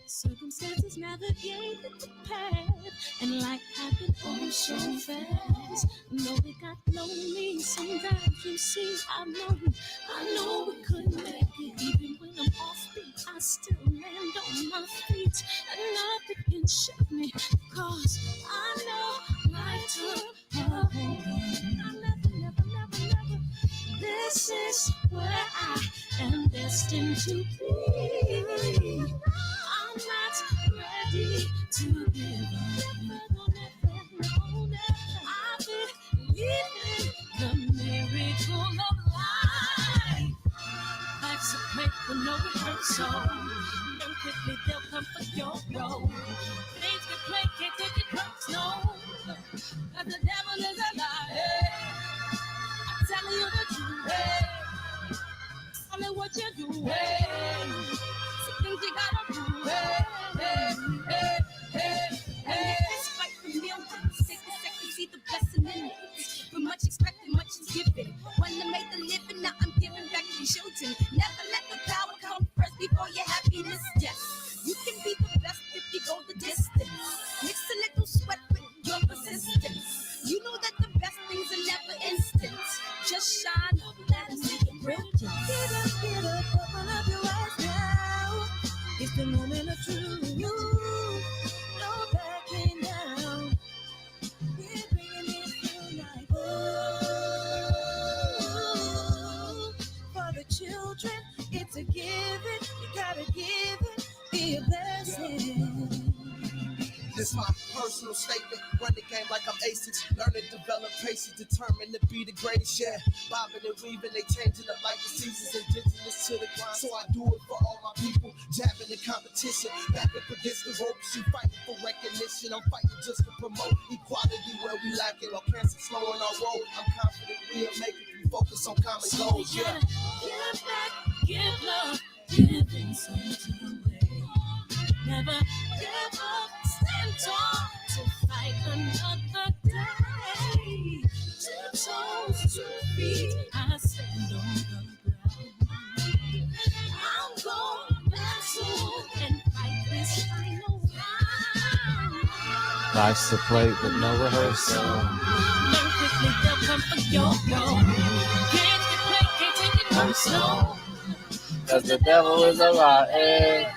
Circumstances navigated the path, and life happened all so fast. No, it got lonely. Sometimes you see, I know we couldn't make it. Even when I'm off beat, I still land on my feet, and nothing can shake me. Cause I know life took a hold on. I never. This is where I am destined to be. I'm not ready to give up. No, never. I believe in the miracle of life. Life's a play for no rehearsal. Learn quickly, they'll come for your role. Things can play, can't take it personal. Cause the devil is a liar. I'm telling you the truth. Hey. Tell me what you do. Hey. Some things you gotta do. Hey. It's fight for millions. Take a second, see the blessing in it. For much expected, much is given. When I made the living, now I'm giving back to the children. Never let the power come first before your happiness. Yes, you can be the best if you go the distance. Mix a little sweat with your persistence. You know that the best things are never instant. Just shine up, let us see your brilliance. Get up, open up your eyes now. It's the moment of truth. No backing down. We're bringing it through like for the children, it's a given. You gotta give it, be a blessing. This my personal statement. Run the game like I'm acing. Learn and develop patience, determined to be the greatest. Yeah, bobbing and weaving, they changing up like the seasons. Indigenous to the grind, so I do it for all my people. Jabbing the competition, back up against the ropes. You fighting for recognition. I'm fighting just to promote equality where we lacking. Or cancer slowing our road. I'm confident we'll make it. We focus on common goals. Yeah. Give back, give love, giving something away. Never give up, stand tall to fight another day. 2 toes, 2 feet, I stand on the ground. I'm going back soon and fight this final round. Life's a play with no rehearsal. Learn quickly, they'll come for your role. Kids can play, can't take it personal. Cause the devil is a lie.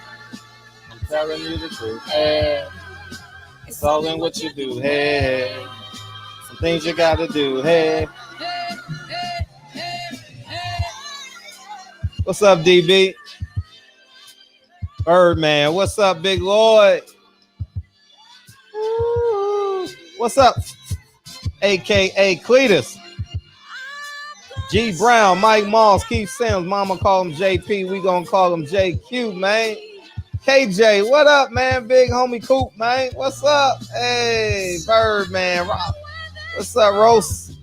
Telling you the truth, hey. It's all in what you do, hey. Some things you gotta do, hey. What's up, DB? Birdman, what's up, Big Lloyd? Ooh. What's up, AKA Cletus? G Brown, Mike Moss, Keith Sims, Mama call him JP, we gonna call him JQ, man. KJ, what up, man? Big homie Coop, man. What's up? Hey, Birdman. What's up, Rose?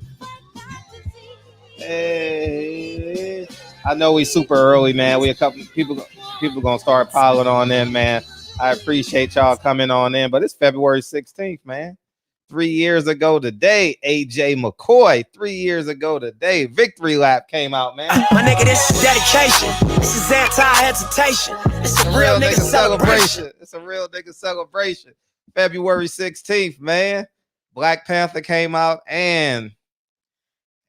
Hey. I know we super early, man. We a couple people gonna start piling on in, man. I appreciate y'all coming on in, but it's February 16th, man. 3 years ago today, AJ McCoy. 3 years ago today, Victory Lap came out, man. My nigga, this is dedication. This is anti-hesitation. It's a real nigga celebration. It's a real nigga celebration. February 16th, man. Black Panther came out and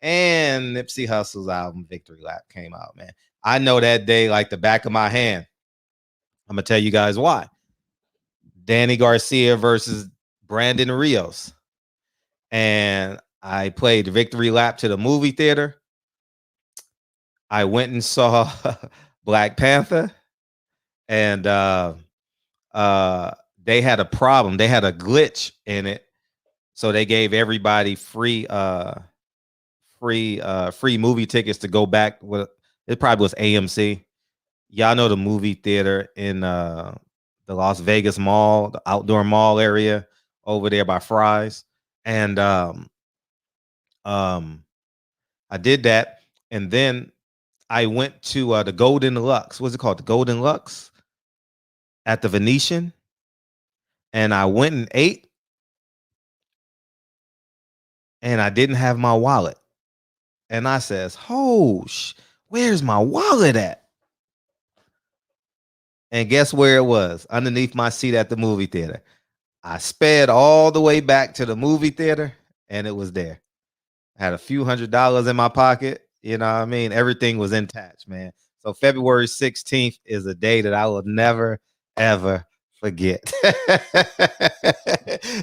Nipsey Hussle's album Victory Lap came out, man. I know that day like the back of my hand. I'm gonna tell you guys why. Danny Garcia versus Brandon Rios. And I played Victory Lap to the movie theater. I went and saw Black Panther. And they had a problem. They had a glitch in it. So they gave everybody free movie tickets to go back with. It probably was AMC. Y'all know the movie theater in the Las Vegas Mall, the outdoor mall area over there by Fry's. And I did that. And then I went to the Golden Lux. What's it called? The Golden Lux at the Venetian. And I went and ate. And I didn't have my wallet. And I says, where's my wallet at? And guess where it was? Underneath my seat at the movie theater. I sped all the way back to the movie theater and it was there. I had a few $100s in my pocket. You know what I mean? Everything was intact, man. So February 16th is a day that I will never, ever forget.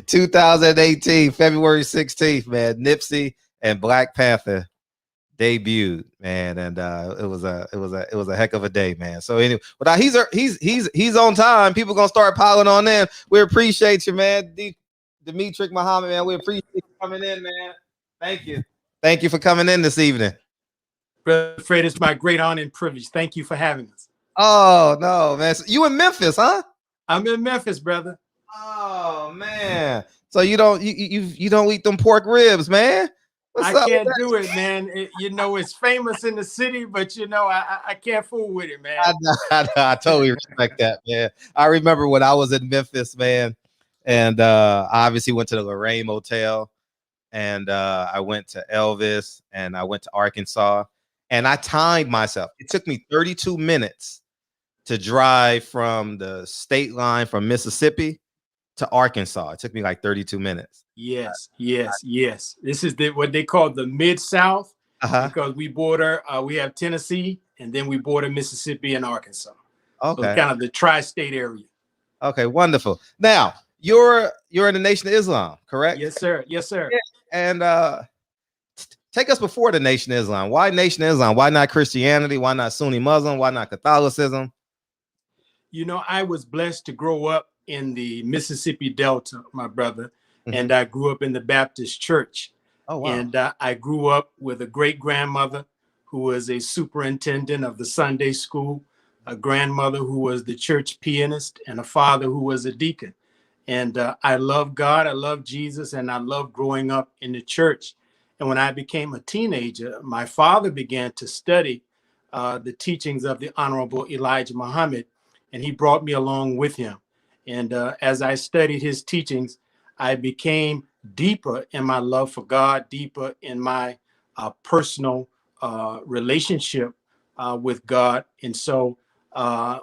2018, February 16th, man. Nipsey and Black Panther debuted, man, and it was a heck of a day, man. So anyway, but he's on time. People gonna start piling on in. We appreciate you, man. Demetric Muhammad, man. We appreciate you coming in, man. Thank you for coming in this evening. Brother Fred, it's my great honor and privilege. Thank you for having us. Oh no, man. So you in Memphis, huh? I'm in Memphis, brother. Oh man. So you don't eat them pork ribs, man. I can't do it, man. It's famous in the city, but I can't fool with it, man. I totally respect that, man. I remember when I was in Memphis, man, and I obviously went to the Lorraine Motel, and I went to Elvis, and I went to Arkansas, and I timed myself. It took me 32 minutes to drive from the state line from Mississippi to Arkansas. It took me like 32 minutes. Yes. This is what they call the Mid-South, because we border, we have Tennessee, and then we border Mississippi and Arkansas. Okay. So kind of the tri-state area. Okay, wonderful. Now, you're in the Nation of Islam, correct? Yes, sir. Yes, sir. Yeah. And take us before the Nation of Islam. Why Nation of Islam? Why not Christianity? Why not Sunni Muslim? Why not Catholicism? I was blessed to grow up in the Mississippi Delta, my brother, and I grew up in the Baptist church. Oh, wow. And I grew up with a great grandmother who was a superintendent of the Sunday school, a grandmother who was the church pianist, and a father who was a deacon. And I love God, I love Jesus, and I love growing up in the church. And when I became a teenager, my father began to study the teachings of the Honorable Elijah Muhammad, and he brought me along with him. And as I studied his teachings, I became deeper in my love for God, deeper in my personal relationship with God. And so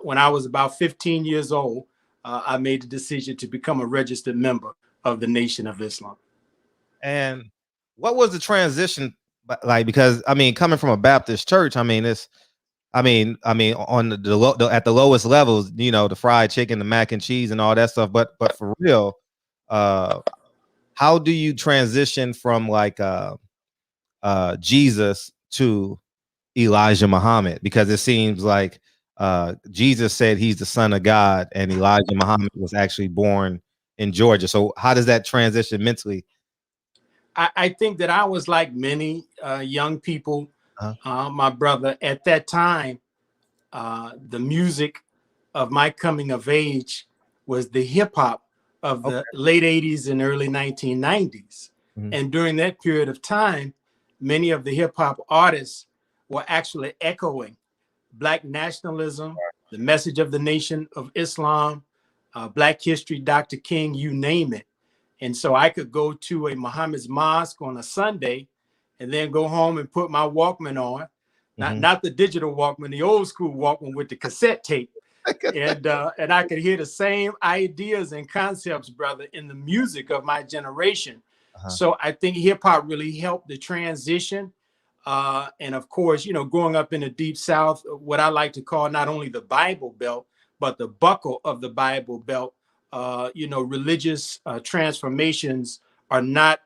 when I was about 15 years old, I made the decision to become a registered member of the Nation of Islam. And what was the transition like? Because I mean, coming from a Baptist church, I mean, on at the lowest levels, the fried chicken, the mac and cheese, and all that stuff. But for real, how do you transition from like Jesus to Elijah Muhammad? Because it seems like Jesus said he's the son of God, and Elijah Muhammad was actually born in Georgia. So how does that transition mentally? I think that I was like many young people, my brother, at that time. The music of my coming of age was the hip hop of the late 80s and early 1990s. And during that period of time, many of the hip hop artists were actually echoing Black nationalism, the message of the Nation of Islam, Black history, Dr. King, you name it. And so I could go to a Muhammad's mosque on a Sunday and then go home and put my Walkman on. Not the digital Walkman, the old school Walkman with the cassette tape. And I could hear the same ideas and concepts, brother, in the music of my generation. So I think hip hop really helped the transition. And of course, growing up in the Deep South, what I like to call not only the Bible Belt, but the buckle of the Bible Belt, religious transformations are not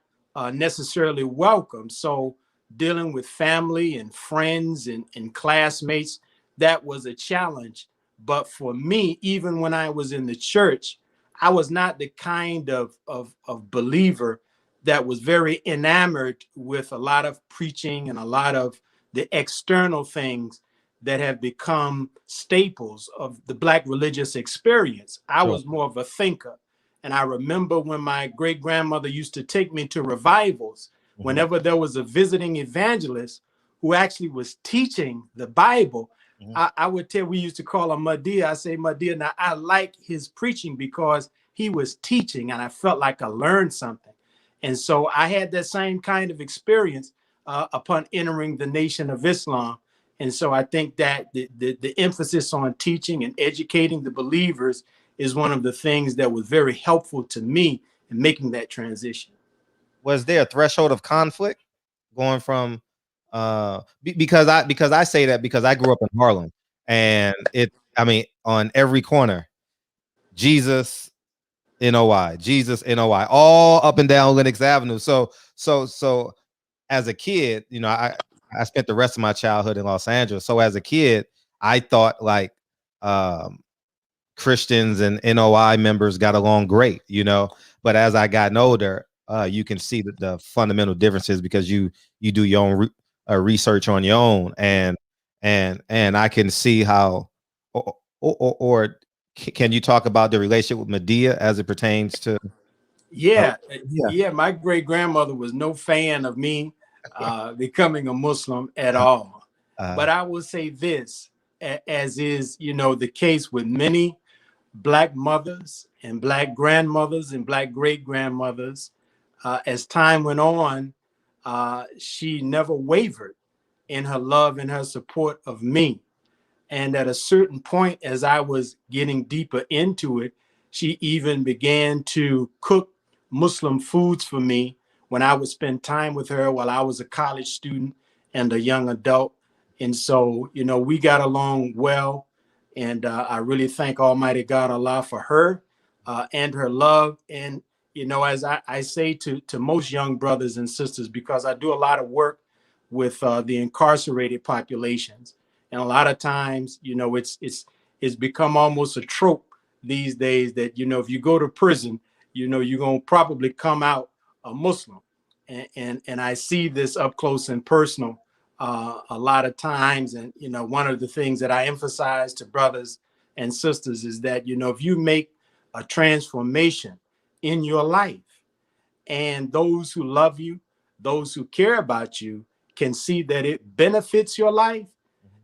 necessarily welcome. So dealing with family and friends and classmates, that was a challenge. But for me, even when I was in the church, I was not the kind of believer that was very enamored with a lot of preaching and a lot of the external things that have become staples of the Black religious experience. I was more of a thinker. And I remember when my great grandmother used to take me to revivals, whenever there was a visiting evangelist who actually was teaching the Bible, I would tell, we used to call him Madia. I say, Madia, now I like his preaching because he was teaching and I felt like I learned something. And so I had that same kind of experience upon entering the Nation of Islam. And so I think that the emphasis on teaching and educating the believers is one of the things that was very helpful to me in making that transition. Was there a threshold of conflict going from because I say that because I grew up in Harlem, and I mean, on every corner, Jesus NOI, Jesus NOI, all up and down Lenox Avenue. So as a kid, you know, I spent the rest of my childhood in Los Angeles. So as a kid, I thought like Christians and NOI members got along great, you know. But as I gotten older, you can see the fundamental differences because you do your own research on your own, and I can see how, or can you talk about the relationship with Medea as it pertains to? Yeah, Yeah. yeah. My great grandmother was no fan of me becoming a Muslim at all. But I will say this, as is, you know, the case with many Black mothers and Black grandmothers and Black great grandmothers, as time went on, she never wavered in her love and her support of me. And at a certain point, as I was getting deeper into it, she even began to cook Muslim foods for me when I would spend time with her while I was a college student and a young adult. And so, you know, we got along well. And I really thank Almighty God Allah for her and her love. And, you know, as I say to most young brothers and sisters, because I do a lot of work with the incarcerated populations. And a lot of times, you know, it's become almost a trope these days that, you know, if you go to prison, you know, you're going to probably come out a Muslim. And I see this up close and personal a lot of times. And, you know, one of the things that I emphasize to brothers and sisters is that, you know, if you make a transformation in your life and those who love you, those who care about you can see that it benefits your life,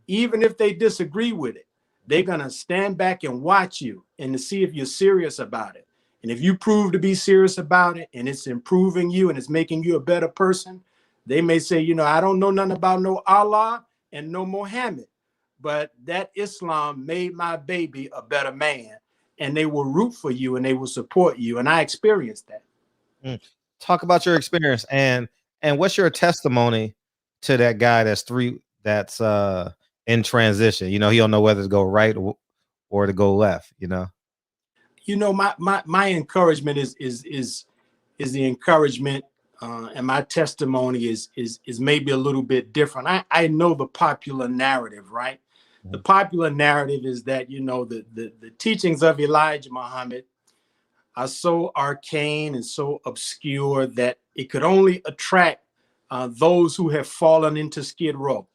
even if they disagree with it, they're going to stand back and watch you and to see if you're serious about it. And if you prove to be serious about it and it's improving you and it's making you a better person, they may say, you know, I don't know nothing about no Allah and no Muhammad, but that Islam made my baby a better man. And they will root for you and they will support you. And I experienced that. Talk about your experience and what's your testimony to that guy that's in transition. You know, he don't know whether to go right or to go left, you know. You know, my encouragement is the encouragement, and my testimony is maybe a little bit different. I know the popular narrative, right? The popular narrative is that, you know, the teachings of Elijah Muhammad are so arcane and so obscure that it could only attract those who have fallen into Skid Row.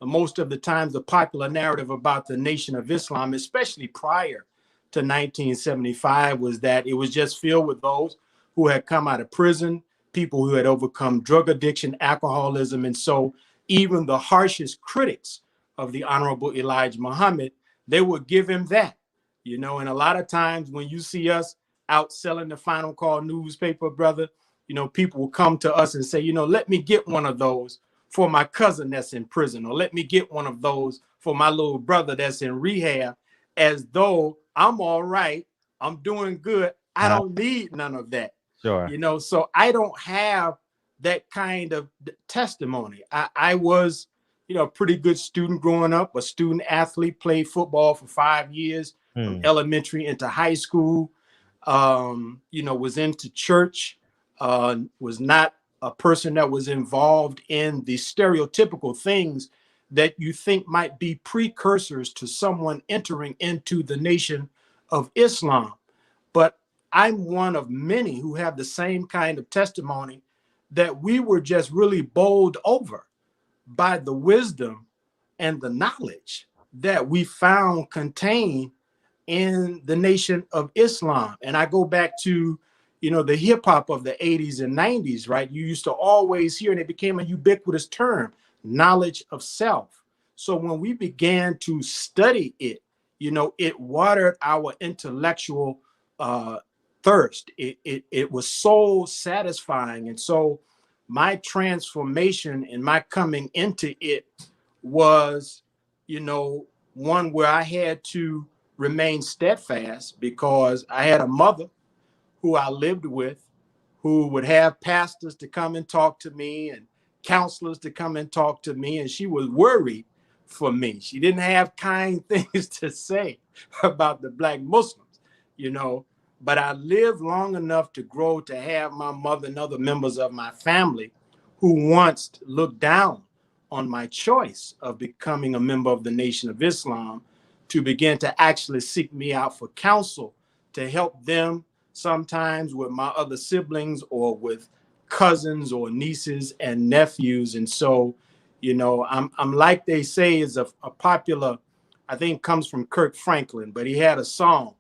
Most of the times, the popular narrative about the Nation of Islam, especially prior to 1975, was that it was just filled with those who had come out of prison, people who had overcome drug addiction, alcoholism. And so even the harshest critics of the Honorable Elijah Muhammad, they would give him that, you know. And a lot of times when you see us out selling the Final Call newspaper, brother, you know, people will come to us and say, you know, let me get one of those for my cousin that's in prison, or let me get one of those for my little brother that's in rehab, as though I'm all right, I'm doing good, I don't need none of that. Sure. You know, so I don't have that kind of testimony. I was, you know, a pretty good student growing up, a student athlete, played football for 5 years, from elementary into high school, you know, was into church, was not a person that was involved in the stereotypical things that you think might be precursors to someone entering into the Nation of Islam. But I'm one of many who have the same kind of testimony, that we were just really bowled over by the wisdom and the knowledge that we found contained in the Nation of Islam. And I go back to, you know, the hip hop of the 80s and 90s, right? You used to always hear, and it became a ubiquitous term, knowledge of self. So when we began to study it, you know, it watered our intellectual thirst. It was so satisfying. And so my transformation and my coming into it was, you know, one where I had to remain steadfast because I had a mother who I lived with who would have pastors to come and talk to me and counselors to come and talk to me. And she was worried for me. She didn't have kind things to say about the Black Muslims, you know, but I lived long enough to grow to have my mother and other members of my family who once looked down on my choice of becoming a member of the Nation of Islam to begin to actually seek me out for counsel to help them sometimes with my other siblings or with cousins or nieces and nephews. And so, you know, I'm like they say is a popular, I think comes from Kirk Franklin, but he had a song,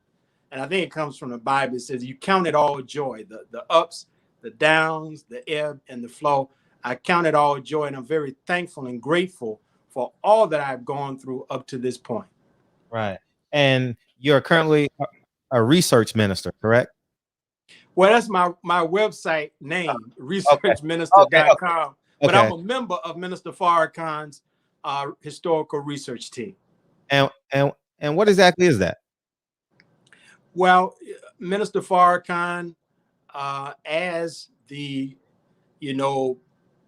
and I think it comes from the Bible. It says, you count it all joy, the ups, the downs, the ebb and the flow. I count it all joy, and I'm very thankful and grateful for all that I've gone through up to this point. Right. And you're currently a research minister, correct? Well, that's my website name, researchminister.com. But I'm a member of Minister Farrakhan's historical research team. And what exactly is that? Well, Minister Farrakhan, as the, you know,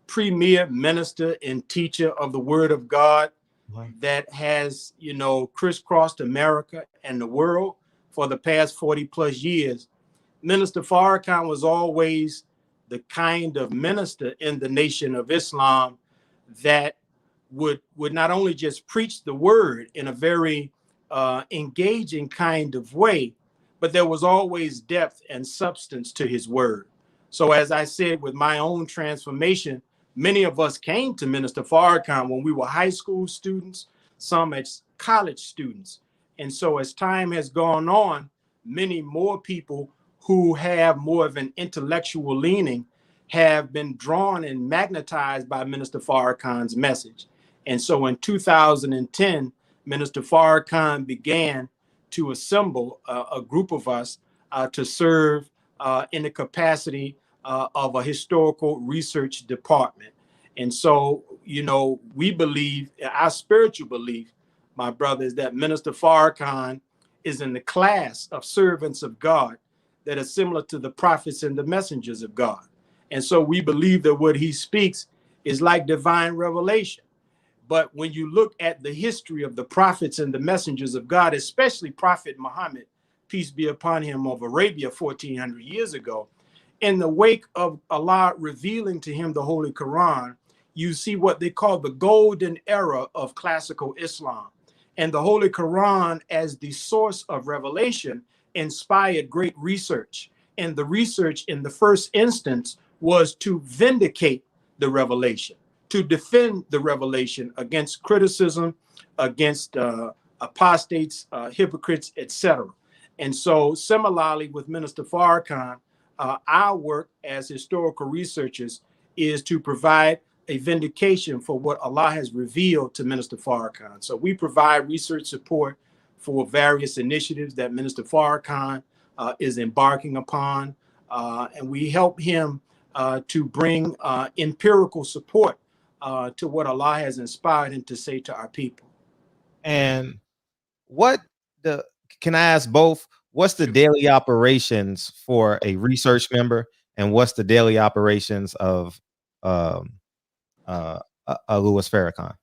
premier minister and teacher of the Word of God that has, you know, crisscrossed America and the world for the past 40 plus years, Minister Farrakhan was always the kind of minister in the Nation of Islam that would not only just preach the word in a very engaging kind of way, but there was always depth and substance to his word. So as I said, with my own transformation, many of us came to Minister Farrakhan when we were high school students, some as college students. And so as time has gone on, many more people who have more of an intellectual leaning have been drawn and magnetized by Minister Farrakhan's message. And so in 2010, Minister Farrakhan began to assemble a group of us to serve in the capacity of a historical research department. And so, you know, we believe, our spiritual belief, my brother, is that Minister Farrakhan is in the class of servants of God that are similar to the prophets and the messengers of God. And so we believe that what he speaks is like divine revelation. But when you look at the history of the prophets and the messengers of God, especially Prophet Muhammad, peace be upon him, of Arabia 1400 years ago, in the wake of Allah revealing to him the Holy Quran, you see what they call the golden era of classical Islam. And the Holy Quran, as the source of revelation, inspired great research. And the research in the first instance was to vindicate the revelation, to defend the revelation against criticism, against apostates, hypocrites, etc. And so similarly with Minister Farrakhan, our work as historical researchers is to provide a vindication for what Allah has revealed to Minister Farrakhan. So we provide research support for various initiatives that Minister Farrakhan is embarking upon, and we help him to bring empirical support to what Allah has inspired him to say to our people. And can I ask both? What's the daily operations for a research member, and what's the daily operations of Louis Farrakhan?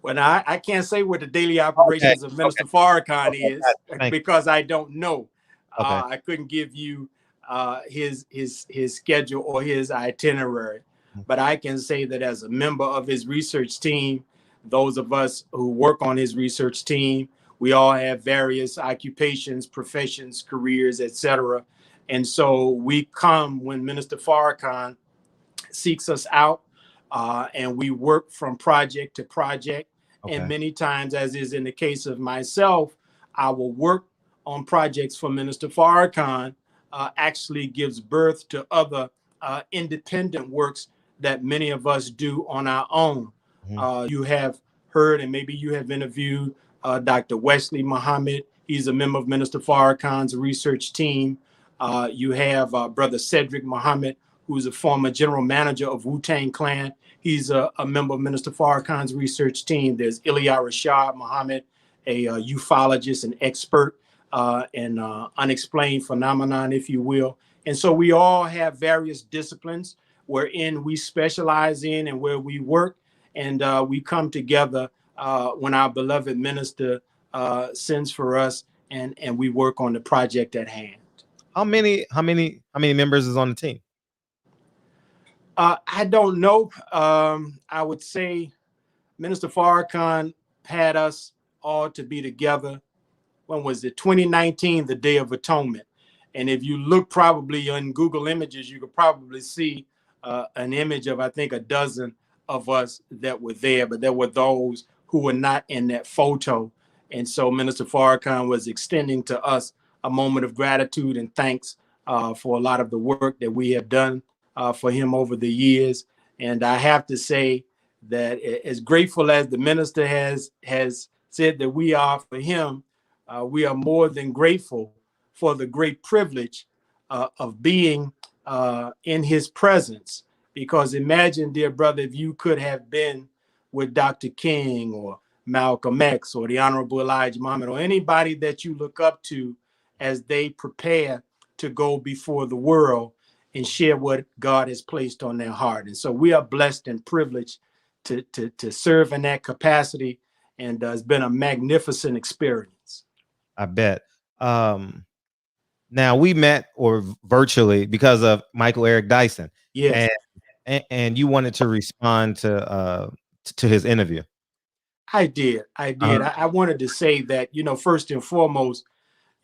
Well, I can't say what the daily operations of Minister Farrakhan is because I don't know. I couldn't give you his schedule or his itinerary, but I can say that as a member of his research team, those of us who work on his research team, we all have various occupations, professions, careers, etc. And so we come when Minister Farrakhan seeks us out, and we work from project to project. And many times, as is in the case of myself, I will work on projects for Minister Farrakhan, actually gives birth to other independent works that many of us do on our own. You have heard, and maybe you have interviewed Dr. Wesley Muhammad. He's a member of Minister Farrakhan's research team. You have Brother Cedric Muhammad, who's a former general manager of Wu-Tang Clan. He's a member of Minister Farrakhan's research team. There's Ilya Rashad Muhammad, a ufologist and expert in unexplained phenomenon, if you will. And so we all have various disciplines wherein we specialize in and where we work, and we come together when our beloved minister sends for us, and we work on the project at hand. How many members is on the team? I don't know. I would say Minister Farrakhan had us all to be together. When was it? 2019, the Day of Atonement. And if you look probably on Google Images, you could probably see an image of, I think, a dozen of us that were there, but there were those who were not in that photo. And so Minister Farrakhan was extending to us a moment of gratitude and thanks for a lot of the work that we have done for him over the years. And I have to say that as grateful as the minister has said that we are for him, we are more than grateful for the great privilege of being in his presence. Because imagine, dear brother, if you could have been with Dr. King or Malcolm X or the Honorable Elijah Muhammad or anybody that you look up to as they prepare to go before the world and share what God has placed on their heart. And so we are blessed and privileged to serve in that capacity. And it's been a magnificent experience. I bet. Now we met or virtually because of Michael Eric Dyson. Yes. And you wanted to respond to his interview. I did. I wanted to say that, first and foremost,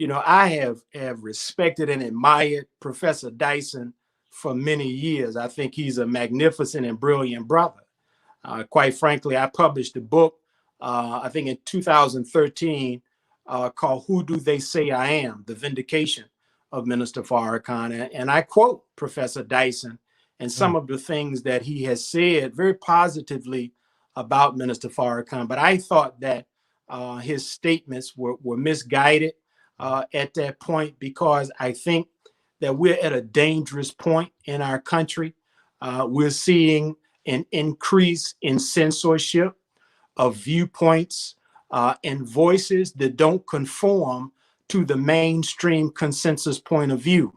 I have respected and admired Professor Dyson for many years. I think he's a magnificent and brilliant brother. Quite frankly, I published a book, I think in 2013, called Who Do They Say I Am? The Vindication of Minister Farrakhan. And I quote Professor Dyson and some of the things that he has said very positively about Minister Farrakhan. But I thought that his statements were misguided at that point, because I think that we're at a dangerous point in our country. We're seeing an increase in censorship of viewpoints and voices that don't conform to the mainstream consensus point of view.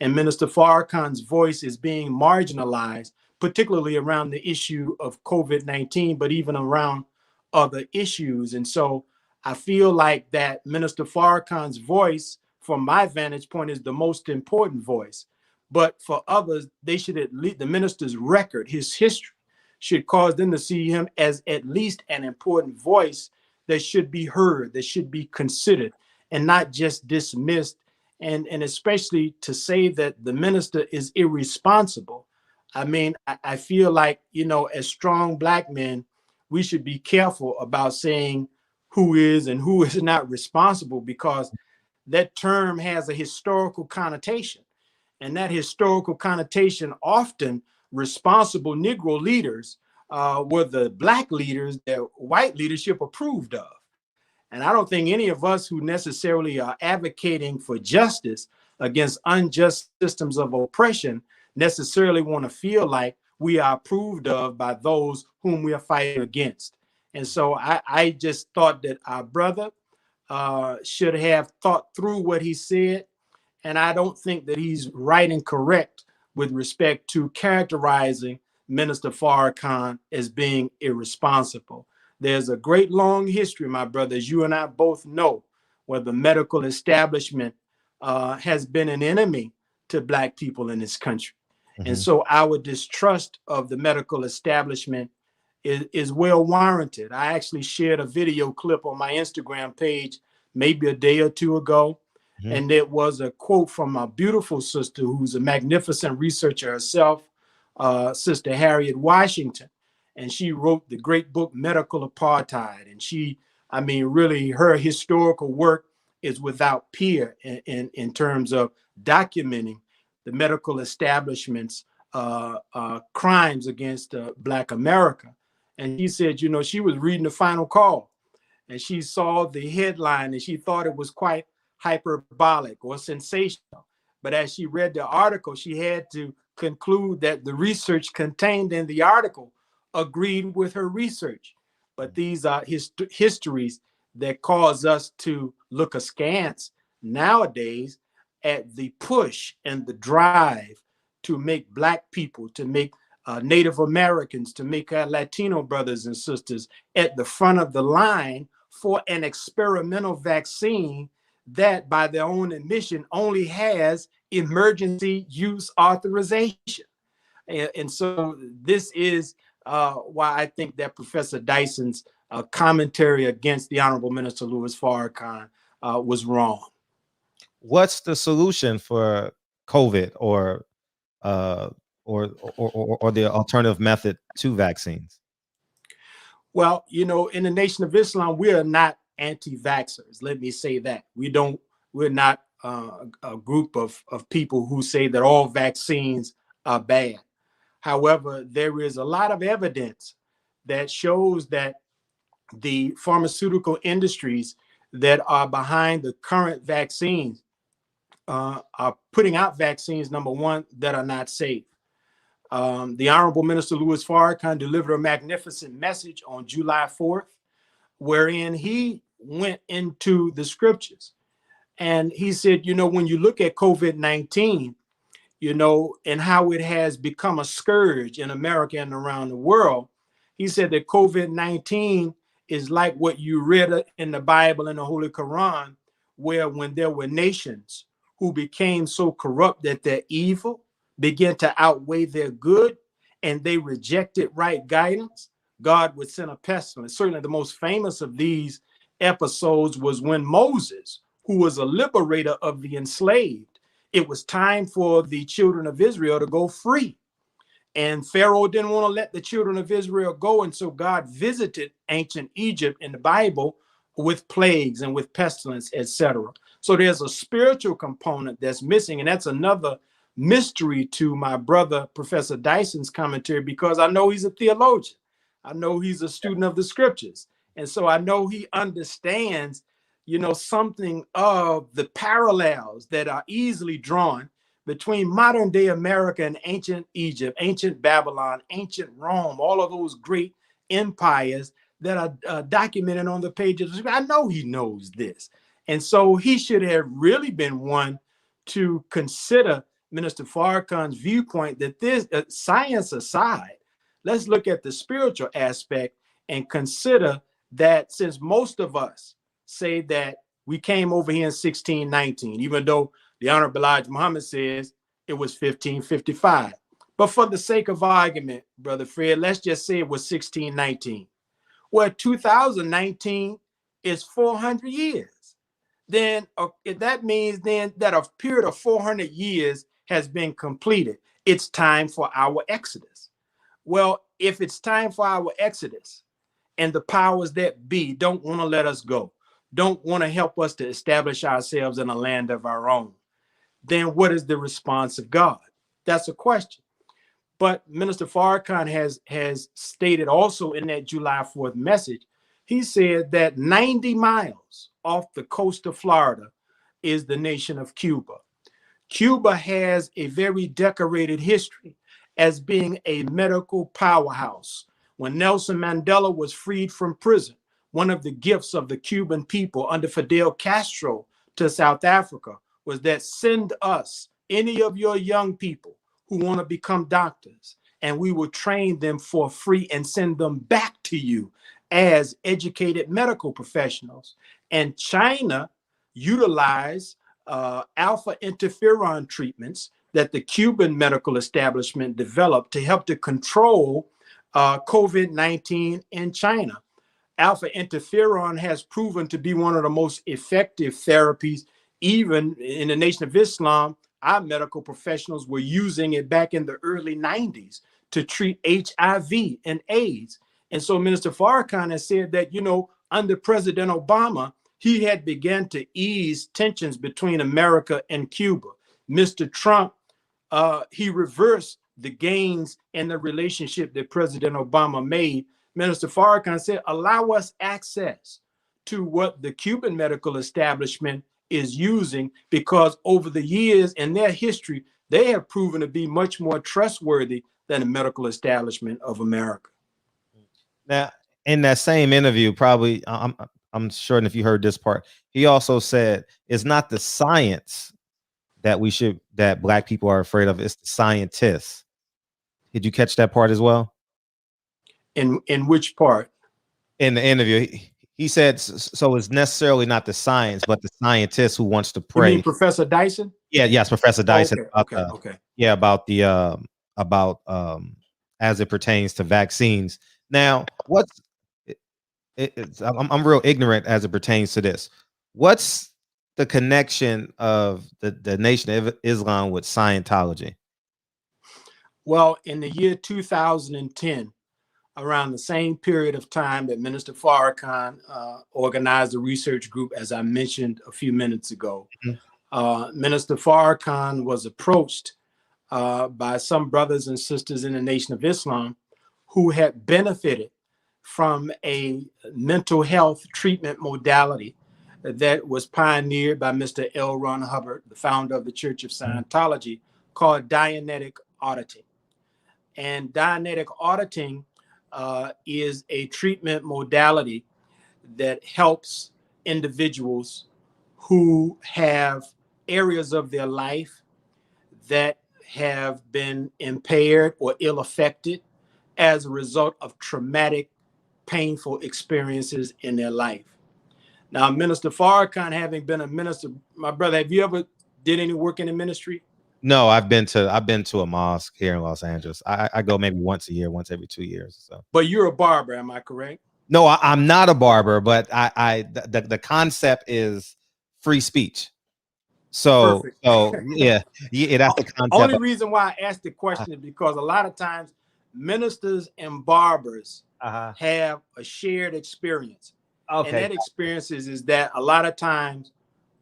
And Minister Farrakhan's voice is being marginalized, particularly around the issue of COVID-19, but even around other issues. And so I feel like that Minister Farrakhan's voice, from my vantage point, is the most important voice. But for others, they should at least, the minister's record, his history, should cause them to see him as at least an important voice that should be heard, that should be considered, and not just dismissed. And especially to say that the minister is irresponsible. I mean, I feel like, as strong Black men, we should be careful about saying who is and who is not responsible, because that term has a historical connotation. And that historical connotation, often responsible Negro leaders were the Black leaders that white leadership approved of. And I don't think any of us who necessarily are advocating for justice against unjust systems of oppression necessarily want to feel like we are approved of by those whom we are fighting against. And so I just thought that our brother should have thought through what he said. And I don't think that he's right and correct with respect to characterizing Minister Farrakhan as being irresponsible. There's a great long history, my brother, as you and I both know, where the medical establishment has been an enemy to Black people in this country. Mm-hmm. And so our distrust of the medical establishment is well warranted. I actually shared a video clip on my Instagram page maybe a day or two ago. Mm-hmm. And it was a quote from a beautiful sister who's a magnificent researcher herself, Sister Harriet Washington. And she wrote the great book, Medical Apartheid. And she, really her historical work is without peer in terms of documenting the medical establishment's crimes against Black America. And she said, she was reading The Final Call and she saw the headline and she thought it was quite hyperbolic or sensational. But as she read the article, she had to conclude that the research contained in the article agreed with her research. But these are histories that cause us to look askance nowadays at the push and the drive to make Black people, to make Native Americans, to make our Latino brothers and sisters at the front of the line for an experimental vaccine that, by their own admission, only has emergency use authorization. And so this is why I think that Professor Dyson's commentary against the Honorable Minister Louis Farrakhan was wrong. What's the solution for COVID or the alternative method to vaccines? Well, you know, in the Nation of Islam, we are not anti-vaxxers. Let me say that. We're not a group of people who say that all vaccines are bad. However, there is a lot of evidence that shows that the pharmaceutical industries that are behind the current vaccines are putting out vaccines, number one, that are not safe. The Honorable Minister Louis Farrakhan delivered a magnificent message on July 4th, wherein he went into the scriptures. And he said, you know, when you look at COVID-19, you know, and how it has become a scourge in America and around the world, he said that COVID-19 is like what you read in the Bible and the Holy Quran, where when there were nations who became so corrupt that their evil began to outweigh their good and they rejected right guidance, God would send a pestilence. Certainly the most famous of these episodes was when Moses, who was a liberator of the enslaved, it was time for the children of Israel to go free. And Pharaoh didn't want to let the children of Israel go. And so God visited ancient Egypt in the Bible with plagues and with pestilence, etc. So there's a spiritual component that's missing. And that's another mystery to my brother, Professor Dyson's commentary, because I know he's a theologian. I know he's a student of the scriptures. And so I know he understands, you know, something of the parallels that are easily drawn between modern day America and ancient Egypt, ancient Babylon, ancient Rome, all of those great empires that are documented on the pages. I know he knows this. And so he should have really been one to consider Minister Farrakhan's viewpoint that this, science aside, let's look at the spiritual aspect and consider that since most of us say that we came over here in 1619, even though the Honorable Elijah Muhammad says it was 1555. But for the sake of argument, Brother Fred, let's just say it was 1619. Well, 2019 is 400 years. Then that means then that a period of 400 years has been completed. It's time for our exodus. Well, if it's time for our exodus and the powers that be don't want to let us go, don't want to help us to establish ourselves in a land of our own, then what is the response of God? That's a question. But Minister Farrakhan has stated also in that July 4th message, he said that 90 miles off the coast of Florida is the nation of Cuba. Cuba has a very decorated history as being a medical powerhouse. When Nelson Mandela was freed from prison, one of the gifts of the Cuban people under Fidel Castro to South Africa was that send us any of your young people who want to become doctors, and we will train them for free and send them back to you as educated medical professionals. And China utilized alpha interferon treatments that the Cuban medical establishment developed to help to control COVID-19 in China. Alpha interferon has proven to be one of the most effective therapies. Even in the Nation of Islam, our medical professionals were using it back in the early 90s to treat HIV and AIDS. And so Minister Farrakhan has said that, you know, under President Obama, he had begun to ease tensions between America and Cuba. Mr. Trump, he reversed the gains in the relationship that President Obama made. Minister Farrakhan said, allow us access to what the Cuban medical establishment is using, because over the years in their history, they have proven to be much more trustworthy than the medical establishment of America. Now, in that same interview, probably I'm sure if you heard this part, he also said it's not the science that Black people are afraid of, it's the scientists. Did you catch that part as well? In which part? In the interview, he said so it's necessarily not the science, but the scientist who wants to pray. You mean Professor Dyson? Yeah, yes, Professor Dyson. Okay. Yeah, about the as it pertains to vaccines. Now, I'm real ignorant as it pertains to this. What's the connection of the Nation of Islam with Scientology? Well, in the year 2010, around the same period of time that Minister Farrakhan organized a research group, as I mentioned a few minutes ago, Minister Farrakhan was approached by some brothers and sisters in the Nation of Islam who had benefited from a mental health treatment modality that was pioneered by Mr. L. Ron Hubbard, the founder of the Church of Scientology, called Dianetic auditing. And Dianetic auditing is a treatment modality that helps individuals who have areas of their life that have been impaired or ill-affected as a result of traumatic, painful experiences in their life. Now, Minister Farrakhan, having been a minister, my brother, have you ever did any work in the ministry? No, I've been to a mosque here in Los Angeles. I go maybe once a year, once every 2 years. So. But you're a barber, am I correct? No, I'm not a barber, but the concept is free speech. So yeah, that's the concept. Only reason why I asked the question is because a lot of times ministers and barbers have a shared experience. Okay. And that experience is that a lot of times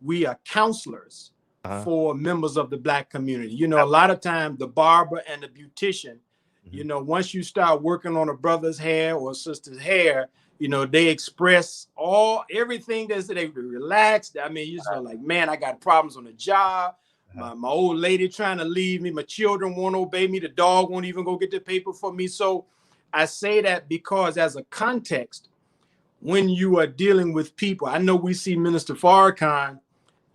we are counselors for members of the Black community. You know, a lot of times the barber and the beautician, you know, once you start working on a brother's hair or a sister's hair, you know, they express everything that they relaxed. I mean, you know, like, man, I got problems on the job. My old lady trying to leave me. My children won't obey me. The dog won't even go get the paper for me. So I say that because as a context, when you are dealing with people, I know we see Minister Farrakhan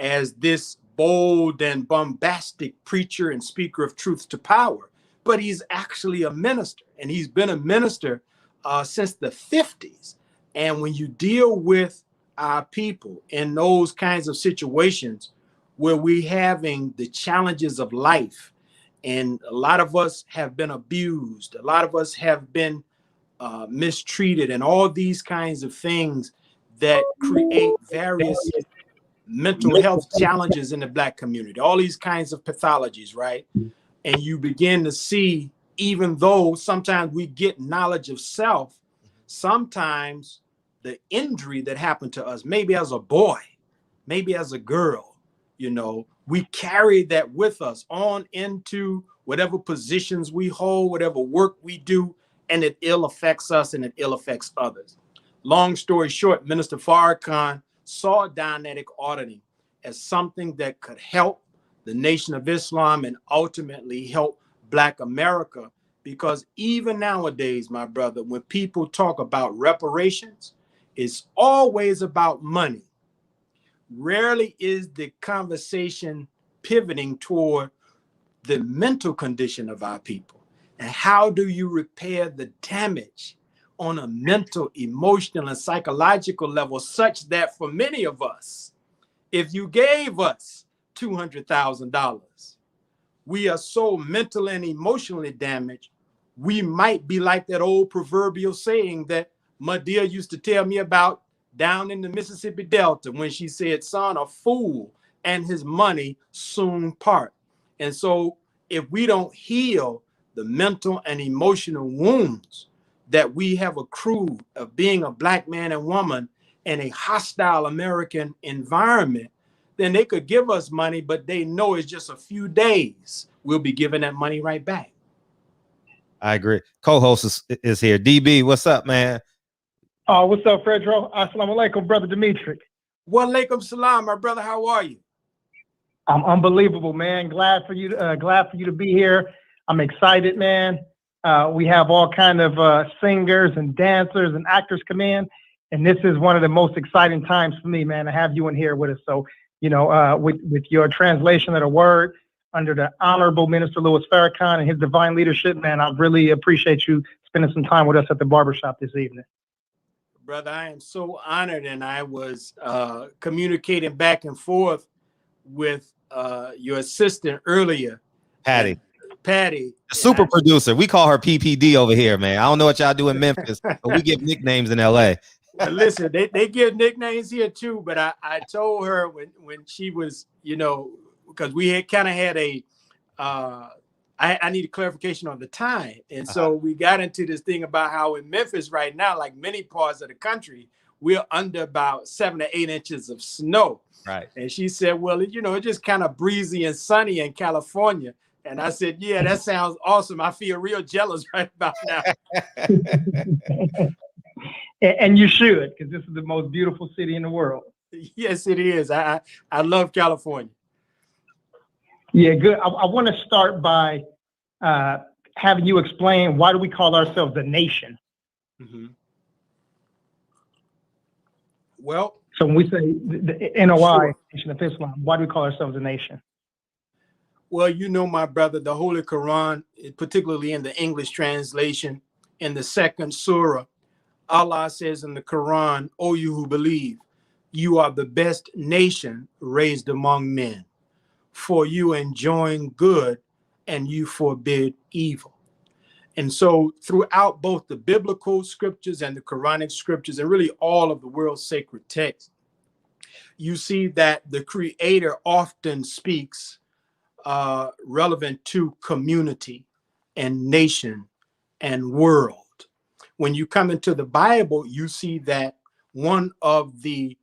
as this bold and bombastic preacher and speaker of truth to power, but he's actually a minister, and he's been a minister since the 50s. And when you deal with our people in those kinds of situations where we're having the challenges of life, and a lot of us have been abused, a lot of us have been mistreated, and all these kinds of things that create various mental health challenges in the Black community, all these kinds of pathologies, right? And you begin to see, even though sometimes we get knowledge of self, sometimes the injury that happened to us, maybe as a boy, maybe as a girl, you know, we carry that with us on into whatever positions we hold, whatever work we do, and it ill affects us and it ill affects others. Long story short, Minister Farrakhan saw Dianetic auditing as something that could help the Nation of Islam and ultimately help Black America, because even nowadays, my brother, when people talk about reparations, it's always about money. Rarely is the conversation pivoting toward the mental condition of our people. And how do you repair the damage on a mental, emotional, and psychological level, such that for many of us, if you gave us $200,000, we are so mentally and emotionally damaged, we might be like that old proverbial saying that my dear used to tell me about down in the Mississippi Delta, when she said, son, a fool and his money soon part. And so if we don't heal the mental and emotional wounds that we have accrued of being a Black man and woman in a hostile American environment, then they could give us money, but they know it's just a few days. We'll be giving that money right back. I agree. Co-host is here. DB, what's up, man? What's up, Fredro? Assalamu alaikum, brother Demetric. Walaikum salam, my brother. How are you? I'm unbelievable, man. Glad for you to be here. I'm excited, man. We have all kind of singers and dancers and actors come in, and this is one of the most exciting times for me, man, to have you in here with us. So, with your translation of the word under the Honorable Minister Louis Farrakhan and his divine leadership, man, I really appreciate you spending some time with us at the barbershop this evening. Brother, I am so honored, and I was communicating back and forth with your assistant earlier, Patty. Patty, Super producer. We call her PPD over here, man. I don't know what y'all do in Memphis, but we give nicknames in LA. Well, listen, they give nicknames here too, but I told her when she was, because we had kind of had a I need a clarification on the time. And so we got into this thing about how in Memphis right now, like many parts of the country, we're under about 7 to 8 inches of snow. Right. And she said, well, it's just kind of breezy and sunny in California. And I said, yeah, that sounds awesome. I feel real jealous right about now. And you should, because this is the most beautiful city in the world. Yes, it is. I love California. Yeah, good. I want to start by having you explain, why do we call ourselves a nation? Mm-hmm. Well, so when we say the NOI, sure, Nation of Islam, why do we call ourselves a nation? Well, my brother, the Holy Quran, particularly in the English translation, in the second surah, Allah says in the Quran, "O you who believe, you are the best nation raised among men, for you enjoin good and you forbid evil." And so throughout both the biblical scriptures and the Quranic scriptures, and really all of the world's sacred texts, you see that the Creator often speaks relevant to community and nation and world. When you come into the Bible, you see that one of the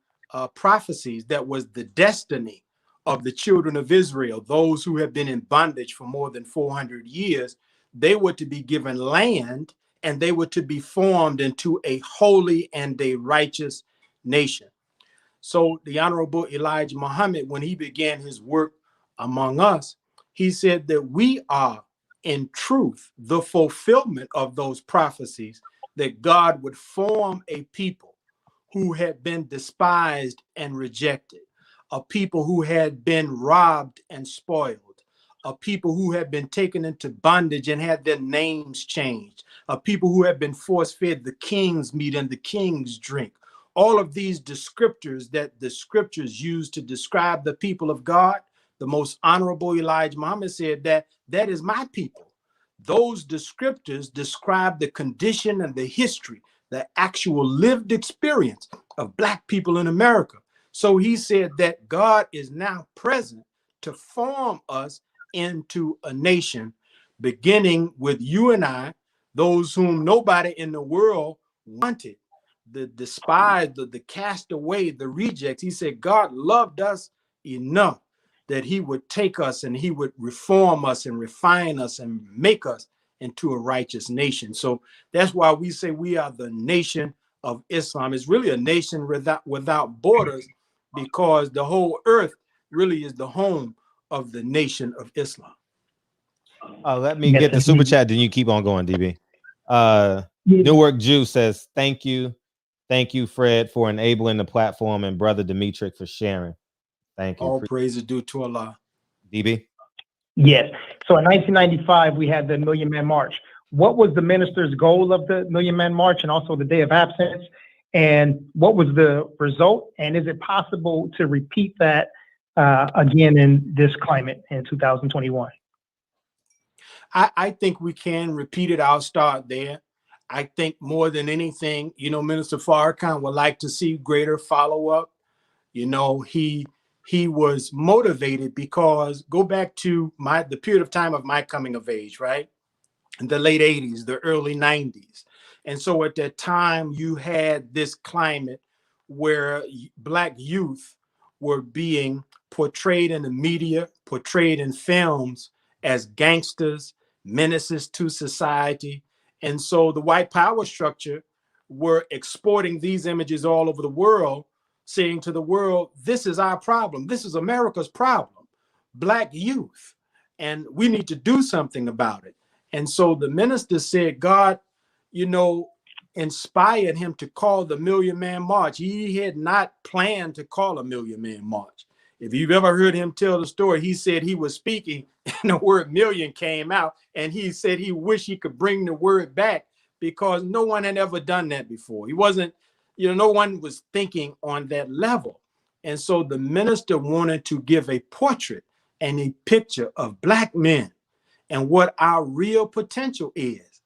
prophecies that was the destiny of the children of Israel, those who have been in bondage for more than 400 years, they were to be given land and they were to be formed into a holy and a righteous nation. So the Honorable Elijah Muhammad, when he began his work among us, he said that we are in truth the fulfillment of those prophecies, that God would form a people who had been despised and rejected, a people who had been robbed and spoiled, a people who had been taken into bondage and had their names changed, a people who had been force-fed the king's meat and the king's drink. All of these descriptors that the scriptures use to describe the people of God, the most honorable Elijah Muhammad said that is my people. Those descriptors describe the condition and the history, the actual lived experience of Black people in America. So he said that God is now present to form us into a nation, beginning with you and I, those whom nobody in the world wanted, the despised, the cast away, the rejects. He said God loved us enough that he would take us and he would reform us and refine us and make us into a righteous nation. So that's why we say we are the nation of Islam. It's really a nation without borders, because the whole earth really is the home of the nation of Islam. Let me get the super chat, then you keep on going, DB. Newark Jew says, thank you, Fred, for enabling the platform, and brother Demetric for sharing. Thank you. All praise is due to Allah. DB? Yes. So in 1995, we had the Million Man March. What was the minister's goal of the Million Man March and also the Day of Absence? And what was the result? And is it possible to repeat that again in this climate in 2021? I think we can repeat it. I'll start there. I think more than anything, Minister Farrakhan would like to see greater follow-up. He was motivated because, go back to the period of time of my coming of age, right? In the late 80s, the early 90s. And so at that time, you had this climate where Black youth were being portrayed in the media, portrayed in films as gangsters, menaces to society. And so the white power structure were exporting these images all over the world saying to the world, this is our problem. This is America's problem, Black youth, and we need to do something about it. And so the minister said, God, inspired him to call the Million Man March. He had not planned to call a Million Man March. If you've ever heard him tell the story, he said he was speaking and the word million came out, and he said he wished he could bring the word back because no one had ever done that before. He wasn't, no one was thinking on that level. And so the minister wanted to give a portrait and a picture of Black men and what our real potential is.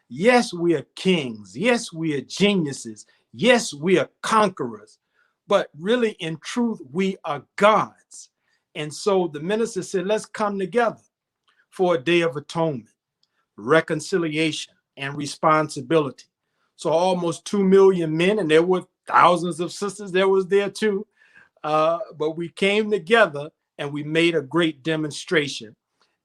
Yes, we are kings. Yes, we are geniuses. Yes, we are conquerors. But really, in truth, we are gods. And so the minister said, let's come together for a day of atonement, reconciliation, and responsibility. So almost 2 million men, and there were thousands of sisters that was there too. But we came together and we made a great demonstration.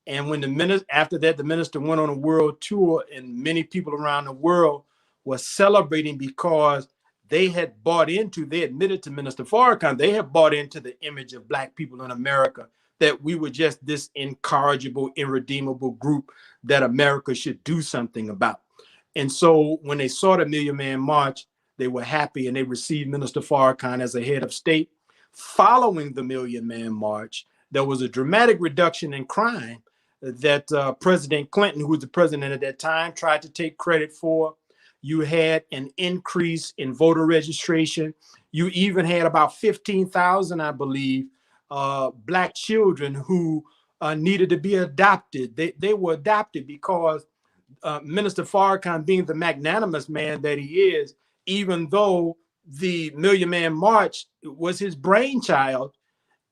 And when after that, the minister went on a world tour, and many people around the world were celebrating because they admitted to Minister Farrakhan, they had bought into the image of Black people in America, that we were just this incorrigible, irredeemable group that America should do something about. And so when they saw the Million Man March, they were happy, and they received Minister Farrakhan as a head of state. Following the Million Man March, there was a dramatic reduction in crime that President Clinton, who was the president at that time, tried to take credit for. You had an increase in voter registration. You even had about 15,000, I believe, Black children who needed to be adopted. They were adopted because Minister Farrakhan, being the magnanimous man that he is, even though the Million Man March was his brainchild,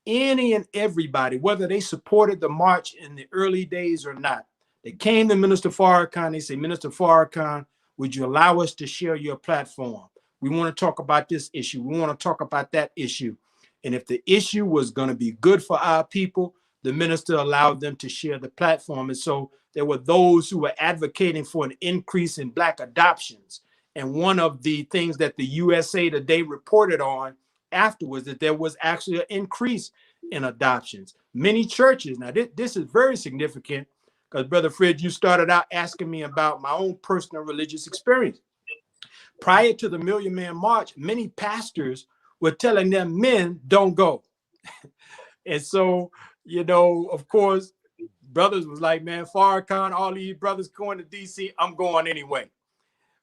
any and everybody, whether they supported the march in the early days or not, they came to Minister Farrakhan. They say, Minister Farrakhan, would you allow us to share your platform? We want to talk about this issue. We want to talk about that issue. And if the issue was going to be good for our people, the minister allowed them to share the platform. And so there were those who were advocating for an increase in Black adoptions. And one of the things that the USA Today reported on afterwards, that there was actually an increase in adoptions. Many churches, now this is very significant, because Brother Fred, you started out asking me about my own personal religious experience. Prior to the Million Man March, many pastors were telling them men don't go. And so, of course, brothers was like, man, Farrakhan, all these brothers going to DC, I'm going anyway.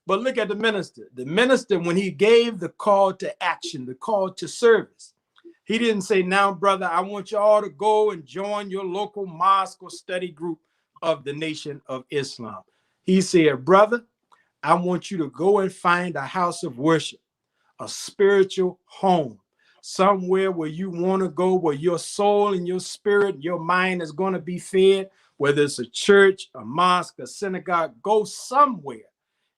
But look at the minister. The minister, when he gave the call to action, the call to service, he didn't say, now, brother, I want you all to go and join your local mosque or study group of the Nation of Islam. He said, brother, I want you to go and find a house of worship, a spiritual home, somewhere where you want to go, where your soul and your spirit, your mind is going to be fed, whether it's a church, a mosque, a synagogue, go somewhere.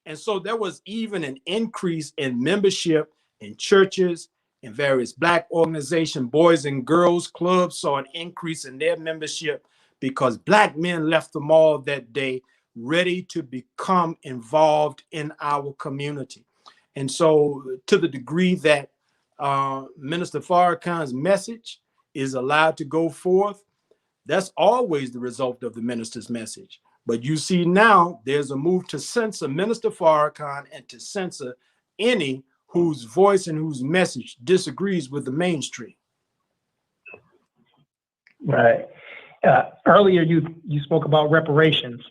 And so there was even an increase in membership in churches, in various Black organizations. Boys and girls clubs saw an increase in their membership because Black men left the mall that day ready to become involved in our community. And so to the degree that Minister Farrakhan's message is allowed to go forth, that's always the result of the minister's message. But you see now there's a move to censor Minister Farrakhan and to censor any whose voice and whose message disagrees with the mainstream. Right. Earlier, you spoke about reparations,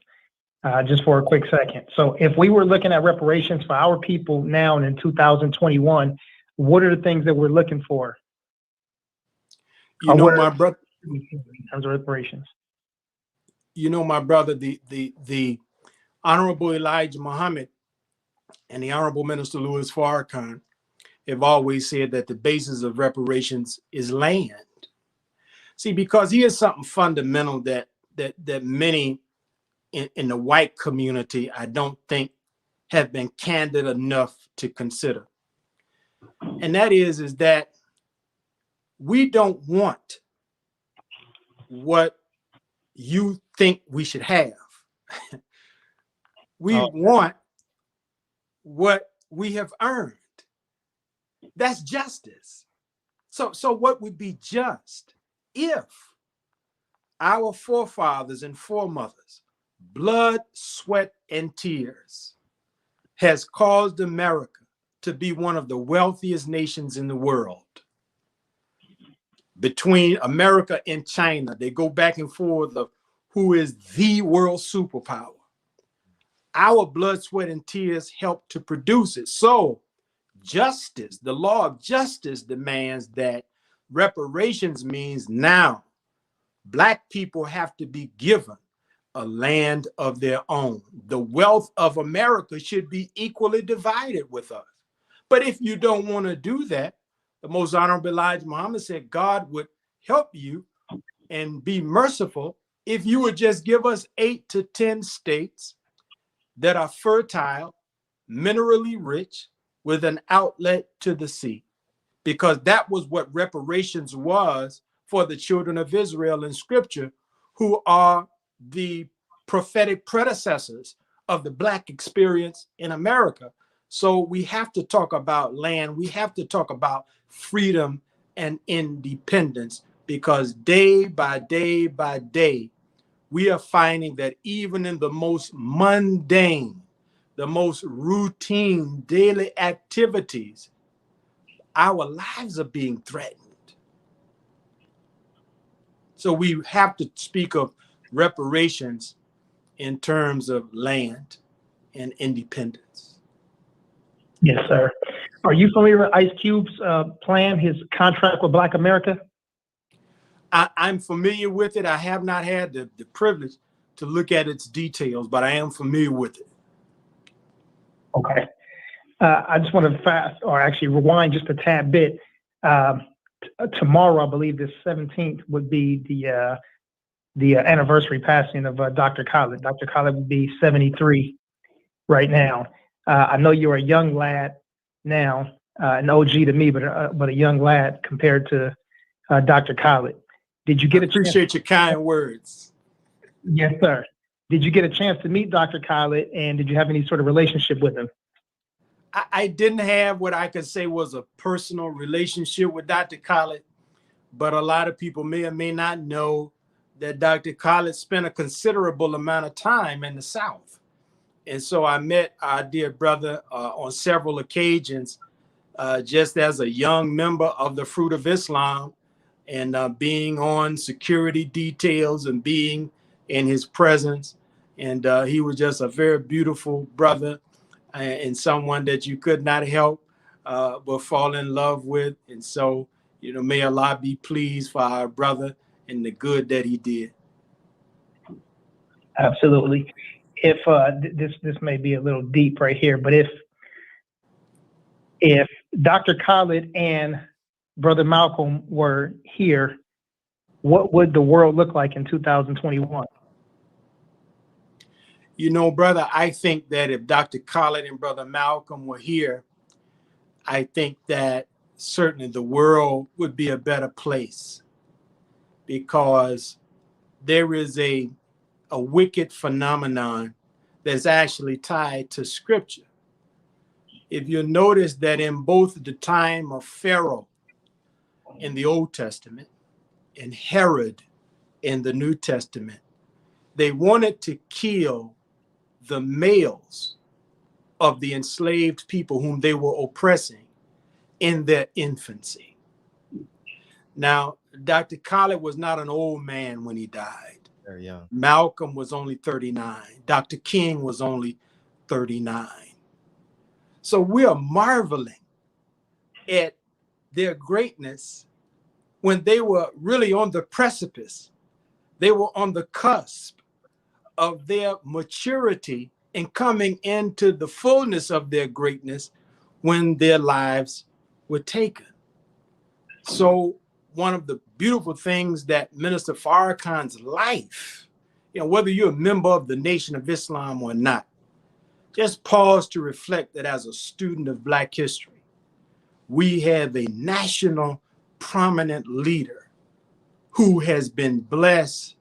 just for a quick second. So if we were looking at reparations for our people now and in 2021, what are the things that we're looking for? My brother, in terms of reparations. My brother, the Honorable Elijah Muhammad and the Honorable Minister Louis Farrakhan have always said that the basis of reparations is land. See, because here's something fundamental that many in the white community, I don't think, have been candid enough to consider. And that is that we don't want what you think we should have. We want what we have earned. That's justice. So what would be just if our forefathers and foremothers, blood, sweat, and tears, has caused America to be one of the wealthiest nations in the world? Between America and China, they go back and forth of who is the world superpower. Our blood, sweat, and tears helped to produce it. So justice, the law of justice, demands that reparations means now Black people have to be given a land of their own. The wealth of America should be equally divided with us. But if you don't want to do that, the most honorable Elijah Muhammad said God would help you and be merciful if you would just give us 8 to 10 states that are fertile, minerally rich, with an outlet to the sea. Because that was what reparations was for the children of Israel in scripture, who are the prophetic predecessors of the Black experience in America. So we have to talk about land. We have to talk about freedom and independence, because day by day by day, we are finding that even in the most mundane, the most routine daily activities, our lives are being threatened. So we have to speak of reparations in terms of land and independence. Yes, sir. Are you familiar with Ice Cube's plan, his contract with Black America? I'm familiar with it. I have not had the privilege to look at its details, but I am familiar with it. Okay. I just want to rewind just a tad bit. Tomorrow, I believe the 17th would be the anniversary passing of Dr. Khaled. Dr. Khaled would be 73 right now. I know you're a young lad now, an OG to me, but a young lad compared to Dr. Khaled. Did you get a chance? Appreciate your kind words. Yes, sir. Did you get a chance to meet Dr. Khaled, and did you have any sort of relationship with him? I didn't have what I could say was a personal relationship with Dr. Khaled, but a lot of people may or may not know that Dr. Khaled spent a considerable amount of time in the South. And so I met our dear brother on several occasions, just as a young member of the Fruit of Islam, and being on security details and being in his presence. And he was just a very beautiful brother and someone that you could not help but fall in love with. And so, may Allah be pleased for our brother and the good that he did. Absolutely. If this may be a little deep right here, but if Dr. Khaled and Brother Malcolm were here, what would the world look like in 2021? Brother, I think that if Dr. Khaled and Brother Malcolm were here, I think that certainly the world would be a better place, because there is a wicked phenomenon that's actually tied to scripture. If you notice that in both the time of Pharaoh in the Old Testament and Herod in the New Testament, they wanted to kill the males of the enslaved people whom they were oppressing in their infancy. Now, Dr. Khaled was not an old man when he died. Very young. Malcolm was only 39. Dr. King was only 39. So we are marveling at their greatness when they were really on the precipice. They were on the cusp of their maturity and coming into the fullness of their greatness when their lives were taken. So one of the beautiful things that Minister Farrakhan's life, whether you're a member of the Nation of Islam or not, just pause to reflect that as a student of Black history, we have a national prominent leader who has been blessed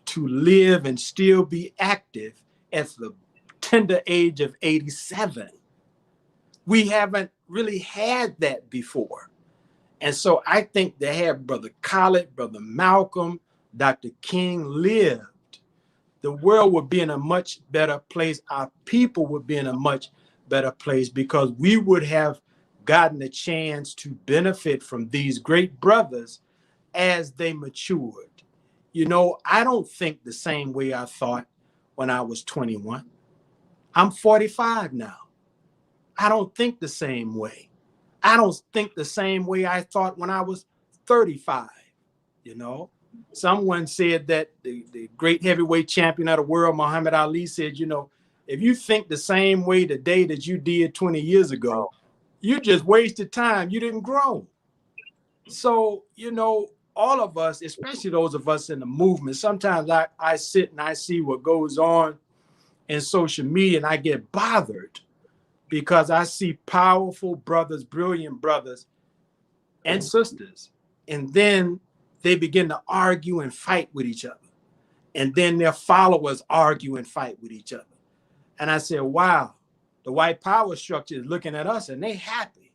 to live and still be active at the tender age of 87. We haven't really had that before. And so I think they had Brother Khaled, Brother Malcolm, Dr. King lived, the world would be in a much better place. Our people would be in a much better place because we would have gotten a chance to benefit from these great brothers as they matured. You know, I don't think the same way I thought when I was 21. I'm 45 now. I don't think the same way. I don't think the same way I thought when I was 35. You know, someone said that the great heavyweight champion of the world, Muhammad Ali, said, you know, if you think the same way today that you did 20 years ago, you just wasted time. You didn't grow. So, you know, all of us, especially those of us in the movement, sometimes I sit and I see what goes on in social media and I get bothered because I see powerful brothers, brilliant brothers and sisters. And then they begin to argue and fight with each other. And then their followers argue and fight with each other. And I said, wow, the white power structure is looking at us and they happy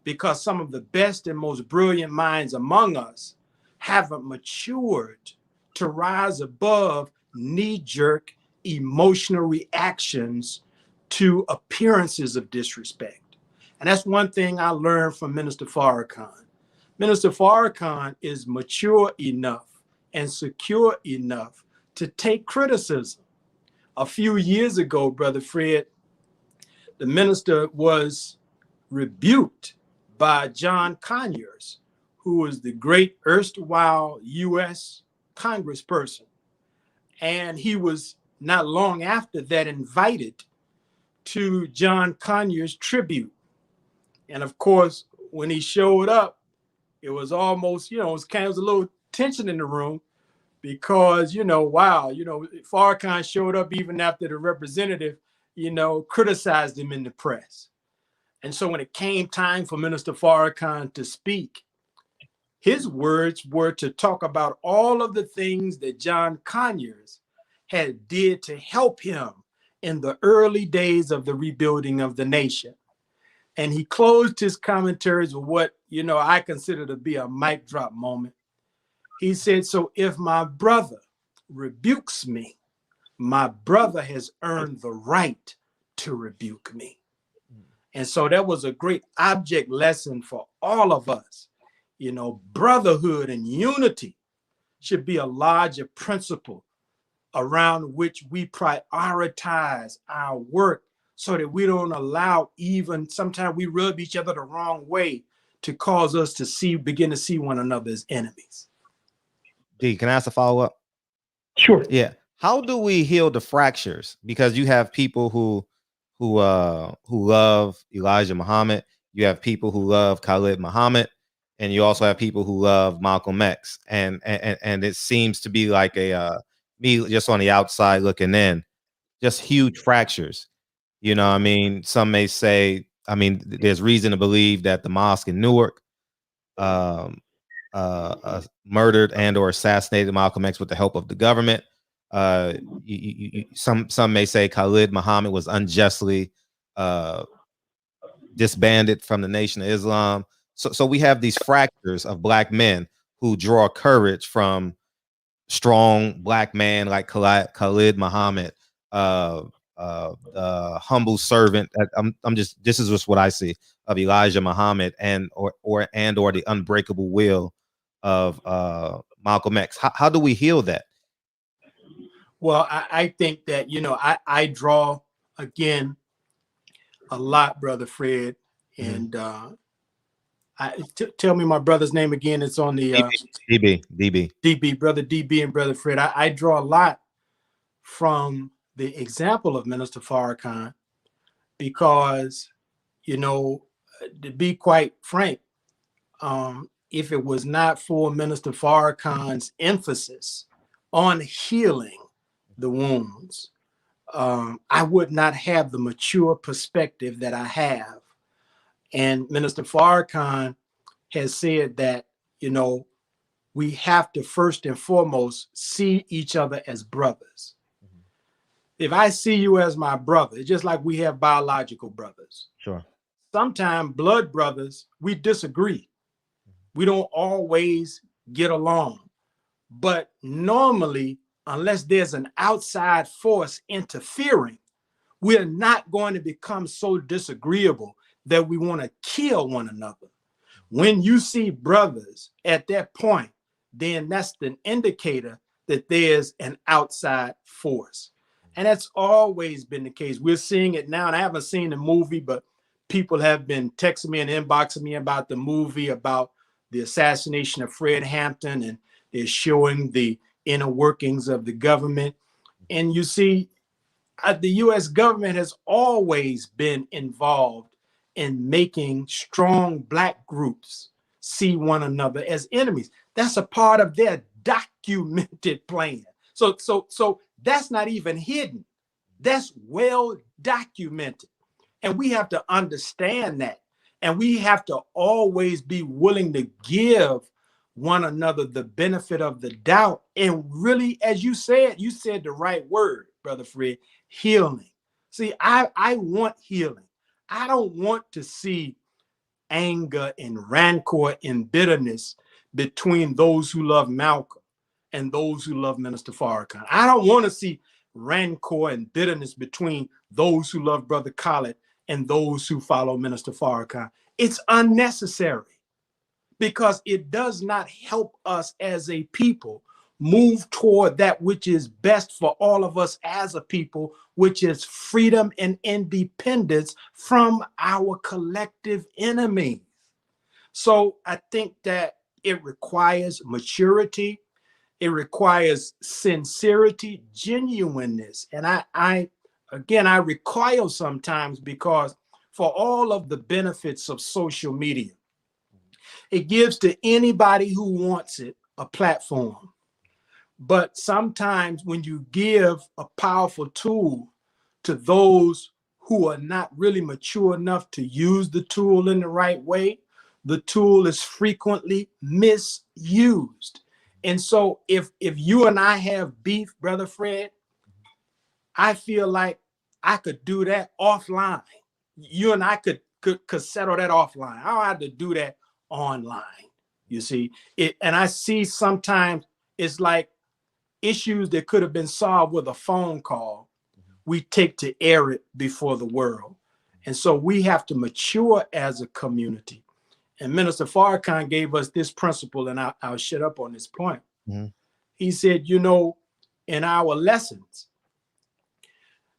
because some of the best and most brilliant minds among us haven't matured to rise above knee-jerk emotional reactions to appearances of disrespect. And that's one thing I learned from Minister Farrakhan. Minister Farrakhan is mature enough and secure enough to take criticism. A few years ago, Brother Fred, the minister was rebuked by John Conyers, who was the great erstwhile U.S. congressperson. And he was not long after that invited to John Conyers' tribute. And of course, when he showed up, it was almost, you know, it was a little tension in the room because, you know, wow, you know, Farrakhan showed up even after the representative, you know, criticized him in the press. And so when it came time for Minister Farrakhan to speak, his words were to talk about all of the things that John Conyers had did to help him in the early days of the rebuilding of the nation. And he closed his commentaries with what, you know, I consider to be a mic drop moment. He said, so if my brother rebukes me, my brother has earned the right to rebuke me. And so that was a great object lesson for all of us. You know, brotherhood and unity should be a larger principle around which we prioritize our work so that we don't allow even sometimes we rub each other the wrong way to cause us to begin to see one another as enemies. D, can I ask a follow-up? Sure. Yeah. How do we heal the fractures? Because you have people who love Elijah Muhammad, you have people who love Khalid Muhammad, and you also have people who love Malcolm X. And it seems to be like me just on the outside looking in, just huge fractures. You know, I mean, some may say, I mean, there's reason to believe that the mosque in Newark murdered and or assassinated Malcolm X with the help of the government. Some may say Khalid Muhammad was unjustly disbanded from the Nation of Islam. So we have these fractures of black men who draw courage from strong black man like Khalid Muhammad, humble servant. This is just what I see of Elijah Muhammad and or the unbreakable will of Malcolm X. How do we heal that? Well, I think that, you know, I draw again a lot, Brother Fred, and tell me my brother's name again. It's on the DB, Brother DB and Brother Fred. I draw a lot from the example of Minister Farrakhan because, you know, to be quite frank, if it was not for Minister Farrakhan's emphasis on healing the wounds, I would not have the mature perspective that I have. And Minister Farrakhan has said that, you know, we have to first and foremost see each other as brothers. If I see you as my brother, it's just like we have biological brothers. Sure. Sometimes blood brothers, we disagree. We don't always get along. But normally, unless there's an outside force interfering, we're not going to become so disagreeable that we want to kill one another. When you see brothers at that point, then that's the indicator that there's an outside force. And that's always been the case. We're seeing it now. And I haven't seen the movie, but people have been texting me and inboxing me about the movie, about the assassination of Fred Hampton, and they're showing the inner workings of the government. And you see, the U.S. government has always been involved in making strong Black groups see one another as enemies. That's a part of their documented plan. So that's not even hidden. That's well documented. And we have to understand that. And we have to always be willing to give one another the benefit of the doubt. And really, as you said the right word, Brother Fred, healing. See, I want healing. I don't want to see anger and rancor and bitterness between those who love Malcolm and those who love Minister Farrakhan. I don't want to see rancor and bitterness between those who love Brother Khaled and those who follow Minister Farrakhan. It's unnecessary, because it does not help us as a people move toward that which is best for all of us as a people, which is freedom and independence from our collective enemies. So I think that it requires maturity. It requires sincerity, genuineness. And I recoil sometimes, because for all of the benefits of social media, it gives to anybody who wants it a platform. But sometimes when you give a powerful tool to those who are not really mature enough to use the tool in the right way, the tool is frequently misused. And so if you and I have beef, Brother Fred, I feel like I could do that offline. You and I could settle that offline. I don't have to do that online. You see it, and I see sometimes it's like issues that could have been solved with a phone call, we take to air it before the world. And so we have to mature as a community. And Minister Farrakhan gave us this principle, and I'll shut up on this point. Mm-hmm. He said, in our lessons,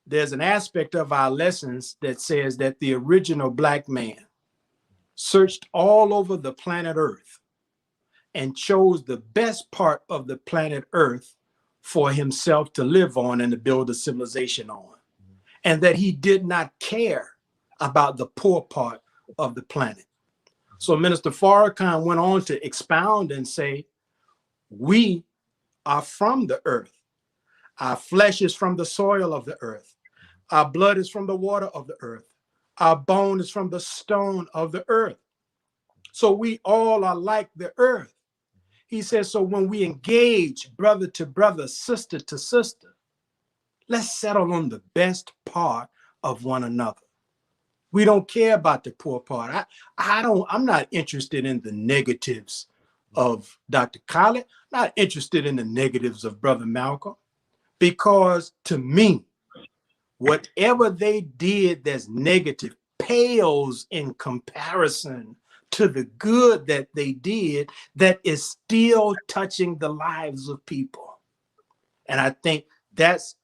there's an aspect of our lessons that says that the original Black man searched all over the planet Earth and chose the best part of the planet Earth for himself to live on and to build a civilization on. And that he did not care about the poor part of the planet. So Minister Farrakhan went on to expound and say, we are from the earth. Our flesh is from the soil of the earth. Our blood is from the water of the earth. Our bone is from the stone of the earth. So we all are like the earth. He says, so when we engage brother to brother, sister to sister, let's settle on the best part of one another. We don't care about the poor part. I'm not interested in the negatives of Dr. Khaled. I'm not interested in the negatives of Brother Malcolm, because to me, whatever they did that's negative pales in comparison to the good that they did that is still touching the lives of people. And I think that's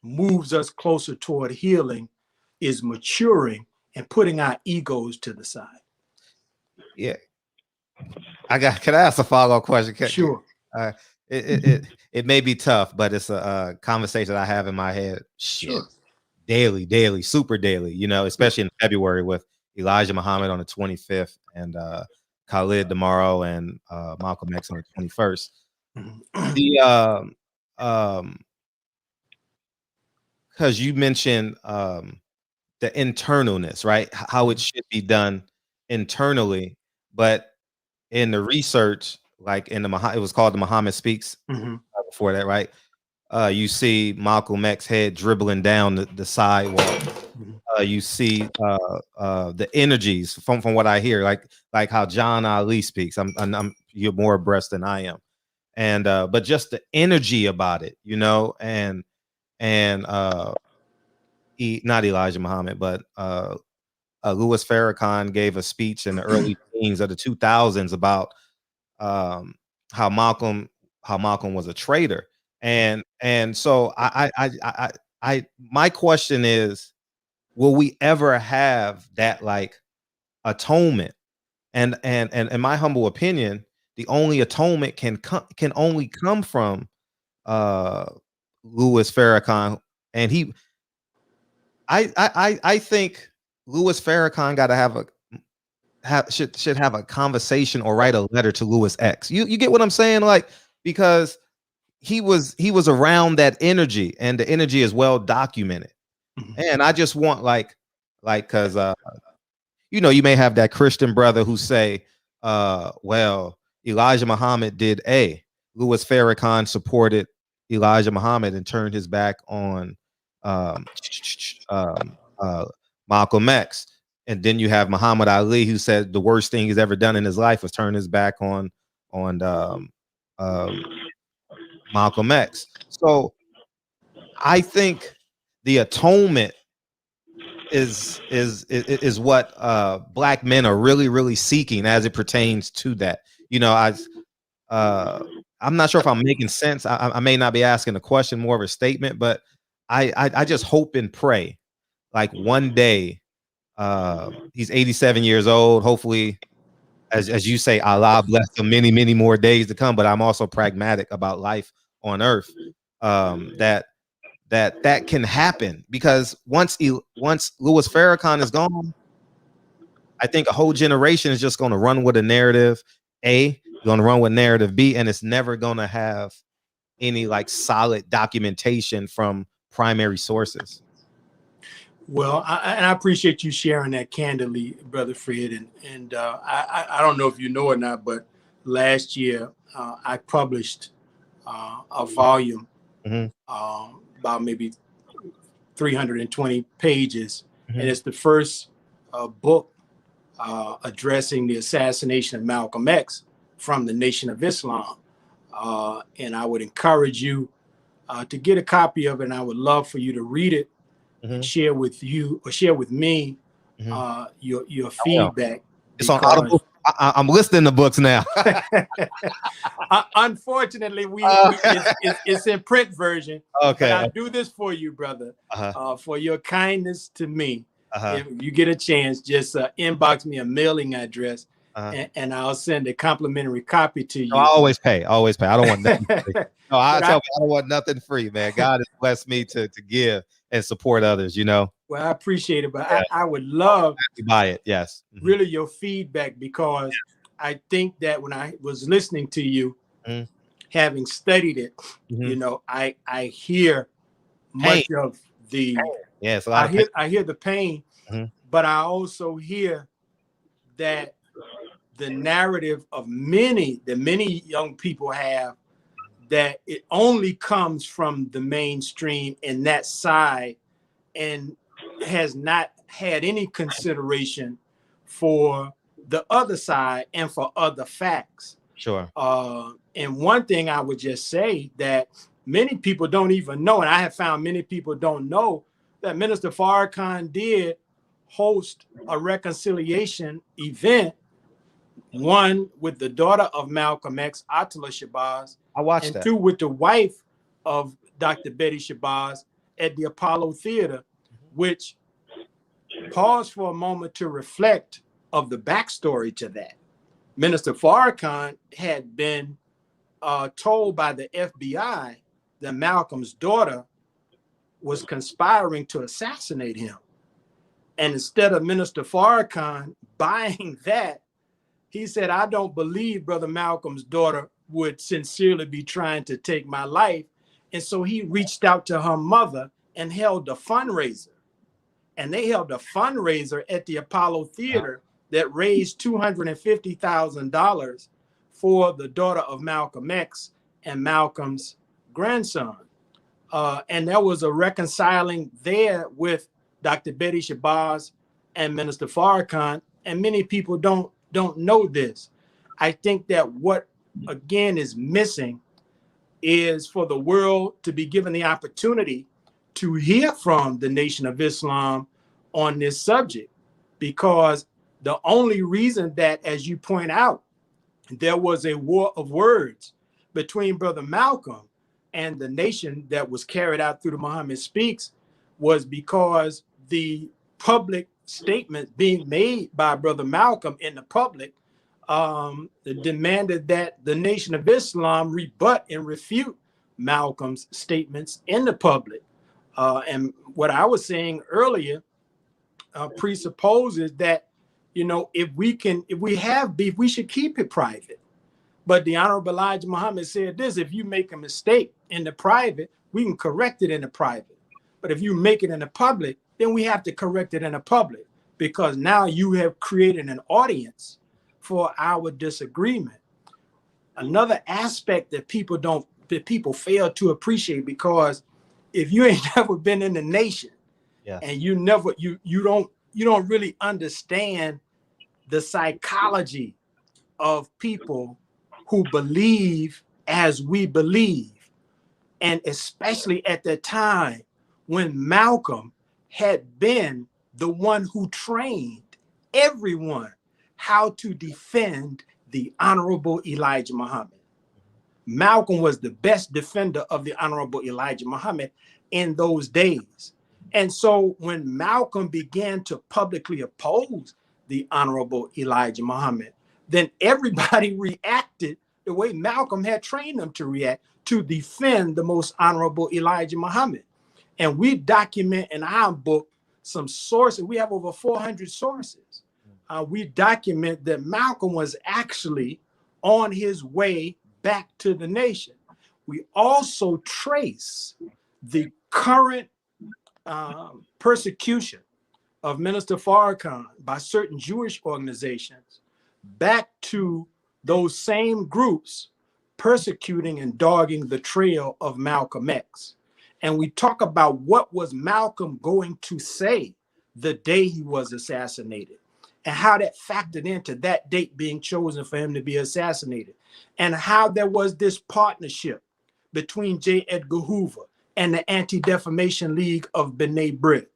moves us closer toward healing, is maturing and putting our egos to the side. Yeah. Can I ask a follow-up question? Sure. It may be tough, but it's a conversation I have in my head. Sure. Daily, super daily, especially in February with Elijah Muhammad on the 25th and Khalid tomorrow and Malcolm X on the 21st. Because you mentioned the internalness, right? How it should be done internally, but in the research, like in it was called the Muhammad Speaks before that, right? You see Malcolm X head dribbling down the sidewalk you see the energies from what I hear, like how John Ali speaks. You're more abreast than I am, and but just the energy about it, you know, and not Elijah Muhammad, but Louis Farrakhan gave a speech in the early teens of the 2000s about how Malcolm was a traitor, and so my question is, will we ever have that like atonement? And in my humble opinion, the only atonement can only come from Louis Farrakhan, and I think Louis Farrakhan got to should have a conversation or write a letter to Louis X. You get what I'm saying? Like, because he was around that energy, and the energy is well documented. And I just want because you know, you may have that Christian brother who say, well, Elijah Muhammad did A. Louis Farrakhan supported Elijah Muhammad and turned his back on Malcolm X. And then you have Muhammad Ali, who said the worst thing he's ever done in his life was turn his back on Malcolm X. So I think the atonement is what black men are really seeking as it pertains to that. You know, I'm not sure if I'm making sense. I may not be asking a question, more of a statement, but I just hope and pray like one day he's 87 years old. Hopefully, as you say, Allah bless him many more days to come. But I'm also pragmatic about life on earth. That can happen, because once Louis Farrakhan is gone, I think a whole generation is just going to run with a narrative A, going to run with narrative B, and it's never going to have any like solid documentation from primary sources. Well, I appreciate you sharing that candidly, Brother Fred. And I don't know if you know or not, but last year I published a volume, about maybe 320 pages. And it's the first book addressing the assassination of Malcolm X from the Nation of Islam. And I would encourage you to get a copy of it, and I would love for you to read it. Share with you or share with me your feedback. It's on Audible. I'm listening to books now. Unfortunately, it's in print version. Okay, but I do this for you, brother, for your kindness to me. If you get a chance, just inbox me a mailing address, and I'll send a complimentary copy to you. No, I always pay. I don't want nothing free. No, I don't want nothing free, man. God has blessed me to give and support others, you know. Well, I appreciate it, but I would love to buy it. Yes. Really your feedback, because I think that when I was listening to you, having studied it, you know, I hear much of the I hear the pain, but I also hear that the narrative of many young people have, that it only comes from the mainstream and that side, and has not had any consideration for the other side and for other facts. Sure. And one thing I would just say that many people don't even know, and I have found many people don't know, that Minister Farrakhan did host a reconciliation event, one with the daughter of Malcolm X, Atala Shabazz. I watched and that. two with the wife of Dr. Betty Shabazz at the Apollo Theater, which, pause for a moment to reflect of the backstory to that. Minister Farrakhan had been told by the FBI that Malcolm's daughter was conspiring to assassinate him. And instead of Minister Farrakhan buying that, he said, I don't believe Brother Malcolm's daughter would sincerely be trying to take my life. And so he reached out to her mother and held a fundraiser. And they held a fundraiser at the Apollo Theater that raised $250,000 for the daughter of Malcolm X and Malcolm's grandson. And there was a reconciling there with Dr. Betty Shabazz and Minister Farrakhan, and many people don't know this. I think that what again is missing is for the world to be given the opportunity to hear from the Nation of Islam on this subject, because the only reason that, as you point out, there was a war of words between Brother Malcolm and the nation that was carried out through the Muhammad Speaks was because the public statement being made by Brother Malcolm in the public demanded that the Nation of Islam rebut and refute Malcolm's statements in the public. And what I was saying earlier presupposes that, you know, if we have beef, we should keep it private. But the Honorable Elijah Muhammad said this: if you make a mistake in the private, we can correct it in the private. But if you make it in the public, then we have to correct it in the public, because now you have created an audience for our disagreement. Another aspect that people fail to appreciate, because if you ain't never been in the nation, and you don't really understand the psychology of people who believe as we believe, and especially at the time when Malcolm had been the one who trained everyone how to defend the Honorable Elijah Muhammad. Malcolm was the best defender of the Honorable Elijah Muhammad in those days. And so when Malcolm began to publicly oppose the Honorable Elijah Muhammad, then everybody reacted the way Malcolm had trained them to react, to defend the most Honorable Elijah Muhammad. And we document in our book some sources. We have over 400 sources. We document that Malcolm was actually on his way back to the nation. We also trace the current persecution of Minister Farrakhan by certain Jewish organizations back to those same groups persecuting and dogging the trail of Malcolm X. And we talk about what was Malcolm going to say the day he was assassinated, and how that factored into that date being chosen for him to be assassinated, and how there was this partnership between J. Edgar Hoover and the Anti-Defamation League of B'nai B'rith,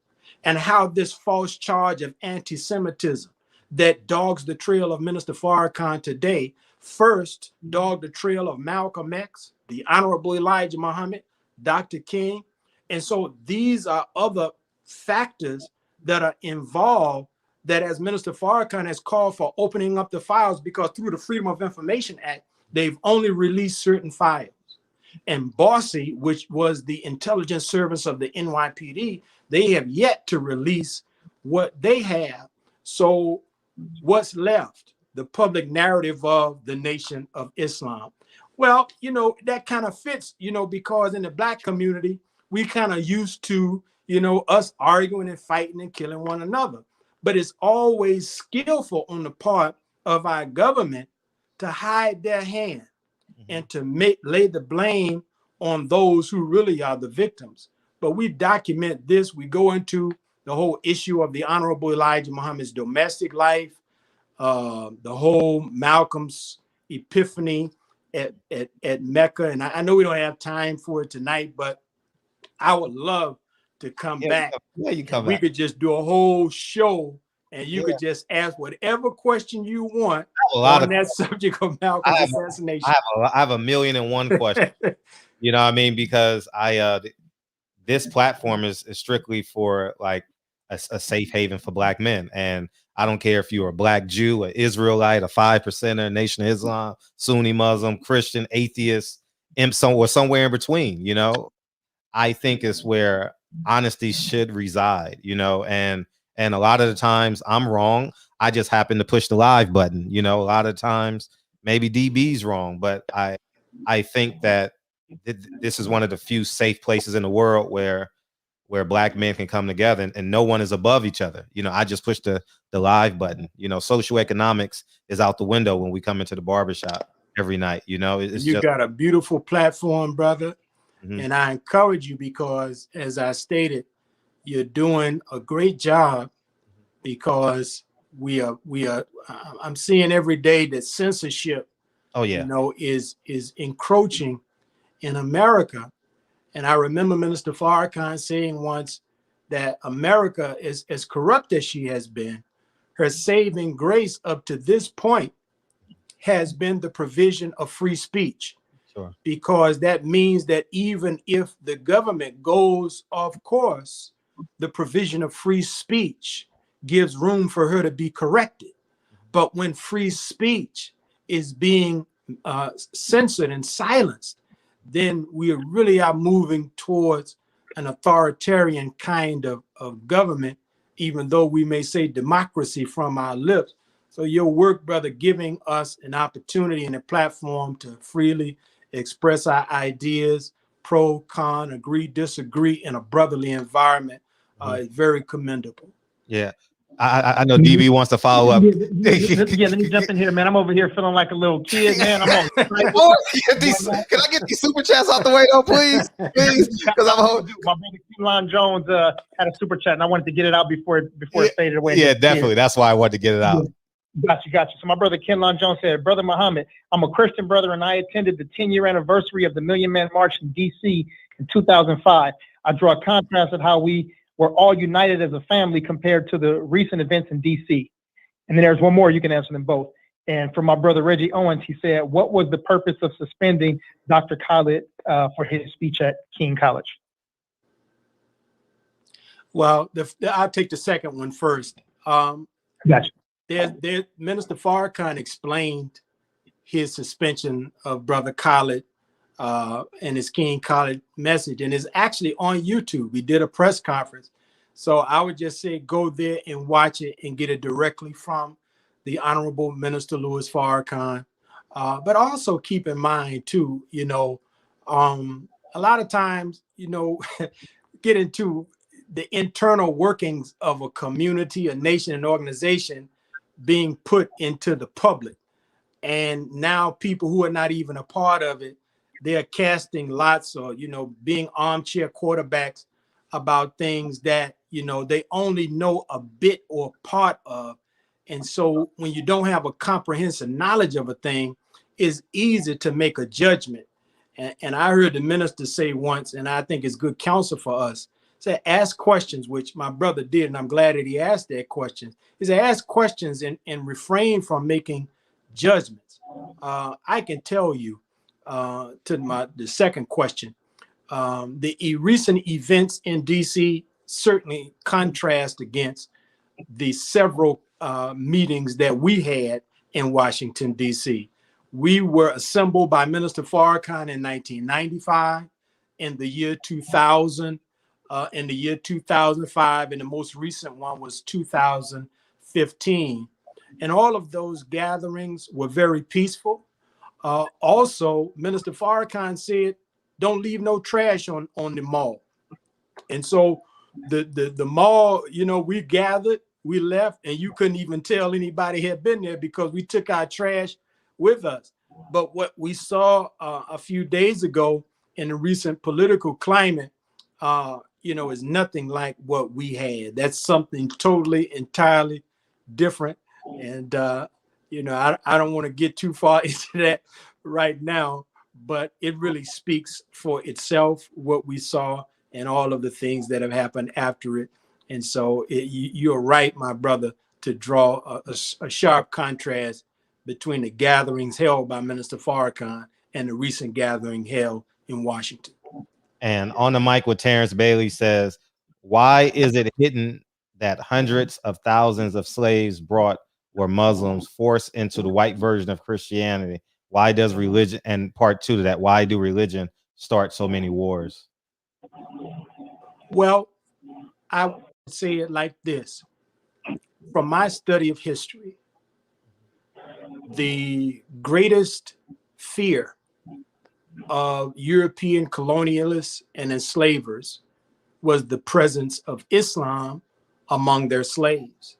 and how this false charge of anti-Semitism that dogs the trail of Minister Farrakhan today first dogged the trail of Malcolm X, the Honorable Elijah Muhammad, Dr. King. And so these are other factors that are involved, that as Minister Farrakhan has called for opening up the files, because through the Freedom of Information Act, they've only released certain files. And Bossy, which was the intelligence service of the NYPD, they have yet to release what they have. So what's left? The public narrative of the Nation of Islam. Well, you know, that kind of fits, you know, because in the Black community, we kind of used to, you know, us arguing and fighting and killing one another. But it's always skillful on the part of our government to hide their hand and to lay the blame on those who really are the victims. But we document this. We go into the whole issue of the Honorable Elijah Muhammad's domestic life, the whole Malcolm's epiphany at Mecca. And I know we don't have time for it tonight, but I would love to come back. You come we back. could just do a whole show, and you could just ask whatever question you want on that subject of Malcolm's assassination. I have 1,000,001 questions. You know what I mean? Because this platform is strictly for like a safe haven for Black men. And I don't care if you're a Black Jew, an Israelite, a 5%er, Nation of Islam, Sunni Muslim, Christian, atheist, or somewhere in between. You know, I think it's where honesty should reside, you know, and a lot of the times I'm wrong. I just happen to push the live button. You know, a lot of times maybe DB's wrong, but I think that this is one of the few safe places in the world where Black men can come together and no one is above each other. You know, I just push the live button. You know, social economics is out the window when we come into the barbershop every night. You know, you got a beautiful platform, brother. And I encourage you, because as I stated, you're doing a great job, because we are I'm seeing every day that censorship, Oh yeah. is encroaching in America. And I remember Minister Farrakhan saying once that America is as corrupt as she has been. Her saving grace up to this point has been the provision of free speech. Sure. Because that means that even if the government goes off course, the provision of free speech gives room for her to be corrected. But when free speech is being censored and silenced, then we really are moving towards an authoritarian kind of government, even though we may say democracy from our lips. So your work, brother, giving us an opportunity and a platform to freely express our ideas, pro, con, agree, disagree in a brotherly environment, is very commendable. Yeah. I know DB wants to follow up. Yeah, let me jump in here, man. I'm over here feeling like a little kid, man. I'm on. Can I get these super chats out the way, though, please? Please, because I'm hoping. My brother Keelan Jones had a super chat, and I wanted to get it out before it faded away. Yeah, definitely. That's why I wanted to get it out. Got you. So my brother Keelan Jones said, Brother Muhammad, I'm a Christian brother, and I attended the 10-year anniversary of the Million Man March in D.C. in 2005. I draw a contrast of how we were all united as a family compared to the recent events in D.C. And then there's one more, you can answer them both. And for my brother Reggie Owens, he said, what was the purpose of suspending Dr. Khalid for his speech at King College? Well, I'll take the second one first. Gotcha. Minister Farrakhan explained his suspension of Brother Khalid and his King Khalid message, and it's actually on YouTube. We did a press conference. So I would just say go there and watch it and get it directly from the Honorable Minister Louis Farrakhan. But also keep in mind too, a lot of times, get into the internal workings of a community, a nation, an organization being put into the public. And now people who are not even a part of it, they're casting lots or, being armchair quarterbacks about things that, they only know a bit or part of. And so when you don't have a comprehensive knowledge of a thing, it's easy to make a judgment. And I heard the minister say once, and I think it's good counsel for us, say ask questions, which my brother did, and I'm glad that he asked that question. He said ask questions and refrain from making judgments. I can tell you to the second question, the recent events in DC certainly contrast against the several meetings that we had in Washington, DC. We were assembled by Minister Farrakhan in 1995, in the year 2000, in the year 2005, and the most recent one was 2015. And all of those gatherings were very peaceful. Also, Minister Farrakhan said, don't leave no trash on the mall. And so the mall, we gathered, we left, and you couldn't even tell anybody had been there because we took our trash with us. But what we saw a few days ago in the recent political climate, is nothing like what we had. That's something totally, entirely different. And, I don't want to get too far into that right now, but it really speaks for itself, what we saw and all of the things that have happened after it. And so you're right, my brother, to draw a sharp contrast between the gatherings held by Minister Farrakhan and the recent gathering held in Washington. And on the mic with Terrence Bailey says, why is it hidden that hundreds of thousands of slaves brought were Muslims forced into the white version of Christianity? Why does religion, and part two to that, why do religion start so many wars? Well, I would say it like this. From my study of history, the greatest fear of European colonialists and enslavers was the presence of Islam among their slaves.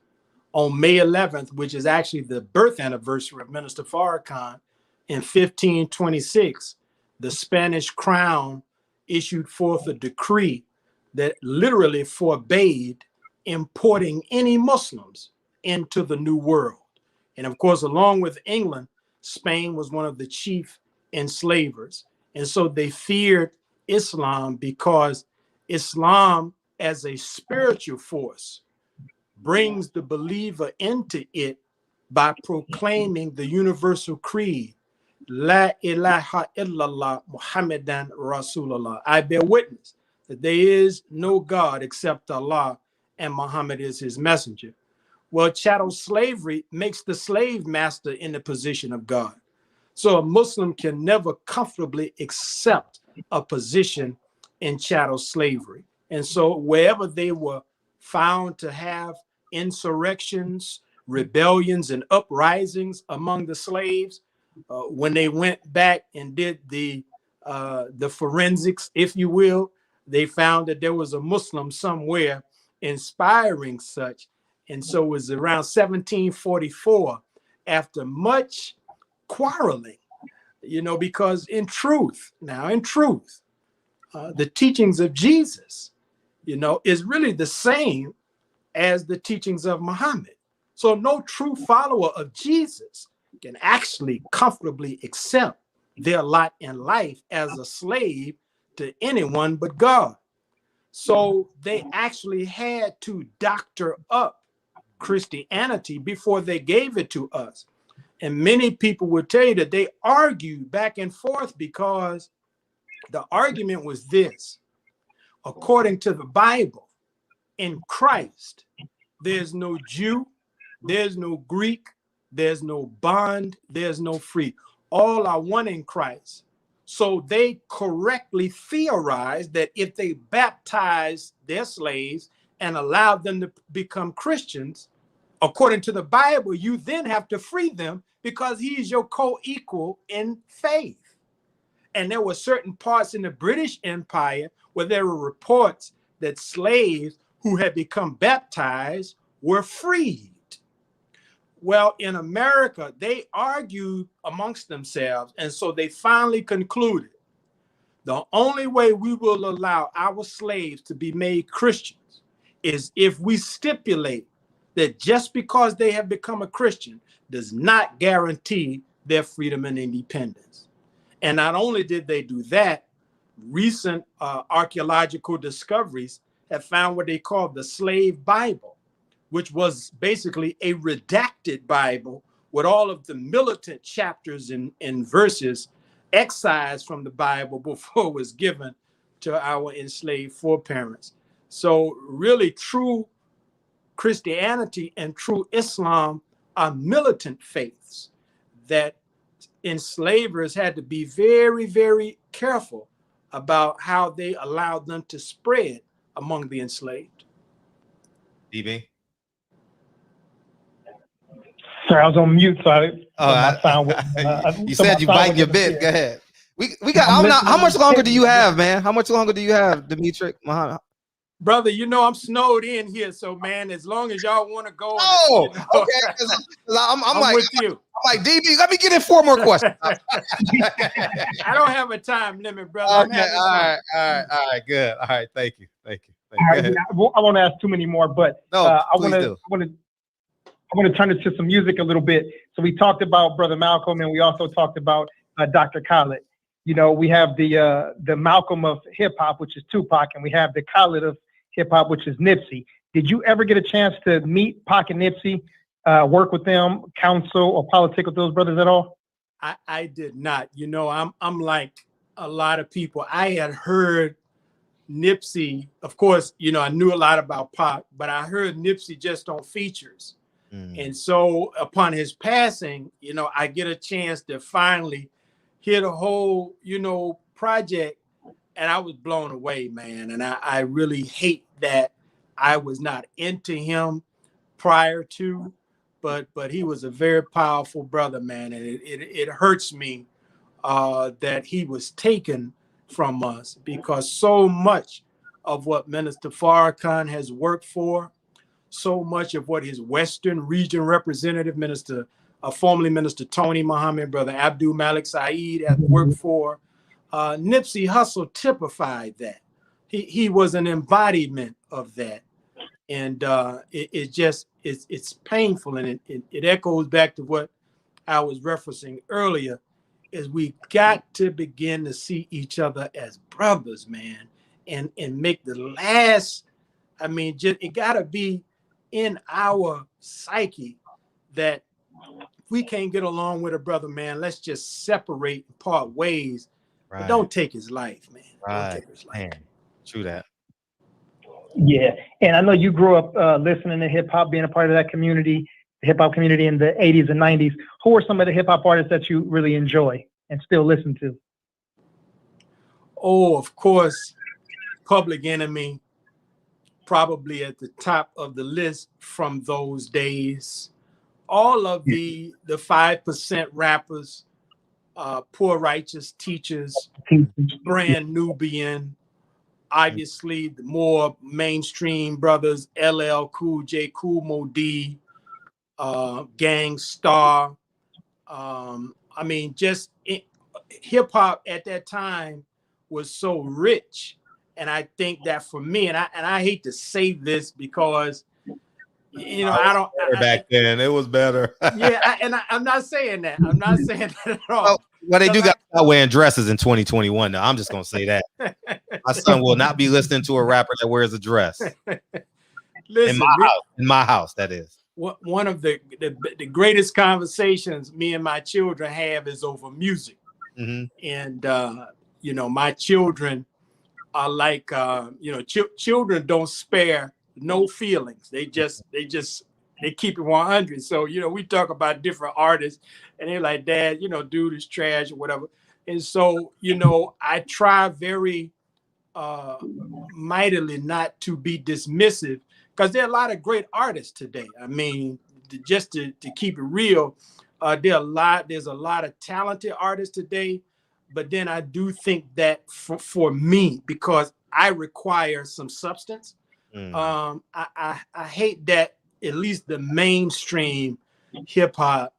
On May 11th, which is actually the birth anniversary of Minister Farrakhan, in 1526, the Spanish crown issued forth a decree that literally forbade importing any Muslims into the New World. And of course, along with England, Spain was one of the chief enslavers. And so they feared Islam because Islam, as a spiritual force, brings the believer into it by proclaiming the universal creed, La ilaha illallah Muhammadan Rasulullah. I bear witness that there is no God except Allah, and Muhammad is his messenger. Well, chattel slavery makes the slave master in the position of God. So a Muslim can never comfortably accept a position in chattel slavery. And so wherever they were found to have insurrections, rebellions, and uprisings among the slaves, when they went back and did the forensics, if you will, they found that there was a Muslim somewhere inspiring such. And so it was around 1744, after much quarreling, you know, because in truth, the teachings of Jesus, you know, is really the same as the teachings of Muhammad. So no true follower of Jesus can actually comfortably accept their lot in life as a slave to anyone but God. So they actually had to doctor up Christianity before they gave it to us. And many people would tell you that they argued back and forth because the argument was this: according to the Bible, in Christ, there's no Jew, there's no Greek, there's no bond, there's no free. All are one in Christ. So they correctly theorized that if they baptized their slaves and allowed them to become Christians, according to the Bible, you then have to free them because he is your co-equal in faith. And there were certain parts in the British Empire where there were reports that slaves who had become baptized were freed. Well, in America, they argued amongst themselves, and so they finally concluded the only way we will allow our slaves to be made Christians is if we stipulate that just because they have become a Christian does not guarantee their freedom and independence. And not only did they do that, recent archaeological discoveries have found what they call the slave Bible, which was basically a redacted Bible with all of the militant chapters and verses excised from the Bible before it was given to our enslaved foreparents. So really, true Christianity and true Islam are militant faiths that enslavers had to be very, very careful about how they allowed them to spread among the enslaved. DB? Sorry, I was on mute, so you said you bite your bit. Go ahead. We got. How much longer do you have, man? How much longer do you have, Demetric? Brother, you know I'm snowed in here, so man, as long as y'all want to go. Oh, you know, okay. I'm like, with you. I'm like, DB, let me get in 4 more questions. I don't have a time limit, brother. Okay, all right, good. All right, thank you. All right, I won't ask too many more, but no, I want to turn it to some music a little bit. So we talked about Brother Malcolm, and we also talked about Dr. Khaled. You know, we have the Malcolm of hip hop, which is Tupac, and we have the Khaled of hip hop, which is Nipsey. Did you ever get a chance to meet Pac and Nipsey, work with them, counsel or politic with those brothers at all? I did not. You know, I'm like a lot of people. I had heard Nipsey, of course, you know, I knew a lot about Pac, but I heard Nipsey just on features. And so upon his passing, you know, I get a chance to finally hear the whole, you know, project, and I was blown away, man. And I really hate that I was not into him prior to, but he was a very powerful brother, man. And it hurts me that he was taken from us, because so much of what Minister Farrakhan has worked for, so much of what his Western region representative, formerly Minister Tony Muhammad, Brother Abdul Malik Saeed, has worked for, Nipsey Hussle typified that. he was an embodiment of that. And it's painful, and it echoes back to what I was referencing earlier, is we got to begin to see each other as brothers, man, and make the last, I mean, just it gotta be in our psyche that if we can't get along with a brother, man, let's just separate and part ways. Right. But don't take his life, man. Right. Don't take his life. Man, true that. Yeah, and I know you grew up listening to hip hop, being a part of that community, the hip hop community in the 80s and 90s. Who are some of the hip hop artists that you really enjoy and still listen to? Oh, of course, Public Enemy, probably at the top of the list from those days. All of the 5% rappers, Poor Righteous Teachers, Brand Nubian, obviously the more mainstream brothers, LL Cool J, Kool Moe Dee, Gang Starr. I mean, just hip hop at that time was so rich, and I think that for me, and I hate to say this because you know I don't back then it was better. Yeah, I'm not saying that. I'm not saying that at all. Well, they do got to start wearing dresses in 2021. Now I'm just gonna say that my son will not be listening to a rapper that wears a dress. Listen, in my house, that is. One of the greatest conversations me and my children have is over music. Mm-hmm. And you know, my children are like you know, children don't spare no feelings. They keep it 100. So, you know, we talk about different artists and they're like, Dad, you know, dude is trash or whatever. And so, you know, I try very mightily not to be dismissive, because there are a lot of great artists today. I mean, just to keep it real, there's a lot of talented artists today. But then I do think that for me, because I require some substance, I hate that at least the mainstream hip hop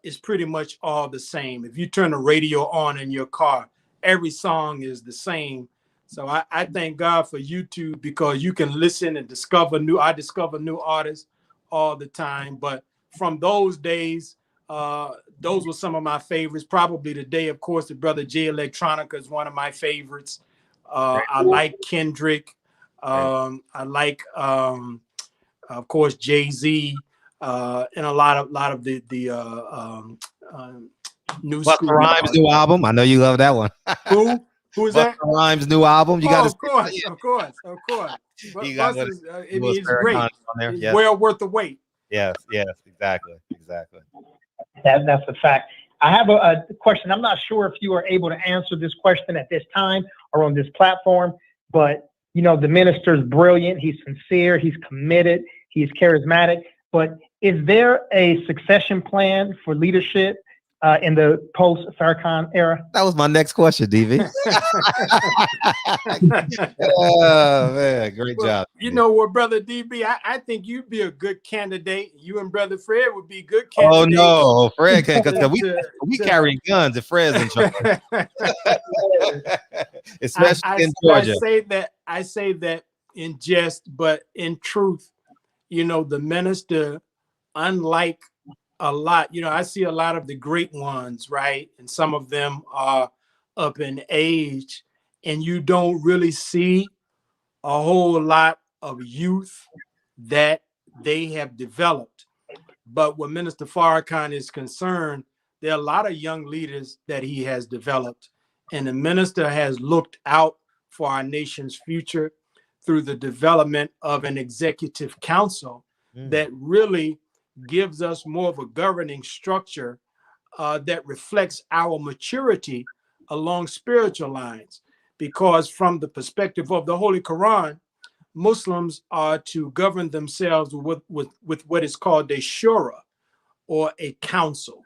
is pretty much all the same. If you turn the radio on in your car, every song is the same. So I thank God for YouTube, because you can listen and discover new artists all the time. But from those days, those were some of my favorites. Probably today, of course, the brother Jay Electronica is one of my favorites. I like Kendrick. I like, of course, Jay-Z, and a lot of the new Busta school. Rhymes' new album. I know you love that one. Who is Busta that? Rhymes' new album. You got of course. Busta's, I mean, it's great. It's well worth the wait. Yes, exactly. That's a fact. I have a question. I'm not sure if you are able to answer this question at this time or on this platform, but you know, the minister's brilliant. He's sincere. He's committed. He's charismatic. But is there a succession plan for leadership in the post-Farrakhan era? That was my next question, DV. Oh man, great job. You know what, brother DB? I think you'd be a good candidate. You and brother Fred would be good candidates. Oh no, Fred can't, because we carry guns if Fred's in charge. Especially in Georgia. I say that in jest, but in truth, you know, the minister, unlike a lot, you know, I see a lot of the great ones, right? And some of them are up in age, and you don't really see a whole lot of youth that they have developed. But when Minister Farrakhan is concerned, there are a lot of young leaders that he has developed. And the minister has looked out for our nation's future through the development of an executive council that really gives us more of a governing structure that reflects our maturity along spiritual lines. Because from the perspective of the Holy Quran, Muslims are to govern themselves with what is called a shura, or a council.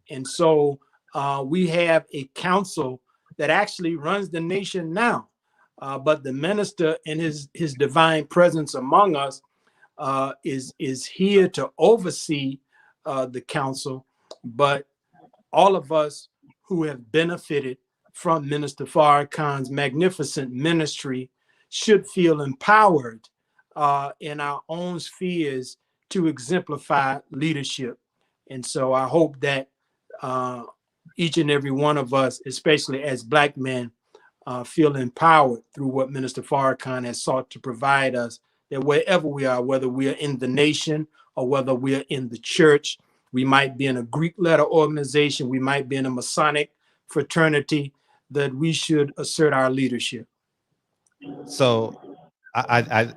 And so we have a council that actually runs the nation now. But the minister, in his divine presence among us, is here to oversee the council. But all of us who have benefited from Minister Farrakhan's magnificent ministry should feel empowered in our own spheres to exemplify leadership. And so I hope that each and every one of us, especially as Black men, feel empowered through what Minister Farrakhan has sought to provide us, that wherever we are, whether we are in the nation or whether we are in the church, we might be in a Greek letter organization, we might be in a Masonic fraternity, that we should assert our leadership. So I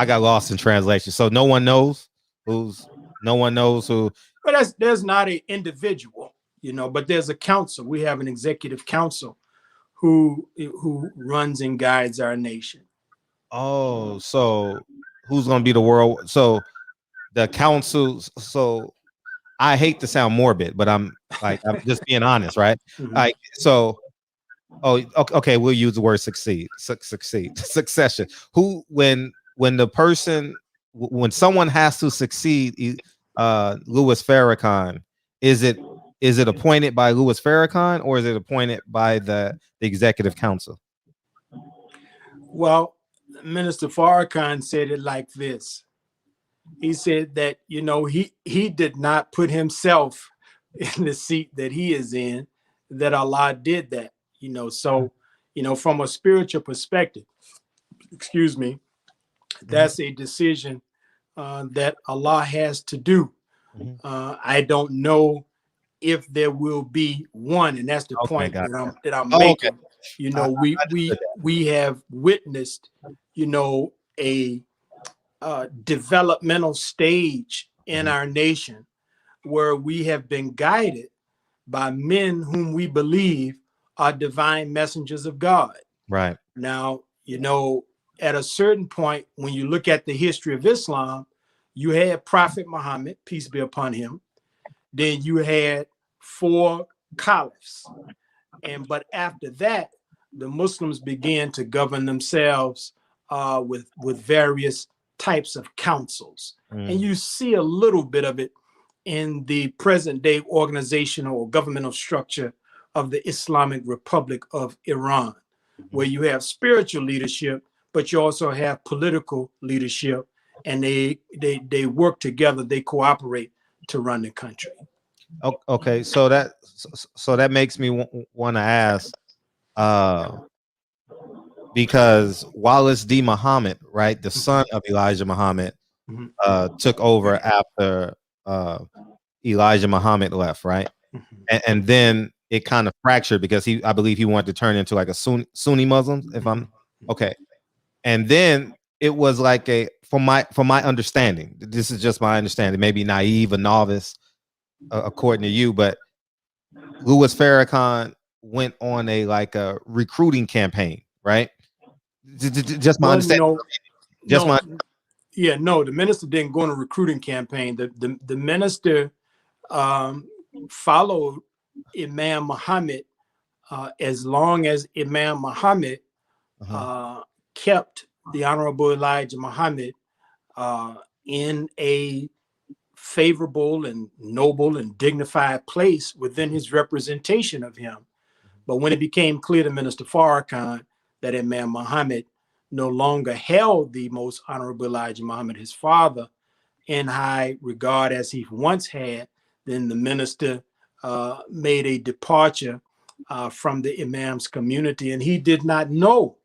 got lost in translation. So no one knows who. But there's not an individual, but there's a council. We have an executive council who runs and guides our nation. Oh, so who's gonna be the world? So the council. So I hate to sound morbid, but I'm just being honest, right? Mm-hmm. Like, so, okay, we'll use the word succession. Who, when someone has to succeed, Louis Farrakhan, is it appointed by Louis Farrakhan, or is it appointed by the executive council? Well, Minister Farrakhan said it like this. He said that, he did not put himself in the seat that he is in, that Allah did that, so, from a spiritual perspective, that's a decision that Allah has to do. I don't know if there will be one, and that's the point that I'm making. We have witnessed, a developmental stage in our nation where we have been guided by men whom we believe are divine messengers of God. Right. Now, at a certain point, when you look at the history of Islam, you had Prophet Muhammad, peace be upon him. Then you had 4 caliphs. But after that, the Muslims began to govern themselves with various types of councils. And you see a little bit of it in the present day organizational or governmental structure of the Islamic Republic of Iran, where you have spiritual leadership, but you also have political leadership, and they work together, they cooperate to run the country. Okay, so that makes me want to ask, because Wallace D. Muhammad, right, the son of Elijah Muhammad, took over after Elijah Muhammad left, right? And then it kind of fractured because I believe he wanted to turn into like a Sunni Muslim, if I'm okay. And then it was like from my understanding, this is just my understanding, maybe naive, a novice, according to you, but Louis Farrakhan went on a recruiting campaign, right? Just my understanding. The minister didn't go on a recruiting campaign. The minister followed Imam Muhammad as long as Imam Muhammad kept the Honorable Elijah Muhammad in a favorable and noble and dignified place within his representation of him. But when it became clear to Minister Farrakhan that Imam Muhammad no longer held the most Honorable Elijah Muhammad, his father, in high regard as he once had, then the minister made a departure from the Imam's community, and he did not know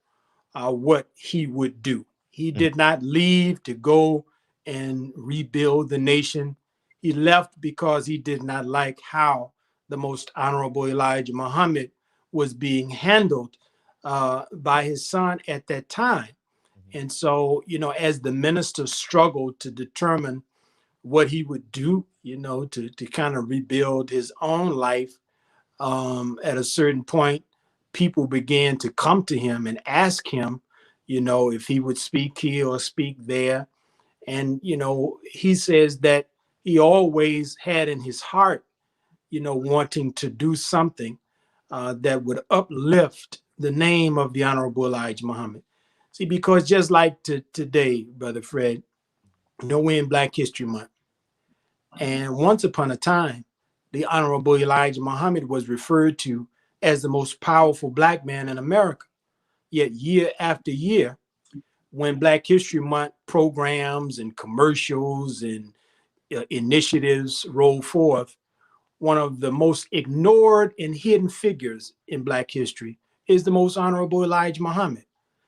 what he would do. He did not leave to go and rebuild the nation. He left because he did not like how the most Honorable Elijah Muhammad was being handled by his son at that time. And so, as the minister struggled to determine what he would do, to kind of rebuild his own life, at a certain point, people began to come to him and ask him, if he would speak here or speak there. And, he says that he always had in his heart, wanting to do something that would uplift the name of the Honorable Elijah Muhammad. See, because just like today, Brother Fred, we're in Black History Month. And once upon a time, the Honorable Elijah Muhammad was referred to as the most powerful black man in America. Yet year after year, when Black History Month programs and commercials and initiatives roll forth, one of the most ignored and hidden figures in Black history is the Most Honorable Elijah Muhammad.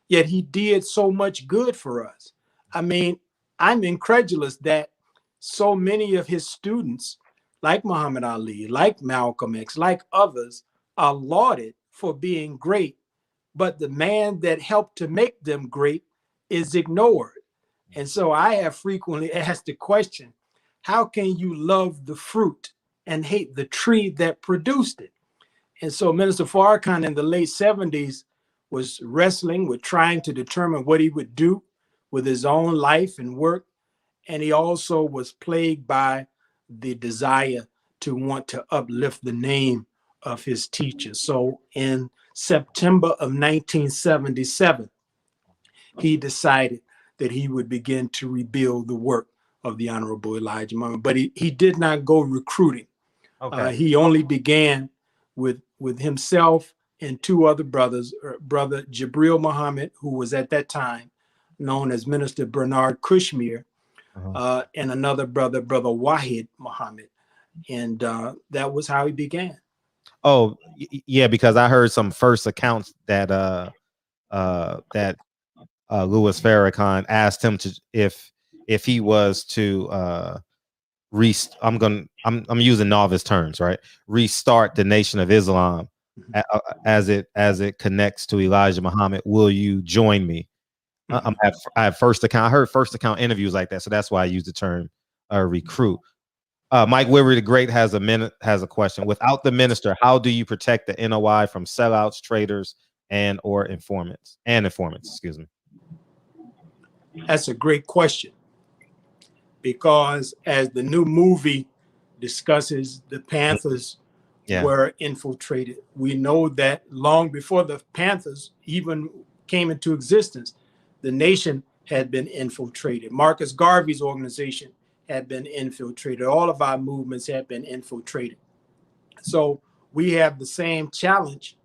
Yet he did so much good for us. I mean, I'm incredulous that so many of his students, like Muhammad Ali, like Malcolm X, like others, are lauded for being great, but the man that helped to make them great is ignored. And so I have frequently asked the question, how can you love the fruit and hate the tree that produced it? And so Minister Farrakhan in the late 70s was wrestling with trying to determine what he would do with his own life and work. And he also was plagued by the desire to want to uplift the name of his teacher. So in September of 1977, he decided that he would begin to rebuild the work of the Honorable Elijah Muhammad. But he did not go recruiting. Okay. He only began with himself and two other brothers, brother Jibril Muhammad, who was at that time known as Minister Bernard Kushmir, and another brother, Brother Wahid Muhammad. And that was how he began. Oh, yeah, because I heard some first accounts that Louis Farrakhan asked him to if he was to I'm using novice terms, right? Restart the Nation of Islam as it connects to Elijah Muhammad. Will you join me? I have first account. I heard first account interviews like that, so that's why I use the term recruit. Mike Wivery the Great has a question. Without the minister, how do you protect the NOI from sellouts, traitors, and or informants? Excuse me. That's a great question, because as the new movie discusses, the Panthers were infiltrated. We know that long before the Panthers even came into existence, the nation had been infiltrated. Marcus Garvey's organization had been infiltrated. All of our movements had been infiltrated. So we have the same challenge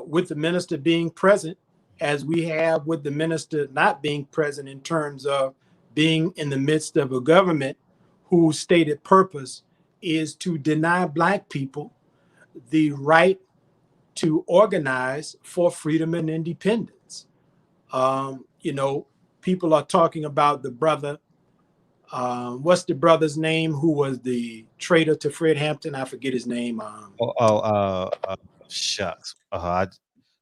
with the minister being present as we have with the minister not being present, in terms of being in the midst of a government whose stated purpose is to deny Black people the right to organize for freedom and independence. People are talking about the brother, what's the brother's name who was the traitor to Fred Hampton? I forget his name. Shucks.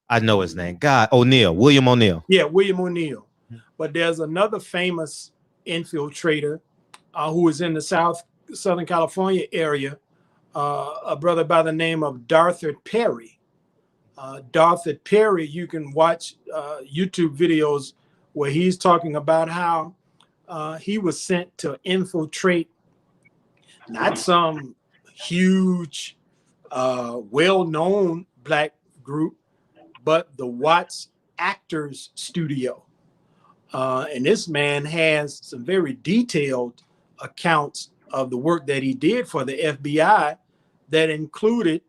I know his name. William O'Neill. Yeah, William O'Neill. But there's another famous infiltrator who was in the Southern California area, a brother by the name of Darthard Perry. Darthard Perry, you can watch YouTube videos where he's talking about how he was sent to infiltrate not some huge, well-known Black group, but the Watts Actors Studio. And this man has some very detailed accounts of the work that he did for the FBI that included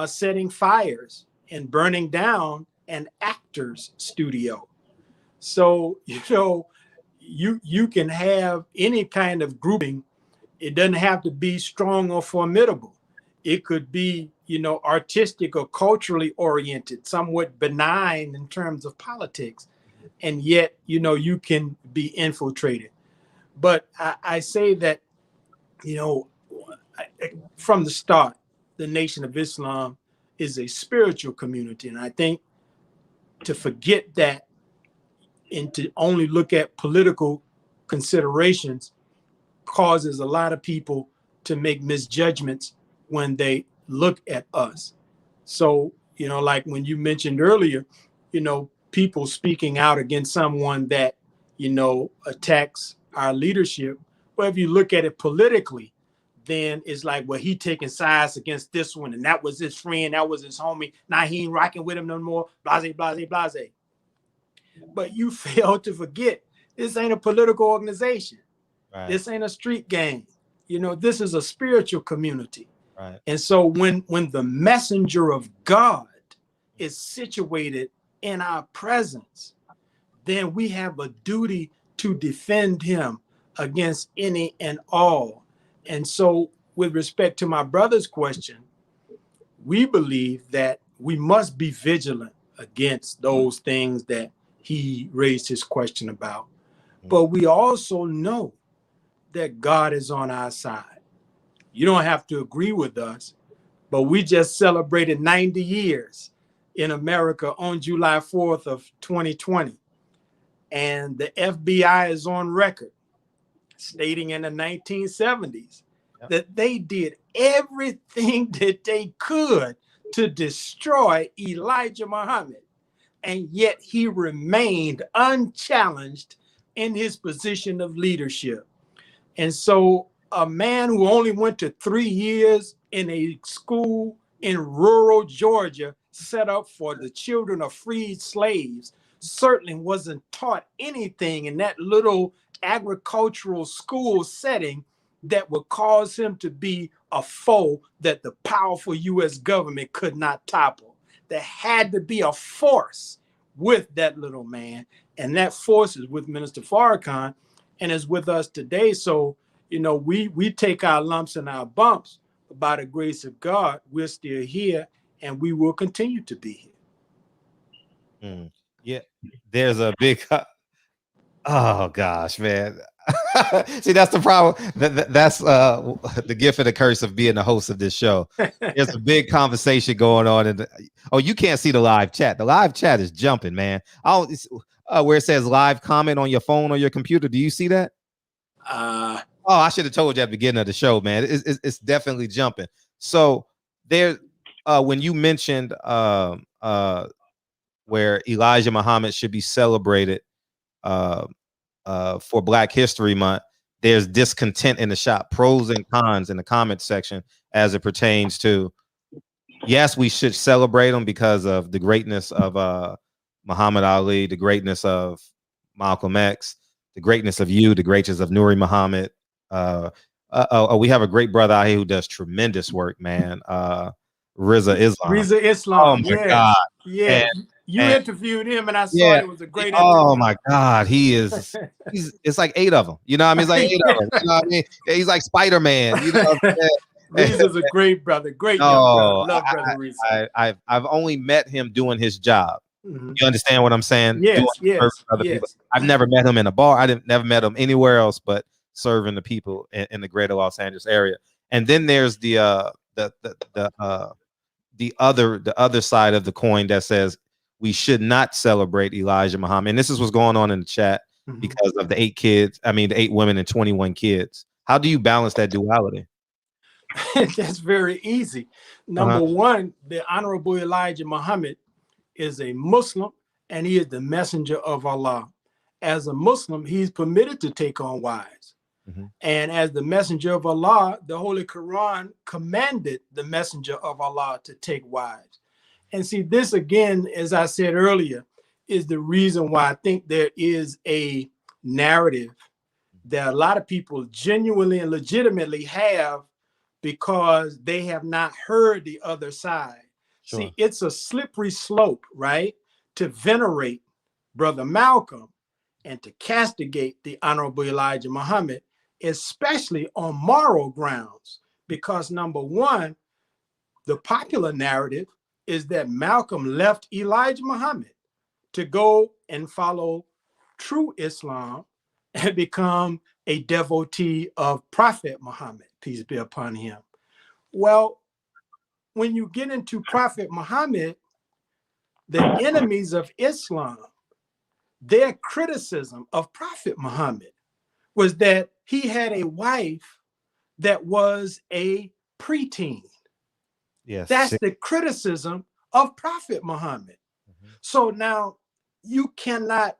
setting fires and burning down an actor's studio. So, you can have any kind of grouping. It doesn't have to be strong or formidable. It could be, artistic or culturally oriented, somewhat benign in terms of politics. And yet, you can be infiltrated. But I say that, from the start, the Nation of Islam is a spiritual community. And I think to forget that and to only look at political considerations causes a lot of people to make misjudgments when they look at us. So, like when you mentioned earlier, people speaking out against someone that, attacks our leadership. Well, if you look at it politically, then it's like, well, he taking sides against this one, and that was his friend, that was his homie. Now he ain't rocking with him no more, blase, blase, blase. But you fail to forget, this ain't a political organization. Right. This ain't a street gang. This is a spiritual community. Right. And so when the messenger of God is situated in our presence, then we have a duty to defend him against any and all. And so with respect to my brother's question, we believe that we must be vigilant against those things that he raised his question about. But we also know that God is on our side. You don't have to agree with us, but we just celebrated 90 years in America on July 4th of 2020. And the FBI is on record stating in the 1970s that they did everything that they could to destroy Elijah Muhammad. And yet he remained unchallenged in his position of leadership. And so a man who only went to 3 years in a school in rural Georgia set up for the children of freed slaves certainly wasn't taught anything in that little agricultural school setting that would cause him to be a foe that the powerful U.S. government could not topple. There had to be a force with that little man, and that force is with Minister Farrakhan and is with us today. So, you know, we take our lumps and our bumps, but by the grace of God, we're still here, and we will continue to be here. Yeah, there's a big. Oh gosh, man. See, that's the problem. That's the gift and the curse of being the host of this show. There's a big conversation going on, and oh, you can't see the live chat. The live chat is jumping, man. Where it says live comment on your phone or your computer. Do you see that? Oh, I should have told you at the beginning of the show, man. It's definitely jumping. So there, when you mentioned where Elijah Muhammad should be celebrated for Black History Month, there's discontent in the shop, pros and cons in the comment section as it pertains to, yes, we should celebrate them because of the greatness of Muhammad Ali, the greatness of Malcolm X, the greatness of you, the greatness of Nuri Muhammad. We have a great brother out here who does tremendous work, man. Reza Islam. Reza Islam. Oh my God. Yeah. You interviewed him, and I saw it was a great interview. Oh my God, it's like 8 of them. You know what I mean? It's like 8 of them. You know what I mean? He's like Spider-Man. You know what I'm saying? Reza's a great brother, great young brother. Love brother Reza. I've only met him doing his job. Mm-hmm. You understand what I'm saying? Yes. People. I've never met him in a bar. I never met him anywhere else but serving the people in the greater Los Angeles area. And then there's the other side of the coin that says we should not celebrate Elijah Muhammad. And this is what's going on in the chat because of the 8 women and 21 kids. How do you balance that duality? That's very easy. Number one, the Honorable Elijah Muhammad is a Muslim, and he is the messenger of Allah. As a Muslim, he's permitted to take on wives. And as the messenger of Allah, the Holy Quran commanded the messenger of Allah to take wives. And see, this again, as I said earlier, is the reason why I think there is a narrative that a lot of people genuinely and legitimately have because they have not heard the other side. Sure. See, it's a slippery slope, right? To venerate Brother Malcolm and to castigate the Honorable Elijah Muhammad, especially on moral grounds. Because number one, the popular narrative is that Malcolm left Elijah Muhammad to go and follow true Islam and become a devotee of Prophet Muhammad, peace be upon him. Well, when you get into Prophet Muhammad, the enemies of Islam, their criticism of Prophet Muhammad was that he had a wife that was a preteen. Yes, that's the criticism of Prophet Muhammad. So now you cannot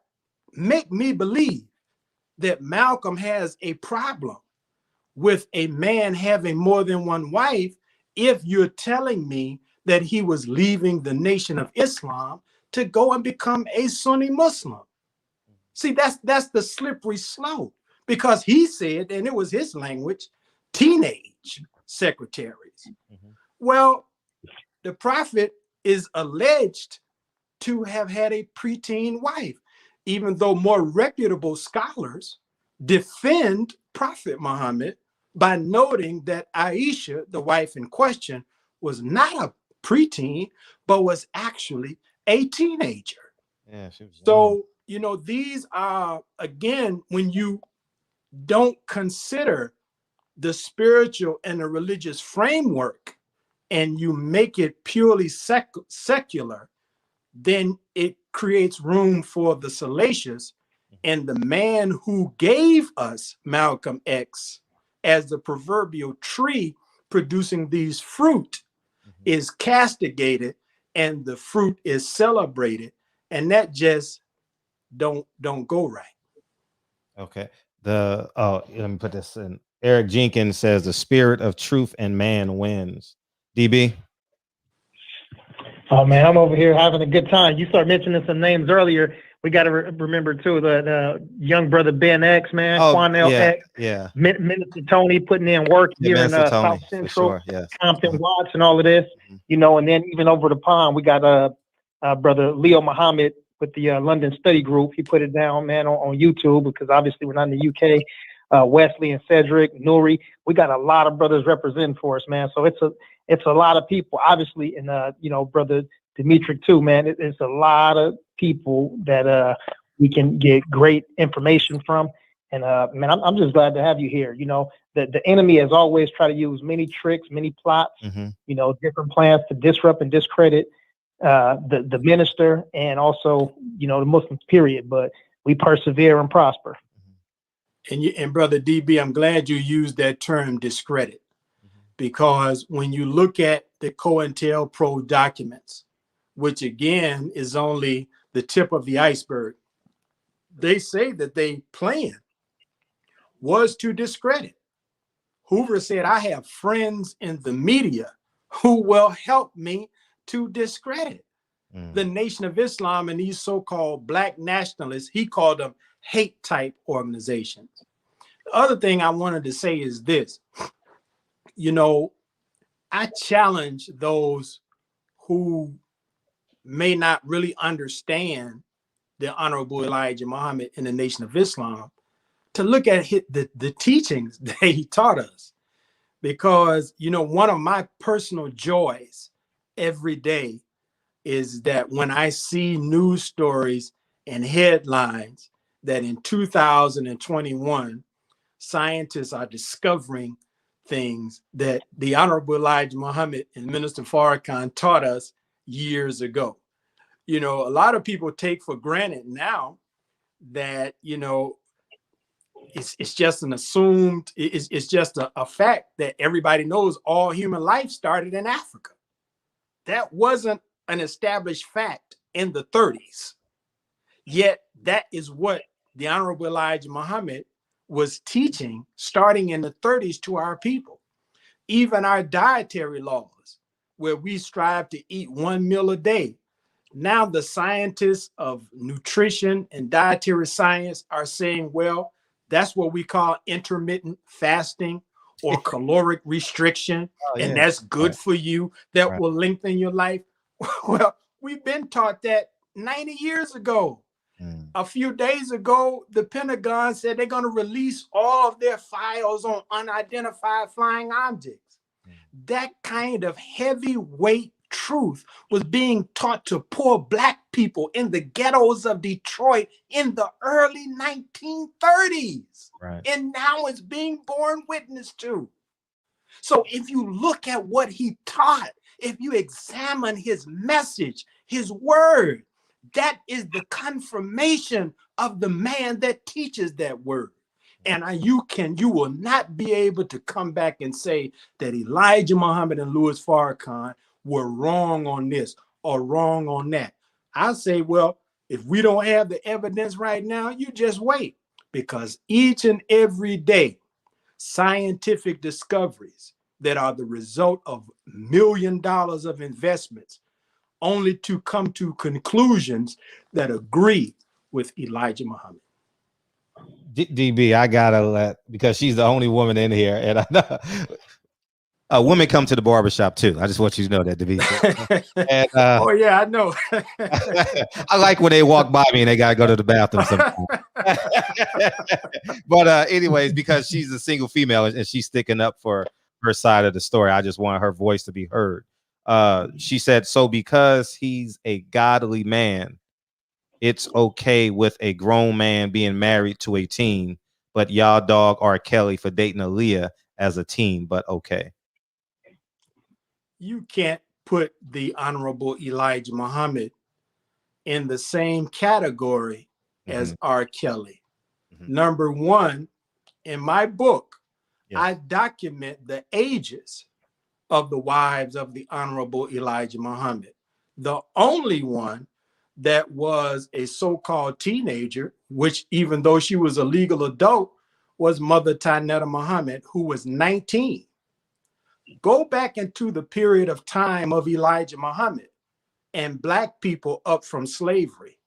make me believe that Malcolm has a problem with a man having more than one wife if you're telling me that he was leaving the Nation of Islam to go and become a Sunni Muslim. See, that's the slippery slope, because he said, and it was his language, teenage. secretaries. Well, the prophet is alleged to have had a preteen wife, even though more reputable scholars defend Prophet Muhammad by noting that Aisha, the wife in question, was not a preteen, but was actually a teenager. Yeah, she was young. So, you know, these are, again, when you don't consider the spiritual and the religious framework and you make it purely secular, then it creates room for the salacious. And the man who gave us Malcolm X as the proverbial tree producing these fruit is castigated and the fruit is celebrated. And that just don't go right. Okay. Let me put this in. Eric Jenkins says the spirit of truth and man wins. DB. Oh man, I'm over here having a good time. You started mentioning some names earlier. We got to remember too the young brother Ben X, man, Quanell X, Minister Tony putting in work here in South Central, sure, yes. Compton Watts, and all of this. You know, and then even over the pond, we got brother Leo Muhammad with the London Study Group. He put it down, man, on YouTube, because obviously we're not in the UK. Wesley and Cedric, Nuri, we got a lot of brothers representing for us, man. So it's a lot of people, obviously, and you know, brother Demetric too, man. It's a lot of people that we can get great information from. And man, I'm just glad to have you here. You know, the enemy has always tried to use many tricks, many plots, you know, different plans to disrupt and discredit the minister and also, you know, the Muslims, period. But we persevere and prosper. And brother DB, I'm glad you used that term discredit, because when you look at the COINTELPRO documents, which again is only the tip of the iceberg, they say that they plan was to discredit. Hoover said, I have friends in the media who will help me to discredit the Nation of Islam and these so-called black nationalists. He called them hate type organizations. The other thing I wanted to say is this, you know, I challenge those who may not really understand the Honorable Elijah Muhammad in the Nation of Islam to look at the teachings that he taught us. Because, you know, one of my personal joys every day is that when I see news stories and headlines that in 2021, scientists are discovering things that the Honorable Elijah Muhammad and Minister Farrakhan taught us years ago. You know, a lot of people take for granted now that, you know, it's just an assumed, it's just a fact that everybody knows all human life started in Africa. That wasn't an established fact in the 30s. Yet that is what the Honorable Elijah Muhammad was teaching starting in the 30s to our people. Even our dietary laws, where we strive to eat 1 meal a day. Now the scientists of nutrition and dietary science are saying, well, that's what we call intermittent fasting or caloric restriction. And that's good for you. That will lengthen your life. Well, we've been taught that 90 years ago. A few days ago, the Pentagon said they're going to release all of their files on unidentified flying objects. That kind of heavyweight truth was being taught to poor Black people in the ghettos of Detroit in the early 1930s. And now it's being borne witness to. So if you look at what he taught, if you examine his message, his word, that is the confirmation of the man that teaches that word. And you will not be able to come back and say that Elijah Muhammad and Louis Farrakhan were wrong on this or wrong on that. I say, well, if we don't have the evidence right now, you just wait, because each and every day, scientific discoveries that are the result of $1 million of investments only to come to conclusions that agree with Elijah Muhammad. DB, I gotta because she's the only woman in here, and I know Women come to the barbershop too. I just want you to know that, Demetric. And Oh yeah, I know. I like when they walk by me and they gotta go to the bathroom sometimes. But anyways, because she's a single female and she's sticking up for her side of the story, I just want her voice to be heard. She said, so because he's a godly man, it's okay with a grown man being married to a teen, but y'all dog R. Kelly for dating Aaliyah as a teen, but okay. You can't put the Honorable Elijah Muhammad in the same category as R. Kelly. Number one, in my book, I document the ages of the wives of the Honorable Elijah Muhammad. The only one that was a so-called teenager, which even though she was a legal adult, was Mother Tanetta Muhammad, who was 19. Go back into the period of time of Elijah Muhammad and Black people up from slavery.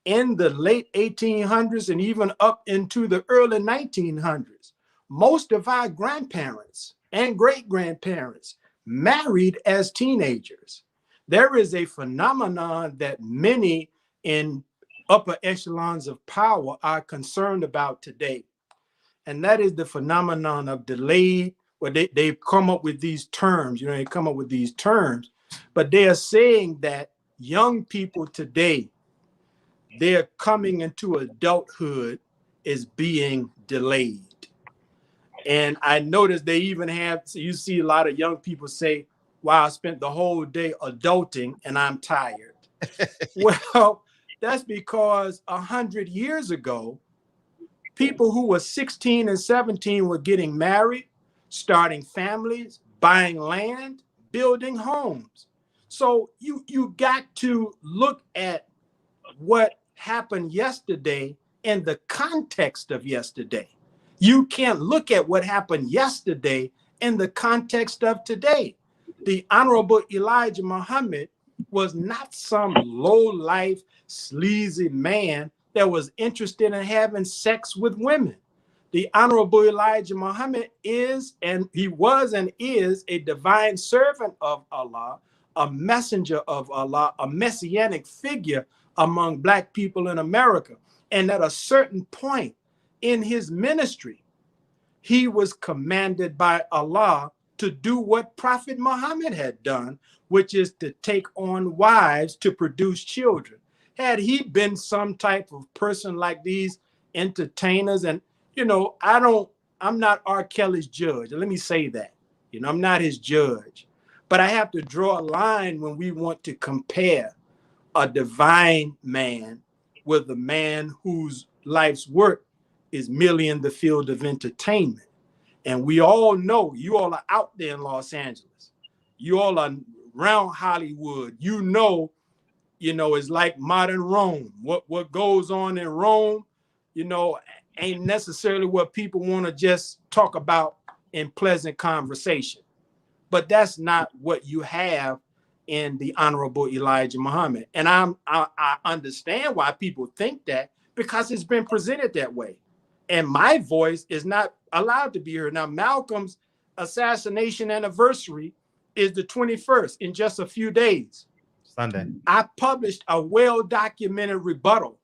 In the late 1800s and even up into the early 1900s, most of our grandparents and great-grandparents married as teenagers. There is a phenomenon that many in upper echelons of power are concerned about today, and that is the phenomenon of delayed, where they've come up with these terms, they come up with these terms, but they are saying that young people today, their coming into adulthood is being delayed. And I noticed they even have, so you see a lot of young people say, wow, I spent the whole day adulting and I'm tired. Well, that's because 100 years ago, people who were 16 and 17 were getting married, starting families, buying land, building homes. So you got to look at what happened yesterday in the context of yesterday. You can't look at what happened yesterday in the context of today. The Honorable Elijah Muhammad was not some low-life, sleazy man that was interested in having sex with women. The Honorable Elijah Muhammad is, and he was and is, a divine servant of Allah, a messenger of Allah, a messianic figure among Black people in America. And at a certain point in his ministry, he was commanded by Allah to do what Prophet Muhammad had done, which is to take on wives to produce children. Had he been some type of person like these entertainers, and I'm not R. Kelly's judge. Let me say that. I'm not his judge. But I have to draw a line when we want to compare a divine man with a man whose life's work is merely in the field of entertainment. And we all know, you all are out there in Los Angeles. You all are around Hollywood. It's like modern Rome. What goes on in Rome, ain't necessarily what people want to just talk about in pleasant conversation. But that's not what you have in the Honorable Elijah Muhammad. And I understand why people think that, because it's been presented that way. And my voice is not allowed to be heard. Now, Malcolm's assassination anniversary is the 21st, in just a few days. Sunday. I published a well-documented rebuttal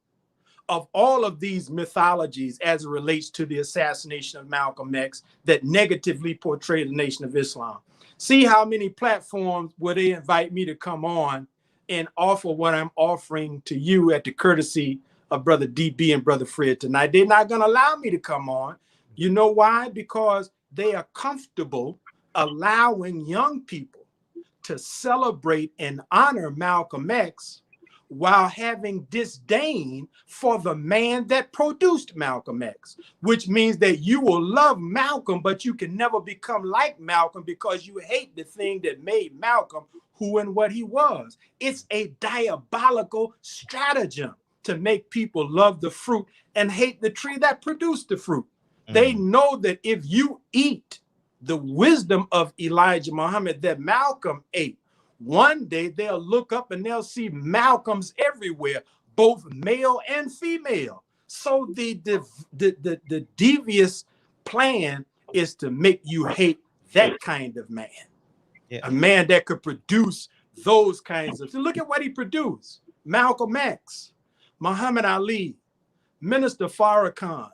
of all of these mythologies as it relates to the assassination of Malcolm X that negatively portray the Nation of Islam. See how many platforms where they invite me to come on and offer what I'm offering to you at the courtesy of Brother DB and Brother Fred tonight. They're not going to allow me to come on. You know why? Because they are comfortable allowing young people to celebrate and honor Malcolm X while having disdain for the man that produced Malcolm X, which means that you will love Malcolm, but you can never become like Malcolm because you hate the thing that made Malcolm who and what he was. It's a diabolical stratagem to make people love the fruit and hate the tree that produced the fruit. They know that if you eat the wisdom of Elijah Muhammad that Malcolm ate, one day they'll look up and they'll see Malcolms everywhere, both male and female. So the devious plan is to make you hate that kind of man. Yeah. A man that could produce those kinds of. So look at what he produced: Malcolm X, Muhammad Ali, Minister Farrakhan,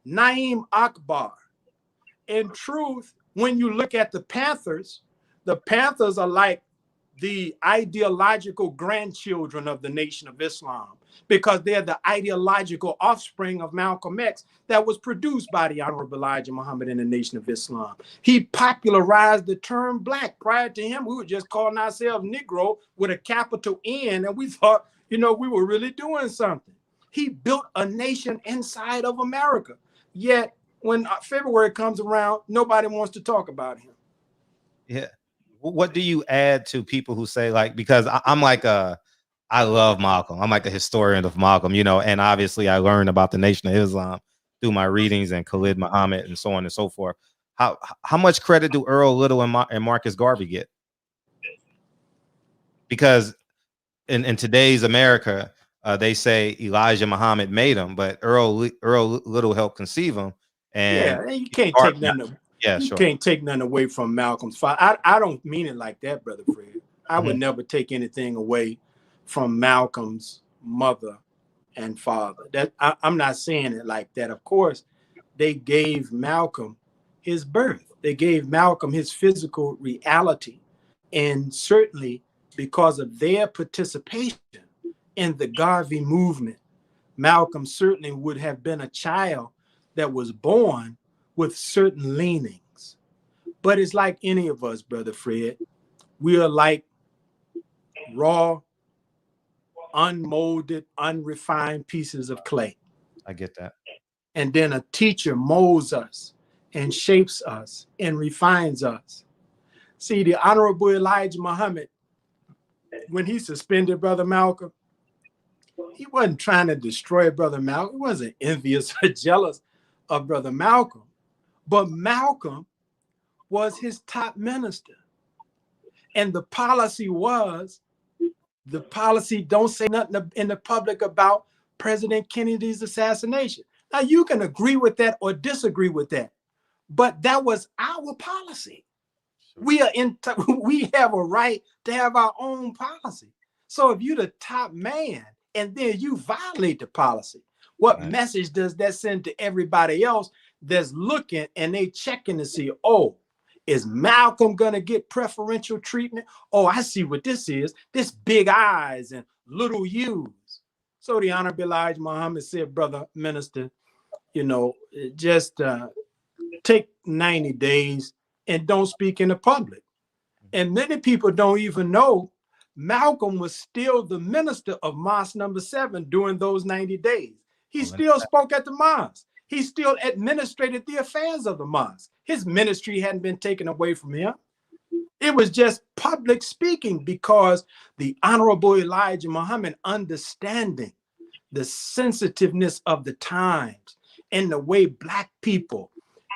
Naeem Akbar. In truth, when you look at the Panthers are like the ideological grandchildren of the Nation of Islam, because they're the ideological offspring of Malcolm X that was produced by the Honorable Elijah Muhammad in the Nation of Islam. He popularized the term black. Prior to him, we were just calling ourselves Negro with a capital N, and we thought, we were really doing something. He built a nation inside of America. Yet, when February comes around, nobody wants to talk about him. Yeah. What do you add to people who say, like, because I'm like I love Malcolm. I'm like a historian of Malcolm, and obviously I learned about the Nation of Islam through my readings and Khalid Muhammad and so on and so forth. How much credit do Earl Little and Marcus Garvey get? Because in today's America, they say Elijah Muhammad made him, but Earl Little helped conceive him. And you can't take nothing. Can't take nothing away from Malcolm's father. I don't mean it like that, Brother Fred. I would never take anything away from Malcolm's mother and father. That I'm not saying it like that. Of course, they gave Malcolm his birth. They gave Malcolm his physical reality. And certainly because of their participation in the Garvey movement, Malcolm certainly would have been a child that was born with certain leanings. But it's like any of us, Brother Fred. We are like raw, unmolded, unrefined pieces of clay. I get that. And then a teacher molds us and shapes us and refines us. See, the Honorable Elijah Muhammad, when he suspended Brother Malcolm, he wasn't trying to destroy Brother Malcolm. He wasn't envious or jealous of Brother Malcolm. But Malcolm was his top minister. And the policy don't say nothing in the public about President Kennedy's assassination. Now, you can agree with that or disagree with that, but that was our policy. We have a right to have our own policy. So if you're the top man and then you violate the policy, what message does that send to everybody else that's looking and they checking to see, oh, is Malcolm gonna get preferential treatment? Oh, I see what this is. This big eyes and little U's. So the Honorable Elijah Muhammad said, Brother Minister, just take 90 days and don't speak in the public. And many people don't even know Malcolm was still the minister of Mosque number 7 during those 90 days. He still spoke at the mosque. He still administrated the affairs of the mosque. His ministry hadn't been taken away from him. It was just public speaking, because the Honorable Elijah Muhammad, understanding the sensitiveness of the times and the way Black people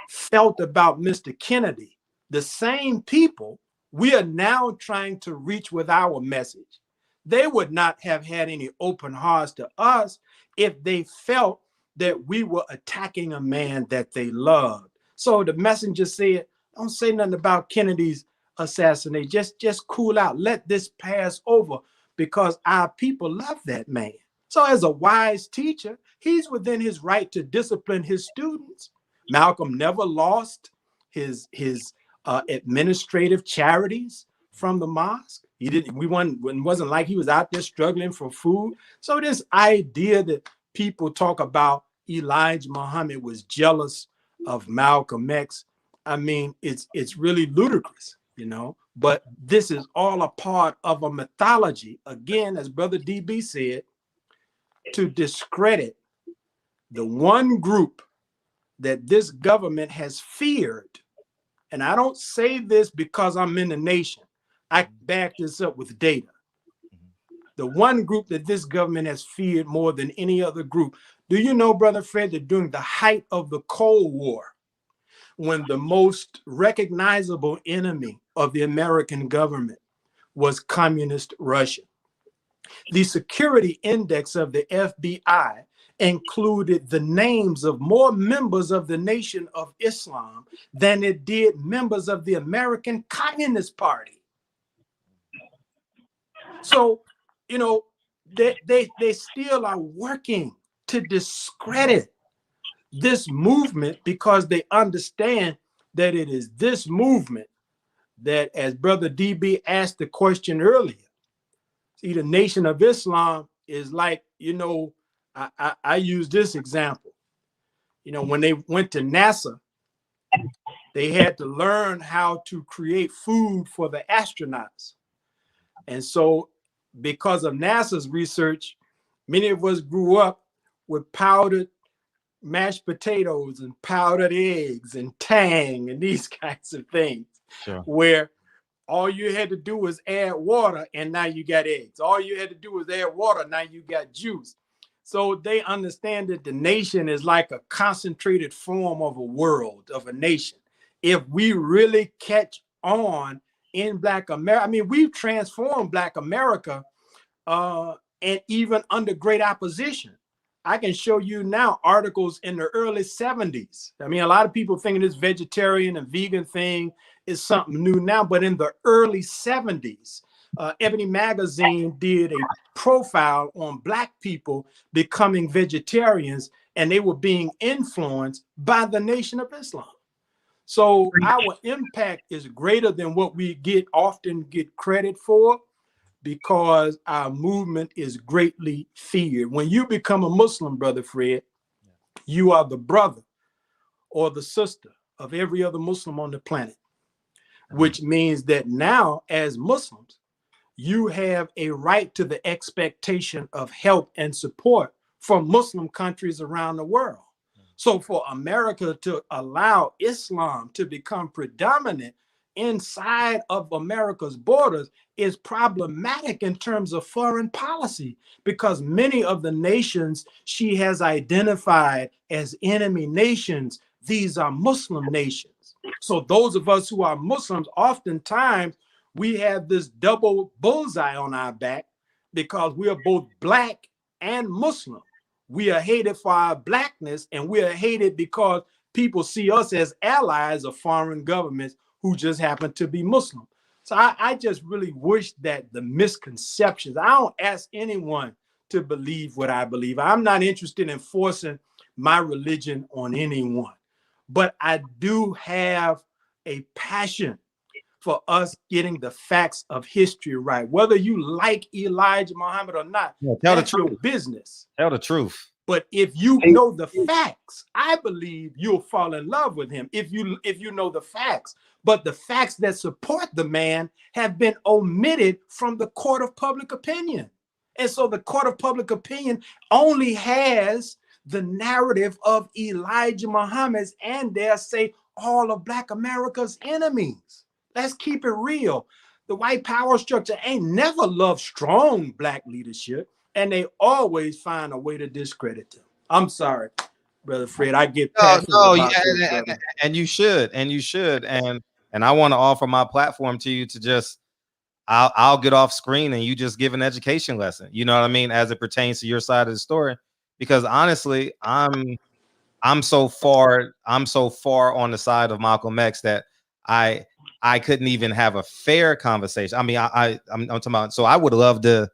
felt about Mr. Kennedy, the same people we are now trying to reach with our message. They would not have had any open hearts to us if they felt that we were attacking a man that they loved. So the messenger said, don't say nothing about Kennedy's assassination. Just cool out. Let this pass over, because our people love that man. So as a wise teacher, he's within his right to discipline his students. Malcolm never lost his administrative charities from the mosque. It wasn't like he was out there struggling for food. So this idea that people talk about Elijah Muhammad was jealous of Malcolm X, I mean, it's really ludicrous, but this is all a part of a mythology, again, as Brother DB said, to discredit the one group that this government has feared. And I don't say this because I'm in the nation. I back this up with data. The one group that this government has feared more than any other group. Do you know, Brother Fred, that during the height of the Cold War, when the most recognizable enemy of the American government was communist Russia, the security index of the FBI included the names of more members of the Nation of Islam than it did members of the American Communist Party. So, you know, they still are working to discredit this movement because they understand that it is this movement that, as Brother DB asked the question earlier, see, the Nation of Islam is like, you know, I use this example. You know, when they went to NASA, they had to learn how to create food for the astronauts. And so because of NASA's research, many of us grew up with powdered mashed potatoes and powdered eggs and Tang and these kinds of things, Sure. where all you had to do was add water and now you got eggs. All you had to do was add water, now you got juice. So they understand that the nation is like a concentrated form of a world, of a nation. If we really catch on in Black America, I mean, we've transformed Black America and even under great opposition. I can show you now articles in the early 70s. I mean, a lot of people thinking this vegetarian and vegan thing is something new now, but in the early 70s, Ebony Magazine did a profile on Black people becoming vegetarians, and they were being influenced by the Nation of Islam. So our impact is greater than what we often get credit for, because our movement is greatly feared. When you become a Muslim, Brother Fred, you are the brother or the sister of every other Muslim on the planet, which means that now, as Muslims, you have a right to the expectation of help and support from Muslim countries around the world. So for America to allow Islam to become predominant inside of America's borders is problematic in terms of foreign policy, because many of the nations she has identified as enemy nations, these are Muslim nations. So those of us who are Muslims, oftentimes we have this double bullseye on our back because we are both Black and Muslim. We are hated for our Blackness, and we are hated because people see us as allies of foreign governments who just happen to be Muslim. So I just really wish that the misconceptions, I don't ask anyone to believe what I believe. I'm not interested in forcing my religion on anyone, but I do have a passion for us getting the facts of history right. Whether you like Elijah Muhammad or not, tell that's the truth. your business. Tell the truth. But if you know the facts, I believe you'll fall in love with him if you know the facts. But the facts that support the man have been omitted from the court of public opinion. And so the court of public opinion only has the narrative of Elijah Muhammad, and they'll say all of Black America's enemies. Let's keep it real. The white power structure ain't never loved strong Black leadership, and they always find a way to discredit them. I'm sorry, Brother Fred. I get passionate about this, and you should, and I want to offer my platform to you to just, I'll get off screen and you just give an education lesson. You know what I mean, as it pertains to your side of the story, because honestly, I'm so far on the side of Malcolm X that I couldn't even have a fair conversation. I mean, I'm talking about. So I would love to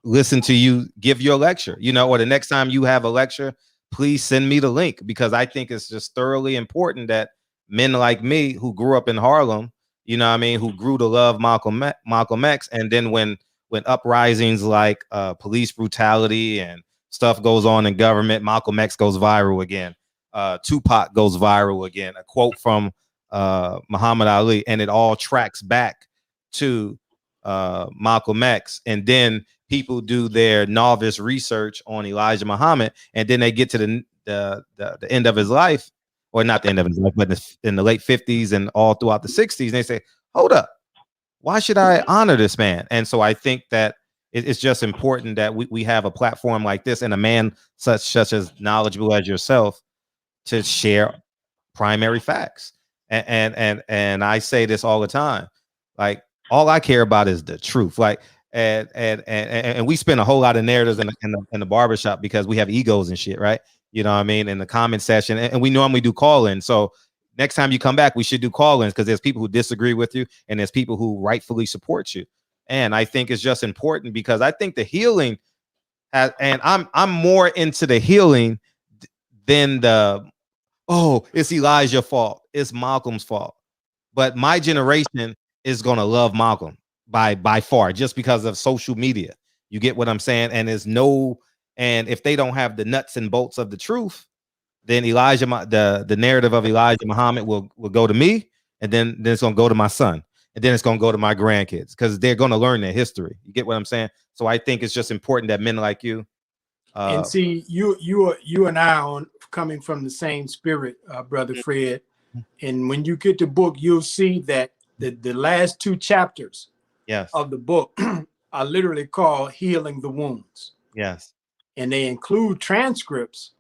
listen to you give your lecture, you know, or the next time you have a lecture, please send me the link, because I think it's just thoroughly important that men like me who grew up in Harlem, you know what I mean, who grew to love Malcolm X, and then when uprisings like police brutality and stuff goes on in government, Malcolm X goes viral again. Tupac goes viral again. A quote from Muhammad Ali, and it all tracks back to Malcolm X. And then people do their novice research on Elijah Muhammad, and then they get to the end of his life, or not the end of his life, but in the late 50s and all throughout the 60s, and they say, hold up, why should I honor this man? And so I think that it's just important that we have a platform like this and a man such as knowledgeable as yourself to share primary facts. And I say this all the time, like, all I care about is the truth. Like, and we spend a whole lot of narratives in the barbershop because we have egos and shit, right? You know what I mean? In the comment section, and we normally do call-in. So next time you come back, we should do call-ins because there's people who disagree with you and there's people who rightfully support you. And I think it's just important because I think the healing has, and I'm more into the healing than the, oh, it's Elijah's fault, it's Malcolm's fault. But my generation is gonna love Malcolm by far, just because of social media. You get what I'm saying? And and if they don't have the nuts and bolts of the truth, then the narrative of Elijah Muhammad will go to me, and then it's gonna go to my son, and then it's gonna go to my grandkids because they're gonna learn their history. You get what I'm saying? So I think it's just important that men like you. And see, you and I on coming from the same spirit, Brother Fred. And when you get the book, you'll see that the last 2 chapters of the book are literally called Healing the Wounds. Yes. And they include transcripts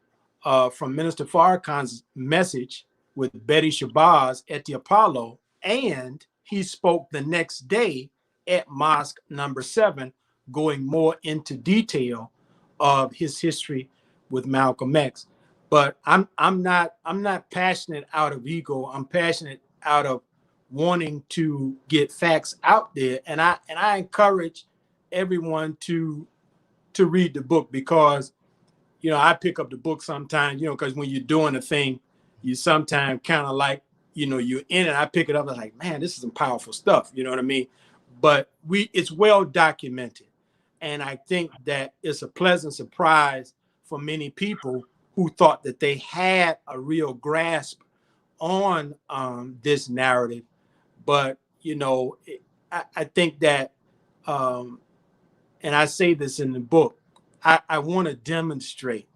from Minister Farrakhan's message with Betty Shabazz at the Apollo. And he spoke the next day at Mosque number 7, going more into detail of his history with Malcolm X. But I'm not passionate out of ego. I'm passionate out of wanting to get facts out there. And I encourage everyone to read the book because, you know, I pick up the book sometimes, you know, because when you're doing a thing, you sometimes kind of like, you know, you're in it. I pick it up and like, man, this is some powerful stuff. You know what I mean? But it's well documented. And I think that it's a pleasant surprise for many people who thought that they had a real grasp on this narrative. But, you know, I think that, and I say this in the book, I want to demonstrate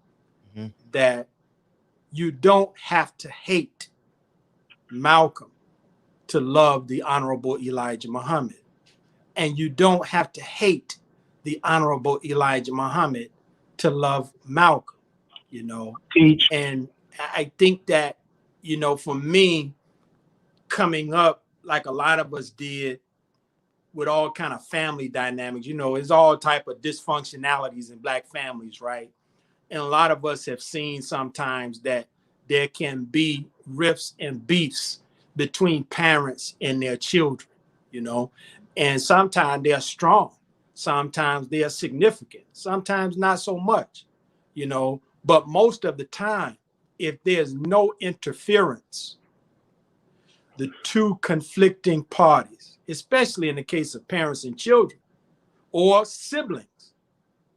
that you don't have to hate Malcolm to love the Honorable Elijah Muhammad. And you don't have to hate the Honorable Elijah Muhammad to love Malcolm, you know. And I think that, you know, for me, coming up like a lot of us did with all kind of family dynamics, you know, it's all type of dysfunctionalities in Black families, right? And a lot of us have seen sometimes that there can be rifts and beefs between parents and their children, you know, and sometimes they're strong. Sometimes they are significant, sometimes not so much, you know, but most of the time, if there's no interference, the 2 conflicting parties, especially in the case of parents and children or siblings,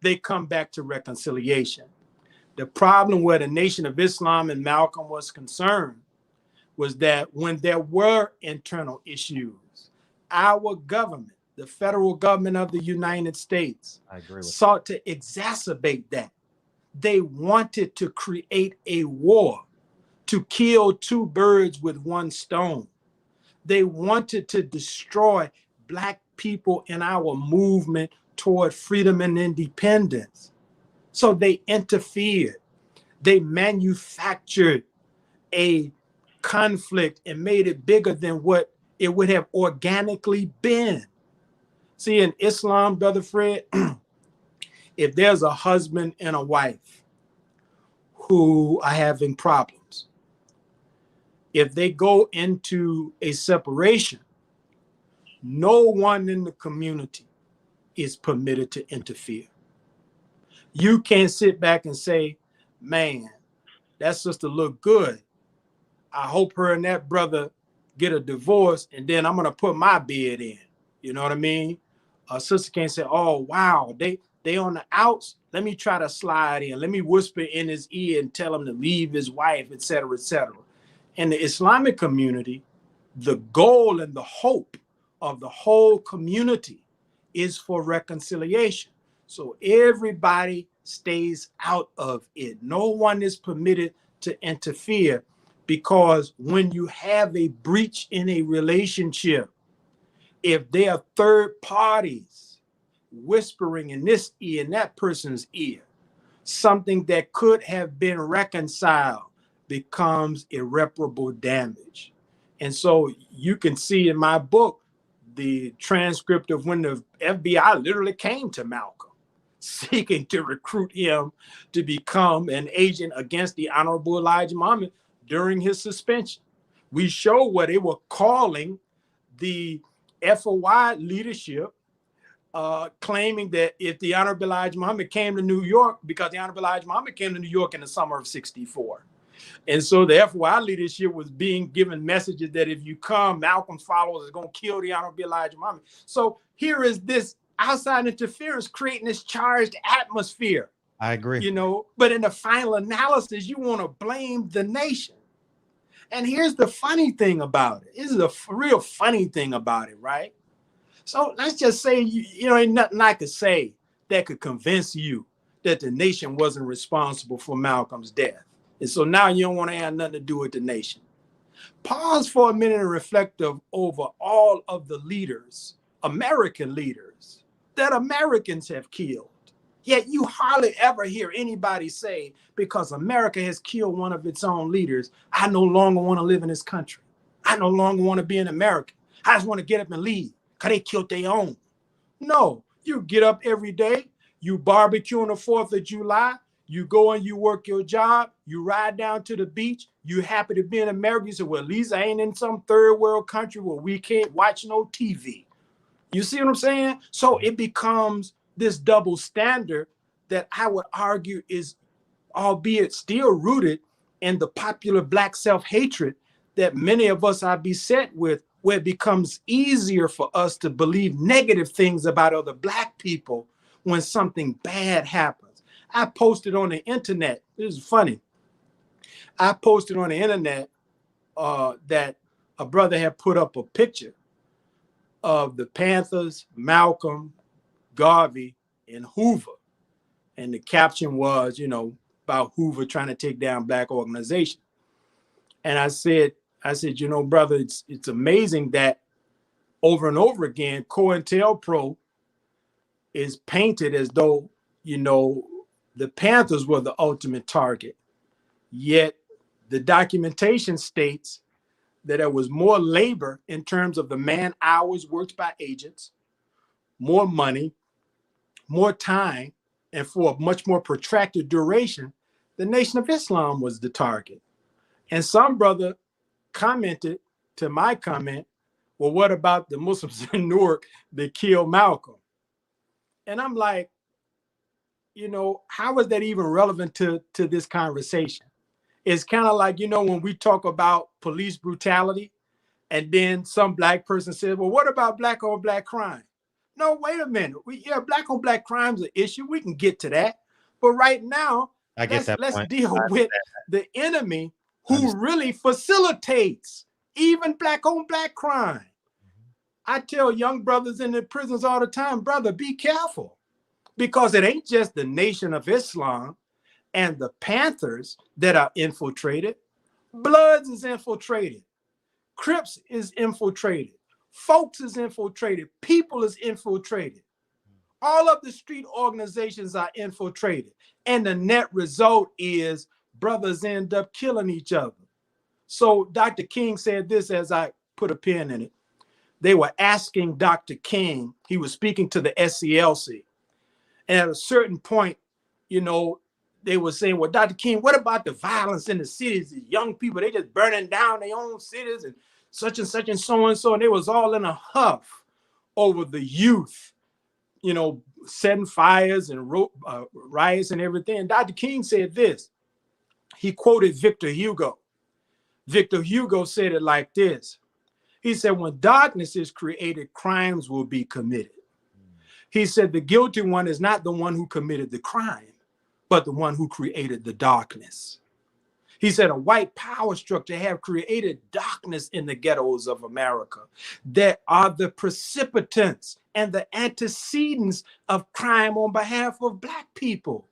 they come back to reconciliation. The problem where the Nation of Islam and Malcolm was concerned was that when there were internal issues, our government, the federal government of the United States, sought to exacerbate that. They wanted to create a war to kill 2 birds with 1 stone. They wanted to destroy Black people in our movement toward freedom and independence. So they interfered. They manufactured a conflict and made it bigger than what it would have organically been. See, in Islam, Brother Fred, if there's a husband and a wife who are having problems, if they go into a separation, no one in the community is permitted to interfere. You can't sit back and say, man, that sister look good. I hope her and that brother get a divorce, and then I'm gonna put my bid in. You know what I mean? A sister can't say, oh, wow, they on the outs. Let me try to slide in. Let me whisper in his ear and tell him to leave his wife, et cetera, et cetera. In the Islamic community, the goal and the hope of the whole community is for reconciliation. So everybody stays out of it. No one is permitted to interfere, because when you have a breach in a relationship, if there are third parties whispering in this ear and that person's ear, something that could have been reconciled becomes irreparable damage. And so you can see in my book the transcript of when the FBI literally came to Malcolm, seeking to recruit him to become an agent against the Honorable Elijah Muhammad during his suspension. We show what they were calling the FOI leadership, claiming that if the Honorable Elijah Muhammad came to New York, because the Honorable Elijah Muhammad came to New York in the summer of '64. And so the FOI leadership was being given messages that if you come, Malcolm's followers are going to kill the Honorable Elijah Muhammad. So here is this outside interference creating this charged atmosphere. I agree. But in the final analysis, you want to blame the nation. And here's the funny thing about it. This is the real funny thing about it, right? So let's just say, ain't nothing I could say that could convince you that the nation wasn't responsible for Malcolm's death. And so now you don't want to have nothing to do with the nation. Pause for a minute and reflect over all of the leaders, American leaders, that Americans have killed. Yet you hardly ever hear anybody say, because America has killed one of its own leaders, I no longer want to live in this country. I no longer want to be an American. I just want to get up and leave because they killed their own. No, you get up every day, you barbecue on the 4th of July, you go and you work your job, you ride down to the beach, you happy to be in America. You say, well, at least I ain't in some third world country where we can't watch no TV. You see what I'm saying? So it becomes this double standard that I would argue is, albeit still rooted in the popular Black self-hatred that many of us are beset with, where it becomes easier for us to believe negative things about other Black people when something bad happens. I posted on the internet, this is funny, I posted on the internet that a brother had put up a picture of the Panthers, Malcolm, Garvey, and Hoover. And the caption was, about Hoover trying to take down Black organizations. And I said, brother, it's amazing that over and over again, COINTELPRO is painted as though, the Panthers were the ultimate target. Yet the documentation states that there was more labor in terms of the man hours worked by agents, more money, more time, and for a much more protracted duration, the Nation of Islam was the target. And some brother commented to my comment, well, what about the Muslims in Newark that killed Malcolm? And I'm like, how is that even relevant to this conversation? It's kind of like, when we talk about police brutality, and then some Black person says, well, what about Black on Black crime? No, wait a minute. Black on Black crime is an issue. We can get to that. But right now, let's deal with the enemy who really facilitates even Black on Black crime. I tell young brothers in the prisons all the time, brother, be careful. Because it ain't just the Nation of Islam and the Panthers that are infiltrated. Bloods is infiltrated. Crips is infiltrated. Folks is infiltrated. People is infiltrated. All of the street organizations are infiltrated. And the net result is brothers end up killing each other. So Dr. King said this as I put a pin in it. They were asking Dr. King, he was speaking to the SCLC. And at a certain point, they were saying, well, Dr. King, what about the violence in the cities? The young people, they just burning down their own cities and such and such and so and so. And they was all in a huff over the youth, setting fires and riots and everything. And Dr. King said this. He quoted Victor Hugo. Victor Hugo said it like this. He said, when darkness is created, crimes will be committed. He said, the guilty one is not the one who committed the crime, but the one who created the darkness. He said, a white power structure have created darkness in the ghettos of America that are the precipitants and the antecedents of crime on behalf of Black people.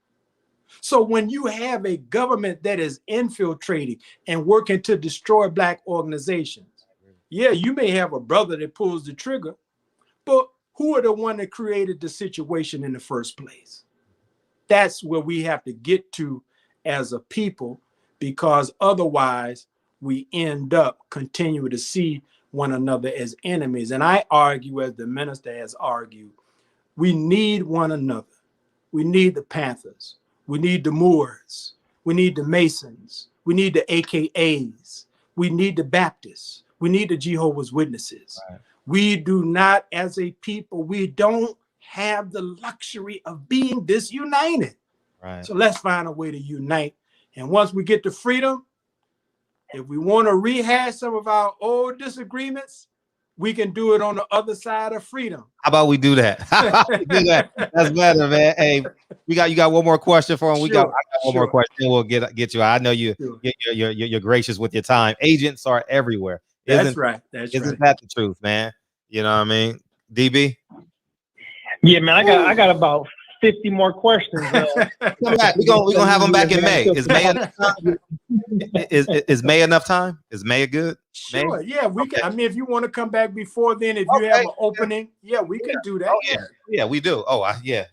So when you have a government that is infiltrating and working to destroy Black organizations, yeah, you may have a brother that pulls the trigger, but who are the one that created the situation in the first place? That's where we have to get to as a people, because otherwise we end up continuing to see one another as enemies. And I argue, as the minister has argued, we need one another. We need the Panthers. We need the Moors. We need the Masons. We need the AKAs. We need the Baptists. We need the Jehovah's Witnesses. Right. We do not, as a people, we don't have the luxury of being disunited. Right. So let's find a way to unite. And once we get to freedom, if we want to rehash some of our old disagreements, we can do it on the other side of freedom. How about we do that? Do that. That's better, man. Hey, you got one more question for him. I got one more question. We'll get you. I know you're gracious with your time. Agents are everywhere. That's right. Isn't that the truth, man? You know what I mean? DB? Yeah, man. I got about 50 more questions. Come back. We're gonna have them back in May. Is May enough time? Is May enough time? Is May good? Sure. May? Yeah, we can. I mean, if you want to come back before then, if you have an opening, yeah, we can do that. Oh, yeah, we do. Oh, yeah.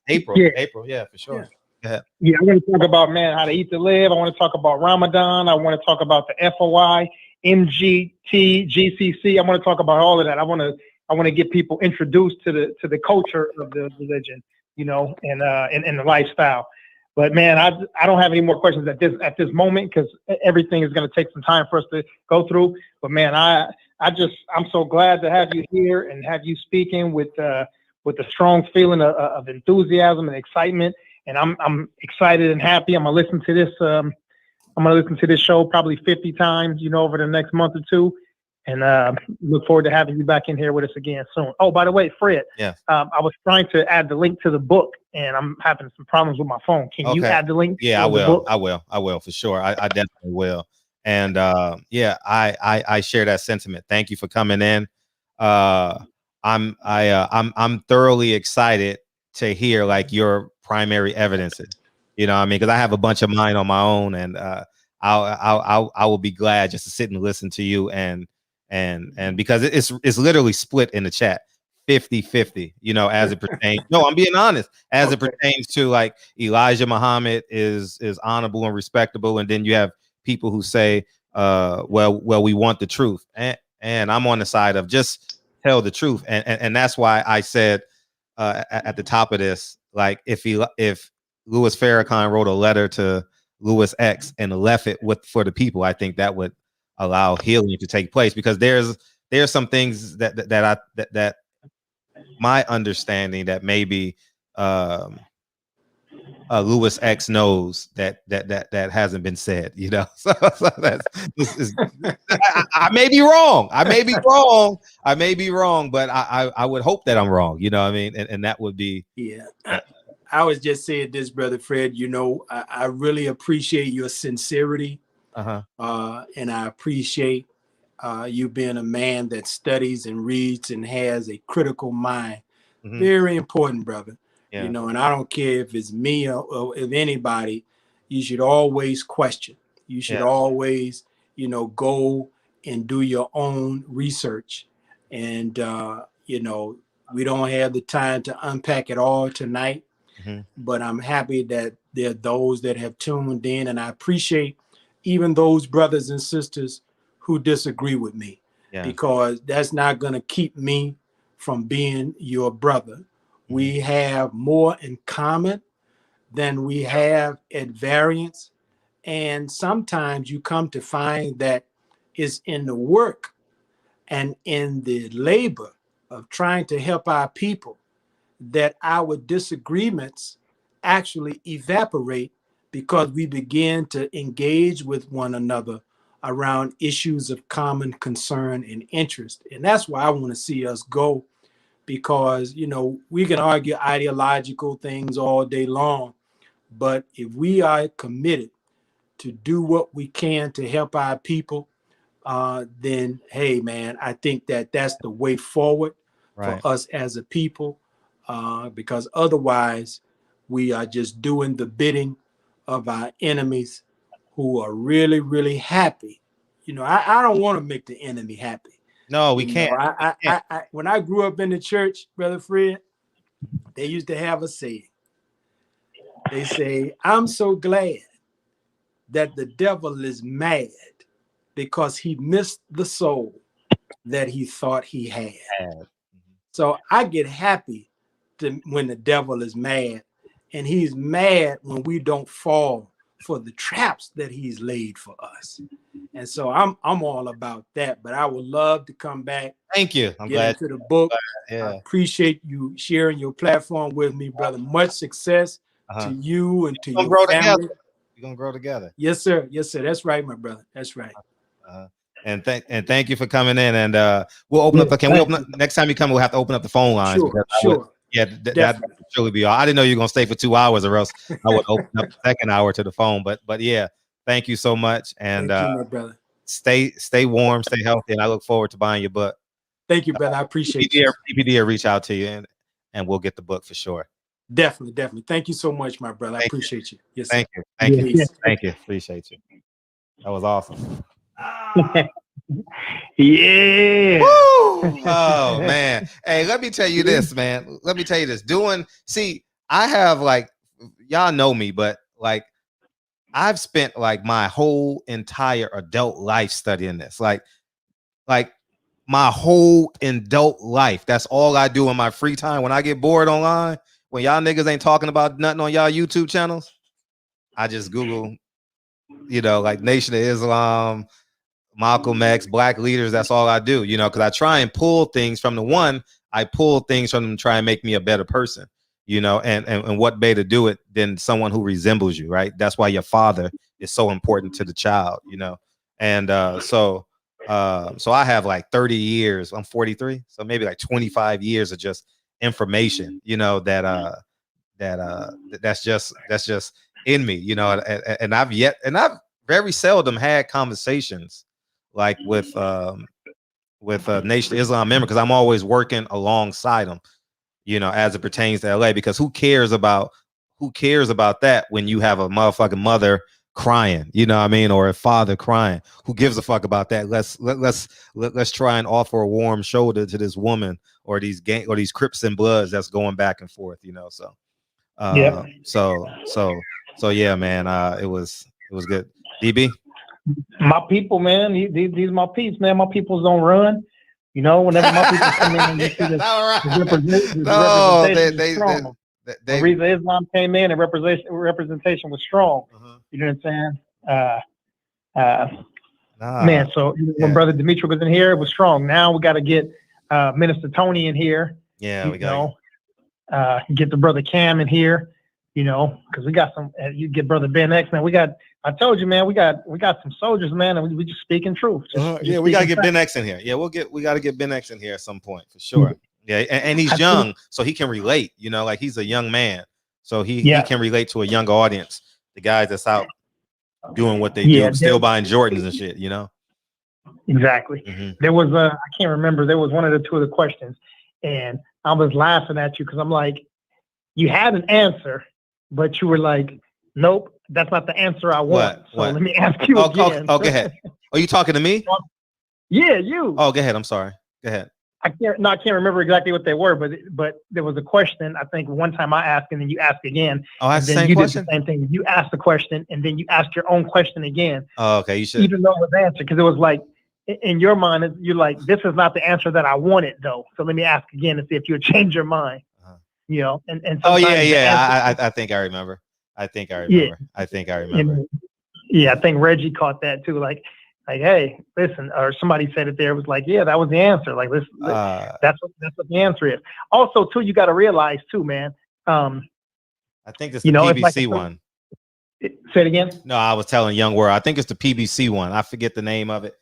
April. Yeah, for sure. Yeah, I want to talk about, man, how to eat to live. I want to talk about Ramadan. I want to talk about the FOI, MGT, GCC. I want to talk about all of that. I want to get people introduced to the culture of the religion, you know, and the lifestyle. But man, I don't have any more questions at this moment, because everything is going to take some time for us to go through. But man, I'm so glad to have you here and have you speaking with a strong feeling of enthusiasm and excitement. And I'm excited and happy. I'm gonna listen to this show probably 50 times, you know, over the next month or two. And look forward to having you back in here with us again soon. Oh, by the way, Fred, yeah. I was trying to add the link to the book, and I'm having some problems with my phone. Can you add the link? Yeah, I will. I will for sure. I definitely will. And yeah, I share that sentiment. Thank you for coming in. I'm thoroughly excited to hear like your primary evidences. You know what I mean? Because I have a bunch of mine on my own, and I will be glad just to sit and listen to you and because it's literally split in the chat 50-50, you know, as it pertains. No, I'm being honest, as it pertains to like Elijah Muhammad is honorable and respectable, and then you have people who say well we want the truth, and I'm on the side of just tell the truth, and that's why I said at the top of this, like if Louis Farrakhan wrote a letter to Louis X and left it for the people, I think that would allow healing to take place, because there's some things that my understanding that maybe Louis X knows that hasn't been said, you know. So that's I may be wrong. I may be wrong, but I would hope that I'm wrong, you know what I mean? And that would be I was just saying this, Brother Fred, you know, I really appreciate your sincerity. And I appreciate you being a man that studies and reads and has a critical mind. Very important, brother. You know, and I don't care if it's me or if anybody, you should always question. You should always, you know, go and do your own research. And, you know, we don't have the time to unpack it all tonight, but I'm happy that there are those that have tuned in, and I appreciate even those brothers and sisters who disagree with me, because that's not going to keep me from being your brother. We have more in common than we have at variance. And sometimes you come to find that it's in the work and in the labor of trying to help our people that our disagreements actually evaporate, because we begin to engage with one another around issues of common concern and interest. And that's why I want to see us go, because, you know, we can argue ideological things all day long, but if we are committed to do what we can to help our people, then, hey, man, I think that that's the way forward for us as a people, because otherwise we are just doing the bidding of our enemies, who are really, really happy. You know, I don't want to make the enemy happy. No, we can't. I when I grew up in the church, Brother Fred, they used to have a saying. They say, I'm so glad that the devil is mad because he missed the soul. that he thought he had. So I get happy when the devil is mad, and he's mad when we don't fall for the traps that he's laid for us. And so I'm all about that. But I would love to come back. Thank you. I'm get glad into the book. Yeah. I appreciate you sharing your platform with me, brother. Much success to you and to your family. We're gonna grow together. Yes, sir. Yes, sir. That's right, my brother. That's right. And thank you for coming in. And we'll open up. Can we open up next time you come? We'll have to open up the phone lines. Sure. That surely be all. I didn't know you were gonna stay for 2 hours, or else I would open up the second hour to the phone. But yeah, thank you so much. And thank you, my brother. Stay warm, stay healthy, and I look forward to buying your book. Thank you, brother. I appreciate you. PPD will reach out to you, and we'll get the book for sure. Definitely. Thank you so much, my brother. I appreciate you. Yes, thank sir. you. Thank you. Appreciate you. That was awesome. Yeah. Oh man. Hey, let me tell you this, man. Let me tell you this. I have, like, y'all know me, but like I've spent like my whole entire adult life studying this. Like my whole adult life. That's all I do in my free time. When I get bored online, when y'all niggas ain't talking about nothing on y'all YouTube channels, I just Google, like Nation of Islam, Malcolm X, black leaders. That's all I do, because I try and pull things from I pull things from them to try and make me a better person, and what better to do it than someone who resembles you, right? That's why your father is so important to the child, and so I have like 30 years. I'm 43, so maybe like 25 years of just information, that's just in me, and I've very seldom had conversations like with Nation of Islam member, because I'm always working alongside them, as it pertains to LA, because who cares about that when you have a motherfucking mother crying, or a father crying? Who gives a fuck about that? Let's try and offer a warm shoulder to this woman or these Crips and Bloods that's going back and forth, so yeah, man, it was good. DB, my people, man, these are my peeps, man. My peoples don't run. Whenever my people come in, and you see the reason Islam came in and representation was strong. You know what I'm saying? Man, so when Brother Demetric was in here, it was strong. Now we got to get Minister Tony in here. Yeah, we got get the Brother Cam in here. Because we got some. You get Brother Ben X, man. I told you, man. We got some soldiers, man, and we just speaking truth. We gotta get Ben X in here. Yeah, we gotta get Ben X in here at some point for sure. Yeah, and he's young, so he can relate. Like he's a young man, so he can relate to a young audience. The guys that's out doing what they do, still buying Jordans and shit. Exactly. There was I can't remember. There was one of the two of the questions, and I was laughing at you because I'm like, you had an answer, but you were like, nope, that's not the answer I want. What? Let me ask you again. Oh, go ahead. Are you talking to me? Yeah, you. Oh, go ahead. I'm sorry. Go ahead. I can't remember exactly what they were, but there was a question. I think one time I asked, and then you asked again. Oh, I asked the same same question? Did the same thing. You asked the question, and then you asked your own question again. Oh, okay. You should. Even though it was answered, because it was like, in your mind, you're like, this is not the answer that I wanted, though. So let me ask again and see if you would change your mind. And oh yeah. I think I remember. I think I remember. Yeah, I think Reggie caught that too. Like, hey, listen, or somebody said it there. It was like, yeah, that was the answer. Like, that's what the answer is. Also, too, you got to realize too, man. I think it's the PBC one. Say it again. No, I was telling Young World. I think it's the PBC one. I forget the name of it.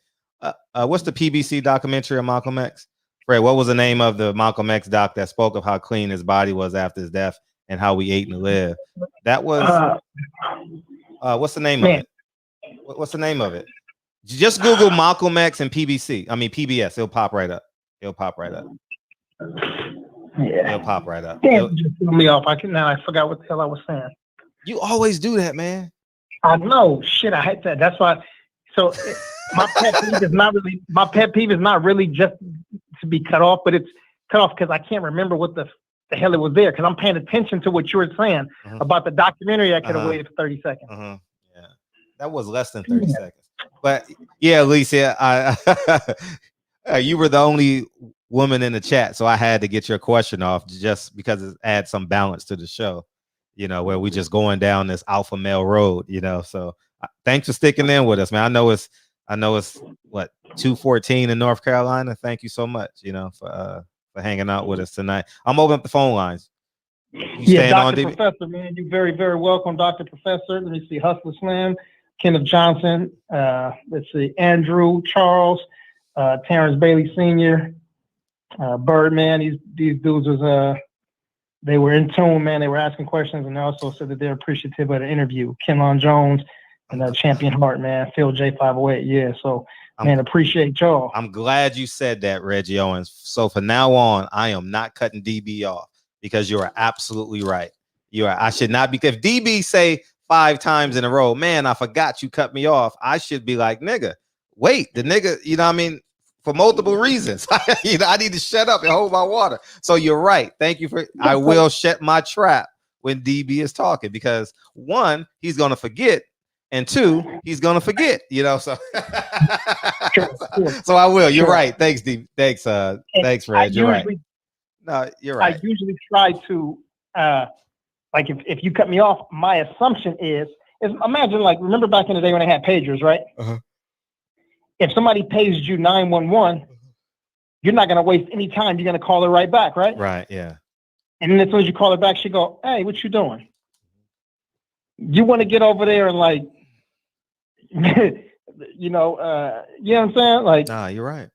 What's the PBC documentary of Malcolm X? Fred, what was the name of the Malcolm X doc that spoke of how clean his body was after his death and how we ate and lived? That was what's the name of it? What's the name of it? Just Google Malcolm X and PBC. I mean PBS. It'll pop right up. Yeah. It'll pop right up. Damn, just threw me off. I forgot what the hell I was saying. You always do that, man. I know. Shit, I hate that. That's why. So my pet peeve is not really just to be cut off, but it's cut off because I can't remember what the hell it was there, because I'm paying attention to what you were saying about the documentary. I could have waited for 30 seconds. Yeah, that was less than 30 seconds. But yeah, Alicia, You were the only woman in the chat, so I had to get your question off just because it adds some balance to the show. You know, where we just going down this alpha male road. You know, so thanks for sticking in with us, man. I know it's what 2:14 in North Carolina. Thank you so much. You know, for hanging out with us tonight. I'm opening up the phone lines. You staying on, Dr. DB? Professor, man, you're very, very welcome, Dr. Professor. Let me see, Hustler Slim, Kenneth Johnson, let's see, Andrew, Charles, Terrence Bailey Sr., Birdman. These dudes was they were in tune, man. They were asking questions, and they also said that they're appreciative of the interview. Kenlon Jones and Champion Heart, man. Phil J508, yeah. So, man, appreciate y'all. I'm glad you said that, Reggie Owens. So from now on, I am not cutting DB off because you are absolutely right. I should not be. If DB say 5 times in a row, man, I forgot you cut me off, I should be like, nigga, wait, the nigga, you know what I mean? For multiple reasons. You know, I need to shut up and hold my water. So you're right. Thank you for, I will shut my trap when DB is talking because 1, he's going to forget. And 2, he's going to forget, you know, so. So I will. You're right. Thanks, DB. Thanks, thanks, Reg. You're right. No, you're right. I usually try to, like if you cut me off, my assumption is imagine like, remember back in the day when they had pagers, right? Uh-huh. If somebody pays you 911, you're not going to waste any time. You're going to call her right back, right? Right, yeah. And then as soon as you call her back, she go, hey, what you doing? You want to get over there and like, you know what I'm saying? Like, nah, you're right.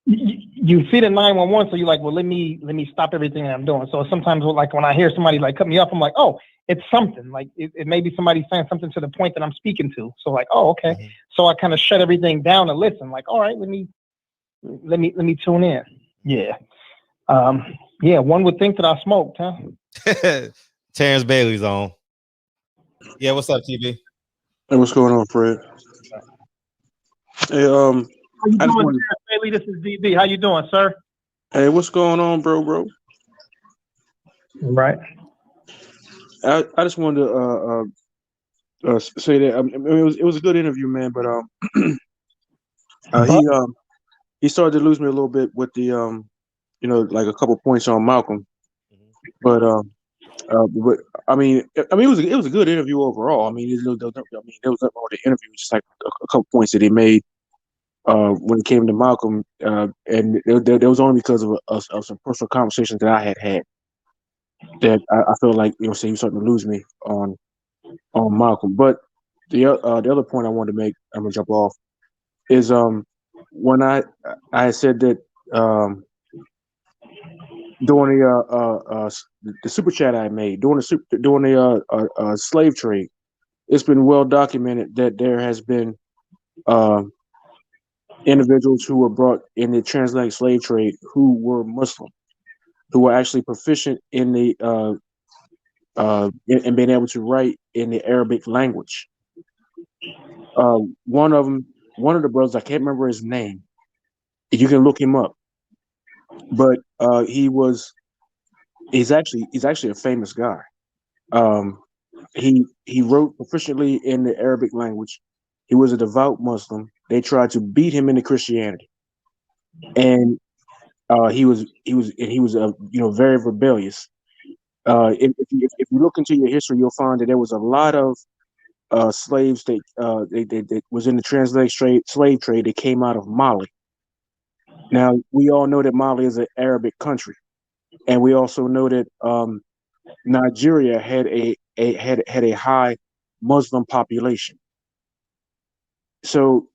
You see the 911, so you're like, well, let me stop everything that I'm doing. So sometimes like when I hear somebody like cut me off, I'm like, oh, it's something. Like it may be somebody saying something to the point that I'm speaking to. So like, oh, okay. Mm-hmm. So I kind of shut everything down and listen. Like, all right, let me tune in. Yeah. Yeah, one would think that I smoked, huh? Terrence Bailey's on. Yeah, what's up, TV? Hey, what's going on, Fred? Hey, how you doing, Bailey? This is DB. How you doing, sir? Hey, what's going on, bro? Right. I just wanted to say that I mean, it was a good interview, man. But he started to lose me a little bit with the you know, like a couple points on Malcolm. But I mean, it was a good interview overall. I mean, there was nothing wrong with the interview. Just like a couple points that he made when it came to Malcolm, and there was only because of some personal conversations that I had that I feel like, you know, so he was starting to lose me on Malcolm. But the other point I wanted to make, I'm gonna jump off, is when I said that during the super chat I made during the slave trade, it's been well documented that there has been individuals who were brought in the transatlantic slave trade who were Muslim, who were actually proficient in the in being able to write in the Arabic language. One of the brothers, I can't remember his name. You can look him up, but he's actually a famous guy. He wrote proficiently in the Arabic language. He was a devout Muslim. They tried to beat him into Christianity, and he was you know, very rebellious. If you look into your history, you'll find that there was a lot of slaves that was in the transatlantic slave trade that came out of Mali. Now we all know that Mali is an Arabic country, and we also know that Nigeria had a high Muslim population. So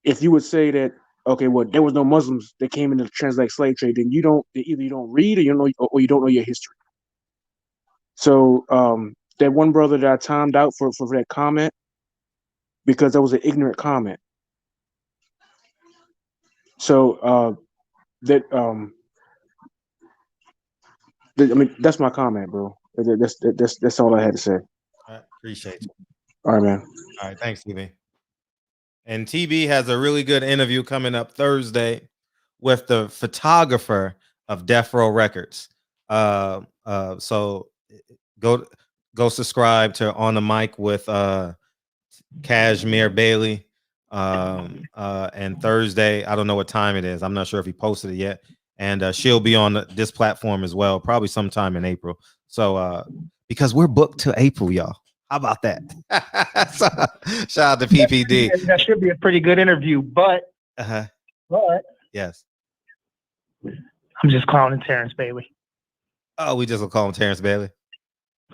if you would say that, okay, well, there was no Muslims that came into the transatlantic slave trade, then either you don't read or you don't know your history. So that one brother that I timed out for that comment, because that was an ignorant comment. So I mean, that's my comment, bro. That's all I had to say. I appreciate you. All right, man. All right, thanks, TB. And TB has a really good interview coming up Thursday with the photographer of Death Row Records. So go subscribe to On the Mic with Cashmere Bailey. And Thursday, I don't know what time it is. I'm not sure if he posted it yet. And she'll be on this platform as well, probably sometime in April. So because we're booked to April, y'all. How about that? So, shout out to PPD. That should be a pretty good interview, but yes, I'm just clowning Terrence Bailey. Oh, we just will call him Terrence Bailey.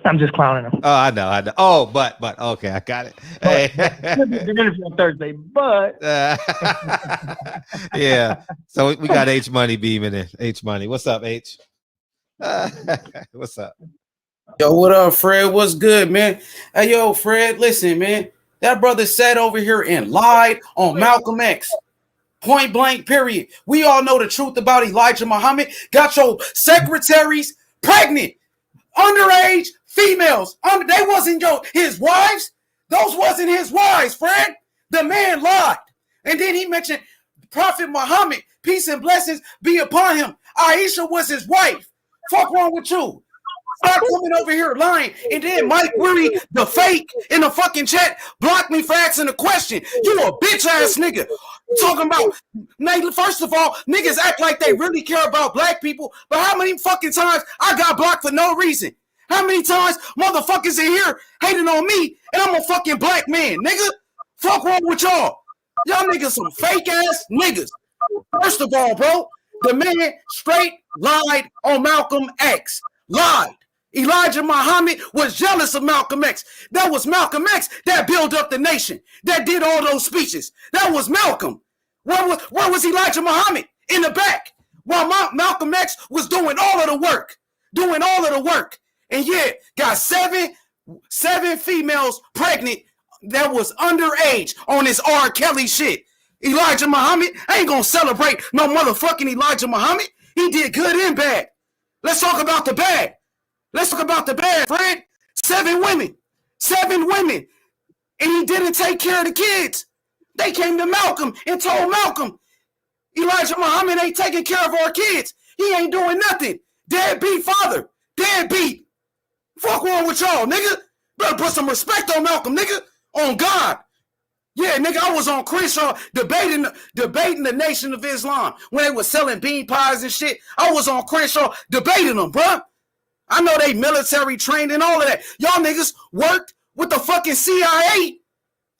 I'm just clowning him. Oh, I know. Oh, but okay, I got it. Hey, the interview on Thursday, but yeah. So we got H Money beaming in. H Money, what's up, H? What's up? Yo, what up, Fred? What's good, man? Hey, yo, Fred, listen, man. That brother sat over here and lied on Malcolm X. Point blank, period. We all know the truth about Elijah Muhammad. Got your secretaries pregnant, underage females. They wasn't his wives. Those wasn't his wives, Fred. The man lied. And then he mentioned Prophet Muhammad, peace and blessings be upon him. Aisha was his wife. Fuck wrong with you? Stop coming over here lying. And then Mike Weary, the fake in the fucking chat, blocked me for asking a question. You a bitch ass nigga. Talking about, first of all, niggas act like they really care about black people, but how many fucking times I got blocked for no reason? How many times motherfuckers in here hating on me and I'm a fucking black man, nigga? Fuck wrong with y'all? Y'all niggas some fake ass niggas. First of all, bro, the man straight lied on Malcolm X. Lied. Elijah Muhammad was jealous of Malcolm X. That was Malcolm X that built up the nation, that did all those speeches. That was Malcolm. Where was Elijah Muhammad? In the back. While Malcolm X was doing all of the work. And yet, got seven females pregnant that was underage on this R. Kelly shit. Elijah Muhammad ain't gonna celebrate no motherfucking Elijah Muhammad. He did good and bad. Let's talk about the bad. Fred. 7 women. And he didn't take care of the kids. They came to Malcolm and told Malcolm, Elijah Muhammad ain't taking care of our kids. He ain't doing nothing. Deadbeat father. Deadbeat. Fuck wrong with y'all, nigga. Better put some respect on Malcolm, nigga. On God. Yeah, nigga, I was on Crenshaw debating the Nation of Islam when they was selling bean pies and shit. I was on Crenshaw debating them, bruh. I know they military trained and all of that. Y'all niggas worked with the fucking CIA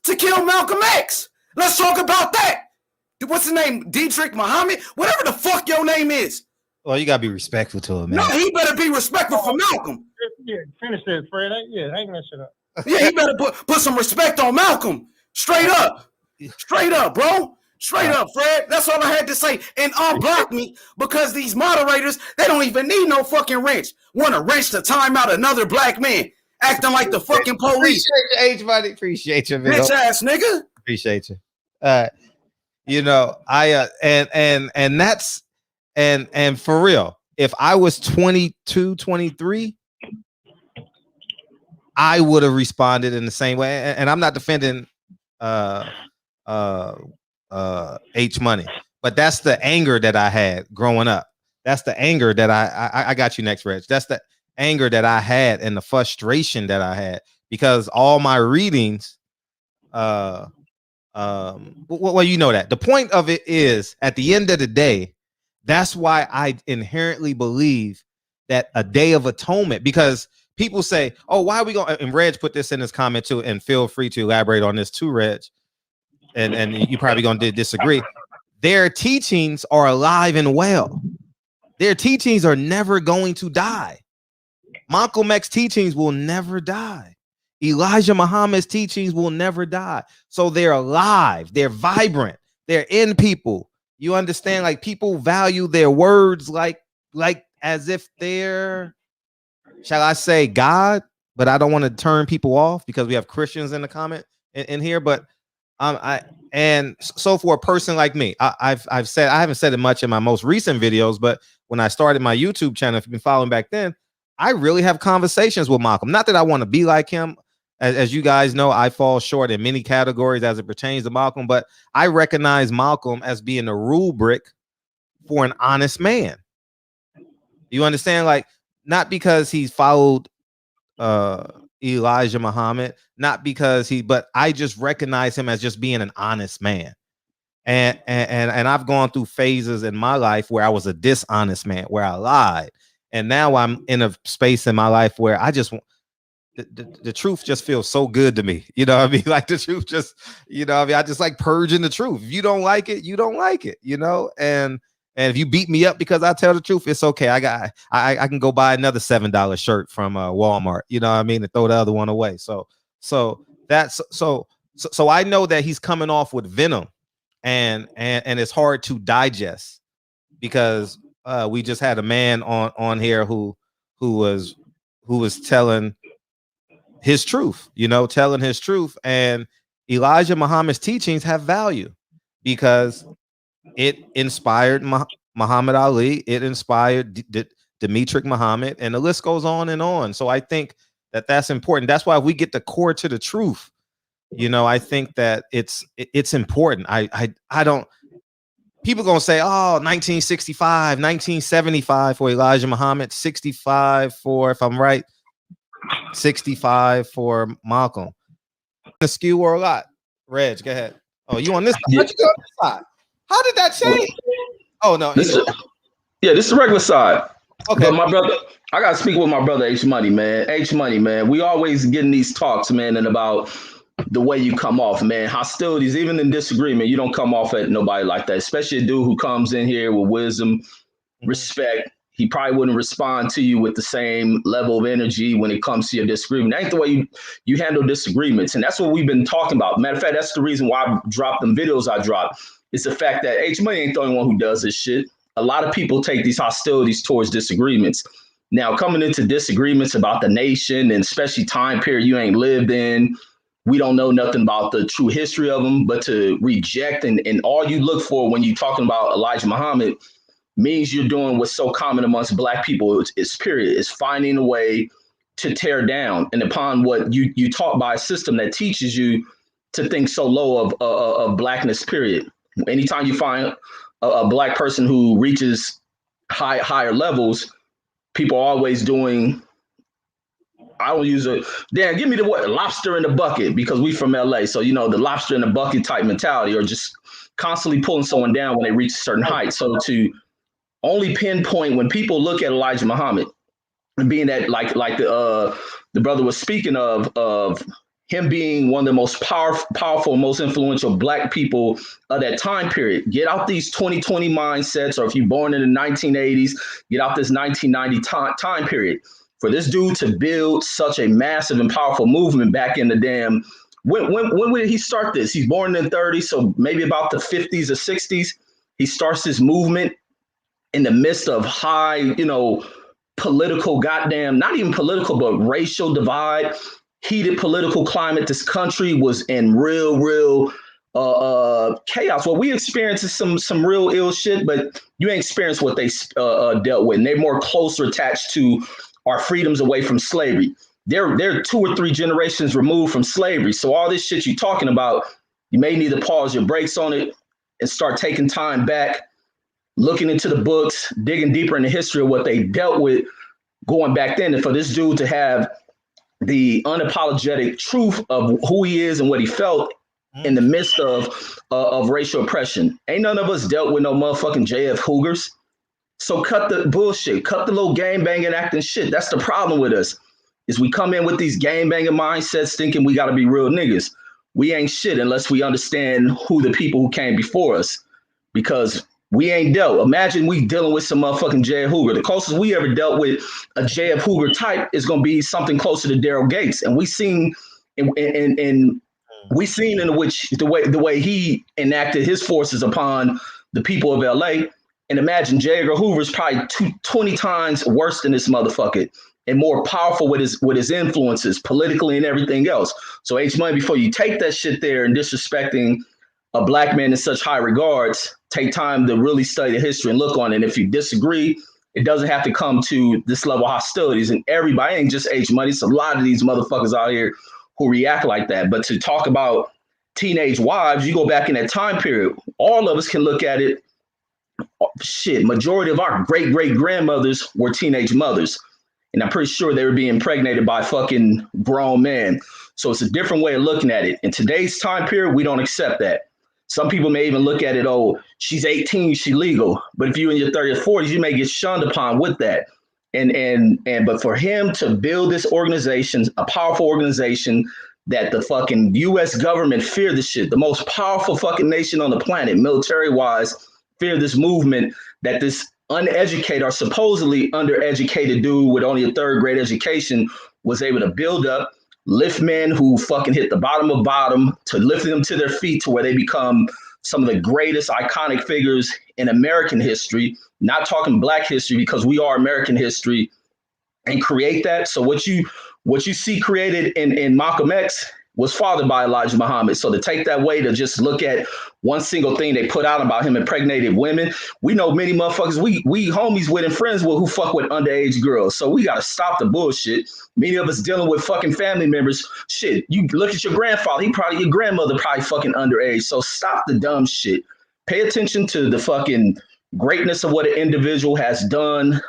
to kill Malcolm X. Let's talk about that. What's his name? Demetric Muhammad? Whatever the fuck your name is. Well, you gotta be respectful to him, man. No, he better be respectful for Malcolm. Yeah, finish this, Fred. Hang that shit up. Yeah, he better put some respect on Malcolm. Straight up, bro. Straight up, Fred. That's all I had to say. And unblock me because these moderators, they don't even need no fucking wrench. Want to wrench to time out another black man acting like the fucking police. Appreciate you, H-Buddy. Appreciate you, bitch ass nigga. Appreciate you. You know, I and that's and for real, if I was 22, 23, I would have responded in the same way. And I'm not defending H Money, but that's the anger that I had growing up. That's the anger that I got you next, Reg. That's the anger that I had and the frustration that I had because all my readings, well, you know that the point of it is at the end of the day, that's why I inherently believe that a Day of Atonement, because people say, oh, why are we going? And Reg put this in his comment too, and feel free to elaborate on this too, Reg. And you probably going to disagree. Their teachings are alive and well. Their teachings are never going to die. Malcolm X teachings will never die. Elijah Muhammad's teachings will never die. So they're alive. They're vibrant. They're in people. You understand? Like people value their words like as if they're, shall I say, God? But I don't want to turn people off because we have Christians in the comment in here. But so for a person like me, I've said, I haven't said it much in my most recent videos, but when I started my YouTube channel, if you've been following back then, I really have conversations with Malcolm. Not that I want to be like him. As you guys know, I fall short in many categories as it pertains to Malcolm, but I recognize Malcolm as being a rule brick for an honest man. You understand? Like, not because he's followed Elijah Muhammad, not because but I just recognize him as just being an honest man. And I've gone through phases in my life where I was a dishonest man, where I lied. And now I'm in a space in my life where I just the truth just feels so good to me. You know what I mean? Like the truth just, you know what I mean? I just like purging the truth. If you don't like it, you don't like it, you know? And if you beat me up because I tell the truth, it's okay. I can go buy another $7 shirt from Walmart, you know what I mean? And throw the other one away. So I know that he's coming off with venom, and it's hard to digest because we just had a man on here who was telling his truth, telling his truth. And Elijah Muhammad's teachings have value because it inspired Muhammad Ali. It inspired Demetric Muhammad, and the list goes on and on. So I think that's important. That's why we get the core to the truth. I think that it's important. I don't. People gonna say, oh, 1965, 1975 for Elijah Muhammad, 65 for, if I'm right, 65 for Malcolm. The skew or a lot. Reg, go ahead. Oh, you on this side? How'd you go on this side? How did that change? Oh no, this is the regular side. Okay, but my brother, I gotta speak with my brother H Money, man. H Money, man. We always getting these talks, man, and about the way you come off, man. Hostilities, even in disagreement, you don't come off at nobody like that. Especially a dude who comes in here with wisdom, respect. He probably wouldn't respond to you with the same level of energy when it comes to your disagreement. That ain't the way you handle disagreements. And that's what we've been talking about. Matter of fact, that's the reason why I dropped them videos I dropped. It's the fact that H Money ain't the only one who does this shit. A lot of people take these hostilities towards disagreements. Now, coming into disagreements about the nation, and especially time period you ain't lived in, we don't know nothing about the true history of them, but to reject and all you look for when you're talking about Elijah Muhammad means you're doing what's so common amongst Black people. It's period. It's finding a way to tear down, and upon what you taught by a system that teaches you to think so low of Blackness, period. Anytime you find a Black person who reaches higher levels, people are always doing, I don't use give me the what, lobster in the bucket, because we from LA. So, the lobster in the bucket type mentality, or just constantly pulling someone down when they reach a certain height. So to only pinpoint when people look at Elijah Muhammad, and being that like the brother was speaking of him being one of the most powerful, most influential Black people of that time period. Get out these 2020 mindsets, or if you're born in the 1980s, get out this 1990 time period. For this dude to build such a massive and powerful movement back in the damn, when did he start this? He's born in the 30s, so maybe about the 50s or 60s. He starts this movement in the midst of high, political, goddamn, not even political, but racial divide, heated political climate. This country was in real chaos. Well, we experienced some real ill shit, but you ain't experienced what they dealt with. And they're more closer attached to our freedoms away from slavery. They're 2 or 3 generations removed from slavery. So all this shit you're talking about, you may need to pause your brakes on it and start taking time back, looking into the books, digging deeper in the history of what they dealt with going back then. And for this dude to have the unapologetic truth of who he is and what he felt in the midst of racial oppression. Ain't none of us dealt with no motherfucking JF Hoogers. So cut the bullshit, cut the little game banging acting shit. That's the problem with us, is we come in with these game banging mindsets thinking we got to be real niggas. We ain't shit unless we understand who the people who came before us, because we ain't dealt. Imagine we dealing with some motherfucking J.F. Hoover. The closest we ever dealt with a J.F. Hoover type is going to be something closer to Daryl Gates. And we seen in which the way he enacted his forces upon the people of L.A. And imagine J. Edgar Hoover's probably 20 times worse than this motherfucker, and more powerful with his influences politically and everything else. So H Money, before you take that shit there and disrespecting a Black man in such high regards, take time to really study the history and look on it. And if you disagree, it doesn't have to come to this level of hostilities. And everybody ain't just H Money. It's a lot of these motherfuckers out here who react like that. But to talk about teenage wives, you go back in that time period, all of us can look at it. Shit, majority of our great grandmothers were teenage mothers. And I'm pretty sure they were being impregnated by fucking grown men. So it's a different way of looking at it. In today's time period, we don't accept that. Some people may even look at it, oh, she's 18, she legal. But if you're in your 30s, 40s, you may get shunned upon with that. But for him to build this organization, a powerful organization that the fucking US government fear this shit, the most powerful fucking nation on the planet, military-wise, fear this movement that this uneducated or supposedly undereducated dude with only a third grade education was able to build up, lift men who fucking hit the bottom of bottom, to lift them to their feet to where they become some of the greatest iconic figures in American history, not talking Black history, because we are American history, and create that. So what you see created in Malcolm X was fathered by Elijah Muhammad. So to take that way to just look at one single thing they put out about him impregnated women, we know many motherfuckers we homies with and friends with who fuck with underage girls. So we got to stop the bullshit. Many of us dealing with fucking family members. Shit, you look at your grandfather, your grandmother probably fucking underage. So stop the dumb shit. Pay attention to the fucking greatness of what an individual has done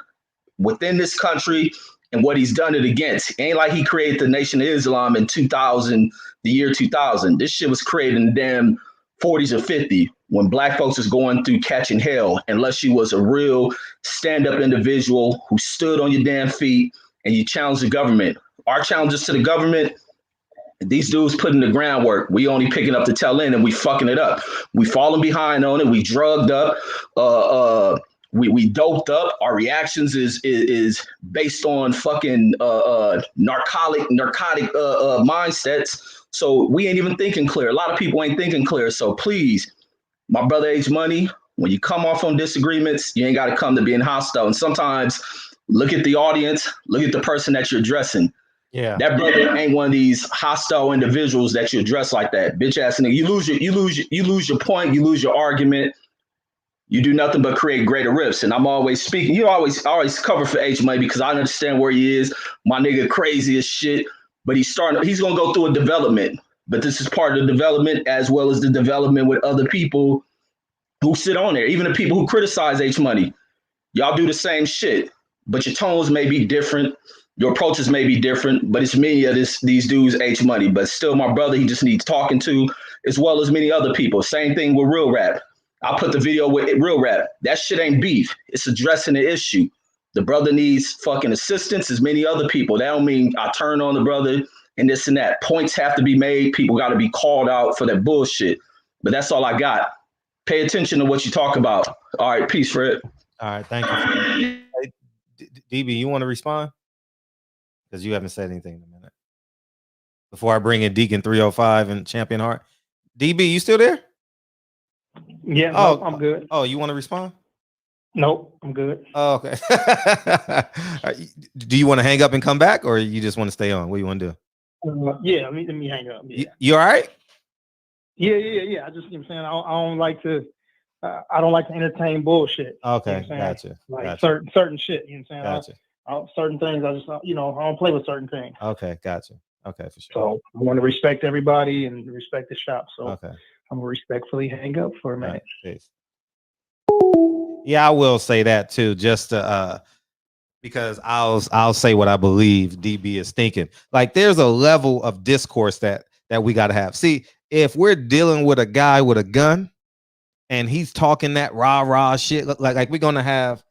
within this country and what he's done it against. It ain't like he created the Nation of Islam in 2000, the year 2000. This shit was created in the damn 40s or 50s when Black folks was going through catching hell, unless you was a real stand-up individual who stood on your damn feet and you challenged the government. Our challenges to the government, these dudes putting the groundwork. We only picking up the tail end and we fucking it up. We falling behind on it. We drugged up. We doped up. Our reactions is based on fucking narcotic mindsets. So we ain't even thinking clear. A lot of people ain't thinking clear. So please, my brother H Money, when you come off on disagreements, you ain't got to come to being hostile. And sometimes look at the audience, look at the person that you're addressing. Yeah, that brother ain't one of these hostile individuals that you address like that. Bitch ass nigga. You lose your point. You lose your argument. You do nothing but create greater rifts. And I'm always speaking. I always cover for H Money because I understand where he is. My nigga crazy as shit. But he's gonna go through a development. But this is part of the development as well as the development with other people who sit on there. Even the people who criticize H Money. Y'all do the same shit. But your tones may be different. Your approaches may be different, but it's many of these dudes H Money. But still my brother, he just needs talking to, as well as many other people. Same thing with Real Rap. I put the video with Real Rap. That shit ain't beef. It's addressing the issue. The brother needs fucking assistance as many other people. That don't mean I turn on the brother and this and that. Points have to be made. People got to be called out for that bullshit. But that's all I got. Pay attention to what you talk about. All right, peace, Fred. All right, thank you. Hey, DB, you want to respond? Because you haven't said anything in a minute. Before I bring in Deacon 305 and Champion Heart. DB, you still there? Yeah, no, I'm good. Oh, you want to respond? Nope, I'm good. Oh, okay. Do you want to hang up and come back, or you just want to stay on? What do you want to do? Yeah, let me hang up. Yeah. You all right? Yeah. I just, you know what I'm saying, I don't like to entertain bullshit. Okay, you know gotcha. Like gotcha. certain shit. You know what I'm saying? Gotcha. Certain things, I just, I don't play with certain things. Okay, gotcha. Okay, for sure. So I want to respect everybody and respect the shop. So okay. I'm gonna respectfully hang up for a minute. Right, yeah, I will say that too, just to, because I'll say what I believe DB is thinking. Like, there's a level of discourse that we got to have. See, if we're dealing with a guy with a gun and he's talking that rah shit, like we're gonna have,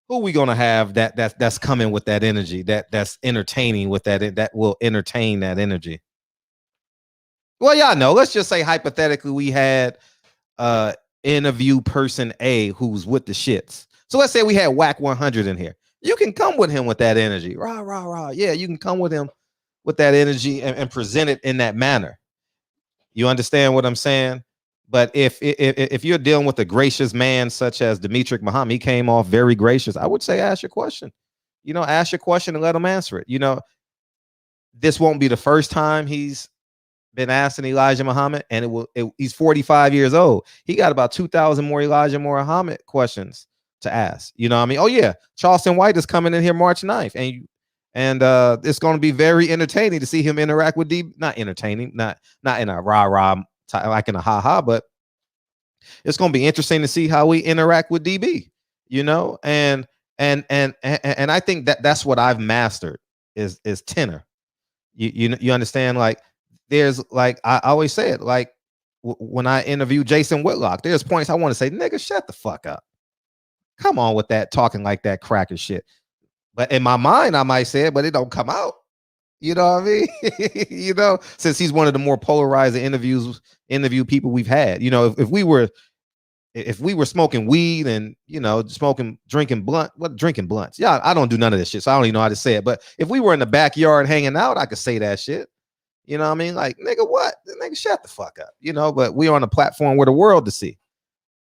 who we gonna have that's coming with that energy, that's entertaining with that will entertain that energy. Well, y'all know, let's just say hypothetically we had interview person A who's with the shits. So let's say we had Whack 100 in here. You can come with him with that energy. Rah. Yeah, you can come with him with that energy and present it in that manner. You understand what I'm saying? But if you're dealing with a gracious man such as Demetric Muhammad, he came off very gracious. I would say ask your question. Ask your question and let him answer it. This won't be the first time he's been asking Elijah Muhammad, and he's 45 years old. He got about 2,000 more Elijah Muhammad questions to ask. You know what I mean? Oh yeah, Charleston White is coming in here March 9th, and it's going to be very entertaining to see him interact with DB. Not entertaining, not in a rah like in a ha, but it's going to be interesting to see how we interact with DB. And And I think that's what I've mastered is tenor. You understand? Like there's like I always say it, like when I interview Jason Whitlock, there's points I want to say, nigga, shut the fuck up. Come on with that talking like that cracker shit. But in my mind, I might say it, but it don't come out. You know what I mean? You know, since he's one of the more polarizing interview people we've had. You know, if we were smoking weed and, you know, drinking blunts. Yeah, I don't do none of this shit, so I don't even know how to say it. But if we were in the backyard hanging out, I could say that shit. You know what I mean? Like, nigga, what? Nigga, shut the fuck up. You know, but we're on a platform where the world to see.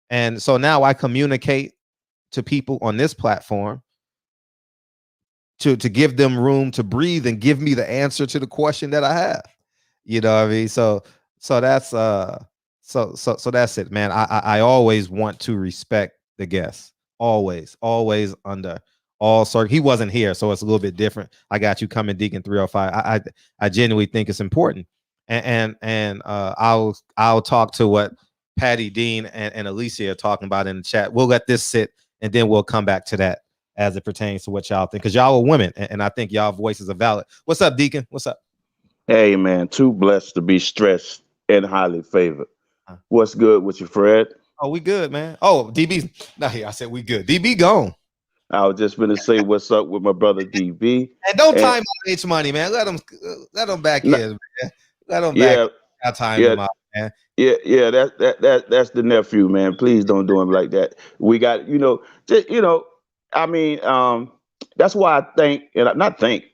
And so now I communicate to people on this platform to give them room to breathe and give me the answer to the question that I have. You know what I mean? So that's so that's it, man. I always want to respect the guests. Always under all circles. He wasn't here, so it's a little bit different. I got you coming, Deacon 305. I genuinely think it's important. And I'll talk to what Patty, Dean, and Alicia are talking about in the chat. We'll let this sit and then we'll come back to that as it pertains to what y'all think, because y'all are women, and I think y'all voices are valid. What's up, Deacon? What's up? Hey, man, too blessed to be stressed and highly favored. What's good with you, Fred? Oh, we good, man. Oh, DB's not here. I said we good. DB gone. I was just gonna say what's up with my brother DB. And don't time out H Money, man. Let him back in, man. Let him back. I time him out, man. Yeah, that's the nephew, man. Please don't do him like that. We got, I mean, that's why I think, and not think,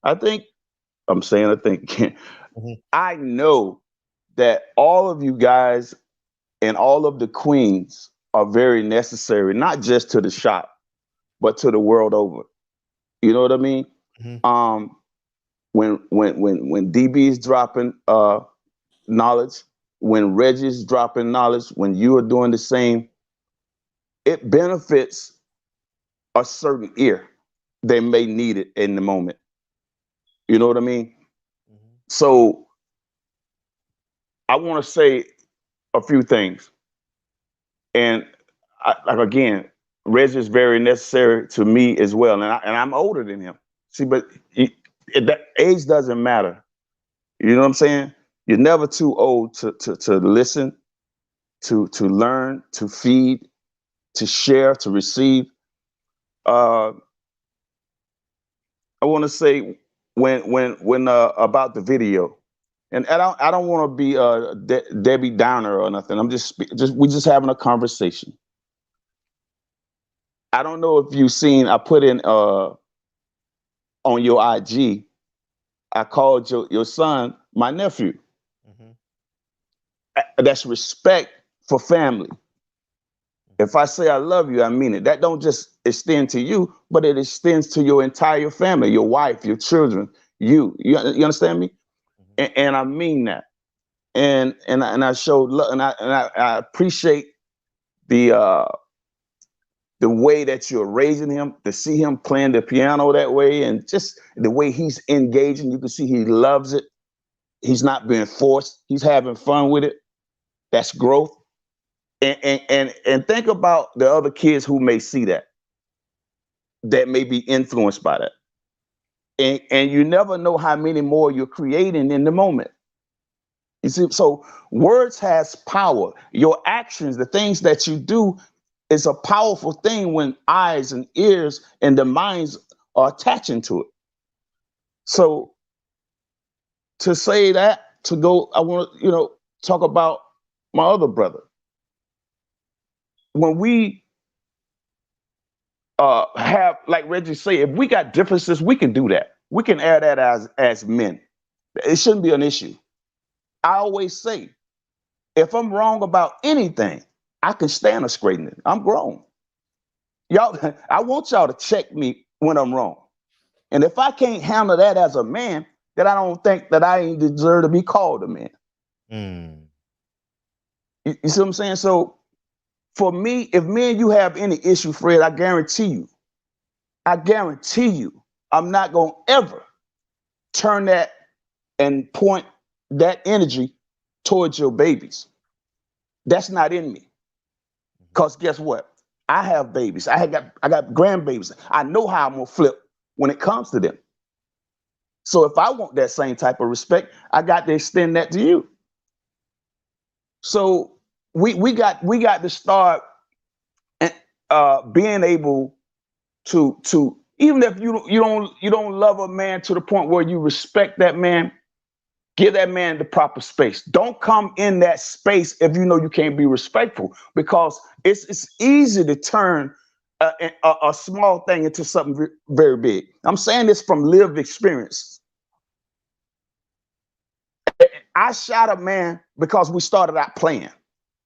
I think I'm saying I think I know that all of you guys and all of the queens are very necessary, not just to the shop, but to the world over. You know what I mean? Mm-hmm. When DB is dropping knowledge, when Reggie's dropping knowledge, when you are doing the same, it benefits a certain ear. They may need it in the moment. You know what I mean? Mm-hmm. So I want to say a few things. And again, Reggie is very necessary to me as well. And I'm older than him. See, but that age doesn't matter. You know what I'm saying? You're never too old to listen, to learn, to feed, to share, to receive. I want to say when about the video, and I don't want to be Debbie Downer or nothing. I'm we're just having a conversation. I don't know if you've seen. I put in on your IG. I called your son my nephew. Mm-hmm. That's respect for family. If I say I love you, I mean it. That don't just extend to you, but it extends to your entire family, your wife, your children, you understand me? Mm-hmm. And I mean that. And I showed love, and I appreciate the way that you're raising him, to see him playing the piano that way, and just the way he's engaging. You can see he loves it. He's not being forced. He's having fun with it. That's growth. And think about the other kids who may see that may be influenced by that. And you never know how many more you're creating in the moment. You see, so words has power. Your actions, the things that you do, is a powerful thing when eyes and ears and the minds are attaching to it. So to say that, to go, I want to, talk about my other brother. When we have, like Reggie say, if we got differences, we can do that. We can air that as men. It shouldn't be an issue. I always say, if I'm wrong about anything, I can stand a straightening. I'm grown. Y'all, I want y'all to check me when I'm wrong. And if I can't handle that as a man, then I don't think that I ain't deserve to be called a man. Mm. You see what I'm saying? So for me, if me and you have any issue, Fred, I guarantee you, I'm not going to ever turn that and point that energy towards your babies. That's not in me. Because guess what? I have babies. I got grandbabies. I know how I'm gonna flip when it comes to them. So if I want that same type of respect, I got to extend that to you. So we got to start being able to even if you don't love a man to the point where you respect that man, give that man the proper space. Don't come in that space if you know you can't be respectful, because it's easy to turn a small thing into something very big. I'm saying this from lived experience. I shot a man because we started out playing.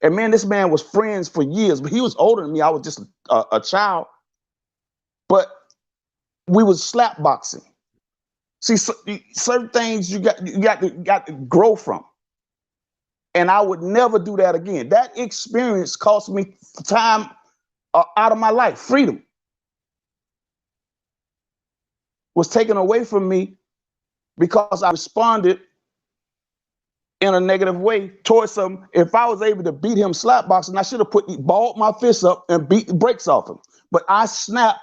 And man, this man was friends for years, but he was older than me. I was just a child. But we was slap boxing. See, certain things you got to grow from. And I would never do that again. That experience cost me time out of my life. Freedom was taken away from me because I responded in a negative way towards him. If I was able to beat him slap boxing, I should have balled my fists up and beat the brakes off him. But I snapped,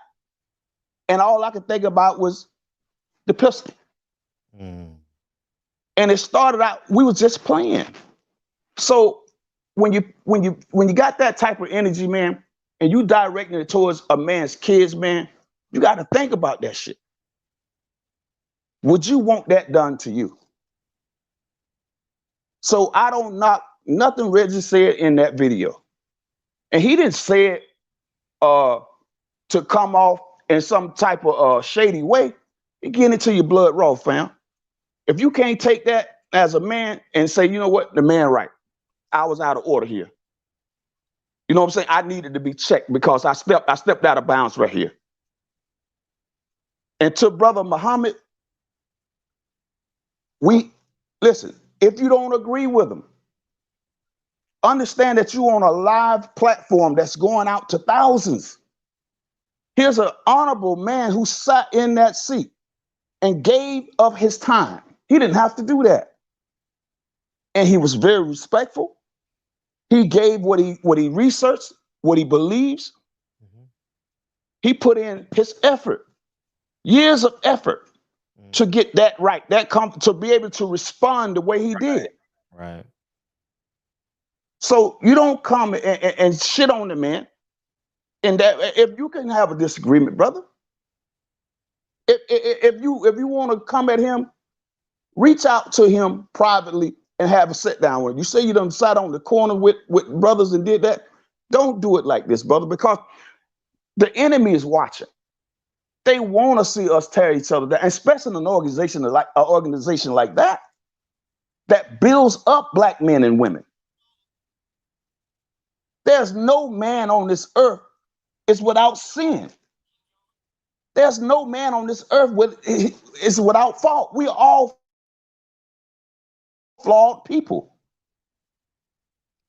and all I could think about was the pistol. And it started out, we were just playing. So when you got that type of energy, man, and you directing it towards a man's kids, man, you got to think about that shit. Would you want that done to you? So I don't knock nothing Reggie said in that video. And he didn't say it to come off in some type of shady way. You get into your blood raw, fam. If you can't take that as a man and say, you know what, the man right, I was out of order here. You know what I'm saying? I needed to be checked because I stepped out of bounds right here. And to Brother Muhammad, listen, if you don't agree with him, understand that you're on a live platform that's going out to thousands. Here's an honorable man who sat in that seat and gave of his time. He didn't have to do that. And he was very respectful. He gave what he researched, what he believes. He put in his effort, years of effort to get that right, to be able to respond the way he did. Right. So you don't come and shit on the man. And that if you can have a disagreement, brother, if you want to come at him, reach out to him privately and have a sit down with him. You say you done sat on the corner with brothers and did that. Don't do it like this, brother, because the enemy is watching. They want to see us tear each other down, especially in an organization like that builds up black men and women. There's no man on this earth is without sin. There's no man on this earth is without fault. We are all flawed people.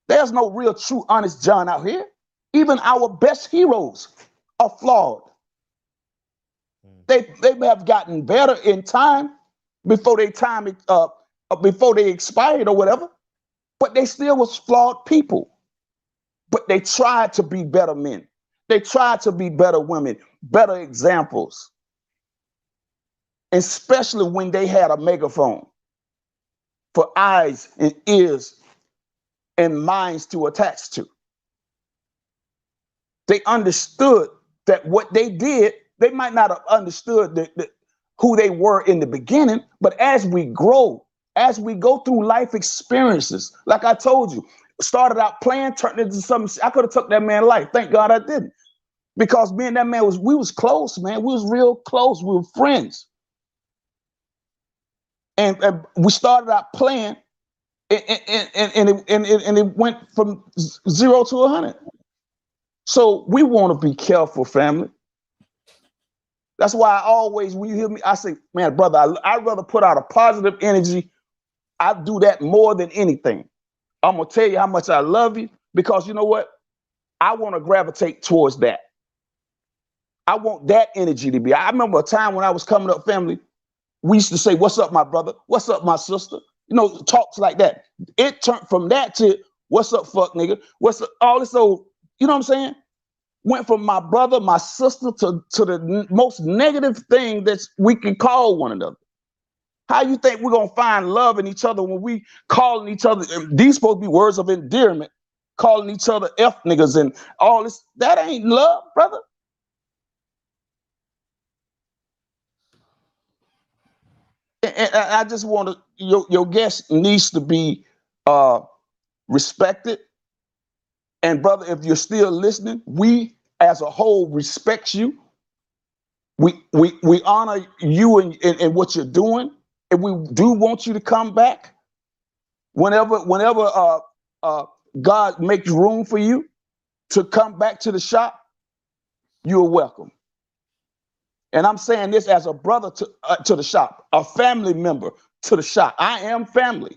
There's no real, true, honest John out here. Even our best heroes are flawed. They have gotten better in time before they expired or whatever, but they still was flawed people. But they tried to be better men. They tried to be better women, better examples, especially when they had a megaphone for eyes and ears and minds to attach to. They understood that what they did, they might not have understood who they were in the beginning, but as we grow, as we go through life experiences, like I told you, started out playing, turned into something. I could have took that man's life. Thank God I didn't. Because me and that man we was close, man. We was real close. We were friends. And we started out playing, and it went from 0 to 100. So we want to be careful, family. That's why I always, when you hear me, I say, man, brother, I'd rather put out a positive energy. I do that more than anything. I'm going to tell you how much I love you, because you know what? I want to gravitate towards that. I want that energy to be. I remember a time when I was coming up, family, we used to say, what's up, my brother? What's up, my sister? You know, talks like that. It turned from that to, what's up, fuck nigga? What's up? All this old, you know what I'm saying? went from my brother, my sister, to the most negative thing that we can call one another. How you think we're gonna find love in each other when we calling each other? These supposed to be words of endearment, calling each other F niggas and all this. That ain't love, brother. And I just want to, your guest needs to be respected. And brother, if you're still listening, we as a whole respect you. We honor you and what you're doing, and we do want you to come back whenever God makes room for you to come back to the shop. You're welcome. And I'm saying this as a brother to the shop, a family member to the shop. I am family.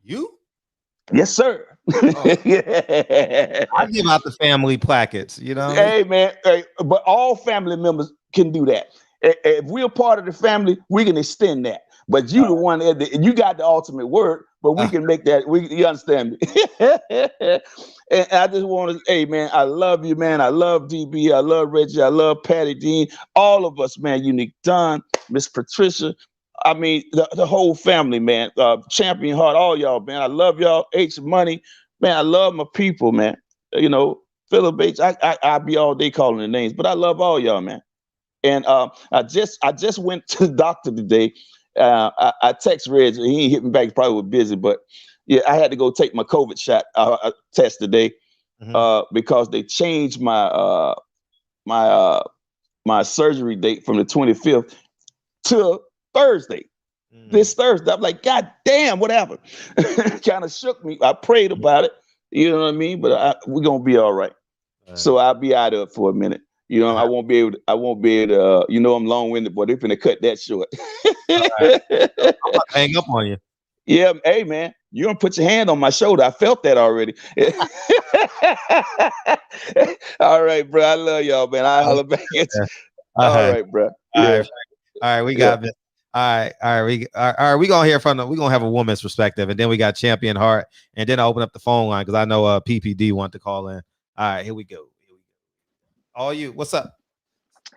You? Yes, sir. Oh. Yeah. I give out the family plackets, you know. Hey, man. Hey, but all family members can do that. If we're part of the family, we can extend that. But you the one that you got the ultimate word, but we can make that. You understand me? And I just want to, hey man, I love you, man. I love DB. I love Reggie. I love Patty Dean. All of us, man. Unique Don, Miss Patricia. I mean, the whole family, man. Champion Heart, all y'all, man. I love y'all. H Money, man. I love my people, man. You know, Philip H. I be all day calling the names, but I love all y'all, man. And I just went to the doctor today. I text Reg. He ain't hit me back. He probably was busy, but yeah, I had to go take my COVID shot test today because they changed my my surgery date from the 25th to Thursday. This Thursday, I'm like, God damn, what happened? Kind of shook me. I prayed about it. You know what I mean? But we're gonna be all right. So I'll be out of it for a minute. You know, I won't be able to, you know, I'm long-winded, but they're finna cut that short. I'm about to hang up on you. Yeah, hey man, you don't put your hand on my shoulder. I felt that already. All right, bro. I love y'all, man. I holler back at you. All right, bro. Yeah. All right, we got this. All right, we gonna hear from we're gonna have a woman's perspective, and then we got Champion Heart, and then I open up the phone line because I know PPD want to call in. All right, here we go. All you, what's up?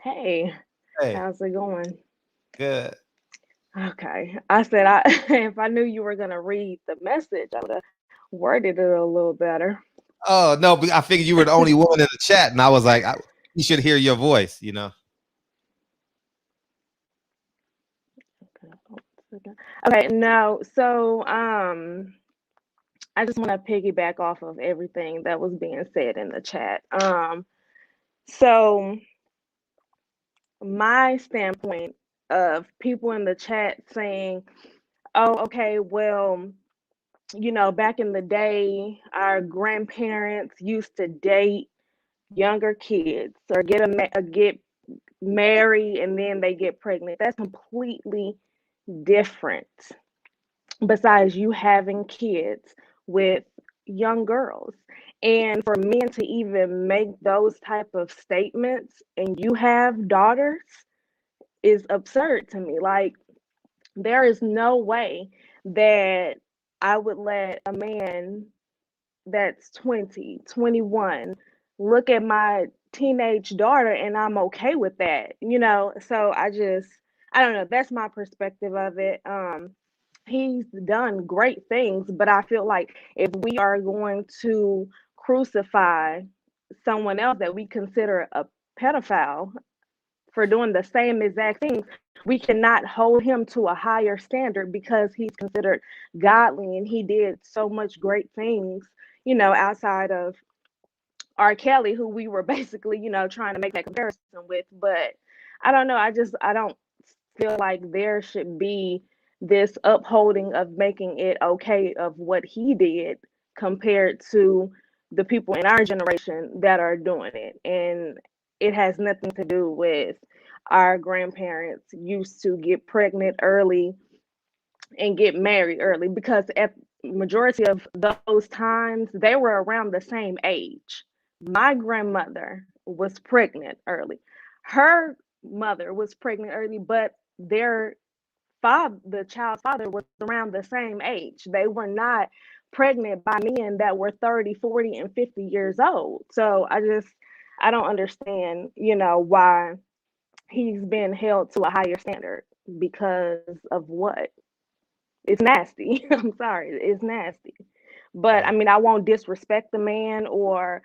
Hey, how's it going? Good. Okay. I said if I knew you were gonna read the message, I would have worded it a little better. Oh no, but I figured you were the only woman in the chat, and I was like, you should hear your voice, you know. Okay, no, so I just want to piggyback off of everything that was being said in the chat. So my standpoint of people in the chat saying, oh, okay, well, you know, back in the day, our grandparents used to date younger kids or get married and then they get pregnant. That's completely different. Besides you having kids with young girls. And for men to even make those type of statements and you have daughters is absurd to me. Like, there is no way that I would let a man that's 20, 21 look at my teenage daughter and I'm okay with that, you know? So I don't know. That's my perspective of it. He's done great things, but I feel like if we are going to crucify someone else that we consider a pedophile for doing the same exact things, we cannot hold him to a higher standard because he's considered godly and he did so much great things, you know, outside of R. Kelly, who we were basically, you know, trying to make that comparison with. But I don't know. I don't feel like there should be this upholding of making it okay of what he did compared to the people in our generation that are doing it. And it has nothing to do with our grandparents used to get pregnant early and get married early, because at majority of those times they were around the same age. My grandmother was pregnant early. Her mother was pregnant early, but their father, the child's father, was around the same age. They were not pregnant by men that were 30, 40, and 50 years old. So I I don't understand, why he's been held to a higher standard because of what? It's nasty. I'm sorry, it's nasty. But I mean, I won't disrespect the man or,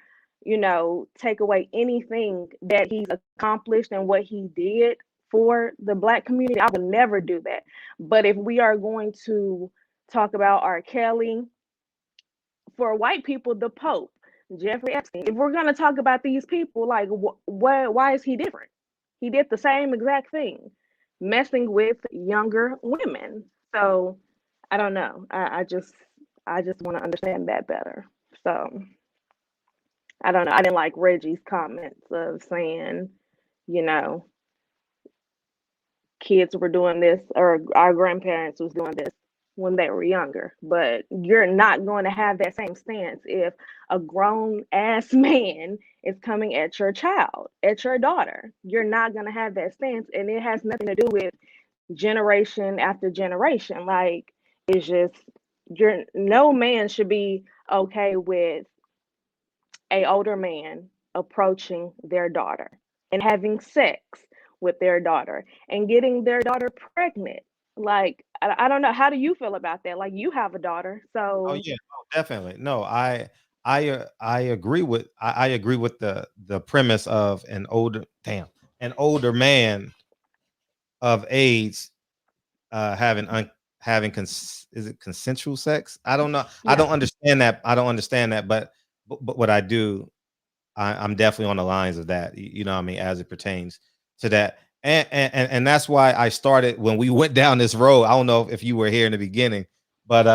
take away anything that he's accomplished and what he did for the Black community. I would never do that. But if we are going to talk about R. Kelly, for white people, the Pope, Jeffrey Epstein, if we're going to talk about these people, like, why is he different? He did the same exact thing, messing with younger women. So I don't know. I just want to understand that better. So I don't know. I didn't like Reggie's comments of saying, you know, kids were doing this or our grandparents was doing this when they were younger. But you're not going to have that same stance if a grown ass man is coming at your child, at your daughter. You're not going to have that stance, and it has nothing to do with generation after generation. Like, it's just, no man should be okay with a older man approaching their daughter and having sex with their daughter and getting their daughter pregnant. Like, I don't know. How do you feel about that? Like, you have a daughter, Oh so yeah, no, definitely. No, I agree with I agree with the premise of an older man of age is it consensual sex? I don't know. I yeah, don't understand that. I don't understand that, but what I do, I'm definitely on the lines of that. You know what I mean, as it pertains to that. And that's why I started when we went down this road. I don't know if you were here in the beginning, but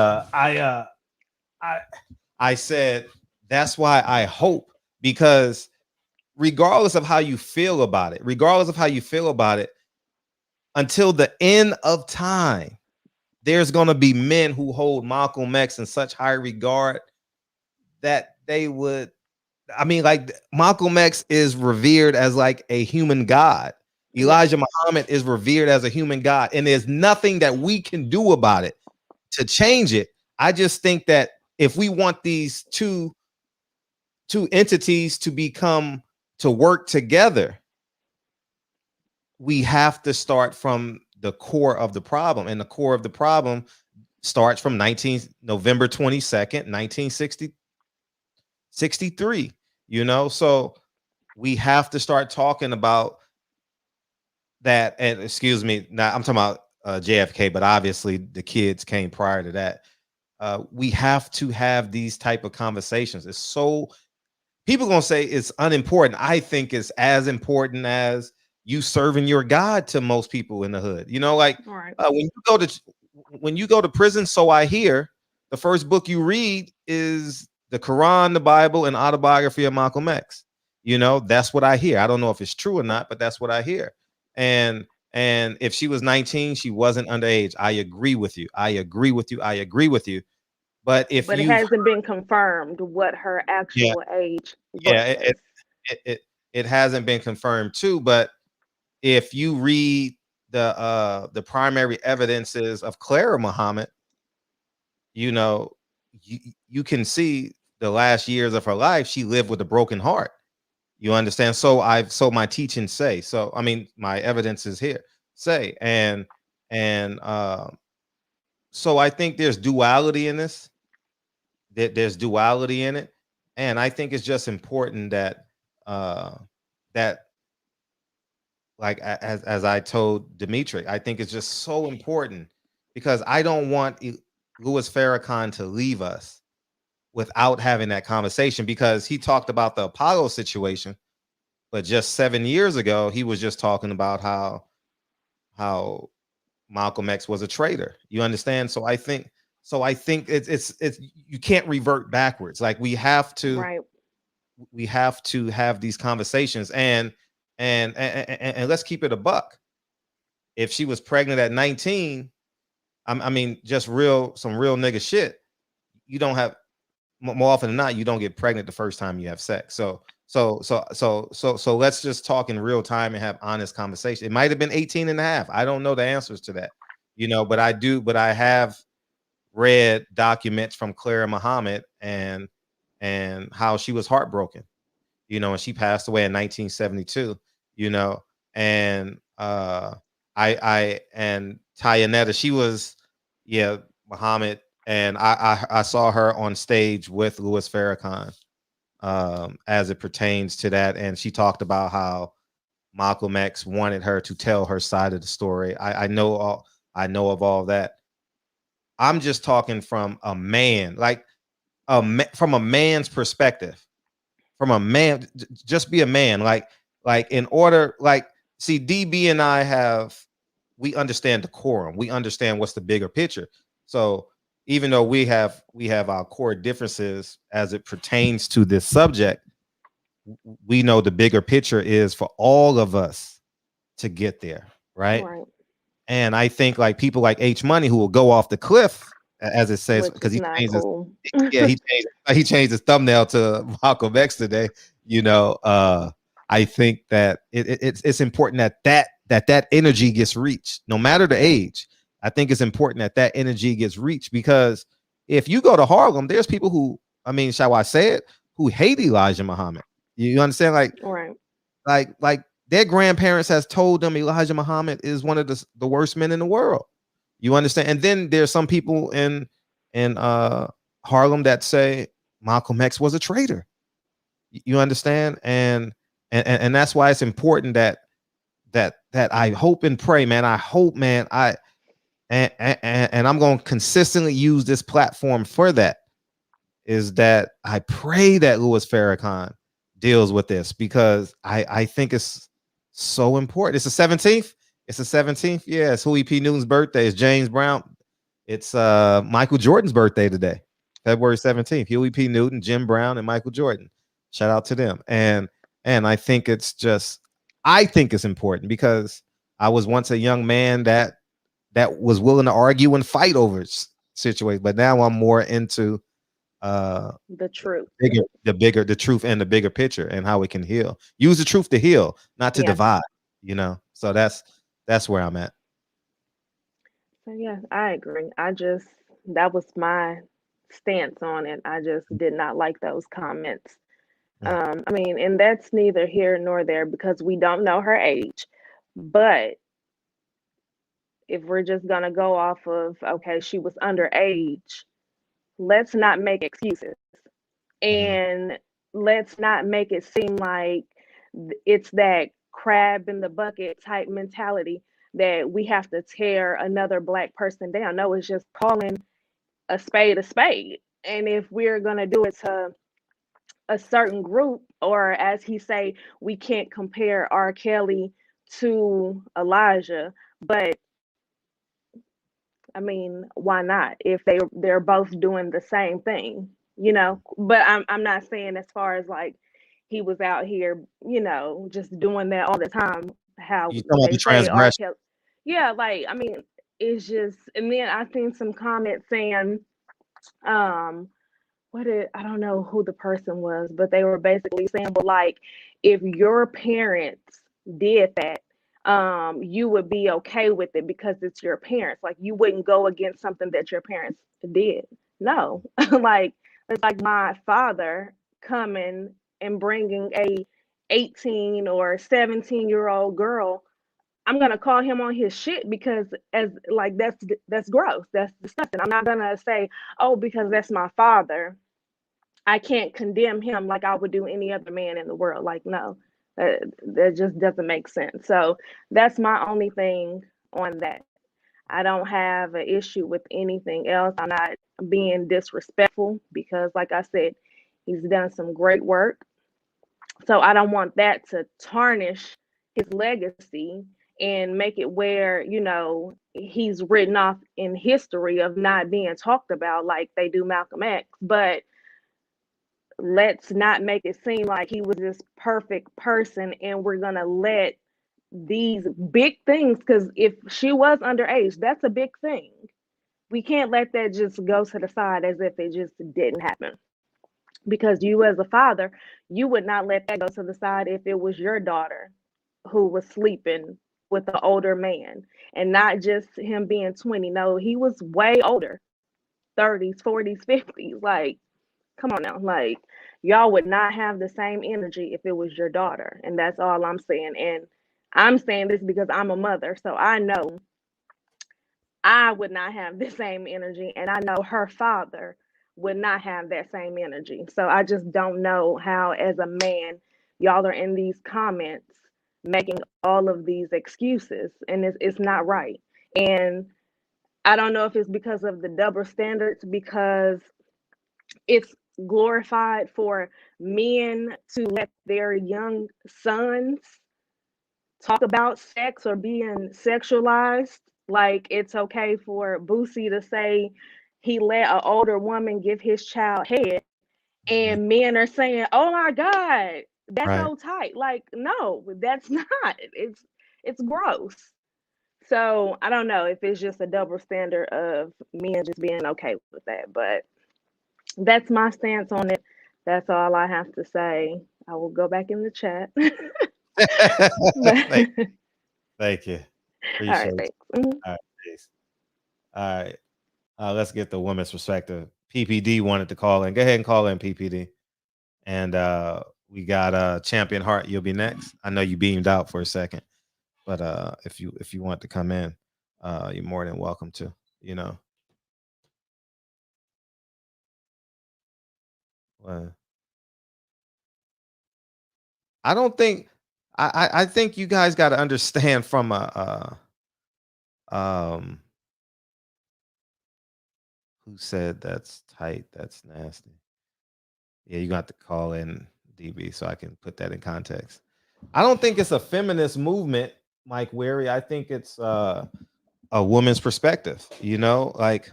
I said that's why I hope, because regardless of how you feel about it, until the end of time, there's going to be men who hold Malcolm X in such high regard that they would. I mean, like, Malcolm X is revered as like a human god. yeah, Elijah Muhammad is revered as a human god, and there's nothing that we can do about it to change it. I just think that if we want these two entities to work together, we have to start from the core of the problem, and the core of the problem starts from November 22nd, 1963. So we have to start talking about that. And excuse me, now I'm talking about JFK, but obviously the kids came prior to that. We have to have these type of conversations. It's so, people gonna say it's unimportant. I think it's as important as you serving your God to most people in the hood. Like, all right, when you go to prison, so I hear, the first book you read is the Quran, the Bible, and autobiography of Malcolm X. That's what I hear. I don't know if it's true or not, but that's what I hear. And if she was 19, she wasn't underage. I agree with you. But if but it you've hasn't been confirmed what her yeah, actual age yeah, was. it hasn't been confirmed too. But if you read the primary evidences of Clara Muhammad, you know, you can see the last years of her life she lived with a broken heart. You understand? So my teachings say. So I mean, my evidence is here. Say and so I think there's duality in this. There's duality in it, and I think it's just important that that like as I told Demetric, I think it's just so important because I don't want Louis Farrakhan to leave us without having that conversation, because he talked about the Apollo situation, but just 7 years ago he was just talking about how Malcolm X was a traitor. You understand? So I think it's you can't revert backwards. Like, Right. we have to have these conversations, and let's keep it a buck. If she was pregnant at 19, I mean, just some real nigga shit. You don't have, more often than not, you don't get pregnant the first time you have sex. So let's just talk in real time and have honest conversation. It might have been 18 and a half. I don't know the answers to that, but I have read documents from Clara Muhammad and how she was heartbroken. and she passed away in 1972, and I and Tayanetta, she was, Muhammad, and I saw her on stage with Louis Farrakhan, as it pertains to that, and she talked about how Malcolm X wanted her to tell her side of the story. I know of all that. I'm just talking from a man, like from a man's perspective. From a man, just be a man. Like in order, see, DB and I we understand decorum. We understand what's the bigger picture. So even though we have our core differences as it pertains to this subject, we know the bigger picture is for all of us to get there, right? And I think like people like H Money who will go off the cliff, as it says, because he changed cool. he changed his thumbnail to Malcolm X today. I think that it's important that energy gets reached, no matter the age. I think it's important that energy gets reached, because if you go to Harlem, there's people who, shall I say it, who hate Elijah Muhammad. You understand? Like their grandparents has told them Elijah Muhammad is one of the worst men in the world. You understand? And then there's some people in Harlem that say Malcolm X was a traitor. You understand? And that's why it's important that I hope and pray, man. I hope, man. And I'm going to consistently use this platform for that. Is that I pray that Louis Farrakhan deals with this, because I think it's so important. It's the 17th. It's the 17th. Yeah, it's Huey P. Newton's birthday. It's James Brown. It's Michael Jordan's birthday today, February 17th. Huey P. Newton, Jim Brown, and Michael Jordan. Shout out to them. And I think it's important, because I was once a young man that was willing to argue and fight over situations, but now I'm more into the truth, the truth and the bigger picture, and how we can heal. Use the truth to heal, not to divide. So that's where I'm at. So yeah, I agree. That was my stance on it. I just did not like those comments. And that's neither here nor there, because we don't know her age. But if we're just gonna go off of, okay, she was underage, let's not make excuses. And let's not make it seem like it's that crab in the bucket type mentality that we have to tear another Black person down. No, it's just calling a spade a spade. And if we're going to do it to a certain group, or as he say, we can't compare R. Kelly to Elijah, but why not? If they're both doing the same thing, But I'm not saying as far as like he was out here, just doing that all the time. How they say R. Kelly, yeah, it's just. And then I seen some comments saying, I don't know who the person was, but they were basically saying, well, like if your parents did that, you would be okay with it because it's your parents. Like you wouldn't go against something that your parents did. No, like it's like my father coming and bringing a 18 or 17-year-old girl. I'm gonna call him on his shit, because that's gross. That's disgusting. I'm not gonna say, oh, because that's my father, I can't condemn him like I would do any other man in the world. Like, no, that just doesn't make sense. So that's my only thing on that. I don't have an issue with anything else. I'm not being disrespectful, because, like I said, he's done some great work. So I don't want that to tarnish his legacy and make it where, he's written off in history of not being talked about like they do Malcolm X. But let's not make it seem like he was this perfect person and we're going to let these big things, because if she was underage, that's a big thing. We can't let that just go to the side as if it just didn't happen. Because you as a father, you would not let that go to the side if it was your daughter who was sleeping with an older man, and not just him being 20. No, he was way older, 30s, 40s, 50s. Like, come on now. Like, y'all would not have the same energy if it was your daughter. And that's all I'm saying. And I'm saying this because I'm a mother. So I know I would not have the same energy. And I know her father would not have that same energy. So I just don't know how, as a man, y'all are in these comments making all of these excuses. And it's not right. And I don't know if it's because of the double standards, because it's glorified for men to let their young sons talk about sex or being sexualized. Like it's okay for Boosie to say he let an older woman give his child head, and men are saying, "Oh my God, that's Right. so tight." Like, no, that's not. It's gross. So I don't know if it's just a double standard of men just being okay with that, but that's my stance on it. That's all I have to say. I will go back in the chat. thank, But, thank you. all right, Appreciate you. thanks. Mhm. All right, peace. All right. Let's get the women's perspective. PPD wanted to call in. Go ahead and call in, PPD. And we got Champion Heart. You'll be next. I know you beamed out for a second, but if you want to come in, you're more than welcome to. You know. Well, I don't think. I think you guys got to understand from a who said that's tight, that's nasty. Yeah, you got to call in, DB, so I can put that in context. I don't think it's a feminist movement, Mike Weary. I think it's a woman's perspective. You know, like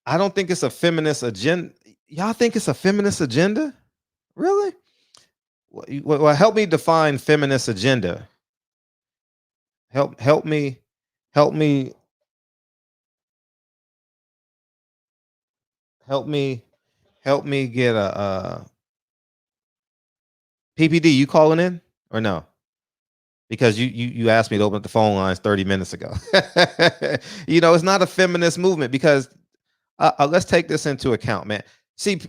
I don't think it's a feminist agenda. Y'all think it's a feminist agenda? Really? Well, help me define feminist agenda. Help me, help me, help me, help me get a PPD. You calling in or no? Because you asked me to open up the phone lines 30 minutes ago. You know, it's not a feminist movement because let's take this into account, man. See,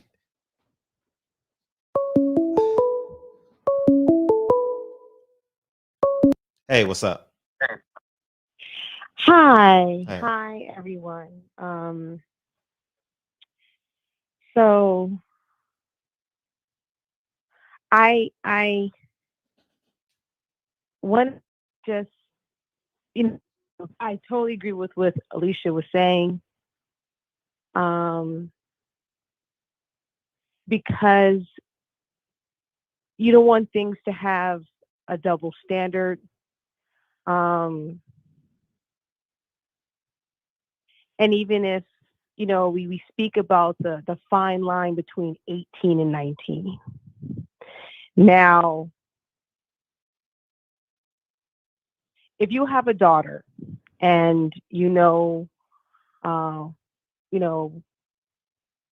hey, what's up? Hi, Hey. hi everyone. So I want just you know I totally agree with what Alicia was saying. Because you don't want things to have a double standard. And even if we speak about the fine line between 18 and 19. Now, if you have a daughter and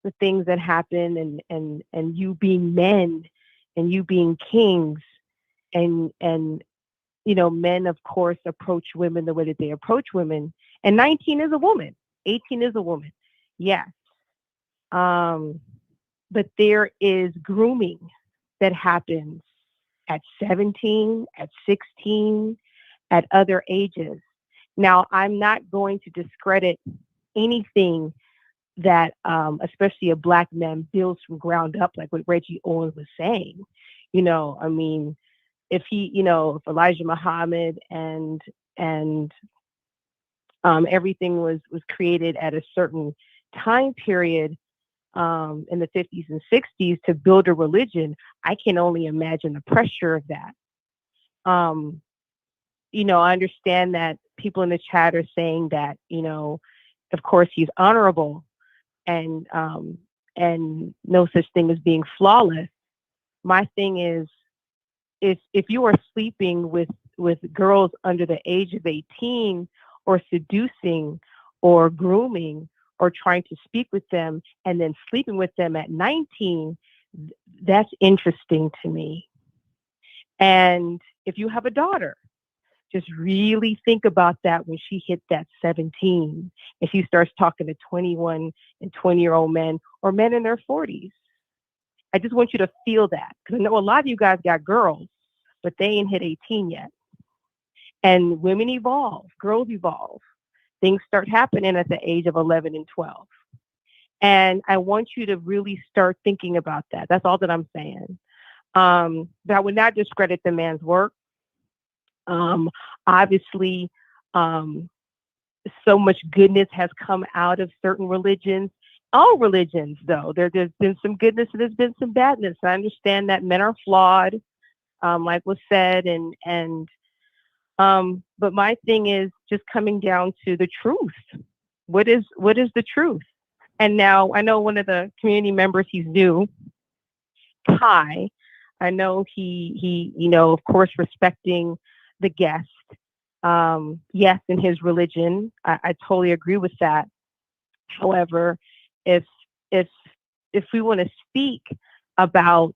the things that happen and you being men and you being kings and men of course approach women the way that they approach women, and 19 is a woman, 18 is a woman, yes, but there is grooming that happens at 17, at 16, at other ages. Now, I'm not going to discredit anything that especially a Black man builds from ground up, like what Reggie Owens was saying. I mean, if if Elijah Muhammad and everything was created at a certain time period in the 50s and 60s to build a religion, I can only imagine the pressure of that. I understand that people in the chat are saying that, of course he's honorable and no such thing as being flawless. My thing is, if you are sleeping with girls under the age of 18 or seducing or grooming or trying to speak with them and then sleeping with them at 19, that's interesting to me. And if you have a daughter, just really think about that when she hit that 17 and she starts talking to 21 and 20-year-old men or men in their 40s. I just want you to feel that, because I know a lot of you guys got girls, but they ain't hit 18 yet. And women evolve, girls evolve. Things start happening at the age of 11 and 12. And I want you to really start thinking about that. That's all that I'm saying. But I would not discredit the man's work. Obviously, so much goodness has come out of certain religions. All religions, though, there's been some goodness and there's been some badness. I understand that men are flawed, like was said, but my thing is just coming down to the truth. What is the truth? And now I know one of the community members, he's new, Kai. I know he of course, respecting the guest. Yes, in his religion, I totally agree with that. However, if we want to speak about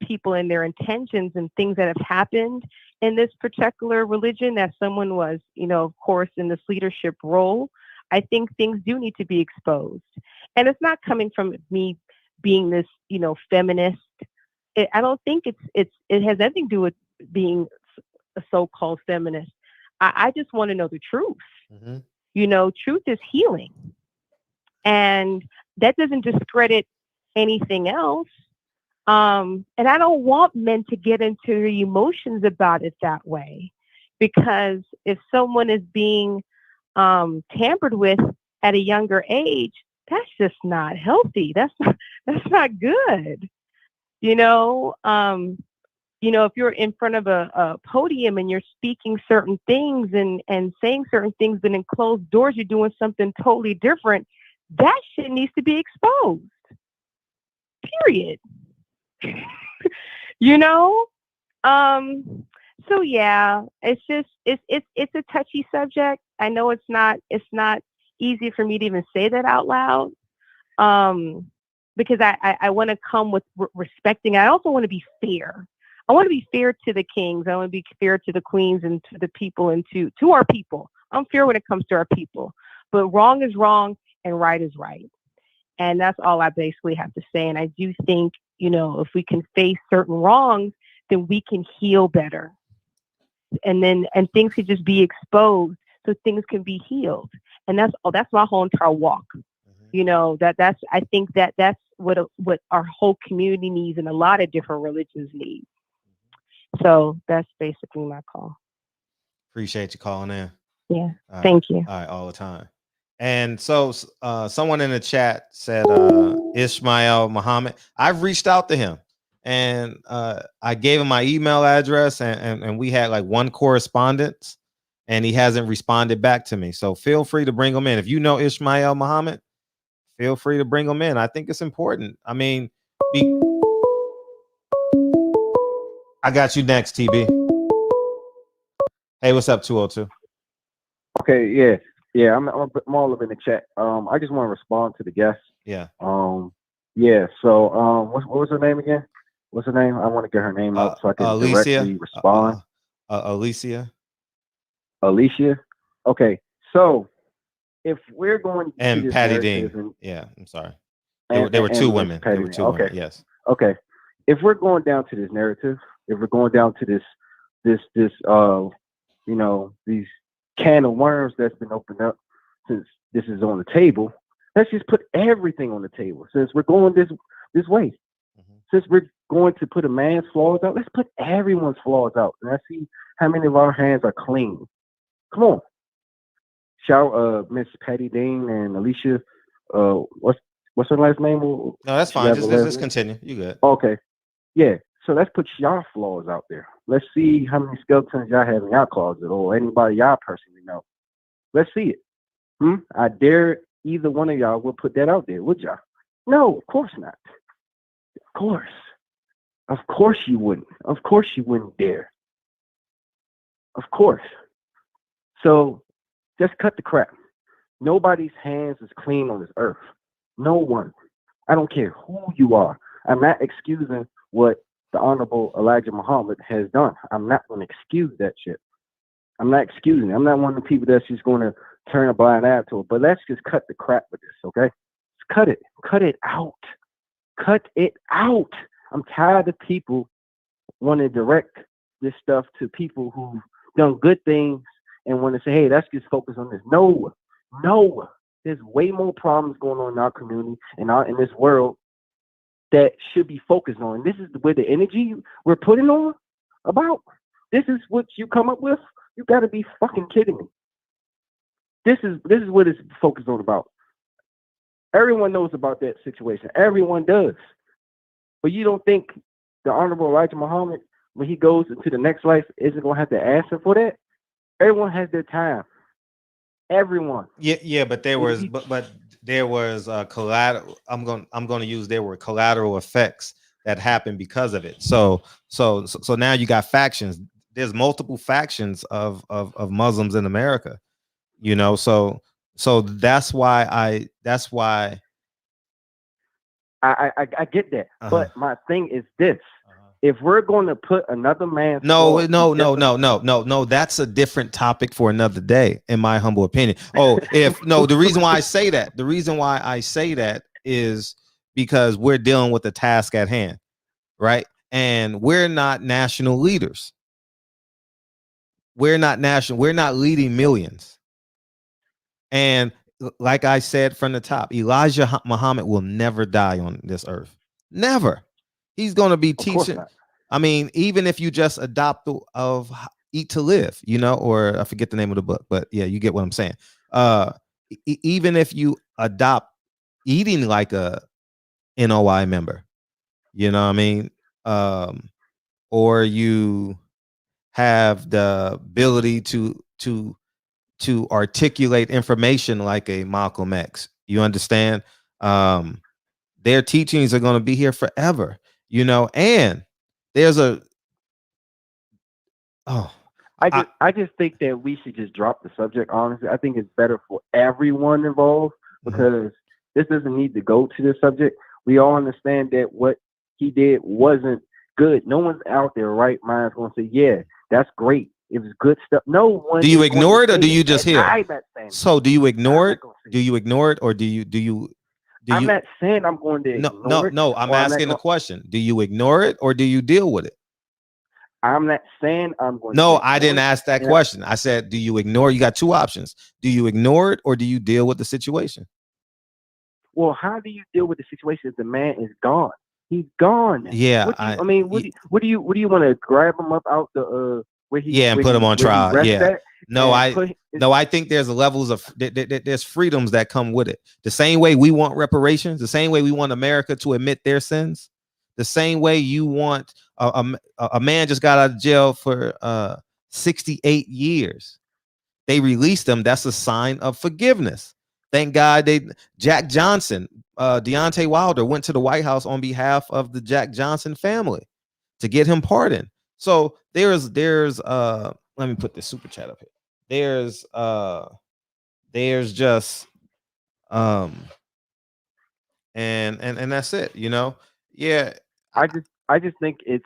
people and their intentions and things that have happened in this particular religion, that someone was, of course, in this leadership role, I think things do need to be exposed. And it's not coming from me being this, feminist. I don't think it has anything to do with being a so-called feminist. I just want to know the truth. Mm-hmm. Truth is healing. And that doesn't discredit anything else. And I don't want men to get into their emotions about it that way, because if someone is being tampered with at a younger age, that's just not healthy. That's not good. If you're in front of a podium and you're speaking certain things and saying certain things, but in closed doors you're doing something totally different, that shit needs to be exposed. Period. So yeah, it's a touchy subject. I know it's not easy for me to even say that out loud. Because I want to come with respecting. I also want to be fair. I want to be fair to the kings. I want to be fair to the queens and to the people and to our people. I'm fair when it comes to our people. But wrong is wrong and right is right. And that's all I basically have to say. And I do think, if we can face certain wrongs, then we can heal better. And things can just be exposed so things can be healed. And that's my whole entire walk. Mm-hmm. I think that's what our whole community needs and a lot of different religions need. So that's basically my call. Appreciate you calling in. Yeah. Thank you. All right. All the time. And so someone in the chat said Ishmael Muhammad. I've reached out to him and I gave him my email address and we had like one correspondence and he hasn't responded back to me. So feel free to bring him in. If you know Ishmael Muhammad, feel free to bring him in. I think it's important. I mean, I got you next, TB. Hey, what's up, 202? Okay, yeah. I'm all up in the chat. I just want to respond to the guest. Yeah. Yeah. So, what was her name again? What's her name? I want to get her name out so I can directly respond. Alicia. Okay. So, if we're going to and Patty Dean. I'm sorry. There were two women. There were two women. Yes. Okay. If we're going down to this narrative, if we're going down to this, these can of worms that's been opened up since this is on the table, let's just put everything on the table. Since we're going this way, since we're going to put a man's flaws out, let's put everyone's flaws out. And let's see how many of our hands are clean. Come on. Shout Miss Patty Dean and Alicia. What's her last name? No, that's fine. Just continue. You good. Okay. Yeah. So let's put y'all flaws out there. Let's see how many skeletons y'all have in y'all closet or anybody y'all personally know. Let's see it. I dare either one of y'all will put that out there, would y'all? No, of course not. Of course you wouldn't. Of course you wouldn't dare. Of course. So just cut the crap. Nobody's hands is clean on this earth. No one. I don't care who you are. I'm not excusing what the Honorable Elijah Muhammad has done. I'm not going to excuse that shit. I'm not excusing it. I'm not one of the people that's just going to turn a blind eye to it. But let's just cut the crap with this, okay? Just cut it. Cut it out. Cut it out. I'm tired of people want to direct this stuff to people who've done good things and want to say, hey, let's just focus on this. No. There's way more problems going on in our community and in this world that should be focused on. This is where the energy we're putting on about. This is what you come up with. You got to be fucking kidding me. This is what it's focused on about. Everyone knows about that situation. Everyone does. But you don't think the Honorable Elijah Muhammad, when he goes into the next life, isn't going to have to answer for that? Everyone has their time. Everyone. Yeah, but there was collateral. I'm going to use there were collateral effects that happened because of it. So now you got factions. There's multiple factions of Muslims in America. You know, so that's why I get that. But my thing is this. If we're going to put another man's no, that's a different topic for another day, in my humble opinion. The reason why I say that is because we're dealing with the task at hand, right? And we're not national leaders. We're not leading millions. And like I said from the top, Elijah Muhammad will never die on this earth. Never. He's going to be teaching. I mean, even if you just adopt of Eat to Live, you know, or I forget the name of the book, but yeah, you get what I'm saying. Even if you adopt eating like a NOI member, you know what I mean? Or you have the ability to articulate information like a Malcolm X. You understand? Their teachings are going to be here forever, you know, and there's I just think that we should just drop the subject, honestly. I think it's better for everyone involved because this doesn't need to go to the subject. We all understand that what he did wasn't good. No one's out there right mind is going to say, yeah, that's great. It was good stuff. No one. Do you ignore it or do you just hear? So do you ignore it? Do you ignore it or do you? I'm not saying I'm going to ignore it. No. I'm asking the question. Do you ignore it or do you deal with it? I'm not saying I'm going. No, I didn't ask that question. I said, do you ignore? You got two options. Do you ignore it or do you deal with the situation? Well, how do you deal with the situation if the man is gone? He's gone. Yeah, what do you want to grab him up out the where he? Yeah, and put him on trial. Yeah. I think there's levels of there's freedoms that come with it. The same way we want reparations, the same way we want America to admit their sins, the same way you want a man just got out of jail for 68 years. They released him. That's a sign of forgiveness. Thank God Jack Johnson, Deontay Wilder went to the White House on behalf of the Jack Johnson family to get him pardoned. So there's let me put this super chat up here. There's just and that's it, you know. Yeah. I just think it's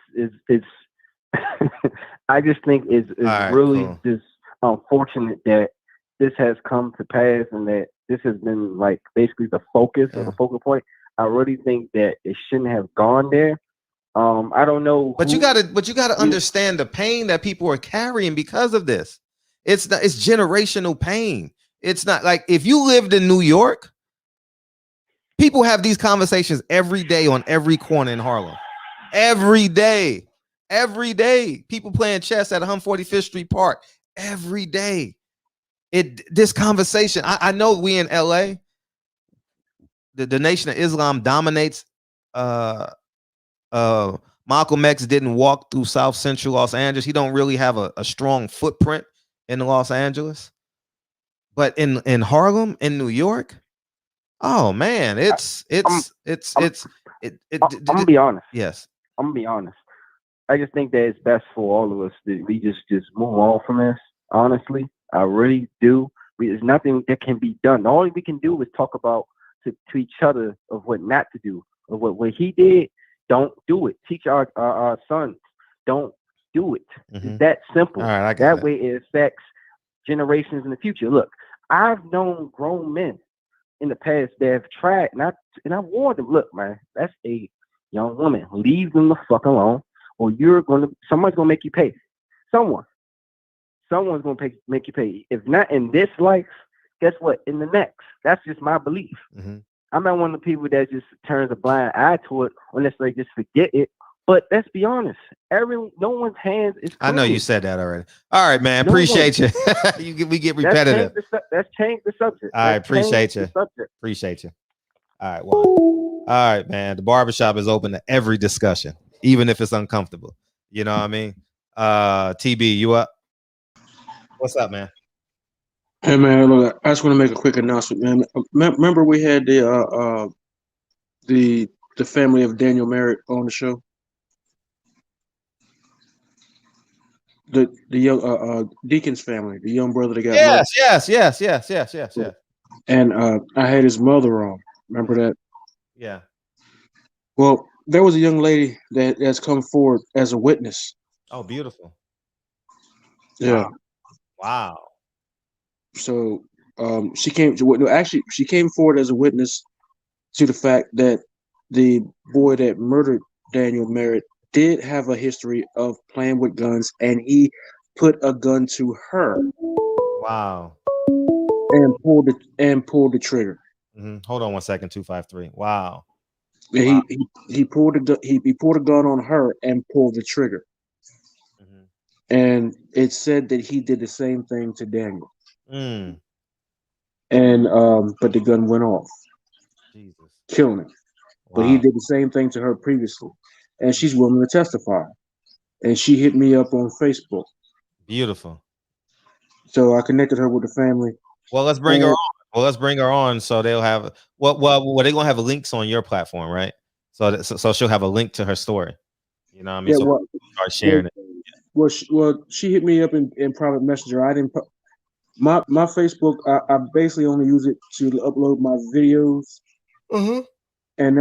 I just think it's right, really cool. Just unfortunate that this has come to pass and that this has been like basically the focus or the focal point. I really think that it shouldn't have gone there. I don't know. But you gotta understand the pain that people are carrying because of this. It's generational pain. It's not like if you lived in New York, people have these conversations every day on every corner in Harlem. Every day. People playing chess at 145th Street Park. Every day. This conversation. I know we in LA. The Nation of Islam dominates. Malcolm X didn't walk through South Central Los Angeles. He don't really have a strong footprint in Los Angeles. But in Harlem, in New York, oh man, I'm gonna be honest. Yes. I'm gonna be honest. I just think that it's best for all of us that we just move on from this. Honestly, I really do. There's nothing that can be done. All we can do is talk about to each other of what not to do. Of what he did, don't do it. Teach our sons, don't do it. It's that simple. All right, that way it affects generations in the future. Look, I've known grown men in the past that have tried, and I warned them, look, man, that's a young woman. Leave them the fuck alone, or someone's gonna make you pay. Someone's gonna make you pay. If not in this life, guess what? In the next. That's just my belief. Mm-hmm. I'm not one of the people that just turns a blind eye to it unless they just forget it. But let's be honest, no one's hands is clean. I know you said that already. All right, man. Appreciate you. We get repetitive. Let's change the subject. All right, appreciate you. Appreciate you. All right, well. All right, man. The barbershop is open to every discussion, even if it's uncomfortable. You know what I mean? TB, you up? What's up, man? Hey man, look, I just want to make a quick announcement, man. Remember we had the family of Daniel Merritt on the show? The young Deacon's family, the young brother that got murdered. Yes. And I had his mother on. Remember that? Yeah. Well, there was a young lady that has come forward as a witness. Oh, beautiful. Yeah. Wow. So she came forward as a witness to the fact that the boy that murdered Daniel Merritt did have a history of playing with guns, and he put a gun to her. Wow. And pulled the trigger. Mm-hmm. Hold on 1 second. 253. Wow. Wow. He pulled a gun on her and pulled the trigger. Mm-hmm. And it said that he did the same thing to Daniel. Mm. And but the gun went off. Jesus. Killing him. Wow. But he did the same thing to her previously. And she's willing to testify. And she hit me up on Facebook. Beautiful. So I connected her with the family. Well, let's bring her on. So they'll have they're gonna have links on your platform, right? So she'll have a link to her story. You know what I mean? Yeah, start sharing it. Well, she hit me up in private messenger. I didn't. My Facebook, I basically only use it to upload my videos. Mm-hmm. And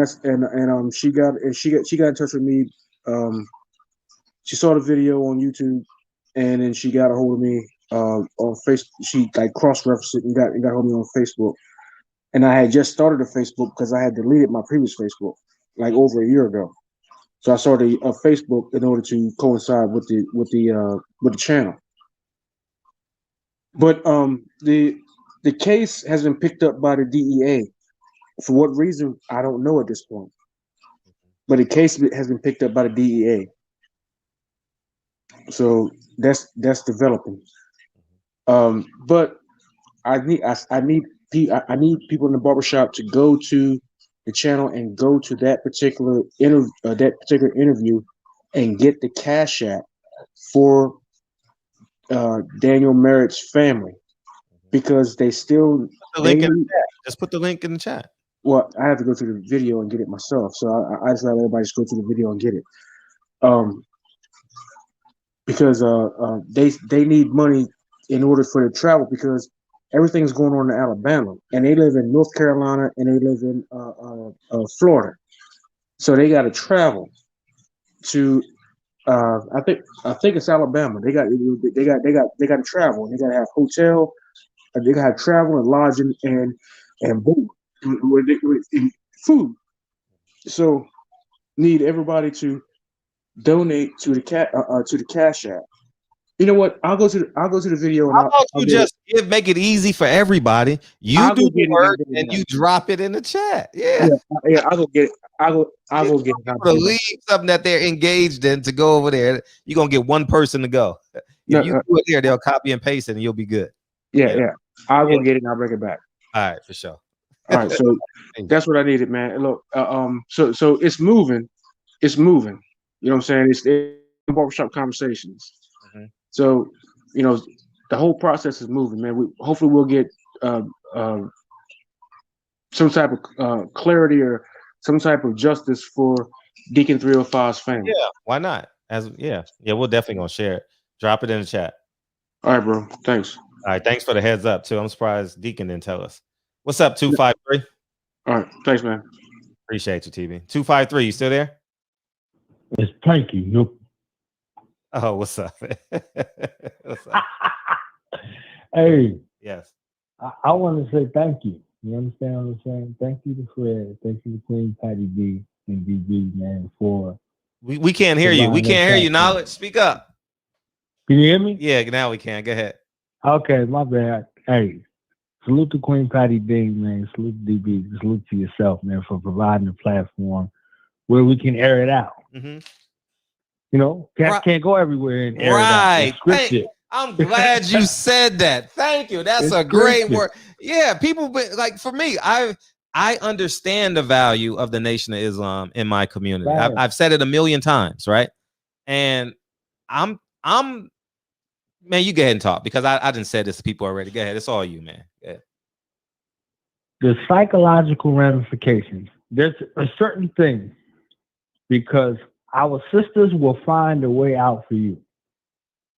she got in touch with me. She saw the video on YouTube, and then she got a hold of me on Facebook. She cross-referenced it and got hold of me on Facebook. And I had just started a Facebook because I had deleted my previous Facebook over a year ago. So I started a Facebook in order to coincide with the channel. But the case has been picked up by the DEA. For what reason, I don't know at this point. But the case has been picked up by the DEA. So that's developing. But I need people in the barbershop to go to the channel and go to that particular interview and get the Cash App for Daniel Merritt's family, because they still just put the link in the chat. Well, I have to go to the video and get it myself, so I just let everybody just go to the video and get it. Because they need money in order for the travel, because everything's going on in Alabama, and they live in North Carolina, and they live in Florida, so they got to travel to. I think it's Alabama. They got to travel, and they got to have hotel, they got to have travel and lodging and board, and food. So need everybody to donate to the Cash App. You know what? I'll go to the video. And I'll just make it easy for everybody. You do the work and you drop it in the chat. Yeah. I'll go get it. I'll go get it. To leave something that they're engaged in to go over there. You're gonna get one person to go. If you do it here, they'll copy and paste it, and you'll be good. Yeah. I'll go get it and I'll bring it back. All right, for sure. All right, so that's what I needed, man. And look, so it's moving. It's moving. You know what I'm saying? It's barbershop conversations. Mm-hmm. So, the whole process is moving, man. Hopefully we'll get some type of clarity or some type of justice for Deacon 305's family. Yeah, why not? We're definitely gonna share it. Drop it in the chat. All right, bro. Thanks. All right, thanks for the heads up too. I'm surprised Deacon didn't tell us. What's up, 253? All right, thanks, man. Appreciate you, TB. 253, you still there? It's Planky. Nope. Oh, what's up? What's up? Hey. Yes. I want to say thank you. You understand what I'm saying? Thank you to Fred. Thank you to Queen Patty B and DB, man, for We can't hear you. We providing that can't hear you. platform. Knowledge, speak up. Can you hear me? Yeah, now we can. Go ahead. Okay, my bad. Hey, salute to Queen Patty B, man. Salute to DB. Salute to yourself, man, for providing a platform where we can air it out. Mm-hmm. You know, cats Right. can't go everywhere and air it out. Right. It's scripted. I'm glad you said that. Thank you. That's It's a great scripted. word. Yeah, people like for me, I understand the value of the Nation of Islam in my community. Right. I've said it a million times, right? And I'm man, you go ahead and talk because I didn't say this to people already. Go ahead. It's all you, man. Go ahead. The psychological ramifications. There's a certain thing because our sisters will find a way out for you.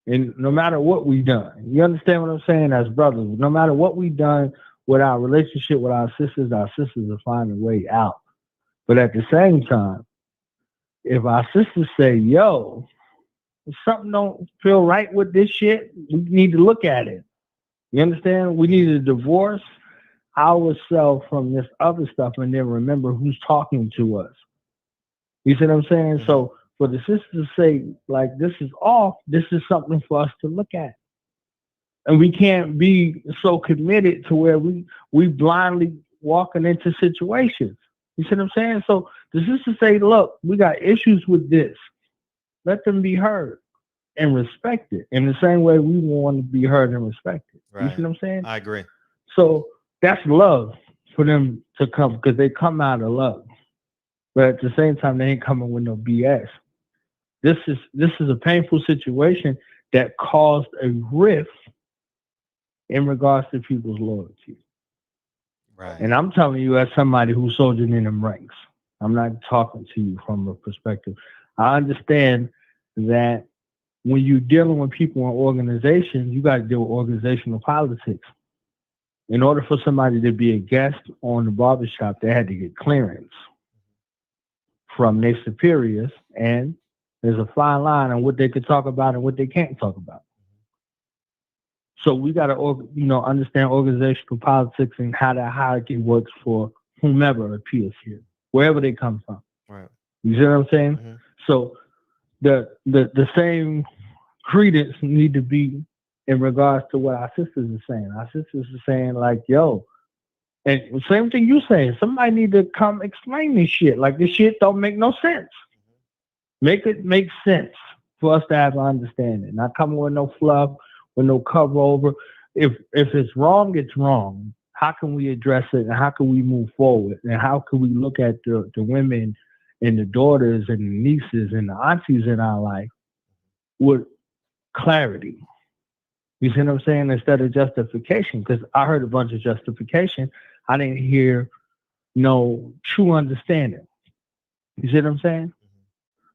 And no matter what we've done, you understand what I'm saying as brothers, no matter what we've done with our relationship with our sisters will find a way out. But at the same time, if our sisters say, yo, if something don't feel right with this shit, we need to look at it. You understand? We need to divorce ourselves from this other stuff and then remember who's talking to us. You see what I'm saying? Mm-hmm. So for the sisters to say, like, this is off, this is something for us to look at. And we can't be so committed to where we blindly walking into situations. You see what I'm saying? So the sisters say, look, we got issues with this. Let them be heard and respected in the same way we want to be heard and respected. Right. You see what I'm saying? I agree. So that's love for them to come because they come out of love. But at the same time, they ain't coming with no BS. This is a painful situation that caused a rift in regards to people's loyalty. Right. And I'm telling you as somebody who's soldiered in them ranks. I'm not talking to you from a perspective. I understand that when you're dealing with people in organizations, you got to deal with organizational politics. In order for somebody to be a guest on the barbershop, they had to get clearance from their superiors, and there's a fine line on what they could talk about and what they can't talk about. So we got to, understand organizational politics and how that hierarchy works for whomever appears here, wherever they come from. Right. You see what I'm saying? Mm-hmm. So the same credence need to be in regards to what our sisters are saying. Our sisters are saying like, yo, and same thing you saying, somebody need to come explain this shit. Like this shit don't make no sense. Make it make sense for us to have an understanding. Not coming with no fluff, with no cover over. If it's wrong, it's wrong. How can we address it and how can we move forward? And how can we look at the women and the daughters and the nieces and the aunties in our life with clarity? You see what I'm saying? Instead of justification, because I heard a bunch of justification. I didn't hear no true understanding. You see what I'm saying?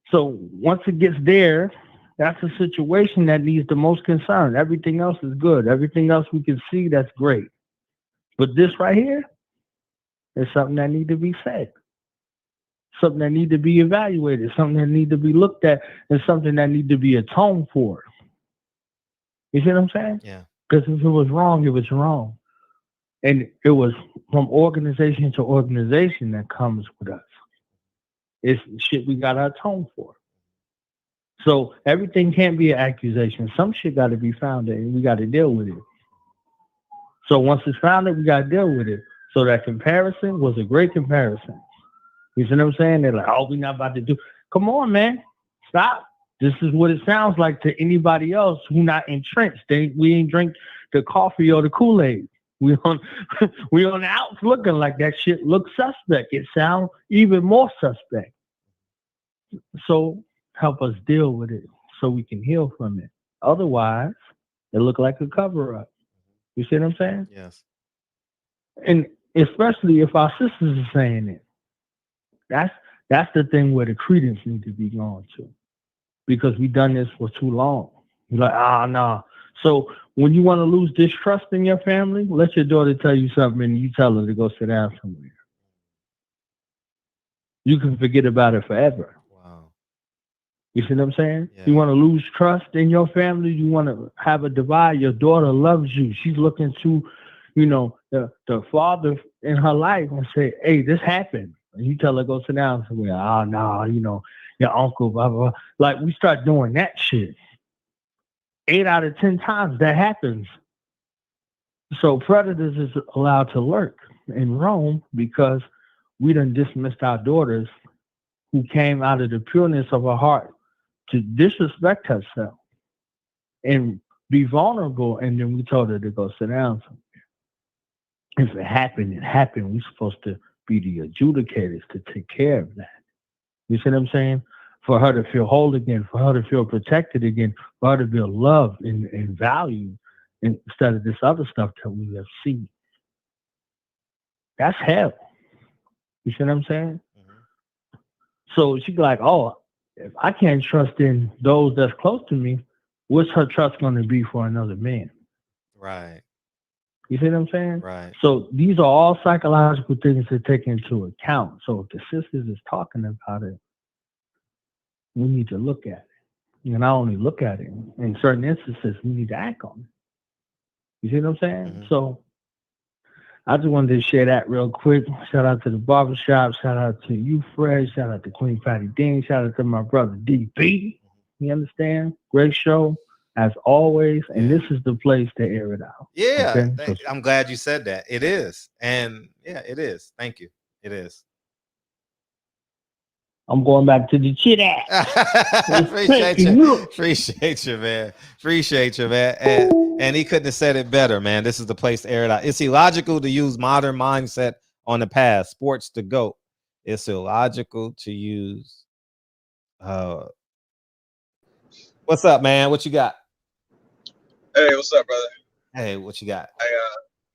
So once it gets there, that's a situation that needs the most concern. Everything else is good. Everything else we can see, that's great. But this right here is something that needs to be said. Something that needs to be evaluated. Something that needs to be looked at. And something that needs to be atoned for. You see what I'm saying? Yeah. Because if it was wrong, it was wrong. And it was from organization to organization that comes with us. It's shit we got to atone for. So everything can't be an accusation. Some shit got to be founded and we got to deal with it. So once it's founded, we got to deal with it. So that comparison was a great comparison. You see what I'm saying? They're like, oh, we're not about to do. Come on, man. Stop. This is what it sounds like to anybody else who not entrenched. We ain't drink the coffee or the Kool-Aid. We on the outs looking like that shit looks suspect. It sounds even more suspect. So help us deal with it so we can heal from it. Otherwise, it look like a cover-up. You see what I'm saying? Yes. And especially if our sisters are saying it. That's the thing where the credence need to be going to. Because we done this for too long. You're like, no. So when you want to lose distrust in your family, let your daughter tell you something and you tell her to go sit down somewhere. You can forget about it forever. Wow. You see what I'm saying? Yeah. You want to lose trust in your family? You want to have a divide? Your daughter loves you. She's looking to, the father in her life and say, "Hey, this happened." And you tell her go sit down somewhere. Oh no, you know, your uncle, blah blah blah. Like we start doing that shit. 8 out of 10 times that happens. So predators is allowed to lurk and roam because we done dismissed our daughters who came out of the pureness of her heart to disrespect herself and be vulnerable, and then we told her to go sit down somewhere. If it happened, it happened. We're supposed to be the adjudicators to take care of that. You see what I'm saying? For her to feel whole again, for her to feel protected again, for her to feel loved and valued instead of this other stuff that we have seen. That's hell. You see what I'm saying? Mm-hmm. So she's like, oh, if I can't trust in those that's close to me, what's her trust going to be for another man? Right. You see what I'm saying? Right. So these are all psychological things to take into account. So if the sisters is talking about it, we need to look at it. And not only look at it, in certain instances, we need to act on it. You see what I'm saying? Mm-hmm. So I just wanted to share that real quick. Shout out to the barbershop. Shout out to you, Fred. Shout out to Queen Patty Dean. Shout out to my brother DB. You understand? Great show, as always. And this is the place to air it out. Yeah. Okay? I'm glad you said that. It is. And yeah, it is. Thank you. It is. I'm going back to the chit ass. Appreciate you, man. Appreciate you, man. And he couldn't have said it better, man. This is the place to air it out. It's illogical to use modern mindset on the past. Sports to GOAT. It's illogical to use. What's up, man? What you got? Hey, what's up, brother? Hey, what you got?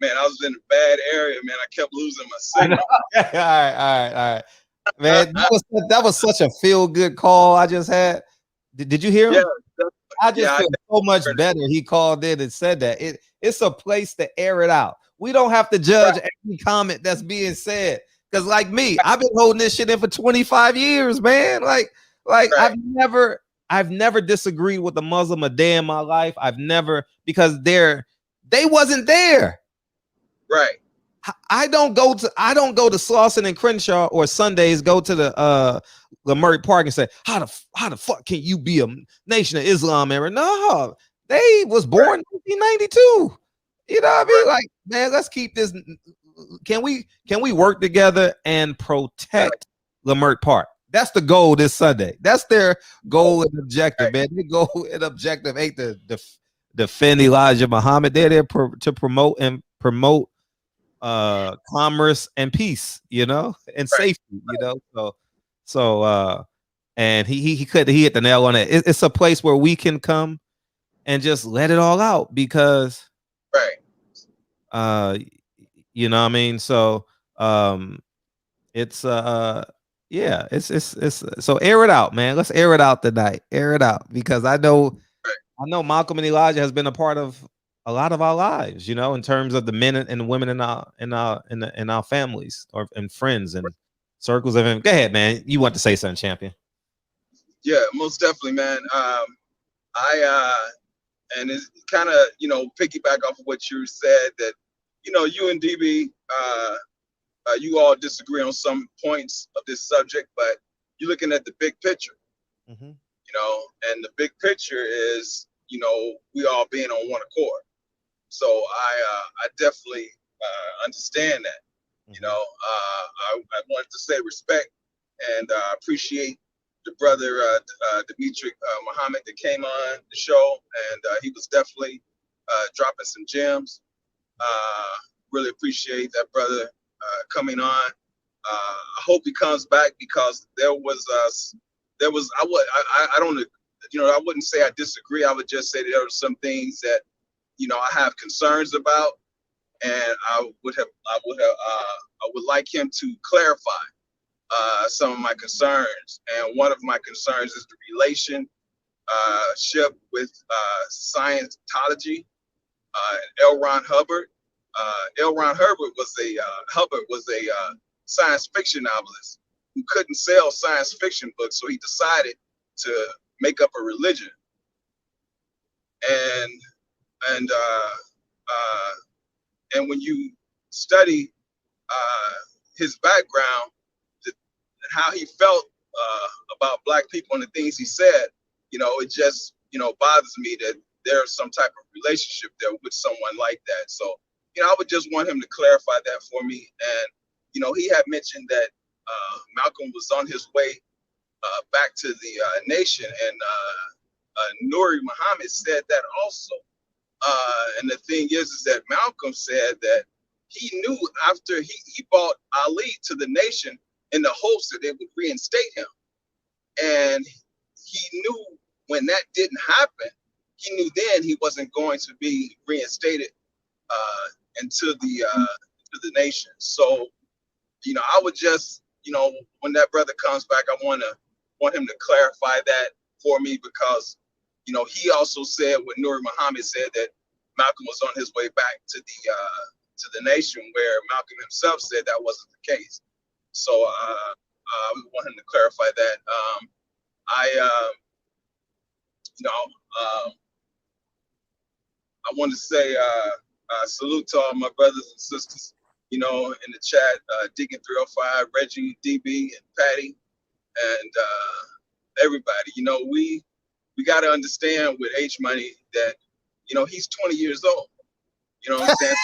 Man, I was in a bad area, man. I kept losing my signal. All right. Man, that was such a feel-good call I just had. Did you hear him? Yeah, I just feel so much better. He called in and said that. It's a place to air it out. We don't have to judge every comment that's being said. Because like me, I've been holding this shit in for 25 years, man. Like I've never disagreed with a Muslim a day in my life. I've never, because they wasn't there. Right. I don't go to Slauson and Crenshaw or Sundays go to the Murray Park and say, how the fuck can you be a Nation of Islam era? No, they was born in 1992. You know what I mean? Like, man, let's keep this. Can we work together and protect Lamert Park? That's the goal this Sunday. That's their goal and objective, man. Their goal and objective ain't to defend Elijah Muhammad. They're there to promote commerce and peace, you know, and safety, you know. So and he hit the nail on it. It's a place where we can come and just let it all out because you know what I mean? So it's so air it out, man. Let's air it out tonight. Air it out because I know Malcolm and Elijah has been a part of a lot of our lives, you know, in terms of the men and women in our families and friends and circles of him. Go ahead, man. You want to say something, champion? Yeah, most definitely, man. And it's kind of, you know, piggyback off of what you said that, you know, you and DB, you all disagree on some points of this subject, but you're looking at the big picture, you know, and the big picture is, you know, we all being on one accord. So I definitely understand that. You know, I wanted to say respect and appreciate the brother Demetric Muhammad that came on the show, and he was definitely dropping some gems. Really appreciate that brother coming on. I hope he comes back because I don't, you know, I wouldn't say I disagree. I would just say that there are some things that, you know, I have concerns about, and I would like him to clarify some of my concerns. And one of my concerns is the relationship with Scientology and L. Ron Hubbard. L. Ron Hubbard was a science fiction novelist who couldn't sell science fiction books, so he decided to make up a religion. And when you study his background and how he felt about black people and the things he said, it just, bothers me that there's some type of relationship there with someone like that. So, I would just want him to clarify that for me. And, he had mentioned that Malcolm was on his way back to the nation, and Nuri Muhammad said that also. And the thing is that Malcolm said that he knew after he brought Ali to the nation in the hopes that it would reinstate him. And he knew when that didn't happen, he knew then he wasn't going to be reinstated into the nation. So, I would just, when that brother comes back, I want him to clarify that for me, because, he also said what Nuri Muhammad said, that Malcolm was on his way back to the nation, where Malcolm himself said that wasn't the case. So I want him to clarify that. I want to say salute to all my brothers and sisters, in the chat, Deacon 305, Reggie, DB, and Patty, and everybody. We got to understand with H Money that, he's 20 years old. You know what I'm saying?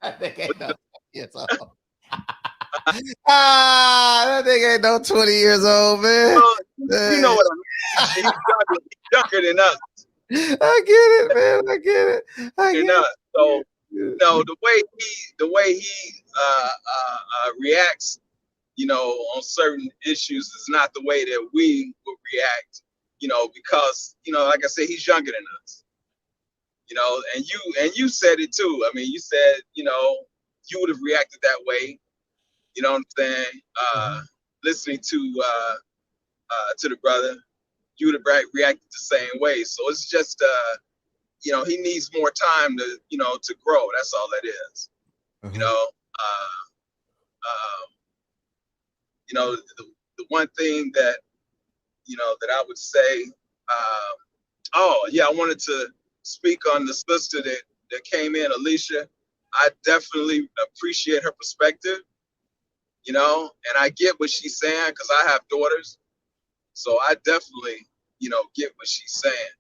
That nigga ain't no 20 years old. That nigga ain't no 20 years old, man. You know what I mean? He's younger than us. I get it, man. I get it. So, the way he reacts, on certain issues is not the way that we would react, because, like I said, he's younger than us. And you said it too. I mean, you said, you would have reacted that way. You know what I'm saying? Listening to the brother, you would have reacted the same way. So it's just, he needs more time to, to grow. That's all that is. The one thing that, that I would say, I wanted to speak on the sister that came in, Alicia. I definitely appreciate her perspective, and I get what she's saying, because I have daughters. So I definitely, get what she's saying.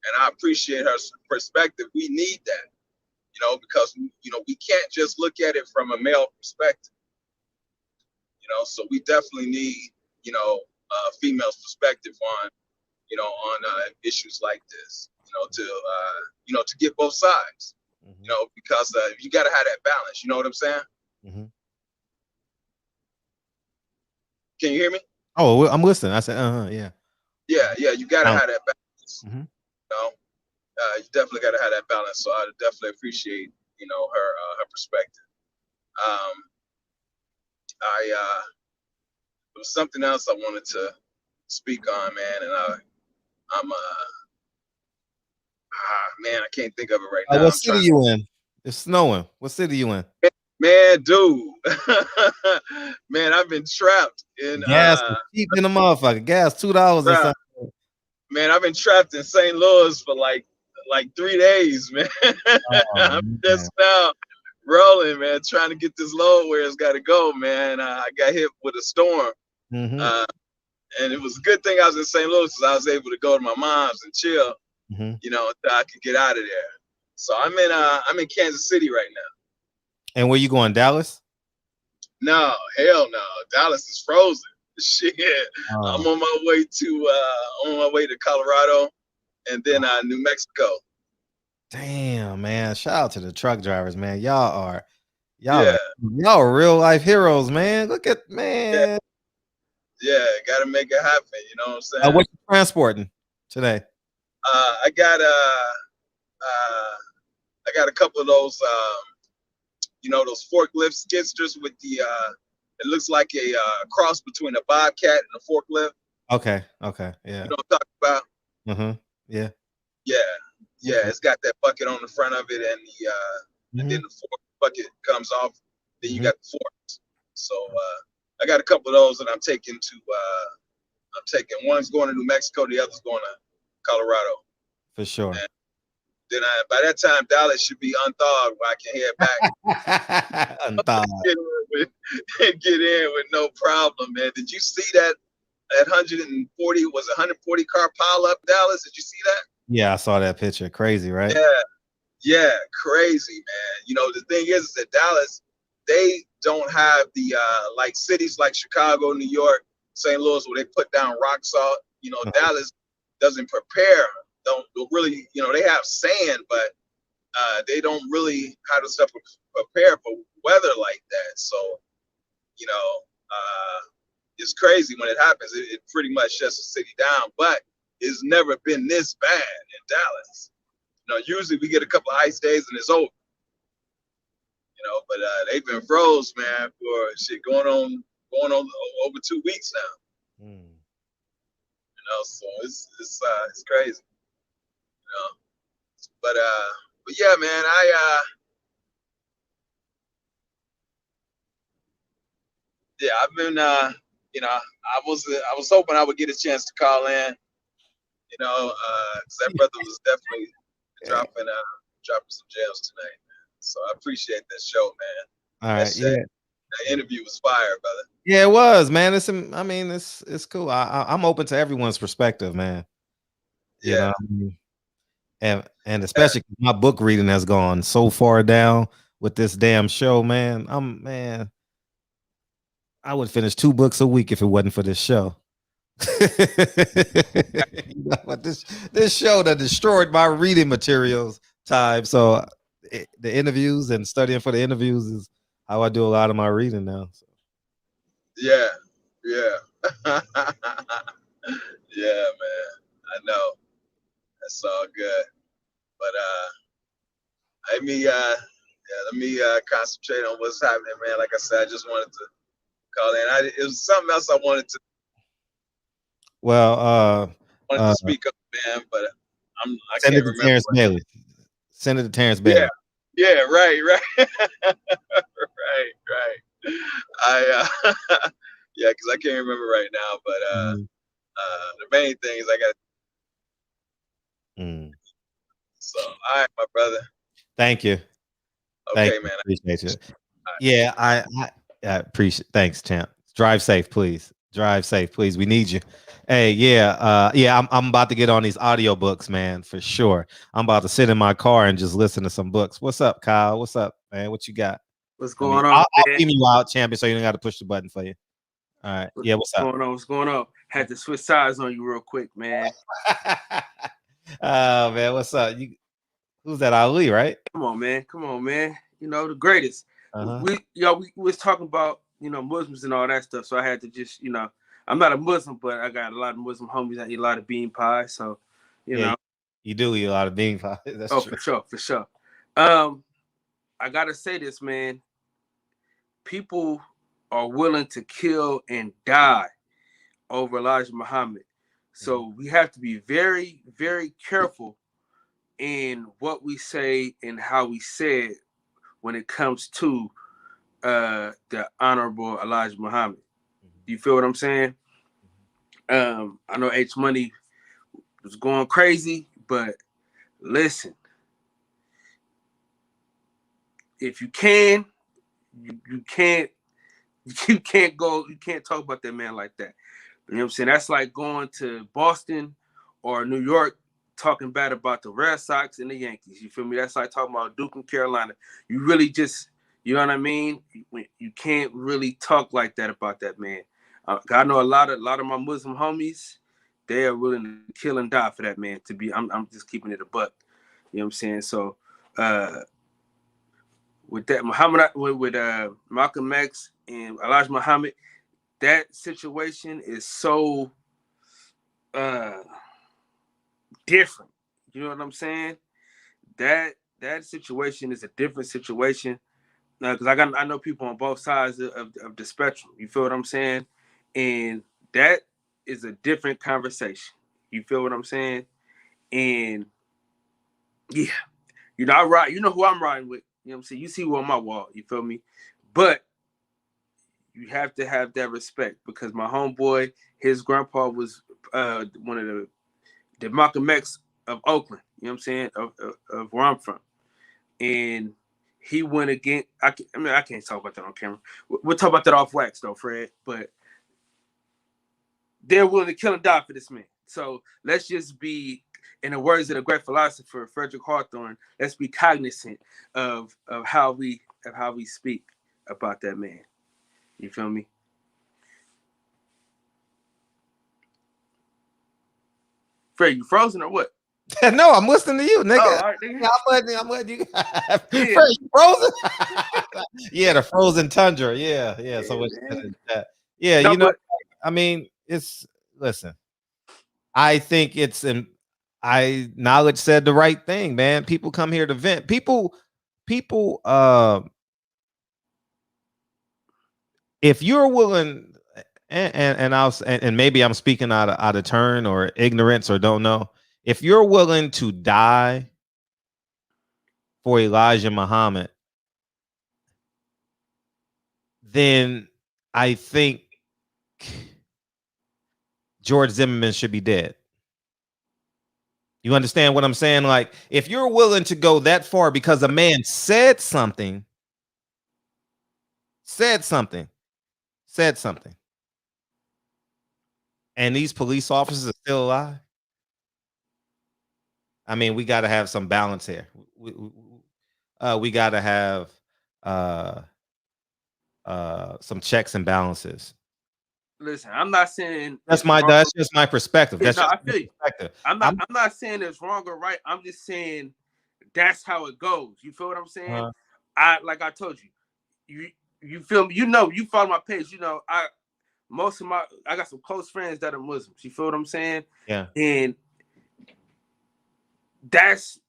And I appreciate her perspective. We need that, because, we can't just look at it from a male perspective. So we definitely need, female's perspective on, on issues like this, to get both sides, because you got to have that balance. You know what I'm saying? Mm-hmm. Can you hear me? Oh, I'm listening. I said, yeah. Yeah, you got to have that balance. Mm-hmm. You definitely got to have that balance. So I definitely appreciate, her perspective. There was something else I wanted to speak on, man, and I'm man, I can't think of it right now. What city you in? It's snowing. What city you in? Man, dude, man, I've been trapped in gas cheap in the motherfucker. Gas $2 or something. Man, I've been trapped in St. Louis for like 3 days, man. I'm just now rolling, man, trying to get this load where it's got to go, man. I got hit with a storm, and it was a good thing I was in St. Louis, because I was able to go to my mom's and chill, until I could get out of there. So I'm in Kansas City right now. And where you going, Dallas? No, hell no. Dallas is frozen. Shit. I'm on my way to Colorado, and then New Mexico. Damn, man. Shout out to the truck drivers, man. Y'all are real life heroes, man. Look at, man. Yeah, gotta make it happen. You know what I'm saying? What you transporting today? I got a couple of those those forklift skidsters with the it looks like a cross between a bobcat and a forklift. Okay, yeah. You know what I'm talking about? Yeah. Yeah. It's got that bucket on the front of it, and and then the fork bucket comes off. Then you got the forks. So I got a couple of those that I'm taking one's going to New Mexico, the other's going to Colorado. For sure. And Then by that time, Dallas should be unthawed where I can head back. Unthawed. Get in with no problem, man. Did you see that 140 was 140 car pile up, Dallas? Did you see that? Yeah, I saw that picture. Crazy, right? Yeah, crazy, man. You know, the thing is that Dallas, they don't have the like cities like Chicago, New York, St. Louis, where they put down rock salt. You know, Dallas doesn't prepare. Don't really, you know, they have sand, but they don't really have the stuff prepare for weather like that. So, you know, it's crazy when it happens. It pretty much shuts the city down, but it's never been this bad in Dallas. You know, usually we get a couple of ice days and it's over. You know, but they've been froze, man, for shit going on over 2 weeks now. You know, so it's crazy. You know, but yeah, man, I've been you know, I was hoping I would get a chance to call in. You know, because that brother was definitely dropping some gems tonight, man. So I appreciate this show, man. All right, yeah. That interview was fire, brother. Yeah, it was, man. I mean, it's cool. I'm open to everyone's perspective, man. You know, and especially my book reading has gone so far down with this damn show, man. I would finish 2 books a week if it wasn't for this show. You know, but this show that destroyed my reading materials time. So the interviews and studying for the interviews is how I do a lot of my reading now. So. Yeah. Yeah, man. I know. That's all good. But let me concentrate on what's happening, man. Like I said, I just wanted to call in. It was something else I wanted to. Well, wanted to speak up, man, but I send can't it to remember. Terrence Bailey. Send it to Terrence Bailey. Yeah, right. right. Yeah, because I can't remember right now. But the main thing is I got. So, all right, my brother. Thank you. Okay, Thank man. You. Appreciate it. Yeah, I appreciate. Thanks, champ. Drive safe, please. Drive safe, please. We need you. Hey, yeah. I'm about to get on these audiobooks, man, for sure. I'm about to sit in my car and just listen to some books. What's up, Kyle? What's up, man? What you got? What's going on? I'll give you out, champion, so you don't got to push the button for you. All right. Yeah, what's up? What's going on? Had to switch sides on you real quick, man. Oh man, what's up? Who's that? Ali, right? Come on, man. You know, the greatest. We was talking about, you know, Muslims and all that stuff. So I had to just, you know, I'm not a Muslim, but I got a lot of Muslim homies that eat a lot of bean pie. So, you know. You do eat a lot of bean pie. That's true. For sure. I gotta say this, man. People are willing to kill and die over Elijah Muhammad. So we have to be very, very careful in what we say and how we say it when it comes to the Honorable Elijah Muhammad. You feel what I'm saying? I know H Money was going crazy, but listen, if you can't talk about that man like that. You know what I'm saying? That's like going to Boston or New York talking bad about the Red Sox and the Yankees. You feel me? That's like talking about Duke and Carolina. You really just, you know what I mean? You can't really talk like that about that man. I know a lot of my Muslim homies, they are willing to kill and die for that man. I'm just keeping it a buck. You know what I'm saying? So with that with Malcolm X and Elijah Muhammad, that situation is so different. You know what I'm saying? That situation is a different situation. Because I know people on both sides of the spectrum. You feel what I'm saying? And that is a different conversation. You feel what I'm saying? And yeah, you know, you know who I'm riding with. You know what I'm saying? You see who on my wall. You feel me? But you have to have that respect because my homeboy, his grandpa was one of the Malcolm X Oakland. You know what I'm saying? Of where I'm from, and he went again. I can't talk about that on camera. We'll talk about that off wax though, Fred. But they're willing to kill and die for this man. So let's just be, in the words of the great philosopher Frederick Hawthorne, let's be cognizant of how we speak about that man. You feel me? Fred, you frozen or what? No, I'm listening to you, nigga. Oh, all right, nigga. I'm letting you. Fred, you frozen? Yeah, the frozen tundra. Yeah. So what? Yeah, No, you know, but I mean, listen. I think knowledge said the right thing, man. People come here to vent. People, if you're willing, and maybe I'm speaking out of turn or ignorance or don't know. If you're willing to die for Elijah Muhammad, then I think George Zimmerman should be dead. You understand what I'm saying? Like, if you're willing to go that far because a man said something, and these police officers are still alive, I mean, we got to have some balance here. We got to have some checks and balances. listen, I'm not saying That's just my perspective. Yeah, That's no, just I my feel you. perspective. I'm not saying it's wrong or right. I'm just saying that's how it goes. You feel what I'm saying? Like I told you, you feel me? You know, you follow my page. You know, I got some close friends that are Muslims. You feel what I'm saying? Yeah. And that's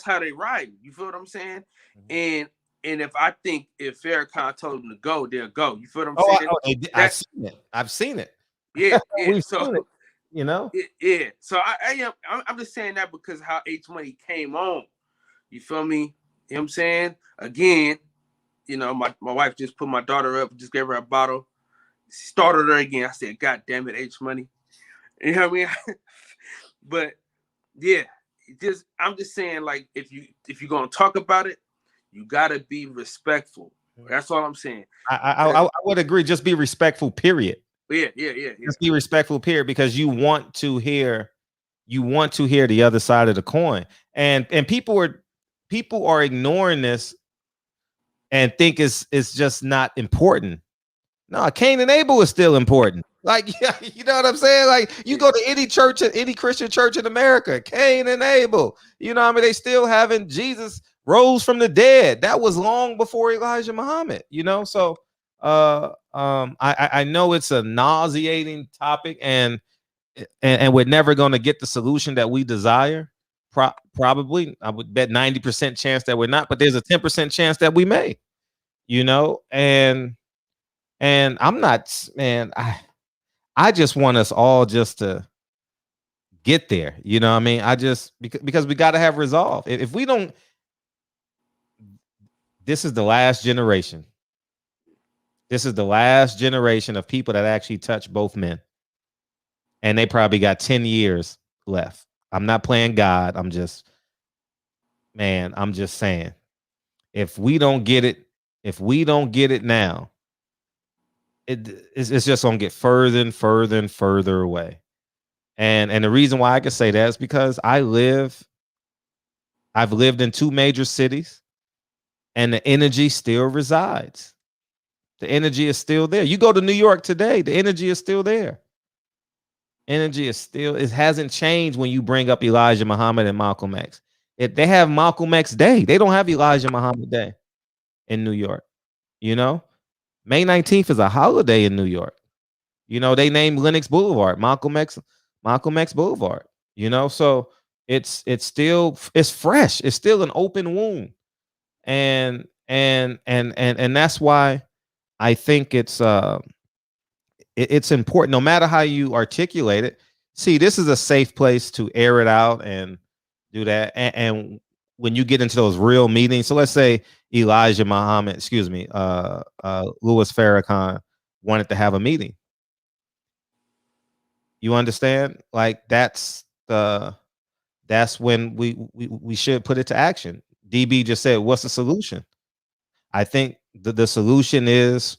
how they ride. You feel what I'm saying? And if I think if Farrakhan told them to go, they'll go. You feel what I'm saying? I've seen it. Yeah. We've So seen it, you know. Yeah. So I'm just saying that because how H Money came on. You feel me? You know what I'm saying? Again, you know, my wife just put my daughter up, just gave her a bottle, started her again. I said, God damn it, H Money. You know what I mean? But yeah, I'm just saying, like, if you're gonna talk about it, you gotta be respectful. That's all I'm saying. I would agree. Just be respectful, period. Yeah. Just be respectful, period, because you want to hear the other side of the coin. And people are ignoring this and think it's just not important. No, Cain and Abel is still important. Like, yeah, you know what I'm saying? Like, you go to any church, any Christian church in America, Cain and Abel, you know what I mean? They still having Jesus rose from the dead. That was long before Elijah Muhammad, you know? So I know it's a nauseating topic, and we're never going to get the solution that we desire. Probably, I would bet 90% chance that we're not, but there's a 10% chance that we may, you know? And I'm not, man, I just want us all just to get there. You know what I mean? Because we got to have resolve. If we don't, this is the last generation. This is the last generation of people that actually touch both men. And they probably got 10 years left. I'm not playing God. I'm just saying, if we don't get it now, it's just gonna get further and further and further away. And the reason why I can say that is because I've lived in 2 major cities, and the energy still resides. The energy is still there. You go to New York today, the energy is still there. It hasn't changed when you bring up Elijah Muhammad and Malcolm X. They have Malcolm X Day. They don't have Elijah Muhammad Day in New York. You know, May 19th is a holiday in New York. You know, they named Lenox Boulevard Malcolm X Boulevard. You know, so it's fresh. It's still an open wound, and that's why I think it's important, no matter how you articulate it. See, this is a safe place to air it out and do that. And when you get into those real meetings, so let's say Louis Farrakhan wanted to have a meeting. You understand? Like, that's that's when we should put it to action. DB just said, what's the solution? I think the solution is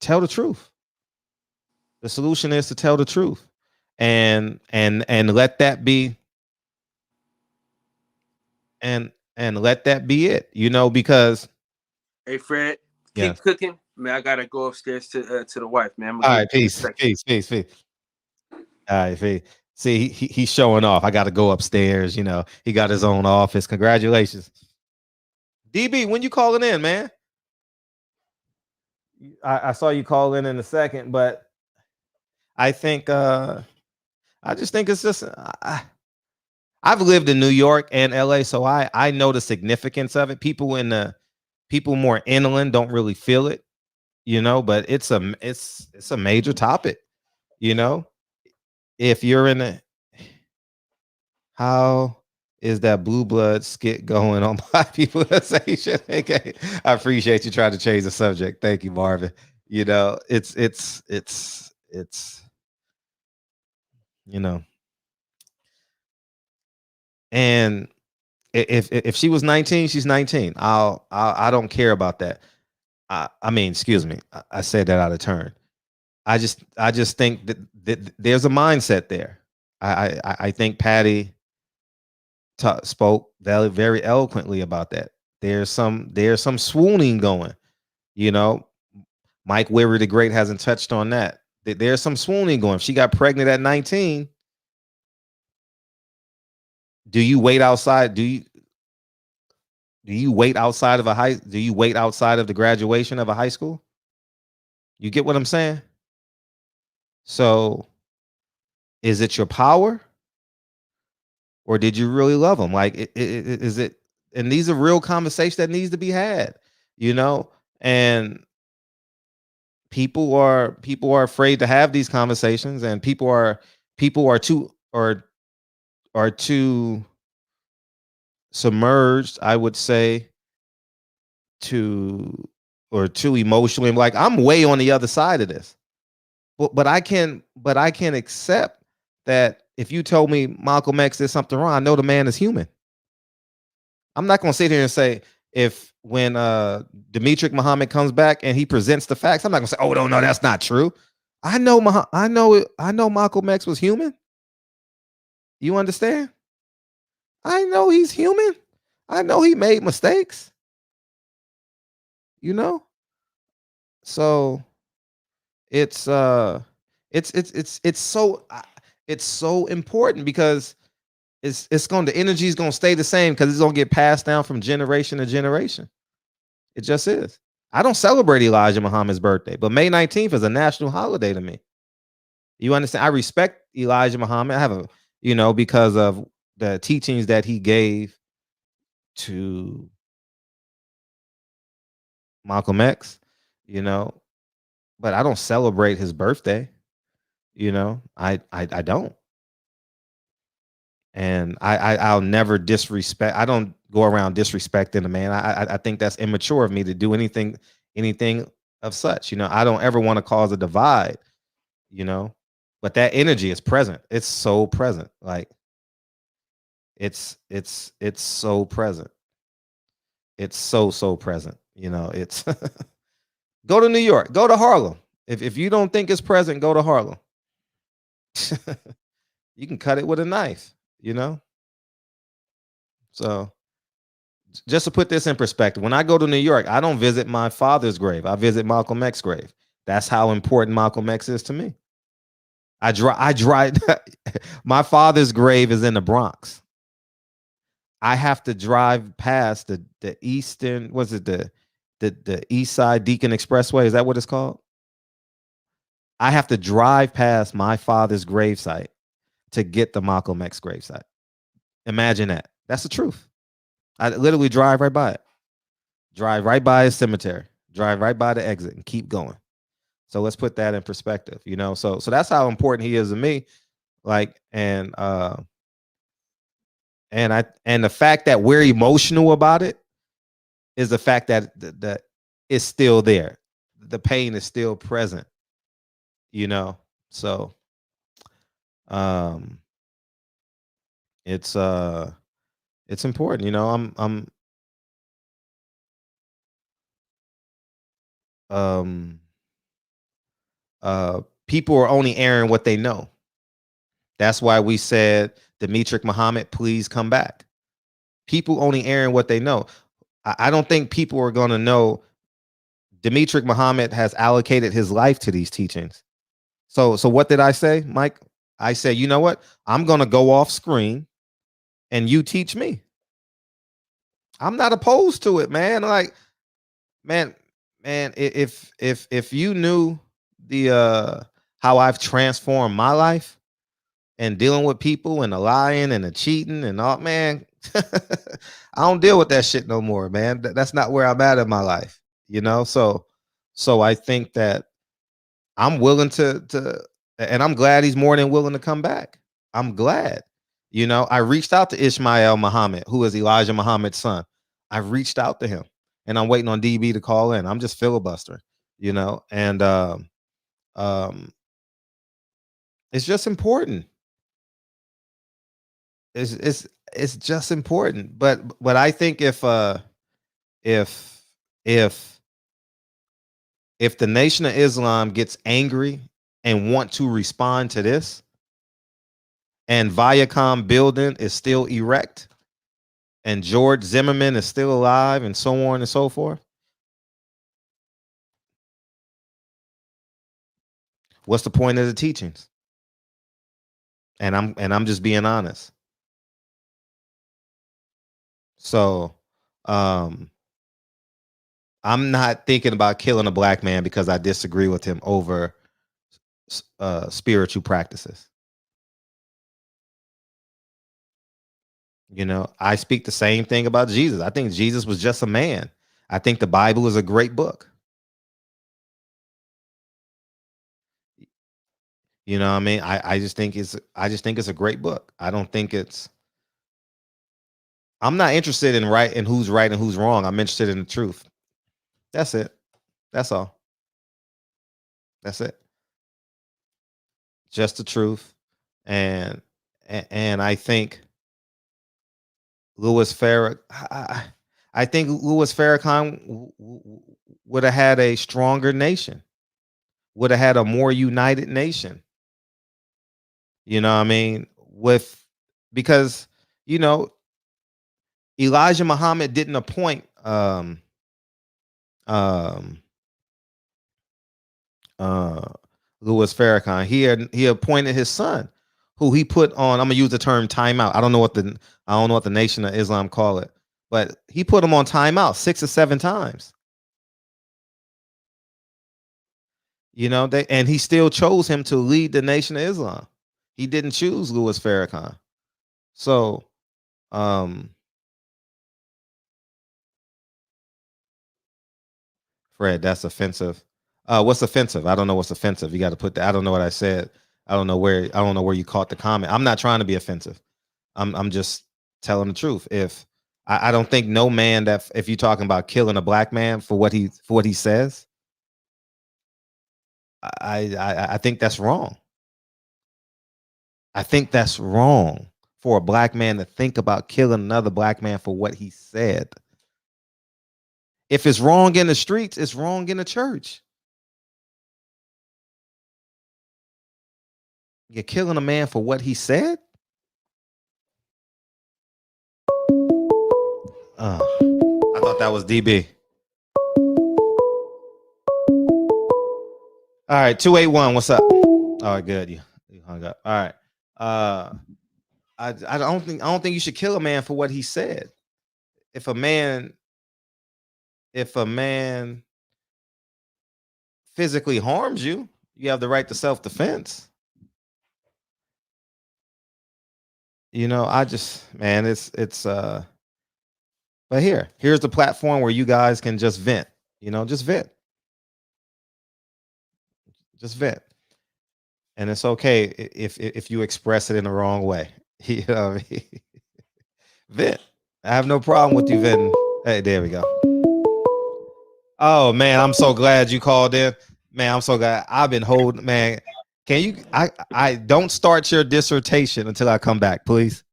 tell the truth. The solution is to tell the truth, and let that be, and let that be it. Because Hey, Fred, yeah. keep cooking, man. I gotta go upstairs to the wife, man. I'm All gonna right, peace. All right, peace. See, he's showing off. I got to go upstairs. He got his own office. Congratulations, DB. When you calling in, man? I saw you call in a second, but I think I just think it's just I've lived in New York and LA, so I know the significance of it. People more inland don't really feel it, but it's a major topic. If you're in a how is that blue blood skit going on Black people assassination? Okay. I appreciate you trying to change the subject. Thank you, Marvin. It's and if she was 19, she's 19. I don't care about that. I mean, excuse me. I said that out of turn. I just think that there's a mindset there. I think Patty spoke very eloquently about that. There's some swooning going. Mike Weary the Great hasn't touched on that. There's some swooning going. If she got pregnant at 19, do you wait outside? Do you wait outside of do you wait outside of the graduation of a high school? You get what I'm saying? So is it your power? Or did you really love them? Like, is it? And these are real conversations that needs to be had, and people are afraid to have these conversations, and people are too submerged, I would say, or too emotionally. Like, I'm way on the other side of this, but I can accept that if you told me Malcolm X did something wrong, I know the man is human. I'm not going to sit here and say when Demetric Muhammad comes back and he presents the facts, I'm not going to say, oh, no, that's not true. I know Malcolm X was human. You understand? I know he's human. I know he made mistakes. So it's so important because the energy is going to stay the same because it's going to get passed down from generation to generation. It just is. I don't celebrate Elijah Muhammad's birthday, but May 19th is a national holiday to me. You understand? I respect Elijah Muhammad. I have because of the teachings that he gave to Malcolm X, but I don't celebrate his birthday. I don't. And I'll never disrespect. I don't go around disrespecting the man. I think that's immature of me to do anything of such. I don't ever want to cause a divide. But that energy is present. It's so present. Like it's so present. It's so present. It's go to New York. Go to Harlem. If you don't think it's present, go to Harlem. You can cut it with a knife. So just to put this in perspective, when I go to New York, I don't visit my father's grave. I visit Malcolm X's grave. That's how important Malcolm X is to me. I drive. My father's grave is in the Bronx. I have to drive past the eastern. Was it the East Side Deacon Expressway? Is that what it's called? I have to drive past my father's gravesite to get the Malcolm X gravesite. Imagine that. That's the truth. I literally drive right by it. Drive right by his cemetery. Drive right by the exit and keep going. So let's put that in perspective, So that's how important he is to me. Like, and the fact that we're emotional about it is the fact that it's still there. The pain is still present, So It's important. You know, people are only airing what they know. That's why we said, Demetric Muhammad, please come back. People only airing what they know. I don't think people are going to know Demetric Muhammad has allocated his life to these teachings. So what did I say, Mike? I said, you know what? I'm going to go off screen and you teach me. I'm not opposed to it, man. Like, man, if you knew the how I've transformed my life and dealing with people and the lying and the cheating and all, man, I don't deal with that shit no more, man. That's not where I'm at in my life, you know. So I think that I'm willing to, and I'm glad he's more than willing to come back. I'm glad. You know, I reached out to Ishmael Muhammad, who is Elijah Muhammad's son. I reached out to him, and I'm waiting on DB to call in. I'm just filibustering, you know, and it's just important. It's just important. But I think if the Nation of Islam gets angry and want to respond to this, and Viacom building is still erect, and George Zimmerman is still alive, and so on and so forth, what's the point of the teachings? And I'm just being honest. So I'm not thinking about killing a black man because I disagree with him over spiritual practices. You know, I speak the same thing about Jesus. I think Jesus was just a man. I think the Bible is a great book. You know what I mean? I just think it's a great book. I don't think I'm not interested in who's right and who's wrong. I'm interested in the truth. That's it. That's all. That's it. Just the truth. And I think Louis Farrakhan, I think Louis Farrakhan would have had a stronger nation, would have had a more united nation. You know what I mean? Because, you know, Elijah Muhammad didn't appoint Louis Farrakhan. He appointed his son, who he put on. I'm gonna use the term timeout. I don't know what the Nation of Islam call it, but he put him on timeout 6 or 7 times. You know, and he still chose him to lead the Nation of Islam. He didn't choose Louis Farrakhan. So, Fred, that's offensive. What's offensive? I don't know what's offensive. You got to put that. I don't know what I said. I don't know where you caught the comment. I'm not trying to be offensive. I'm just telling the truth. If I don't think no man that if you're talking about killing a black man for what he says, I think that's wrong. I think that's wrong for a black man to think about killing another black man for what he said. If it's wrong in the streets, it's wrong in the church. You're killing a man for what he said? I thought that was DB. All right, 281. What's up? All right, good. You hung up. All right. I don't think you should kill a man for what he said. If a man physically harms you, you have the right to self-defense. You know, but here's the platform where you guys can just vent. You know, just vent. Just vent. And it's okay if you express it in the wrong way. You know what I mean? Vent. I have no problem with you venting. Hey, there we go. Oh man, I'm so glad you called in. Man, I'm so glad. I've been holding, man. Can you I don't start your dissertation until I come back, please.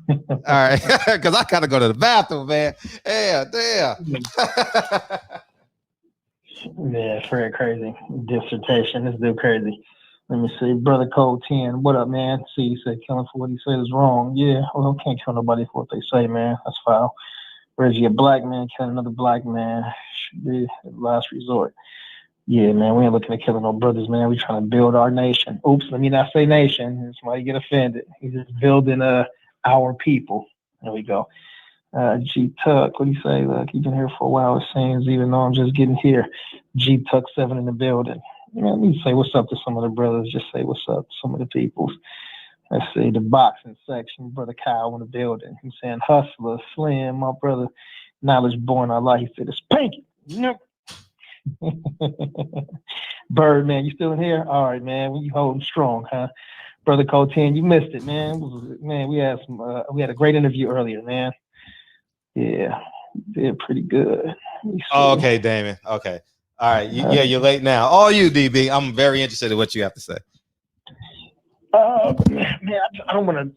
All right, because I gotta go to the bathroom, man. Yeah, damn. Yeah, Fred crazy. Dissertation. This dude crazy. Let me see. Brother Code 10. What up, man? See, he said killing for what he said is wrong. Yeah, well, I can't kill nobody for what they say, man. That's foul. Reggie, a black man killing another black man should be the last resort. Yeah, man, we ain't looking to kill no brothers, man. We trying to build our nation. Oops, let me not say nation. Somebody get offended. He's just building our people. There we go. G Tuck, what do you say? Look, you've been here for a while, it seems, even though I'm just getting here. G Tuck 7 in the building. You know, let me say what's up to some of the brothers. Just say what's up to some of the peoples. Let's see, the boxing section, Brother Kyle in the building. He's saying hustler, slim, my brother, knowledge born Allah. He said, spank it. Yep. Bird, man, you still in here? All right, man, we holding strong, huh? Brother Code 10, you missed it, man. Man, we had a great interview earlier, man. Yeah, did pretty good. Oh, okay, Damon. Okay. All right. Yeah, you're late now. All you, DB. I'm very interested in what you have to say. Man, I don't want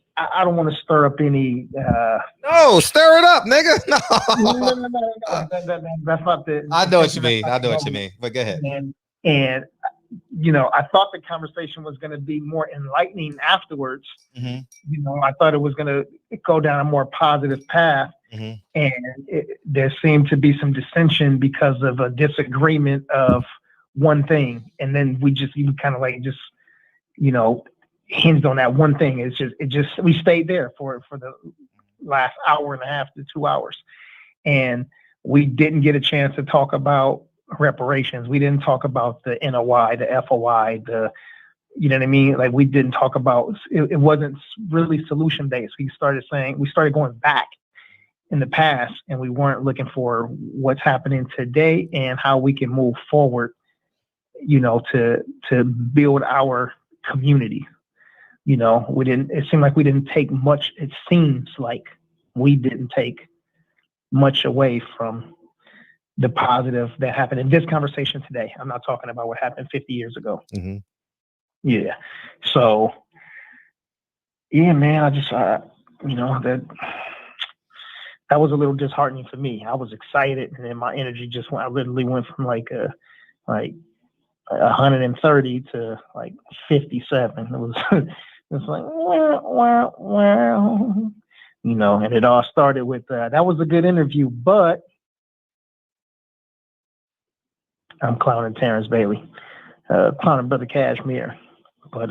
to stir up any. No, stir it up, nigga. No. That's not the. I know what you mean. I know what you mean. But go ahead. And you know, I thought the conversation was going to be more enlightening afterwards. Mm-hmm. You know, I thought it was going to go down a more positive path. Mm-hmm. And there seemed to be some dissension because of a disagreement of one thing, and then we kind of like just, you know, hinged on that one thing. It just we stayed there for the last hour and a half to 2 hours, and we didn't get a chance to talk about reparations. We didn't talk about the NOI, the FOI, you know what I mean? Like, we didn't talk about it. It wasn't really solution based. We started going back in the past, and we weren't looking for what's happening today and how we can move forward, you know, to build our community. You know, it seemed like we didn't take much. It seems like we didn't take much away from the positive that happened in this conversation today. I'm not talking about what happened 50 years ago. Mm-hmm. Yeah. So, yeah, man, I just, you know, that was a little disheartening for me. I was excited, and then my energy just went. I literally went from like 130 to like 57. It was it's like wow, you know. And it all started with that was a good interview, but I'm clowning Terrence Bailey, clowning Brother Cashmere, but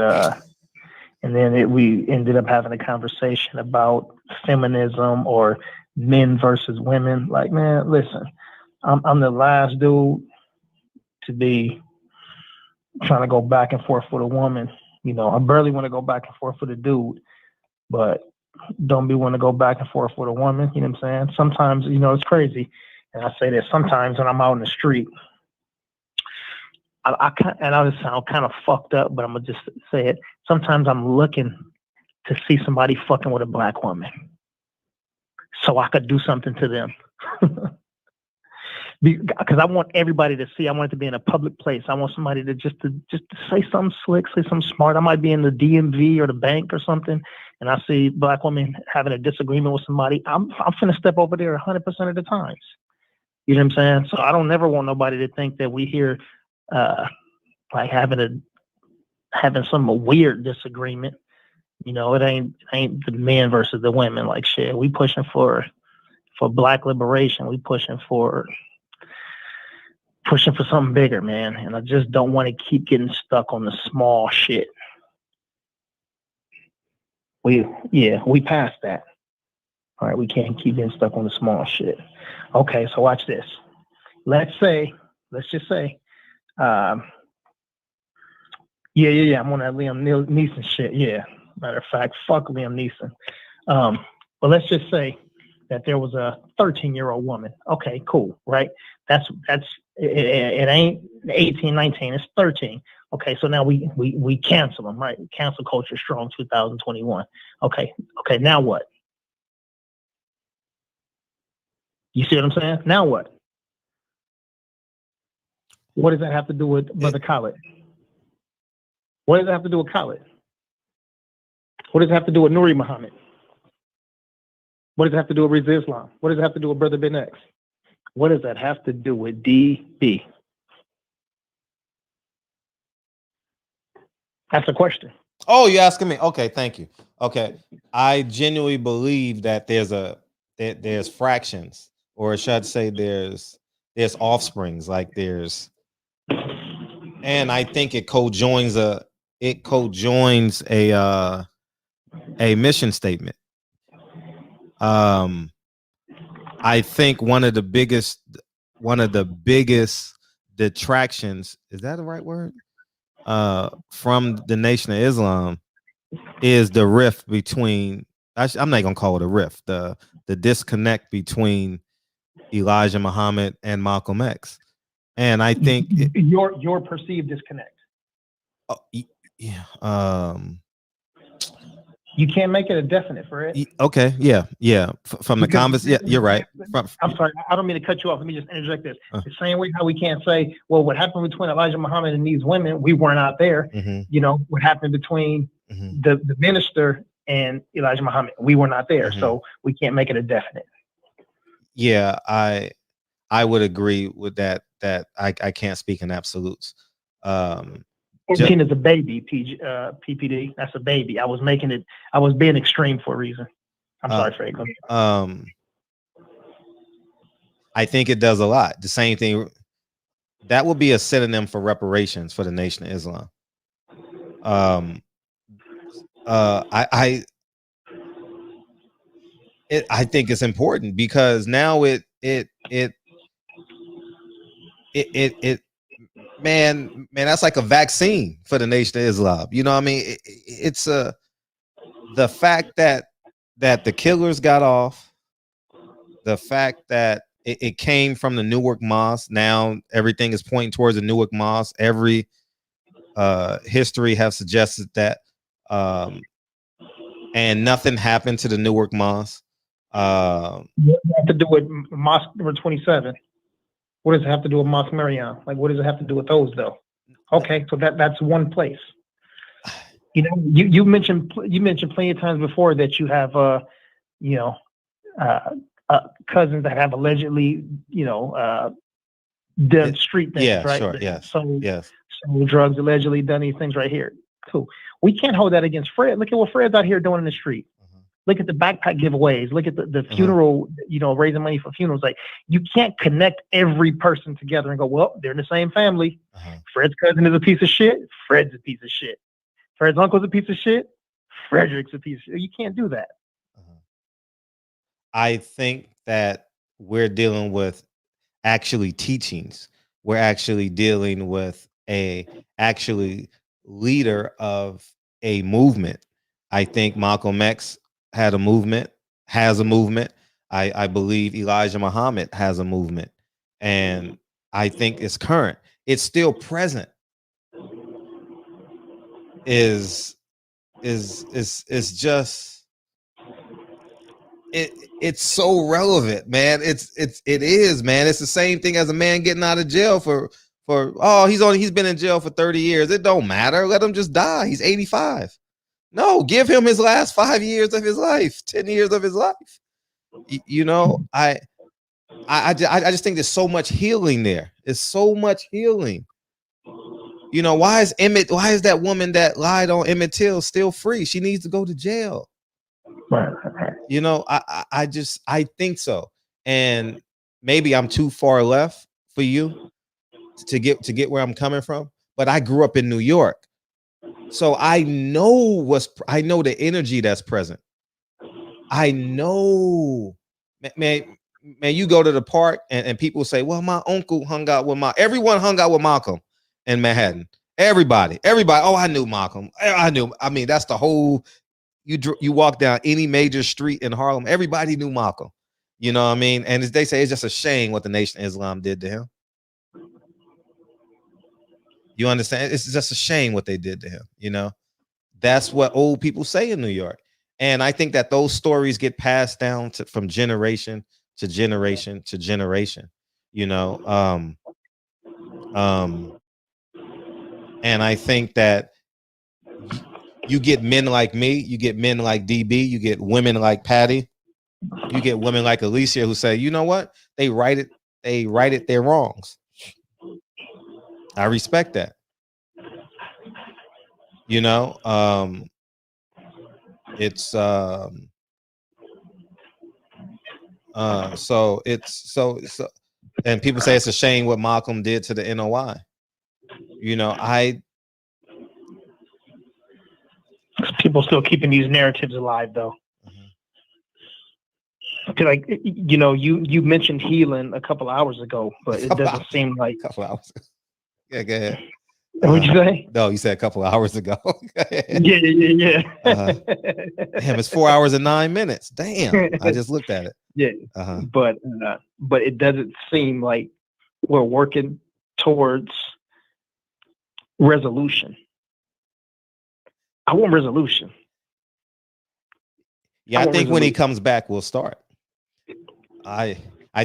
and then we ended up having a conversation about feminism or men versus women. Like, man, listen, I'm the last dude to be trying to go back and forth with a woman. You know, I barely want to go back and forth with a dude, but don't be want to go back and forth with a woman. You know what I'm saying? Sometimes, you know, it's crazy. And I say that sometimes when I'm out in the street, I just sound kind of fucked up, but I'm going to just say it. Sometimes I'm looking to see somebody fucking with a black woman so I could do something to them. Because I want everybody to see. I want it to be in a public place. I want somebody to just say something slick, say something smart. I might be in the DMV or the bank or something, and I see black women having a disagreement with somebody. I'm finna step over there 100% of the times. You know what I'm saying? So I don't never want nobody to think that we here like having some weird disagreement. You know, it ain't the men versus the women. Like, shit, we pushing for black liberation. We pushing for something bigger, man. And I just don't want to keep getting stuck on the small shit. We passed that. All right, we can't keep getting stuck on the small shit. Okay, so watch this. Let's just say, I'm on that Liam Neeson shit. Yeah, matter of fact, fuck Liam Neeson. But let's just say that there was a 13-year-old woman. Okay, cool, right? That's it ain't 18, 19, it's 13. Okay, so now we cancel them, right? Cancel culture strong 2021. Okay, now what? You see what I'm saying? Now what? What does that have to do with Brother Khaled? What does that have to do with Khaled? What does it have to do with Nuri Muhammad? What does it have to do with Reza Islam? What does it have to do with Brother Ben X? What does that have to do with DB? That's the question. Oh, you're asking me? Okay, thank you. Okay, I genuinely believe that there's fractions, or should I say there's offsprings, like there's, and I think it co-joins a mission statement. I think one of the biggest detractions, is that the right word? From the Nation of Islam is the rift between, I'm not gonna call it a rift, the disconnect between Elijah Muhammad and Malcolm X. And I think your perceived disconnect. Yeah. You can't make it a definite for it. Okay. Yeah. From the conversation. Yeah, you're right. I'm sorry. I don't mean to cut you off. Let me just interject this. The same way how we can't say, well, what happened between Elijah Muhammad and these women, we weren't out there. Mm-hmm. You know, what happened between the minister and Elijah Muhammad, we were not there. Mm-hmm. So we can't make it a definite. Yeah, I would agree with that. That I can't speak in absolutes. 14 is a baby, PPD. That's a baby. I was being extreme for a reason. I'm sorry, Fred. Go ahead. I think it does a lot. The same thing. That would be a synonym for reparations for the Nation of Islam. I think it's important because now it man, that's like a vaccine for the Nation of Islam. You know what I mean? It's the fact that the killers got off, the fact that it came from the Newark Mosque. Now everything is pointing towards the Newark Mosque. Every history have suggested that, and nothing happened to the Newark Mosque. What does it have to do with Mosque number 27? What does it have to do with Mosque Mariam? Like, what does it have to do with those, though? Okay, so that's one place. You know, you mentioned plenty of times before that you have cousins that have allegedly done street things, Yeah, right? sure. Yes. Yes. So drugs, allegedly done these things right here. Cool. We can't hold that against Fred. Look at what Fred's out here doing in the street. Look at the backpack giveaways. Look at the funeral, raising money for funerals. Like, you can't connect every person together and go, well, they're in the same family. Fred's cousin is a piece of shit. Fred's a piece of shit. Fred's uncle's a piece of shit. Frederick's a piece of shit. You can't do that. I think that we're dealing with actually teachings. We're actually dealing with a leader of a movement. I think Malcolm X had a movement, has a movement. I believe Elijah Muhammad has a movement, and I think it's current. It's still present. Is just it's so relevant, man. It is, man. It's the same thing as a man getting out of jail for he's been in jail for 30 years. It don't matter. Let him just die. He's 85. No, give him his last 5 years of his life, 10 years of his life. I just think there's so much healing there. There's so much healing. Why is that woman that lied on Emmett Till still free? She needs to go to jail. Right. I think so. And maybe I'm too far left for you to get where I'm coming from. But I grew up in New York. So I know the energy that's present. I know, man, you go to the park and people say, well, my uncle hung out with everyone hung out with Malcolm in Manhattan. Everybody. Oh, I knew Malcolm. I mean, that's the whole, you walk down any major street in Harlem, everybody knew Malcolm. You know what I mean? And as they say, it's just a shame what the Nation of Islam did to him. You understand? It's just a shame what they did to him. That's what old people say in New York. And I think that those stories get passed down from generation to generation to generation, and I think that you get men like me, you get men like DB, you get women like Patty You get women like Alicia who say, you know what? They righted their wrongs. I respect that. You know, it's so and people say it's a shame what Malcolm did to the NOI. You know, people still keeping these narratives alive though. Okay, like, you know, you mentioned healing a couple hours ago, but it doesn't seem like a couple hours. Yeah, go ahead. What'd you say? No, you said a couple of hours ago. Yeah. Damn, it's 4 hours and 9 minutes. Damn, I just looked at it. Yeah, but it doesn't seem like we're working towards resolution. I want resolution. Yeah, I think when he comes back, we'll start. I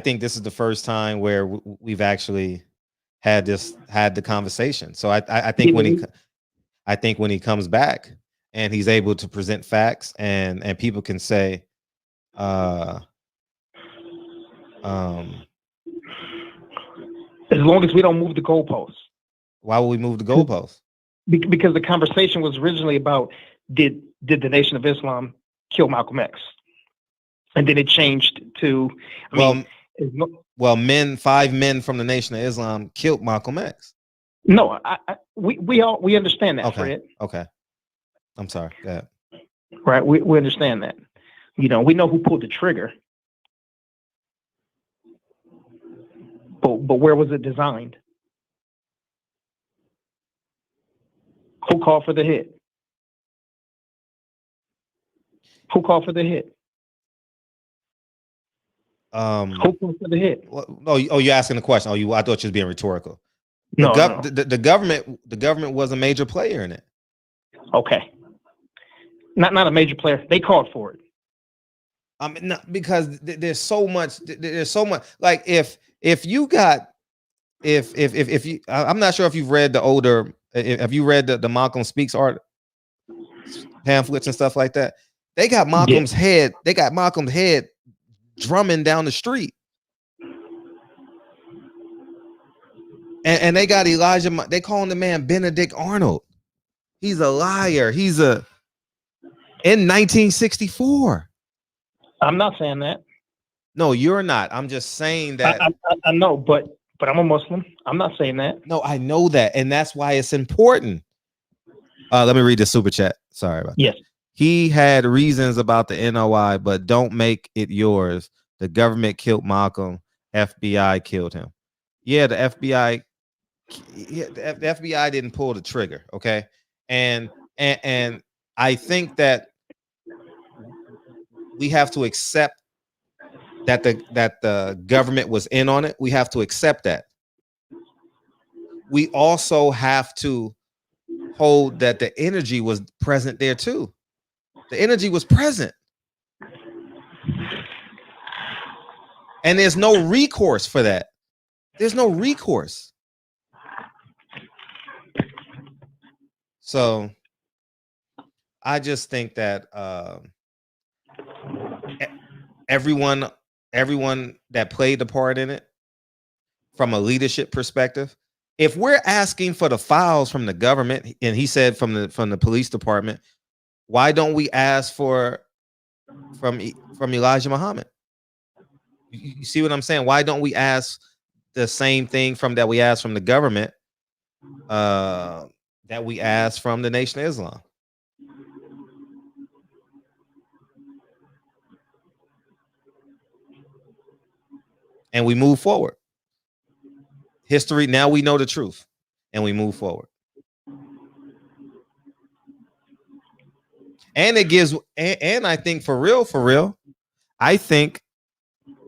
think this is the first time where we've actually had the conversation. So I think when he comes back and he's able to present facts and people can say, as long as we don't move the goalposts. Why would we move the goalposts? Because the conversation was originally about did the Nation of Islam kill Malcolm X, and then it changed to five men from the Nation of Islam killed Malcolm X. No, we understand that, okay. Fred. Okay, I'm sorry. Go ahead. Right, we understand that. You know, we know who pulled the trigger, but where was it designed? Who called for the hit? Who called for the hit? Who called for the hit? You're asking a question. I thought you was being rhetorical. No. The government was a major player in it. Okay. Not a major player. They called for it. Because there's so much. Like if you I'm not sure if you've read have you read the Malcolm Speaks art pamphlets and stuff like that? They got Malcolm's head. They got Malcolm's head drumming down the street. And they got Elijah. They call him the man Benedict Arnold. He's a liar. In 1964. I'm not saying that. No, you're not. I'm just saying that. I know, but I'm a Muslim. I'm not saying that. No, I know that, and that's why it's important. Let me read the super chat. Sorry about that. Yes. He had reasons about the NOI, but don't make it yours. The government killed Malcolm. FBI killed him. Yeah, the FBI. Yeah, the FBI didn't pull the trigger. Okay, and I think that we have to accept that the government was in on it. We have to accept that. We also have to hold that the energy was present there too. The energy was present. And there's no recourse for that. There's no recourse. So I just think that everyone that played the part in it from a leadership perspective, if we're asking for the files from the government, and he said from the police department, why don't we ask from Elijah Muhammad? You see what I'm saying? Why don't we ask the same thing that we asked from the government, that we asked from the Nation of Islam? And we move forward. History, now we know the truth, and we move forward. And it gives, and I think for real, I think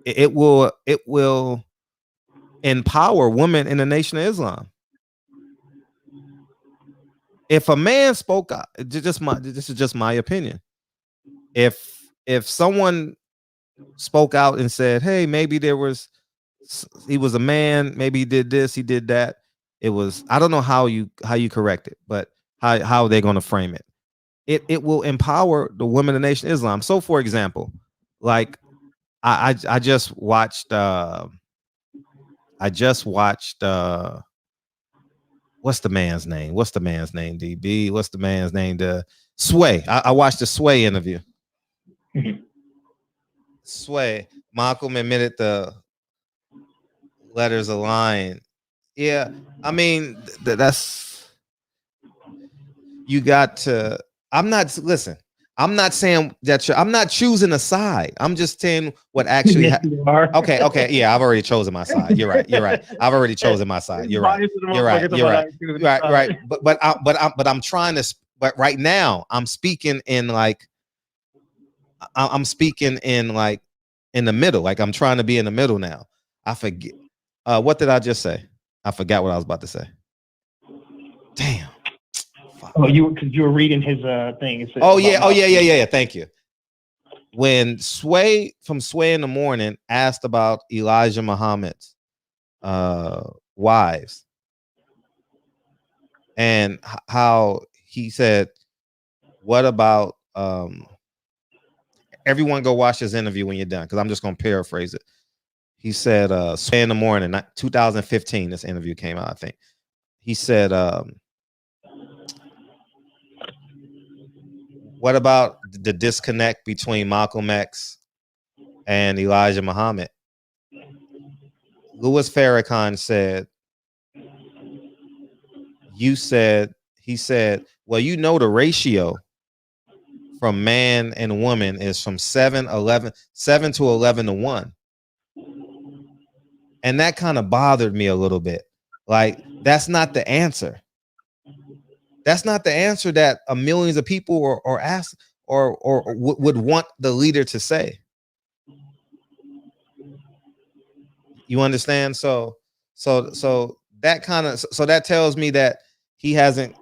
it will empower women in the Nation of Islam. If a man spoke out, this is just my opinion. If someone spoke out and said, hey, maybe he was a man, maybe he did this, he did that. I don't know how you correct it, but how they're going to frame it. It will empower the women of the Nation of Islam. So for example, like I just watched what's the man's name? DB? What's the man's name? The Sway. I watched the Sway interview. Sway. Malcolm admitted the letters align. Yeah, I mean that's you got to. I'm not saying that I'm not choosing a side. I'm just saying what actually. Okay. Yeah, I've already chosen my side. You're right. I've already chosen my side. You're right. But I'm trying to. But right now, I'm speaking in like. I'm speaking in like in the middle. Like I'm trying to be in the middle now. I forget. What did I just say? I forgot what I was about to say. Damn. Oh, because you were reading his thing. Oh yeah. Thank you. When Sway in the Morning asked about Elijah Muhammad's wives and how he said, "What about everyone go watch this interview when you're done?" Because I'm just gonna paraphrase it. He said, "Sway in the Morning, 2015. This interview came out, I think." He said, "What about the disconnect between Malcolm X and Elijah Muhammad?" Louis Farrakhan said, he said, "Well, you know the ratio from man and woman is from 7 to 11 to 1." And that kind of bothered me a little bit. Like, that's not the answer. That's not the answer that millions of people are asked or would want the leader to say. You understand? So that kind of that tells me that he hasn't.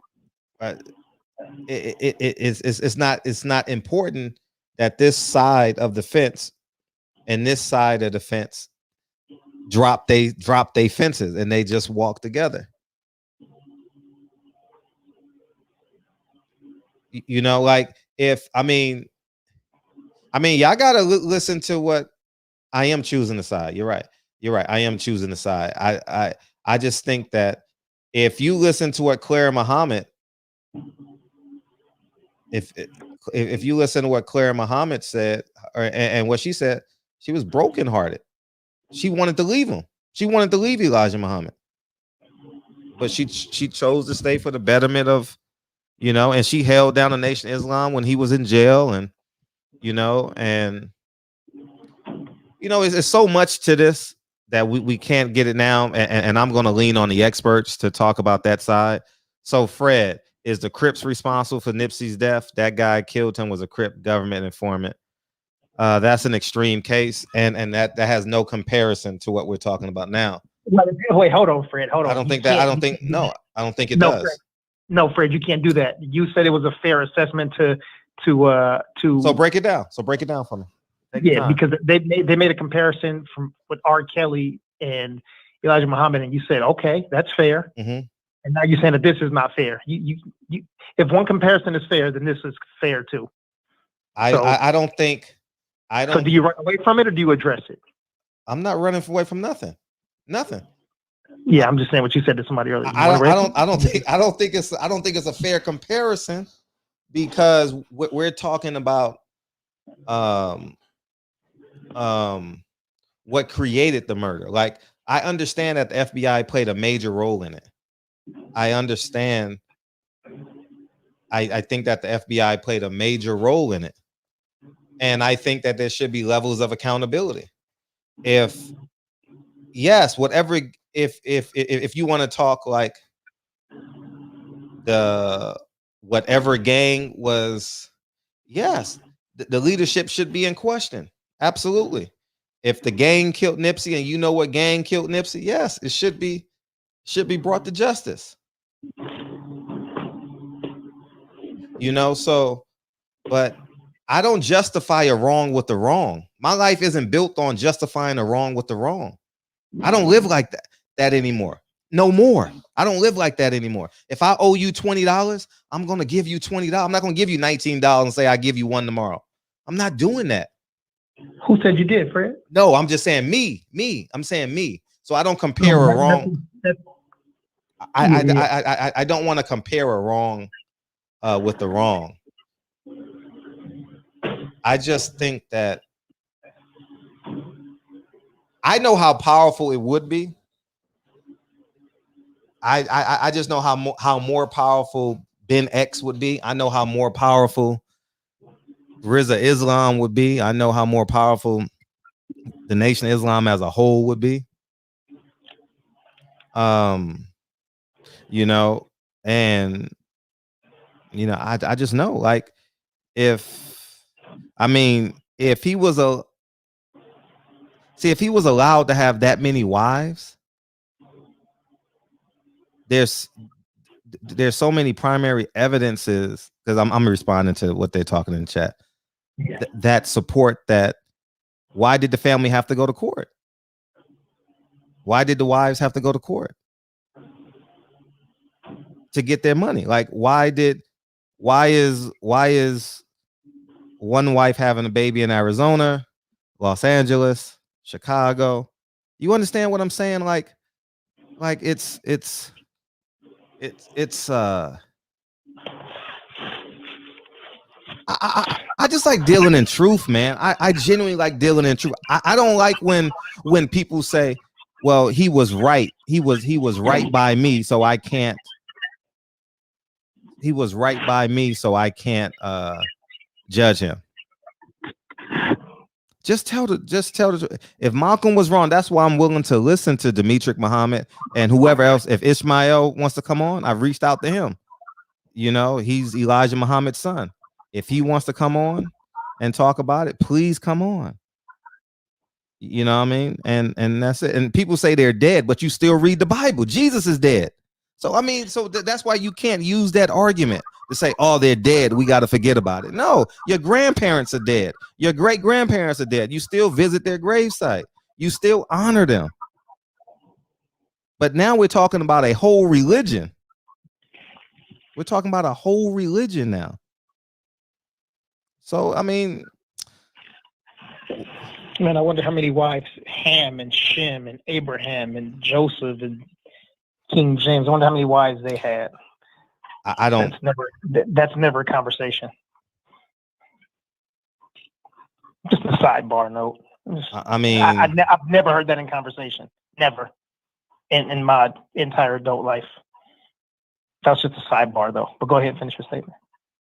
It's not important that this side of the fence and this side of the fence drop they fences and they just walk together. You know, like if I mean y'all gotta listen to what I am choosing the side. You're right. I am choosing the side. I just think that if you listen to what Claire Muhammad, if you listen to what Claire Muhammad said, and what she said, she was brokenhearted. She wanted to leave him. She wanted to leave Elijah Muhammad, but she chose to stay for the betterment of, you know, and she held down the Nation of Islam when he was in jail, and you know, it's so much to this that we can't get it now, and I'm going to lean on the experts to talk about that side. So, Fred, is the Crips responsible for Nipsey's death? That guy killed him was a Crip government informant. That's an extreme case, and that has no comparison to what we're talking about now. Wait, hold on, Fred. Hold on. I don't think it does. Fred. No, Fred, you can't do that. You said it was a fair assessment to. So break it down. For me. Because they made a comparison with R. Kelly and Elijah Muhammad, and you said, okay, that's fair. Mm-hmm. And now you're saying that this is not fair. You if one comparison is fair, then this is fair too. I don't think. So do you run away from it or do you address it? I'm not running away from nothing. Yeah, I'm just saying what you said to somebody earlier. I don't think it's a fair comparison, because we're talking about what created the murder. Like, I understand that the FBI played a major role in it. I understand. I think that the FBI played a major role in it. And I think that there should be levels of accountability. If you want to talk like whatever gang was, yes, the leadership should be in question. Absolutely. If the gang killed Nipsey and you know what gang killed Nipsey, yes, it should be brought to justice. You know, so, but I don't justify a wrong with the wrong. My life isn't built on justifying a wrong with the wrong. I don't live like that anymore. No more. I don't live like that anymore. If I owe you $20, I'm going to give you $20. I'm not going to give you $19 and say I give you one tomorrow. I'm not doing that. Who said you did, Fred? No, I'm just saying me. I'm saying me. So I don't compare No, a wrong. yeah. I don't want to compare a wrong with the wrong. I just think that I know how powerful it would be. I just know how more powerful Ben X would be. I know how more powerful Rizza Islam would be. I know how more powerful the Nation of Islam as a whole would be. You know, and you know, I just know, like, if he was if he was allowed to have that many wives, there's so many primary evidences, because I'm responding to what they're talking in the chat, that support that. Why did the family have to go to court? Why did the wives have to go to court to get their money? Like, why is one wife having a baby in Arizona, Los Angeles, Chicago? You understand what I'm saying? Like it's I just like dealing in truth, man. I genuinely like dealing in truth. I don't like when people say, well, he was right. He was right by me, so I can't. He was right by me, so I can't judge him. Just tell the if Malcolm was wrong, that's why I'm willing to listen to Demetric Muhammad and whoever else. If Ishmael wants to come on, I've reached out to him. You know, he's Elijah Muhammad's son. If he wants to come on and talk about it, please come on. You know what I mean? And that's it. And people say they're dead, but you still read the Bible. Jesus is dead. So I mean, that's why you can't use that argument to say, oh, they're dead, we got to forget about it. No, your grandparents are dead. Your great grandparents are dead. You still visit their gravesite. You still honor them. But now we're talking about a whole religion. We're talking about a whole religion now. So, I mean, man, I wonder how many wives Ham and Shem and Abraham and Joseph and King James. I wonder how many wives they had. I don't. That's never a conversation. Just a sidebar note. I mean, I've never heard that in conversation. Never, in my entire adult life. That's just a sidebar, though. But go ahead and finish your statement.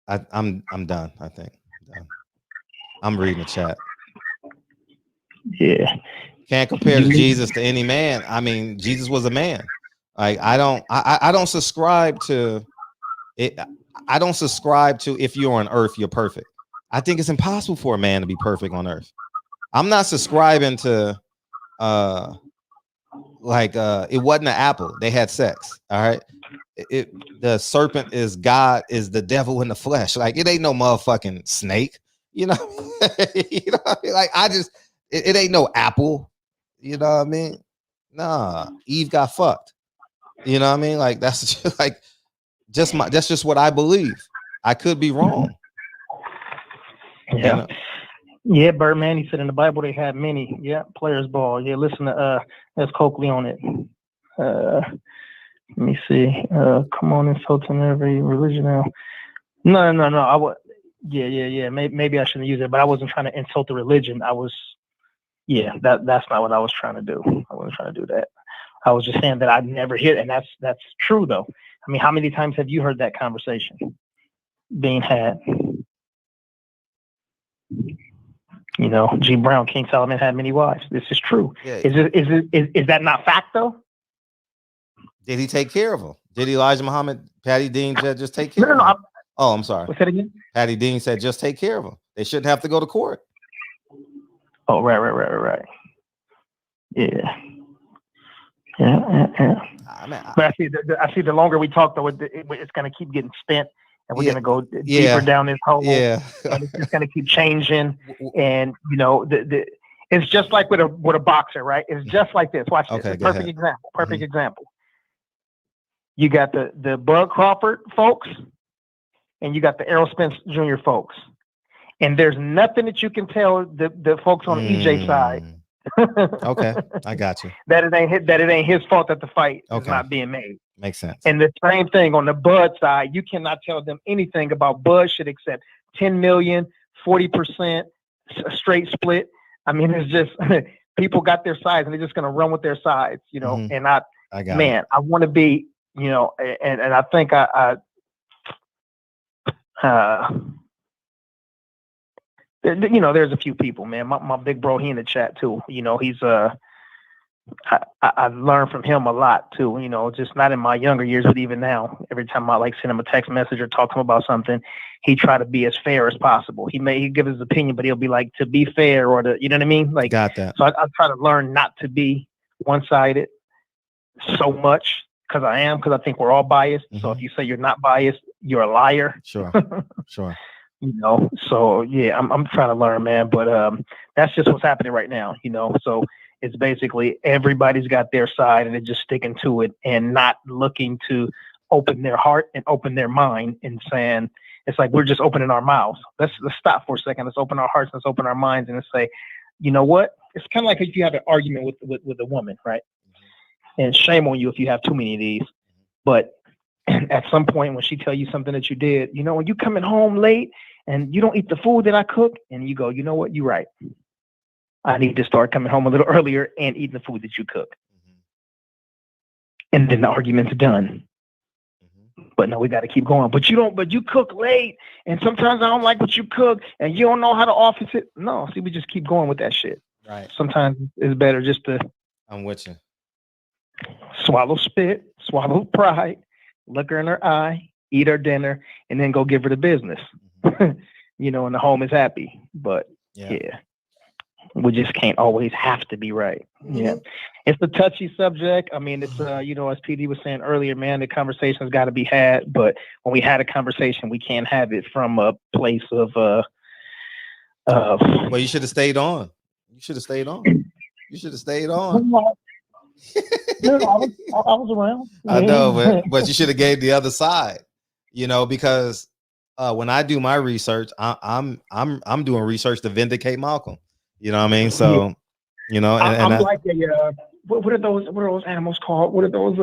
I'm done. I think I'm reading the chat. Yeah. Can't compare Jesus to any man. I mean, Jesus was a man. Like I don't subscribe to it. I don't subscribe to if you're on earth, you're perfect. I think it's impossible for a man to be perfect on earth. I'm not subscribing to it wasn't an apple. They had sex. All right. The serpent is God, is the devil in the flesh. Like it ain't no motherfucking snake. You know, you know what I mean? Like it ain't no apple. You know what I mean? Nah, Eve got fucked. You know what I mean? Like that's just what I believe. I could be wrong. Yeah. You know? Yeah, Birdman, he said in the Bible they had many. Yeah, players ball. Yeah, listen to that's Coakley on it. Let me see. Come on, insulting every religion now. No. I would. Yeah. Maybe I shouldn't use it, but I wasn't trying to insult the religion. I was. Yeah, that's not what I was trying to do. I wasn't trying to do that. I was just saying that I'd never hear, and that's true though. I mean, how many times have you heard that conversation being had? You know, G. Brown, King Solomon had many wives. This is true. Yeah. Is that not fact though? Did he take care of them? Did Elijah Muhammad, Patty Dean just take care of them? Oh, I'm sorry. What's that again? Patty Dean said just take care of them. They shouldn't have to go to court. Oh, right. Yeah. But I see the longer we talk, though, it's going to keep getting spent, and we're going to go deeper down this hole. Yeah. And it's just going to keep changing. And you know, it's just like with a boxer, right? It's just like this. Watch this. Perfect example. Perfect example. You got the Bud Crawford folks, and you got the Errol Spence Jr. folks. And there's nothing that you can tell the folks on the EJ side. Okay, I got you. That it ain't his fault that the fight is not being made. Makes sense. And the same thing on the Bud side, you cannot tell them anything about Bud should accept 10 million, 40%, a straight split. I mean, it's just people got their sides and they're just gonna run with their sides, you know. And I want to be, you know, and I think you know, there's a few people, man. My big bro, he in the chat too. You know, he's I've learned from him a lot too. You know, just not in my younger years, but even now, every time I like send him a text message or talk to him about something, he try to be as fair as possible. He give his opinion, but he'll be like, to be fair, or to, you know what I mean? Like, got that. So I try to learn not to be one-sided so much because I think we're all biased. So if you say you're not biased, you're a liar. Sure. You know, so yeah, I'm trying to learn, man. But that's just what's happening right now, you know. So it's basically everybody's got their side and they're just sticking to it and not looking to open their heart and open their mind and saying, it's like we're just opening our mouths. Let's stop for a second. Let's open our hearts. Let's open our minds and let's say, you know what? It's kind of like if you have an argument with a woman, right? And shame on you if you have too many of these. But at some point when she tell you something that you did, you know, when you coming home late and you don't eat the food that I cook, and you go, you know what, you're right. I need to start coming home a little earlier and eating the food that you cook. And then the argument's done. But no, we got to keep going. But you cook late, and sometimes I don't like what you cook, and you don't know how to office it. No, see, we just keep going with that shit. Right. Sometimes it's better just to. I'm with you. Swallow spit, swallow pride, look her in her eye, eat her dinner, and then go give her the business. You know, and the home is happy. But yeah, we just can't always have to be right. Yeah, it's a touchy subject. I mean, it's you know, as PD was saying earlier, man, the conversation's got to be had. But when we had a conversation, we can't have it from a place of well, you should have stayed on. You should have stayed on. You should have stayed on. No, I was around. I know, but you should have gave the other side, you know, because when I do my research, I'm doing research to vindicate Malcolm. You know what I mean? So, you know, and I'm like a what are those animals called? What are those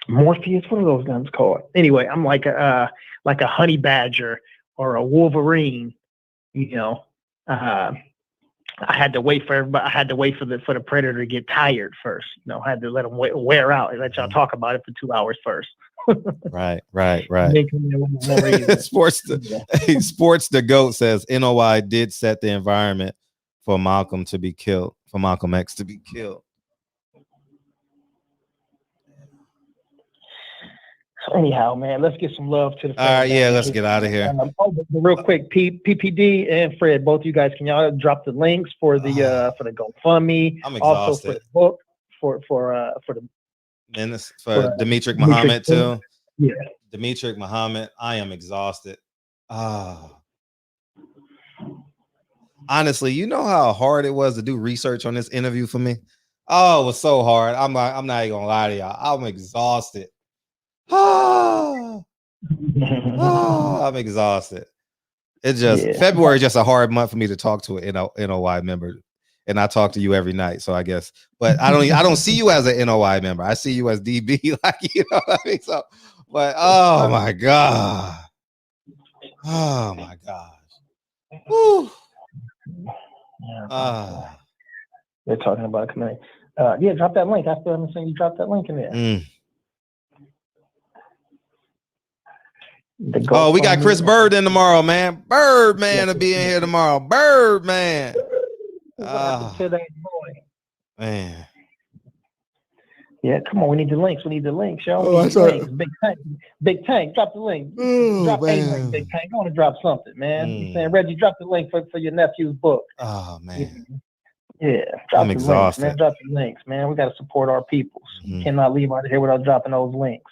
Morpheus? What are those guns called? Anyway, I'm like a honey badger or a wolverine. You know, I had to wait for everybody. I had to wait for the predator to get tired first. You know, I had to let him wear out and let y'all talk about it for 2 hours first. Right. Sports the GOAT says NOI did set the environment for Malcolm to be killed, for Malcolm X to be killed. Anyhow, man, let's get some love to the family. All right, yeah, let's get out of here. But real quick, PPD and Fred, both of you guys, can y'all drop the links for the GoFundMe? I'm exhausted. Also for the book for the and for Demetric Muhammad too. Yeah, Demetric Muhammad. I am exhausted. Honestly, you know how hard it was to do research on this interview for me? Oh, it was so hard. I'm not even gonna lie to y'all. I'm exhausted. I'm exhausted. It's just February is just a hard month for me to talk to an NOI member, and I talk to you every night. So I guess, but I don't see you as an NOI member. I see you as DB, like, you know what I mean. So, but oh my gosh, whew. They're talking about community. Yeah, drop that link. I still haven't seen you drop that link in there. Oh, we got Chris Bird in tomorrow, man. Bird man to be in here tomorrow. Bird man. Man. Yeah, come on. We need the links. Y'all. Big Tank. Drop the link. Drop a link, Big Tank. I want to drop something, man. You saying, Reggie, drop the link for your nephew's book. Oh man. Yeah. I'm exhausted. Links, man. Drop the links, man. We got to support our people. You cannot leave out of here without dropping those links.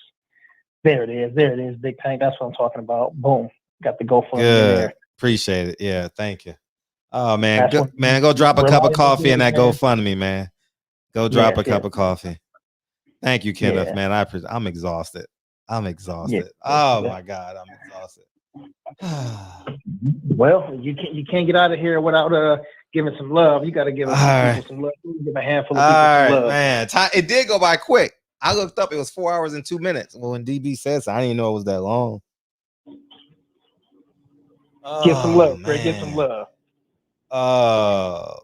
There it is, Big Tank. That's what I'm talking about. Boom. Got the GoFundMe there. Appreciate it. Yeah, thank you. Oh man, go drop a cup of coffee in that GoFundMe, man. Go drop a cup of coffee. Thank you, Kenneth, man. I'm exhausted. My God, I'm exhausted. Well, you can't get out of here without giving some love. You got to give some people some love. Give a handful of people some love. Man. It did go by quick. I looked up; it was 4 hours and 2 minutes. Well, when DB says, I didn't know it was that long. Give some love, Fred. Give some love.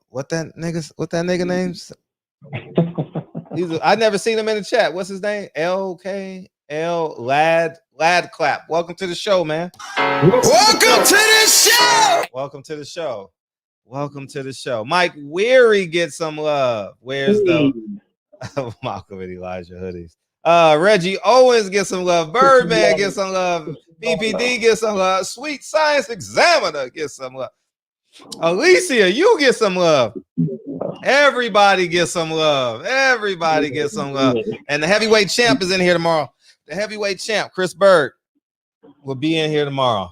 What that nigga names? I never seen him in the chat. What's his name? LKL Lad Clap. Welcome to the show, man. Welcome to the show. Welcome to the show. Welcome to the show. Mike Weary get some love. Where's the Malcolm and Elijah hoodies? Reggie Owens get some love. Birdman get some love. BPD get some love. Sweet Science Examiner get some love. Alicia, you get some love. Everybody gets some love. Everybody gets some love. And the heavyweight champ is in here tomorrow. The heavyweight champ, Chris Bird, will be in here tomorrow.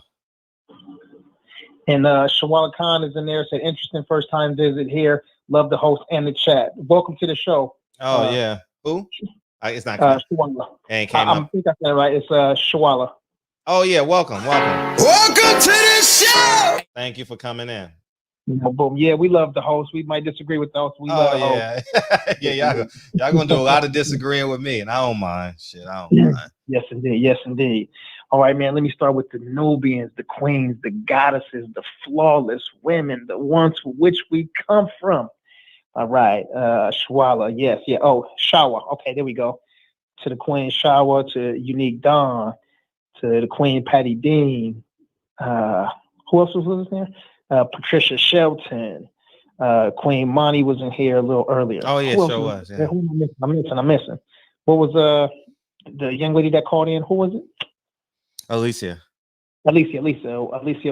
And Shawala Khan is in there. Said interesting first time visit here. Love the host and the chat. Welcome to the show. Oh yeah. Who? It's not Shawala. And came up. I think I said it right. It's Shawala. Oh yeah, welcome. Welcome to the show. Thank you for coming in. Boom. Yeah, we love the host. We might disagree with the host. We love the host. Yeah, y'all gonna do a lot of disagreeing with me, and I don't mind. Shit, I don't mind. Yes, indeed. Yes, indeed. All right, man. Let me start with the Nubians, the queens, the goddesses, the flawless women, the ones for which we come from. All right, Shawala. Yes, yeah. Oh, Shawa. Okay, there we go. To the Queen Shawa, to Unique Dawn, to the Queen Patty Dean. Who else was there? Patricia Shelton, Queen Monty was in here a little earlier. Oh yeah, sure was. Yeah. Who I'm missing. What was the young lady that called in? Who was it? Alicia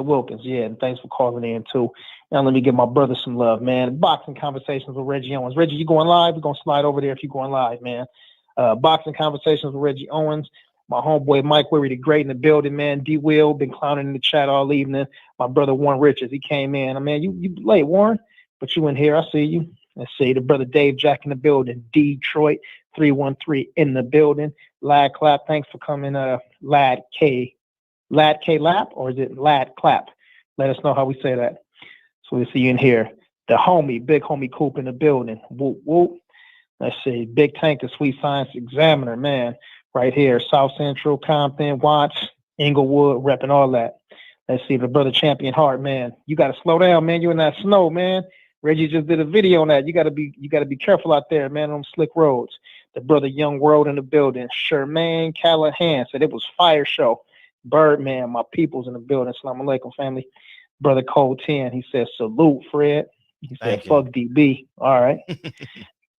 Wilkins. Yeah, and thanks for calling in too. Now let me give my brother some love, man. Boxing Conversations with Reggie Owens. Reggie, you going live? We're gonna slide over there if you're going live, man. Boxing Conversations with Reggie Owens. My homeboy Mike Weary the Great in the building, man. D Will been clowning in the chat all evening. My brother Warren Richards, he came in. I mean, you late, Warren, but you in here. I see you. Let's see the brother Dave Jack in the building. Detroit 313 in the building. Lad Clap, thanks for coming. Lad K Lap, or is it Lad Clap? Let us know how we say that. So we see you in here. The homie, big homie Coop in the building. Whoop whoop. Let's see, Big Tank, the Sweet Science Examiner, man. Right here, South Central, Compton, Watts, Inglewood, repping all that. Let's see, the brother Champion Hart, man. You got to slow down, man. You in that snow, man. Reggie just did a video on that. You got to be careful out there, man, on slick roads. The brother Young World in the building. Shermaine Callahan said it was fire show. Birdman, my people's in the building. Assalamu alaikum, family. Brother Cole 10, he said salute, Fred. He said fuck DB. All right.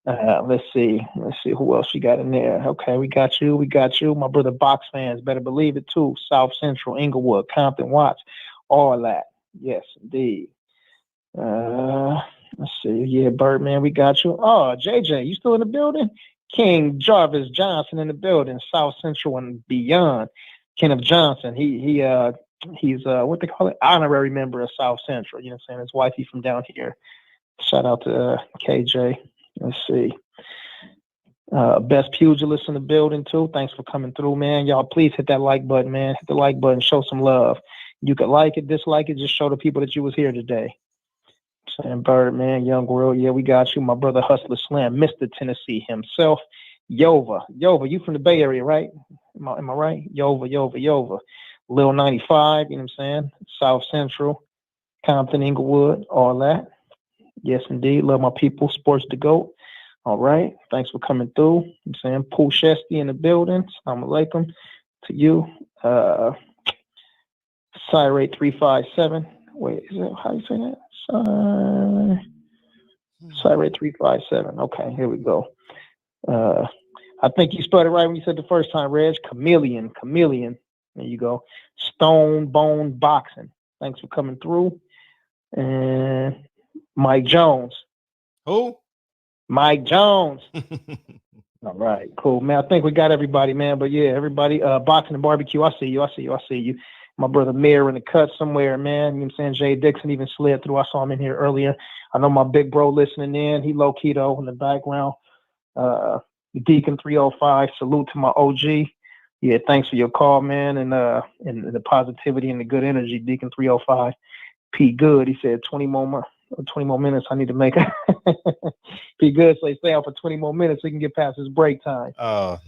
Let's see who else you got in there. Okay, we got you. My brother Box fans better believe it too. South Central, Inglewood, Compton, Watts, all that. Yes, indeed. Let's see. Yeah, Birdman, we got you. Oh, JJ, you still in the building? King Jarvis Johnson in the building. South Central and beyond. Kenneth Johnson. He's what they call it, honorary member of South Central. You know what I'm saying? His wife, he's from down here. Shout out to KJ. Let's see. Best pugilist in the building too. Thanks for coming through, man. Y'all please hit that like button, man. Hit the like button, show some love. You could like it, dislike it, just show the people that you was here today. Sam Bird, man, Young World, yeah, we got you. My brother Hustler Slam, Mr. Tennessee himself. Yova, you from the Bay Area, right? Am I right? Yova. Lil 95, you know what I'm saying? South Central, Compton, Inglewood, all that. Yes, indeed. Love my people. Sports to go. All right. Thanks for coming through. I'm saying Pooh Shesty in the building. Assalamu alaikum to you. Cyrate 357. Wait, is it how you say that? Cyrate 357. Okay, here we go. I think you spelled it right when you said the first time, Reg. Chameleon. There you go. Stone Bone Boxing. Thanks for coming through. And Mike Jones. Who? Mike Jones. All right, cool, man. I think we got everybody, man. But yeah, everybody, Boxing and Barbecue. I see you. My brother Mayor in the cut somewhere, man. You know what I'm saying? Jay Dixon even slid through. I saw him in here earlier. I know my big bro listening in. He low keto in the background. Deacon 305. Salute to my OG. Yeah, thanks for your call, man, and the positivity and the good energy, Deacon 305. P Good, he said 20 more minutes. I need to make it. P Good, so stay out for 20 more minutes so he can get past his break time. Oh,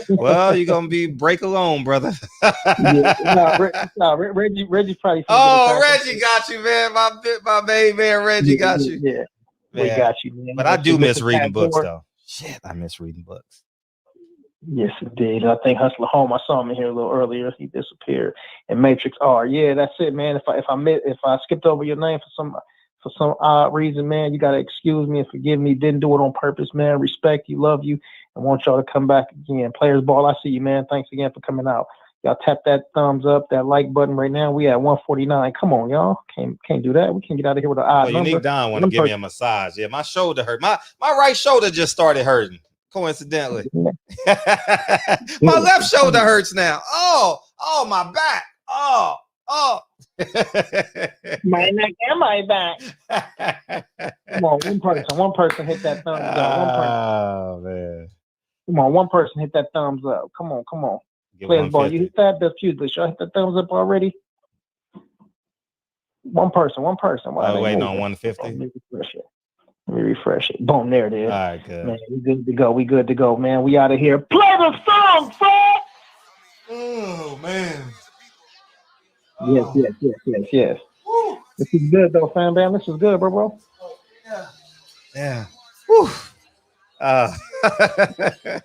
well, you're gonna be break alone, brother. Reggie probably. Oh, Reggie got you, man. My main man, Reggie got you. Yeah, man. We got you, man. But I do miss reading books, though. Shit, I miss reading books. Yes, indeed. I think Hustler Home. I saw him in here a little earlier. He disappeared. And Matrix R. Yeah, that's it, man. If I skipped over your name for some odd reason, man, you gotta excuse me and forgive me. Didn't do it on purpose, man. Respect you, love you, and want y'all to come back again. Players Ball, I see you, man. Thanks again for coming out. Y'all tap that thumbs up, that like button right now. We at 149. Come on, y'all. Can't do that. We can't get out of here with an odd number. Unique Don want to give me a massage. Yeah, my shoulder hurt. My right shoulder just started hurting. Coincidentally. My left shoulder hurts now. Oh, my back. Oh. My neck and my back. Come on, one person hit that thumbs up. Oh, man. Come on, one person hit that thumbs up. Come on. Players Ball, you hit that? That's you. Y'all hit the thumbs up already? One person. Oh, waiting on 150. Let me refresh it. Boom, there it is. All right, good. Man, we good to go, man. We out of here. Play the song, Fred! Oh, man. Yes. Woo. This is good, though, fam, man. This is good, bro. Yeah. Woo.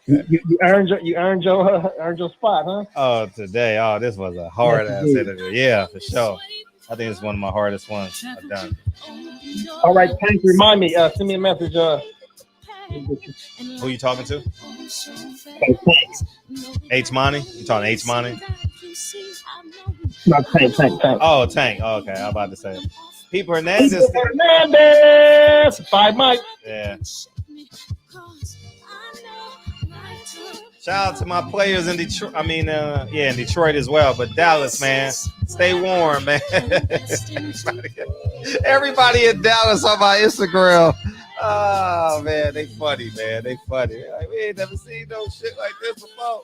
You earned your spot, huh? Oh, today. Oh, this was a hard ass interview. Yeah, for sure. I think it's one of my hardest ones I've done. All right, Tank, remind me. Send me a message. Who you talking to? H Money? You talking H Money? No, Tank. Oh, Tank. Oh, okay, I'm about to say it. Pete Hernandez. 5 Mike. Yeah. Shout out to my players in Detroit. In Detroit as well. But Dallas, man, stay warm, man. Everybody in Dallas on my Instagram. Oh, man, they funny, man. They funny. Like, we ain't never seen no shit like this before.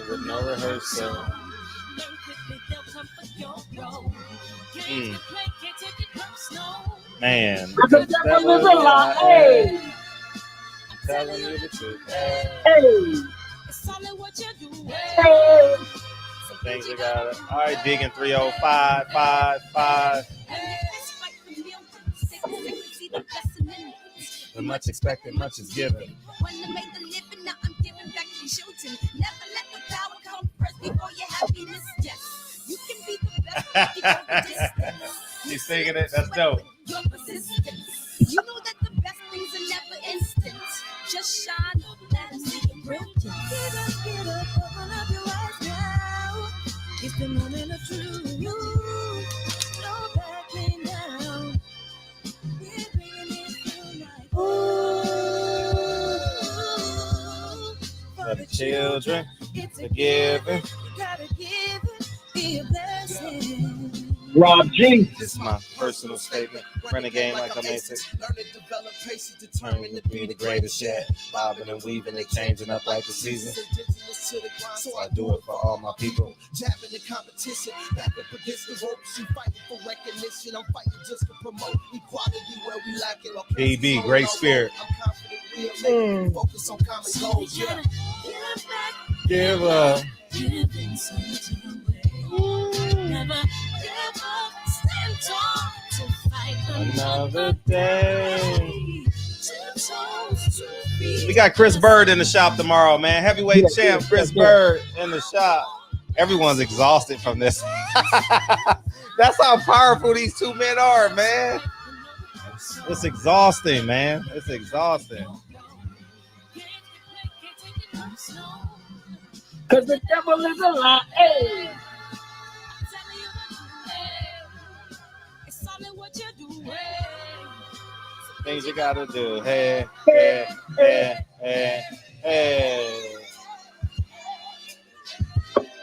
With no rehearsal. Man, the devil is a lie. Hey. Telling you the truth. Hey. Some things you gotta. All right, Digging 30555. When much expected, much is given. She's singing it. That's dope. You know that the best things are never instant. Just shine up, let us see your brilliance. Get up, open up your eyes now. It's the moment of truth. No backing down. We're bringing it through like For the children, it's a giving. you gotta give it, be a blessing. Rob G. This is my personal statement. Renegade like I'm Learn to develop patience, determined to be the greatest yet. Bobbing and weaving, they changing up like the season. So I do it for all my people. Jabbing the competition, back up against the ropes. You fighting for recognition. I'm fighting just to promote equality where we lack it. PB, great spirit. I'm confident we'll make focus on common goals. Yeah. Give up. Giving something away. Never give up. Stand tall to fight another day. We got Chris Bird in the shop tomorrow, man. Heavyweight champ Chris Bird in the shop. Everyone's exhausted from this. That's how powerful these two men are, man. It's exhausting, man. It's exhausting. Cause the devil is a lie. Hey. Things you gotta do. Hey, hey, hey, hey, hey.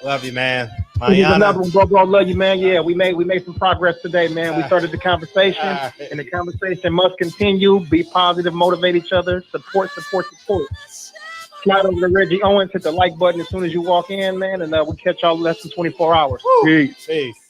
Love you, man. Here's another one, bro. Love you, man. Yeah, we made some progress today, man. We started the conversation, and the conversation must continue. Be positive, motivate each other, support. Slide over to Reggie Owens, hit the like button as soon as you walk in, man, and we'll catch y'all in less than 24 hours. Peace.